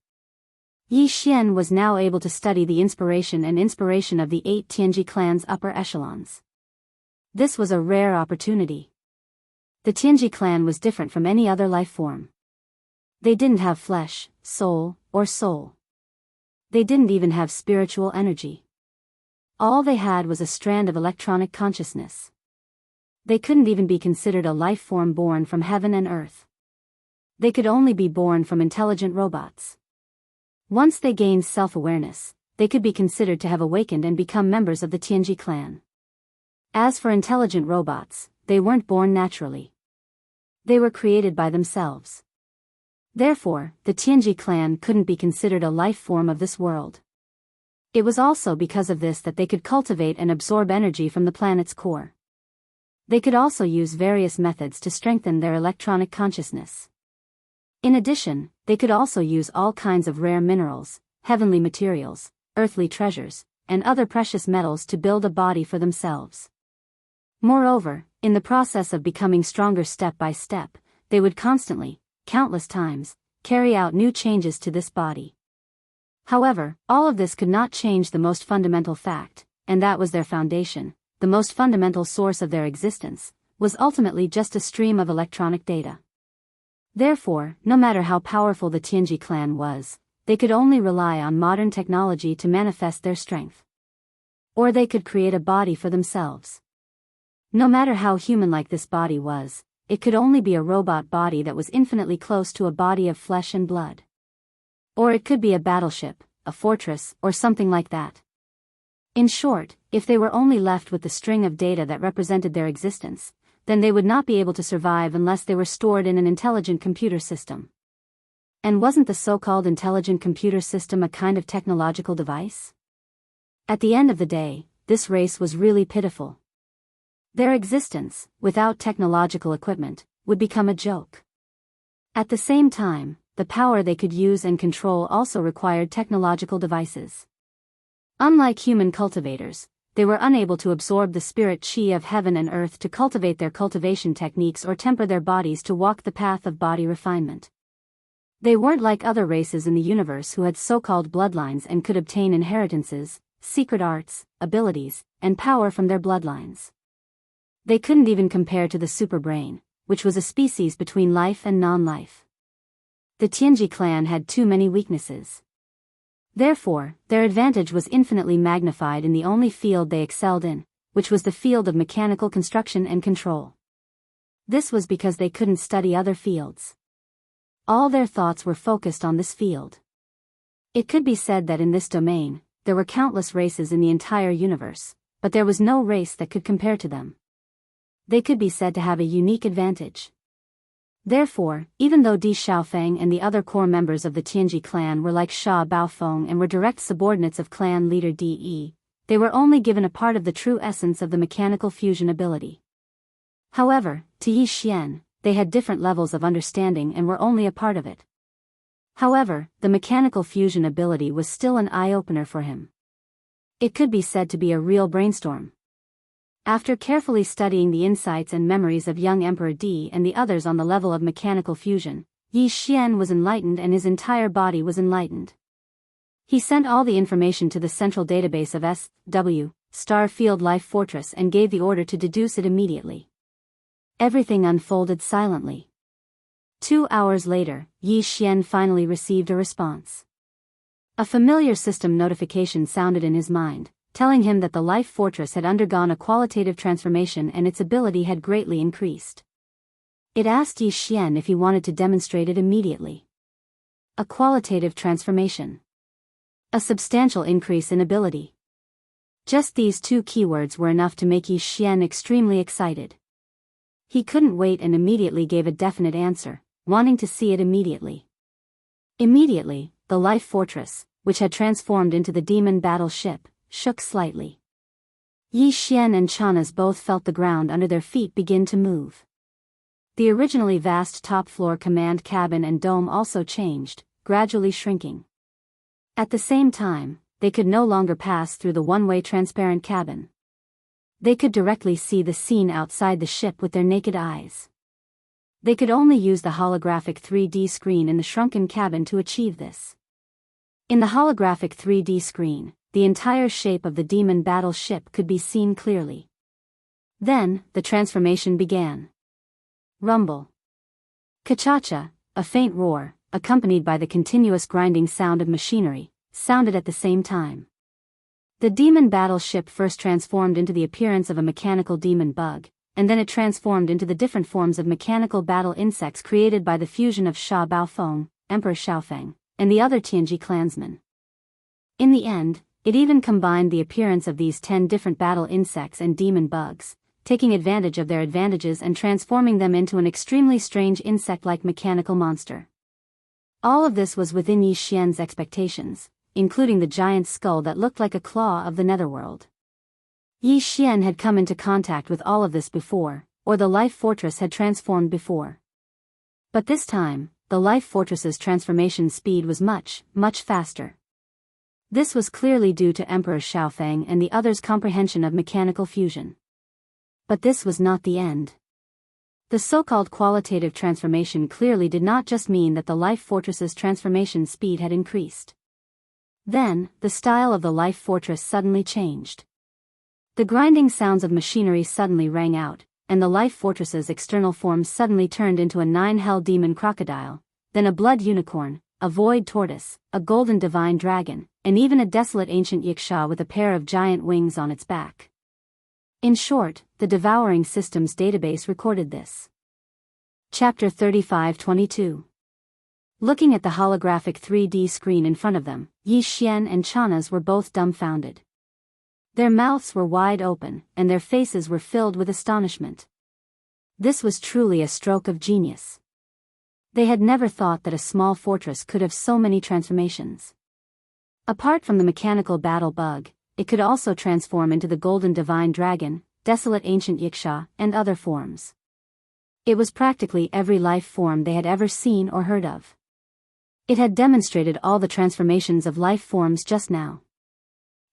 Yi Xian was now able to study the inspiration of the 8 Tianji clan's upper echelons. This was a rare opportunity. The Tianji clan was different from any other life form. They didn't have flesh, soul, or soul. They didn't even have spiritual energy. All they had was a strand of electronic consciousness. They couldn't even be considered a life form born from heaven and earth. They could only be born from intelligent robots. Once they gained self-awareness, they could be considered to have awakened and become members of the Tianji clan. As for intelligent robots, they weren't born naturally. They were created by themselves. Therefore, the Tianji clan couldn't be considered a life form of this world. It was also because of this that they could cultivate and absorb energy from the planet's core. They could also use various methods to strengthen their electronic consciousness. In addition, they could also use all kinds of rare minerals, heavenly materials, earthly treasures, and other precious metals to build a body for themselves. Moreover, in the process of becoming stronger step by step, they would constantly, countless times, carry out new changes to this body. However, all of this could not change the most fundamental fact, and that was their foundation, the most fundamental source of their existence, was ultimately just a stream of electronic data. Therefore, no matter how powerful the Tianji clan was, they could only rely on modern technology to manifest their strength. Or they could create a body for themselves. No matter how human-like this body was, it could only be a robot body that was infinitely close to a body of flesh and blood. Or it could be a battleship, a fortress, or something like that. In short, if they were only left with the string of data that represented their existence, then they would not be able to survive unless they were stored in an intelligent computer system. And wasn't the so-called intelligent computer system a kind of technological device? At the end of the day, this race was really pitiful. Their existence, without technological equipment, would become a joke. At the same time, the power they could use and control also required technological devices. Unlike human cultivators, they were unable to absorb the spirit chi of heaven and earth to cultivate their cultivation techniques or temper their bodies to walk the path of body refinement. They weren't like other races in the universe who had so-called bloodlines and could obtain inheritances, secret arts, abilities, and power from their bloodlines. They couldn't even compare to the superbrain, which was a species between life and non-life. The Tianji clan had too many weaknesses. Therefore, their advantage was infinitely magnified in the only field they excelled in, which was the field of mechanical construction and control. This was because they couldn't study other fields. All their thoughts were focused on this field. It could be said that in this domain, there were countless races in the entire universe, but there was no race that could compare to them. They could be said to have a unique advantage. Therefore, even though Di Xiaofeng and the other core members of the Tianji clan were like Sha Baofeng and were direct subordinates of clan leader Di, they were only given a part of the true essence of the mechanical fusion ability. However, to Yi Xian, they had different levels of understanding and were only a part of it. However, the mechanical fusion ability was still an eye-opener for him. It could be said to be a real brainstorm. After carefully studying the insights and memories of young Emperor Di and the others on the level of mechanical fusion, Yi Xian was enlightened and his entire body was enlightened. He sent all the information to the central database of SW, Star Field Life Fortress, and gave the order to deduce it immediately. Everything unfolded silently. 2 hours later, Yi Xian finally received a response. A familiar system notification sounded in his mind, telling him that the Life Fortress had undergone a qualitative transformation and its ability had greatly increased. It asked Yi Xian if he wanted to demonstrate it immediately. A qualitative transformation. A substantial increase in ability. Just these two keywords were enough to make Yi Xian extremely excited. He couldn't wait and immediately gave a definite answer, wanting to see it immediately. Immediately, the Life Fortress, which had transformed into the demon battle ship, shook slightly. Yi Xian and Chanas both felt the ground under their feet begin to move. The originally vast top-floor command cabin and dome also changed, gradually shrinking. At the same time, they could no longer pass through the one-way transparent cabin. They could directly see the scene outside the ship with their naked eyes. They could only use the holographic 3D screen in the shrunken cabin to achieve this. In the holographic 3D screen, the entire shape of the demon battle ship could be seen clearly. Then, the transformation began. Rumble. Ka-cha-cha, a faint roar, accompanied by the continuous grinding sound of machinery, sounded at the same time. The demon battle ship first transformed into the appearance of a mechanical demon bug, and then it transformed into the different forms of mechanical battle insects created by the fusion of Sha Baofeng, Emperor Xiaofeng, and the other Tianji clansmen. In the end, it even combined the appearance of these 10 different battle insects and demon bugs, taking advantage of their advantages and transforming them into an extremely strange insect-like mechanical monster. All of this was within Yi Xian's expectations, including the giant skull that looked like a claw of the netherworld. Yi Xian had come into contact with all of this before, or the Life Fortress had transformed before. But this time, the Life Fortress's transformation speed was much, much faster. This was clearly due to Emperor Xiaofeng and the others' comprehension of mechanical fusion. But this was not the end. The so-called qualitative transformation clearly did not just mean that the Life Fortress's transformation speed had increased. Then, the style of the Life Fortress suddenly changed. The grinding sounds of machinery suddenly rang out, and the Life Fortress's external form suddenly turned into a 9-hell demon crocodile, then a blood unicorn, a void tortoise, a golden divine dragon, and even a desolate ancient Yiksha with a pair of giant wings on its back. In short, the devouring systems database recorded this. Chapter 35-22. Looking at the holographic 3D screen in front of them, Yi Xian and Chanas were both dumbfounded. Their mouths were wide open, and their faces were filled with astonishment. This was truly a stroke of genius. They had never thought that a small fortress could have so many transformations. Apart from the mechanical battle bug, it could also transform into the golden divine dragon, desolate ancient Yiksha, and other forms. It was practically every life form they had ever seen or heard of. It had demonstrated all the transformations of life forms just now.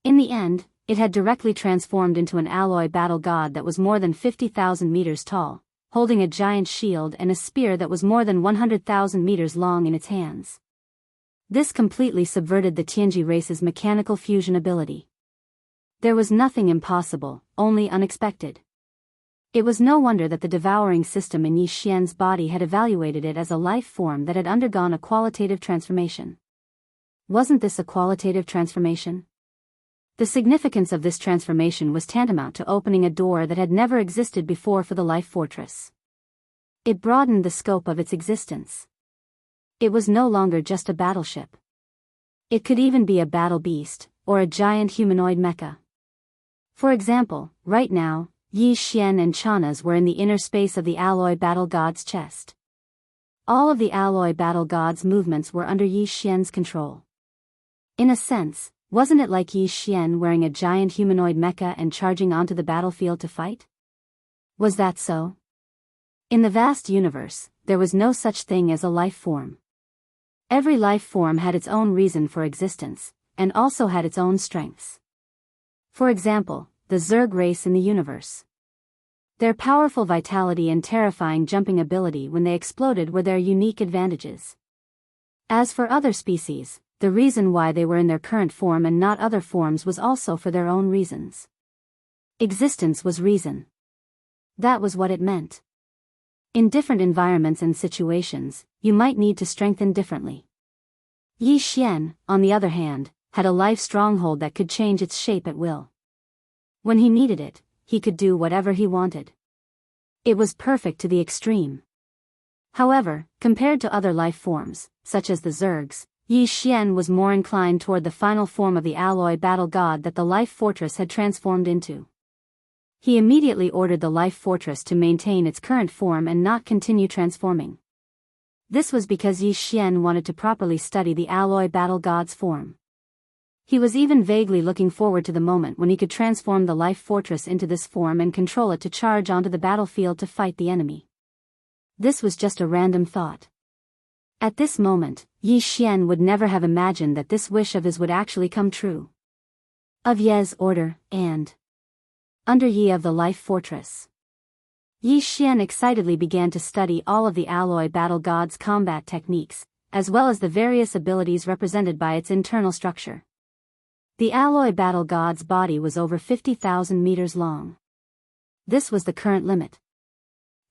In the end, it had directly transformed into an alloy battle god that was more than 50,000 meters tall, holding a giant shield and a spear that was more than 100,000 meters long in its hands. This completely subverted the Tianji race's mechanical fusion ability. There was nothing impossible, only unexpected. It was no wonder that the devouring system in Yi Xian's body had evaluated it as a life form that had undergone a qualitative transformation. Wasn't this a qualitative transformation? The significance of this transformation was tantamount to opening a door that had never existed before for the Life Fortress. It broadened the scope of its existence. It was no longer just a battleship. It could even be a battle beast, or a giant humanoid mecha. For example, right now, Yi Xian and Chanas were in the inner space of the alloy battle god's chest. All of the alloy battle god's movements were under Yi Xian's control. In a sense, wasn't it like Yi Xian wearing a giant humanoid mecha and charging onto the battlefield to fight? Was that so? In the vast universe, there was no such thing as a life form. Every life form had its own reason for existence, and also had its own strengths. For example, the Zerg race in the universe. Their powerful vitality and terrifying jumping ability when they exploded were their unique advantages. As for other species, the reason why they were in their current form and not other forms was also for their own reasons. Existence was reason. That was what it meant. In different environments and situations, you might need to strengthen differently. Yi Xian, on the other hand, had a life stronghold that could change its shape at will. When he needed it, he could do whatever he wanted. It was perfect to the extreme. However, compared to other life forms, such as the Zergs, Yi Xian was more inclined toward the final form of the alloy battle god that the Life Fortress had transformed into. He immediately ordered the Life Fortress to maintain its current form and not continue transforming. This was because Yi Xian wanted to properly study the alloy battle god's form. He was even vaguely looking forward to the moment when he could transform the Life Fortress into this form and control it to charge onto the battlefield to fight the enemy. This was just a random thought. At this moment, Yi Xian would never have imagined that this wish of his would actually come true. Of Ye's order, and under Yi of the Life Fortress, Yi Xian excitedly began to study all of the alloy battle god's combat techniques, as well as the various abilities represented by its internal structure. The alloy battle god's body was over 50,000 meters long. This was the current limit.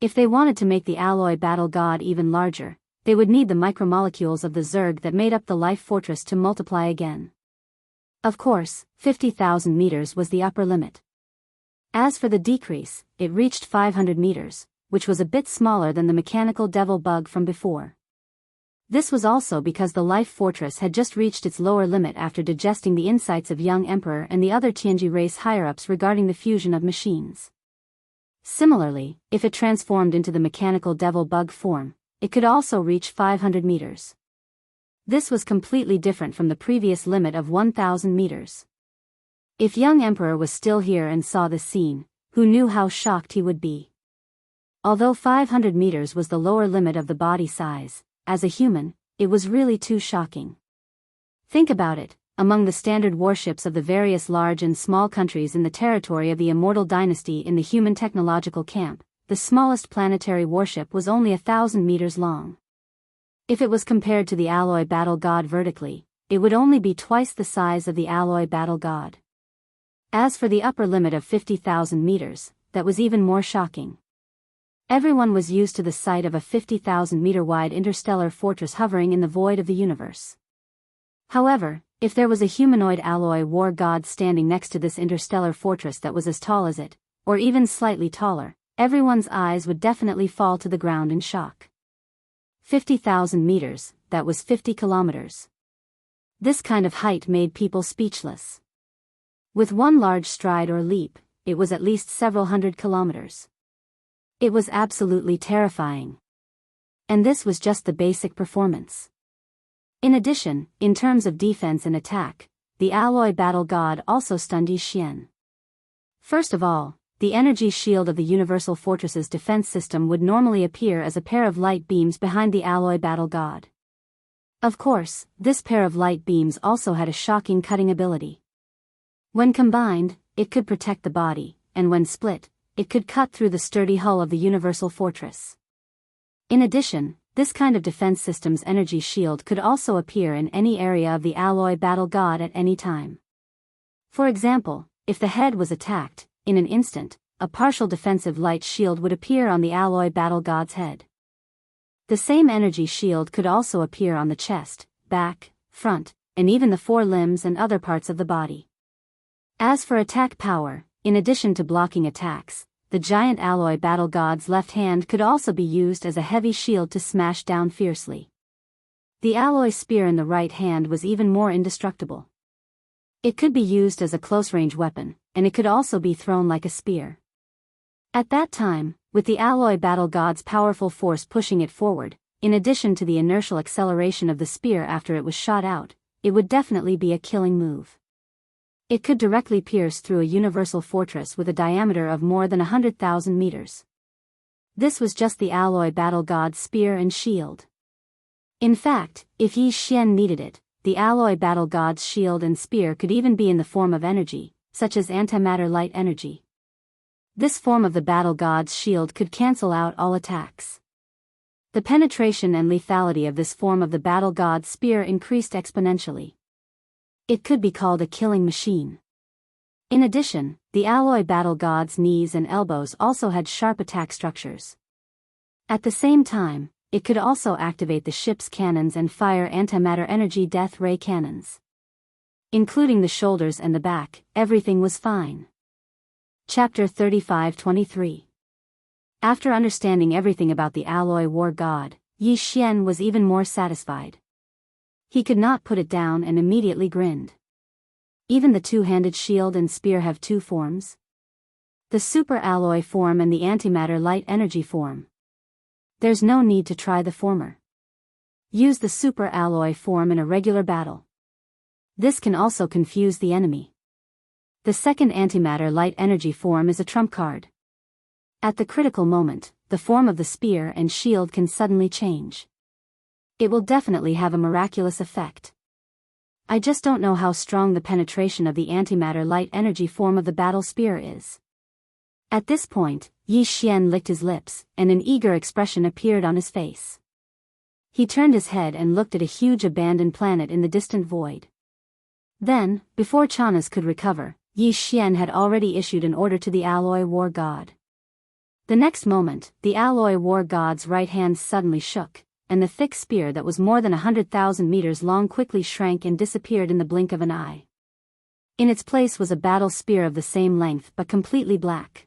If they wanted to make the alloy battle god even larger, they would need the micromolecules of the Zerg that made up the Life Fortress to multiply again. Of course, 50,000 meters was the upper limit. As for the decrease, it reached 500 meters, which was a bit smaller than the mechanical devil bug from before. This was also because the Life Fortress had just reached its lower limit after digesting the insights of young Emperor and the other Tianji race higher-ups regarding the fusion of machines. Similarly, if it transformed into the mechanical devil bug form, it could also reach 500 meters. This was completely different from the previous limit of 1,000 meters. If young Emperor was still here and saw this scene, who knew how shocked he would be? Although 500 meters was the lower limit of the body size, as a human, it was really too shocking. Think about it, among the standard warships of the various large and small countries in the territory of the Immortal Dynasty in the human technological camp, the smallest planetary warship was only 1,000 meters long. If it was compared to the alloy battle god vertically, it would only be twice the size of the alloy battle god. As for the upper limit of 50,000 meters, that was even more shocking. Everyone was used to the sight of a 50,000-meter-wide interstellar fortress hovering in the void of the universe. However, if there was a humanoid alloy war god standing next to this interstellar fortress that was as tall as it, or even slightly taller, everyone's eyes would definitely fall to the ground in shock. 50,000 meters, that was 50 kilometers. This kind of height made people speechless. With one large stride or leap, it was at least several hundred kilometers. It was absolutely terrifying. And this was just the basic performance. In addition, in terms of defense and attack, the alloy battle god also stunned Yi Xian. First of all, the energy shield of the Universal Fortress's defense system would normally appear as a pair of light beams behind the alloy battle god. Of course, this pair of light beams also had a shocking cutting ability. When combined, it could protect the body, and when split, it could cut through the sturdy hull of the Universal Fortress. In addition, this kind of defense system's energy shield could also appear in any area of the alloy battle god at any time. For example, if the head was attacked, in an instant, a partial defensive light shield would appear on the alloy battle god's head. The same energy shield could also appear on the chest, back, front, and even the forelimbs and other parts of the body. As for attack power, in addition to blocking attacks, the giant alloy battle god's left hand could also be used as a heavy shield to smash down fiercely. The alloy spear in the right hand was even more indestructible. It could be used as a close-range weapon, and it could also be thrown like a spear. At that time, with the alloy battle god's powerful force pushing it forward, in addition to the inertial acceleration of the spear after it was shot out, it would definitely be a killing move. It could directly pierce through a universal fortress with a diameter of more than 100,000 meters. This was just the alloy battle god's spear and shield. In fact, if Yi Xian needed it, the alloy battle god's shield and spear could even be in the form of energy, such as antimatter light energy. This form of the battle god's shield could cancel out all attacks. The penetration and lethality of this form of the battle god's spear increased exponentially. It could be called a killing machine. In addition, the alloy battle god's knees and elbows also had sharp attack structures. At the same time, it could also activate the ship's cannons and fire antimatter energy death ray cannons. Including the shoulders and the back, everything was fine. Chapter 35-23. After understanding everything about the alloy war god, Yi Xian was even more satisfied. He could not put it down and immediately grinned. Even the two-handed shield and spear have two forms. The super alloy form and the antimatter light energy form. There's no need to try the former. Use the super alloy form in a regular battle. This can also confuse the enemy. The second antimatter light energy form is a trump card. At the critical moment, the form of the spear and shield can suddenly change. It will definitely have a miraculous effect. I just don't know how strong the penetration of the antimatter light energy form of the battle spear is. At this point, Yi Xian licked his lips, and an eager expression appeared on his face. He turned his head and looked at a huge abandoned planet in the distant void. Then, before Chanas could recover, Yi Xian had already issued an order to the alloy war god. The next moment, the alloy war god's right hand suddenly shook, and the thick spear that was more than 100,000 meters long quickly shrank and disappeared in the blink of an eye. In its place was a battle spear of the same length but completely black.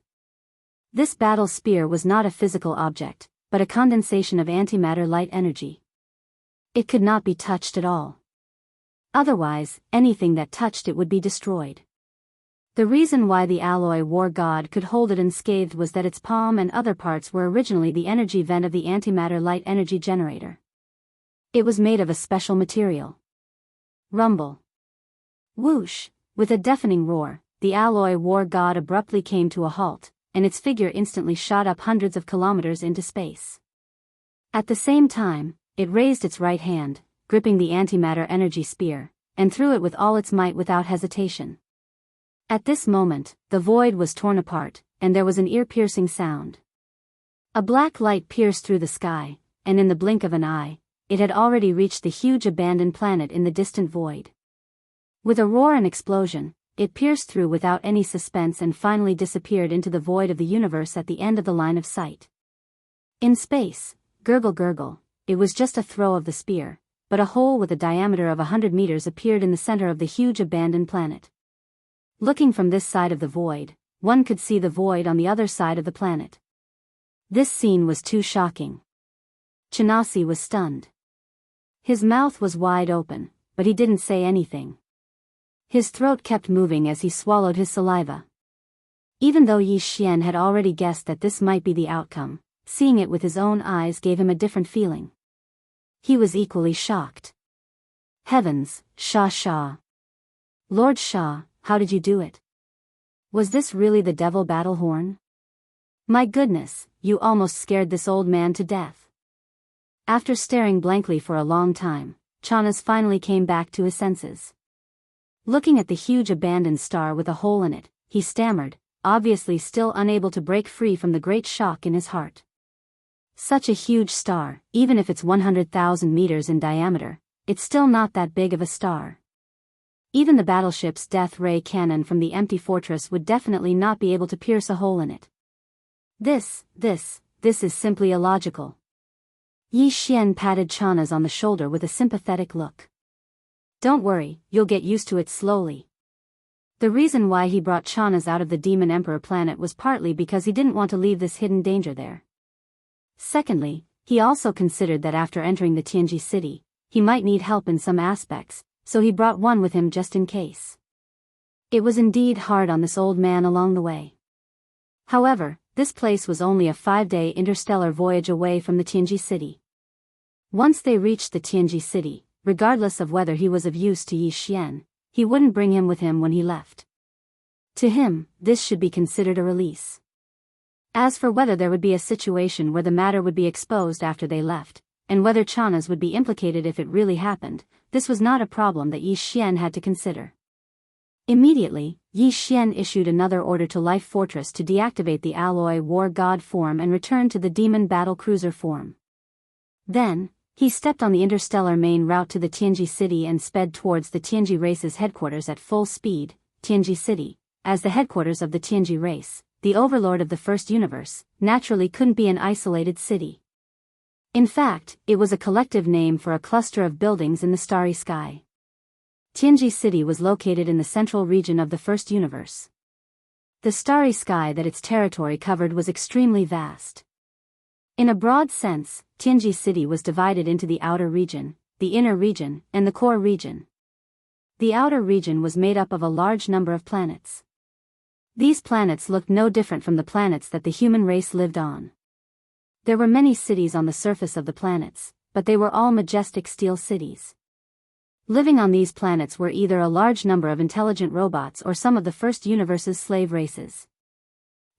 This battle spear was not a physical object, but a condensation of antimatter light energy. It could not be touched at all. Otherwise, anything that touched it would be destroyed. The reason why the alloy war god could hold it unscathed was that its palm and other parts were originally the energy vent of the antimatter light energy generator. It was made of a special material. Rumble. Whoosh! With a deafening roar, the alloy war god abruptly came to a halt, and its figure instantly shot up hundreds of kilometers into space. At the same time, it raised its right hand, gripping the antimatter energy spear, and threw it with all its might without hesitation. At this moment, the void was torn apart, and there was an ear-piercing sound. A black light pierced through the sky, and in the blink of an eye, it had already reached the huge abandoned planet in the distant void. With a roar and explosion, it pierced through without any suspense and finally disappeared into the void of the universe at the end of the line of sight. In space, gurgle gurgle, it was just a throw of the spear, but a hole with a diameter of 100 meters appeared in the center of the huge abandoned planet. Looking from this side of the void, one could see the void on the other side of the planet. This scene was too shocking. Xianxia was stunned. His mouth was wide open, but he didn't say anything. His throat kept moving as he swallowed his saliva. Even though Yi Xian had already guessed that this might be the outcome, seeing it with his own eyes gave him a different feeling. He was equally shocked. Heavens, Sha. Lord Sha, how did you do it? Was this really the devil battle horn? My goodness, you almost scared this old man to death. After staring blankly for a long time, Xianxia finally came back to his senses. Looking at the huge abandoned star with a hole in it, he stammered, obviously still unable to break free from the great shock in his heart. Such a huge star, even if it's 100,000 meters in diameter, it's still not that big of a star. Even the battleship's death ray cannon from the empty fortress would definitely not be able to pierce a hole in it. This is simply illogical. Yi Xian patted Xianxia on the shoulder with a sympathetic look. Don't worry, you'll get used to it slowly. The reason why he brought Xianxia out of the Demon Emperor planet was partly because he didn't want to leave this hidden danger there. Secondly, he also considered that after entering the Tianji city, he might need help in some aspects, so he brought one with him just in case. It was indeed hard on this old man along the way. However, this place was only a 5-day interstellar voyage away from the Tianji city. Once they reached the Tianji city, regardless of whether he was of use to Yi Xian, he wouldn't bring him with him when he left. To him, this should be considered a release. As for whether there would be a situation where the matter would be exposed after they left, and whether Xianxia would be implicated if it really happened, this was not a problem that Yi Xian had to consider. Immediately, Yi Xian issued another order to Life Fortress to deactivate the alloy war god form and return to the demon battle cruiser form. Then, he stepped on the interstellar main route to the Tianji city and sped towards the Tianji race's headquarters at full speed. Tianji city, as the headquarters of the Tianji race, the overlord of the first universe, naturally couldn't be an isolated city. In fact, it was a collective name for a cluster of buildings in the starry sky. Tianji city was located in the central region of the first universe. The starry sky that its territory covered was extremely vast. In a broad sense, Tianji city was divided into the outer region, the inner region, and the core region. The outer region was made up of a large number of planets. These planets looked no different from the planets that the human race lived on. There were many cities on the surface of the planets, but they were all majestic steel cities. Living on these planets were either a large number of intelligent robots or some of the first universe's slave races.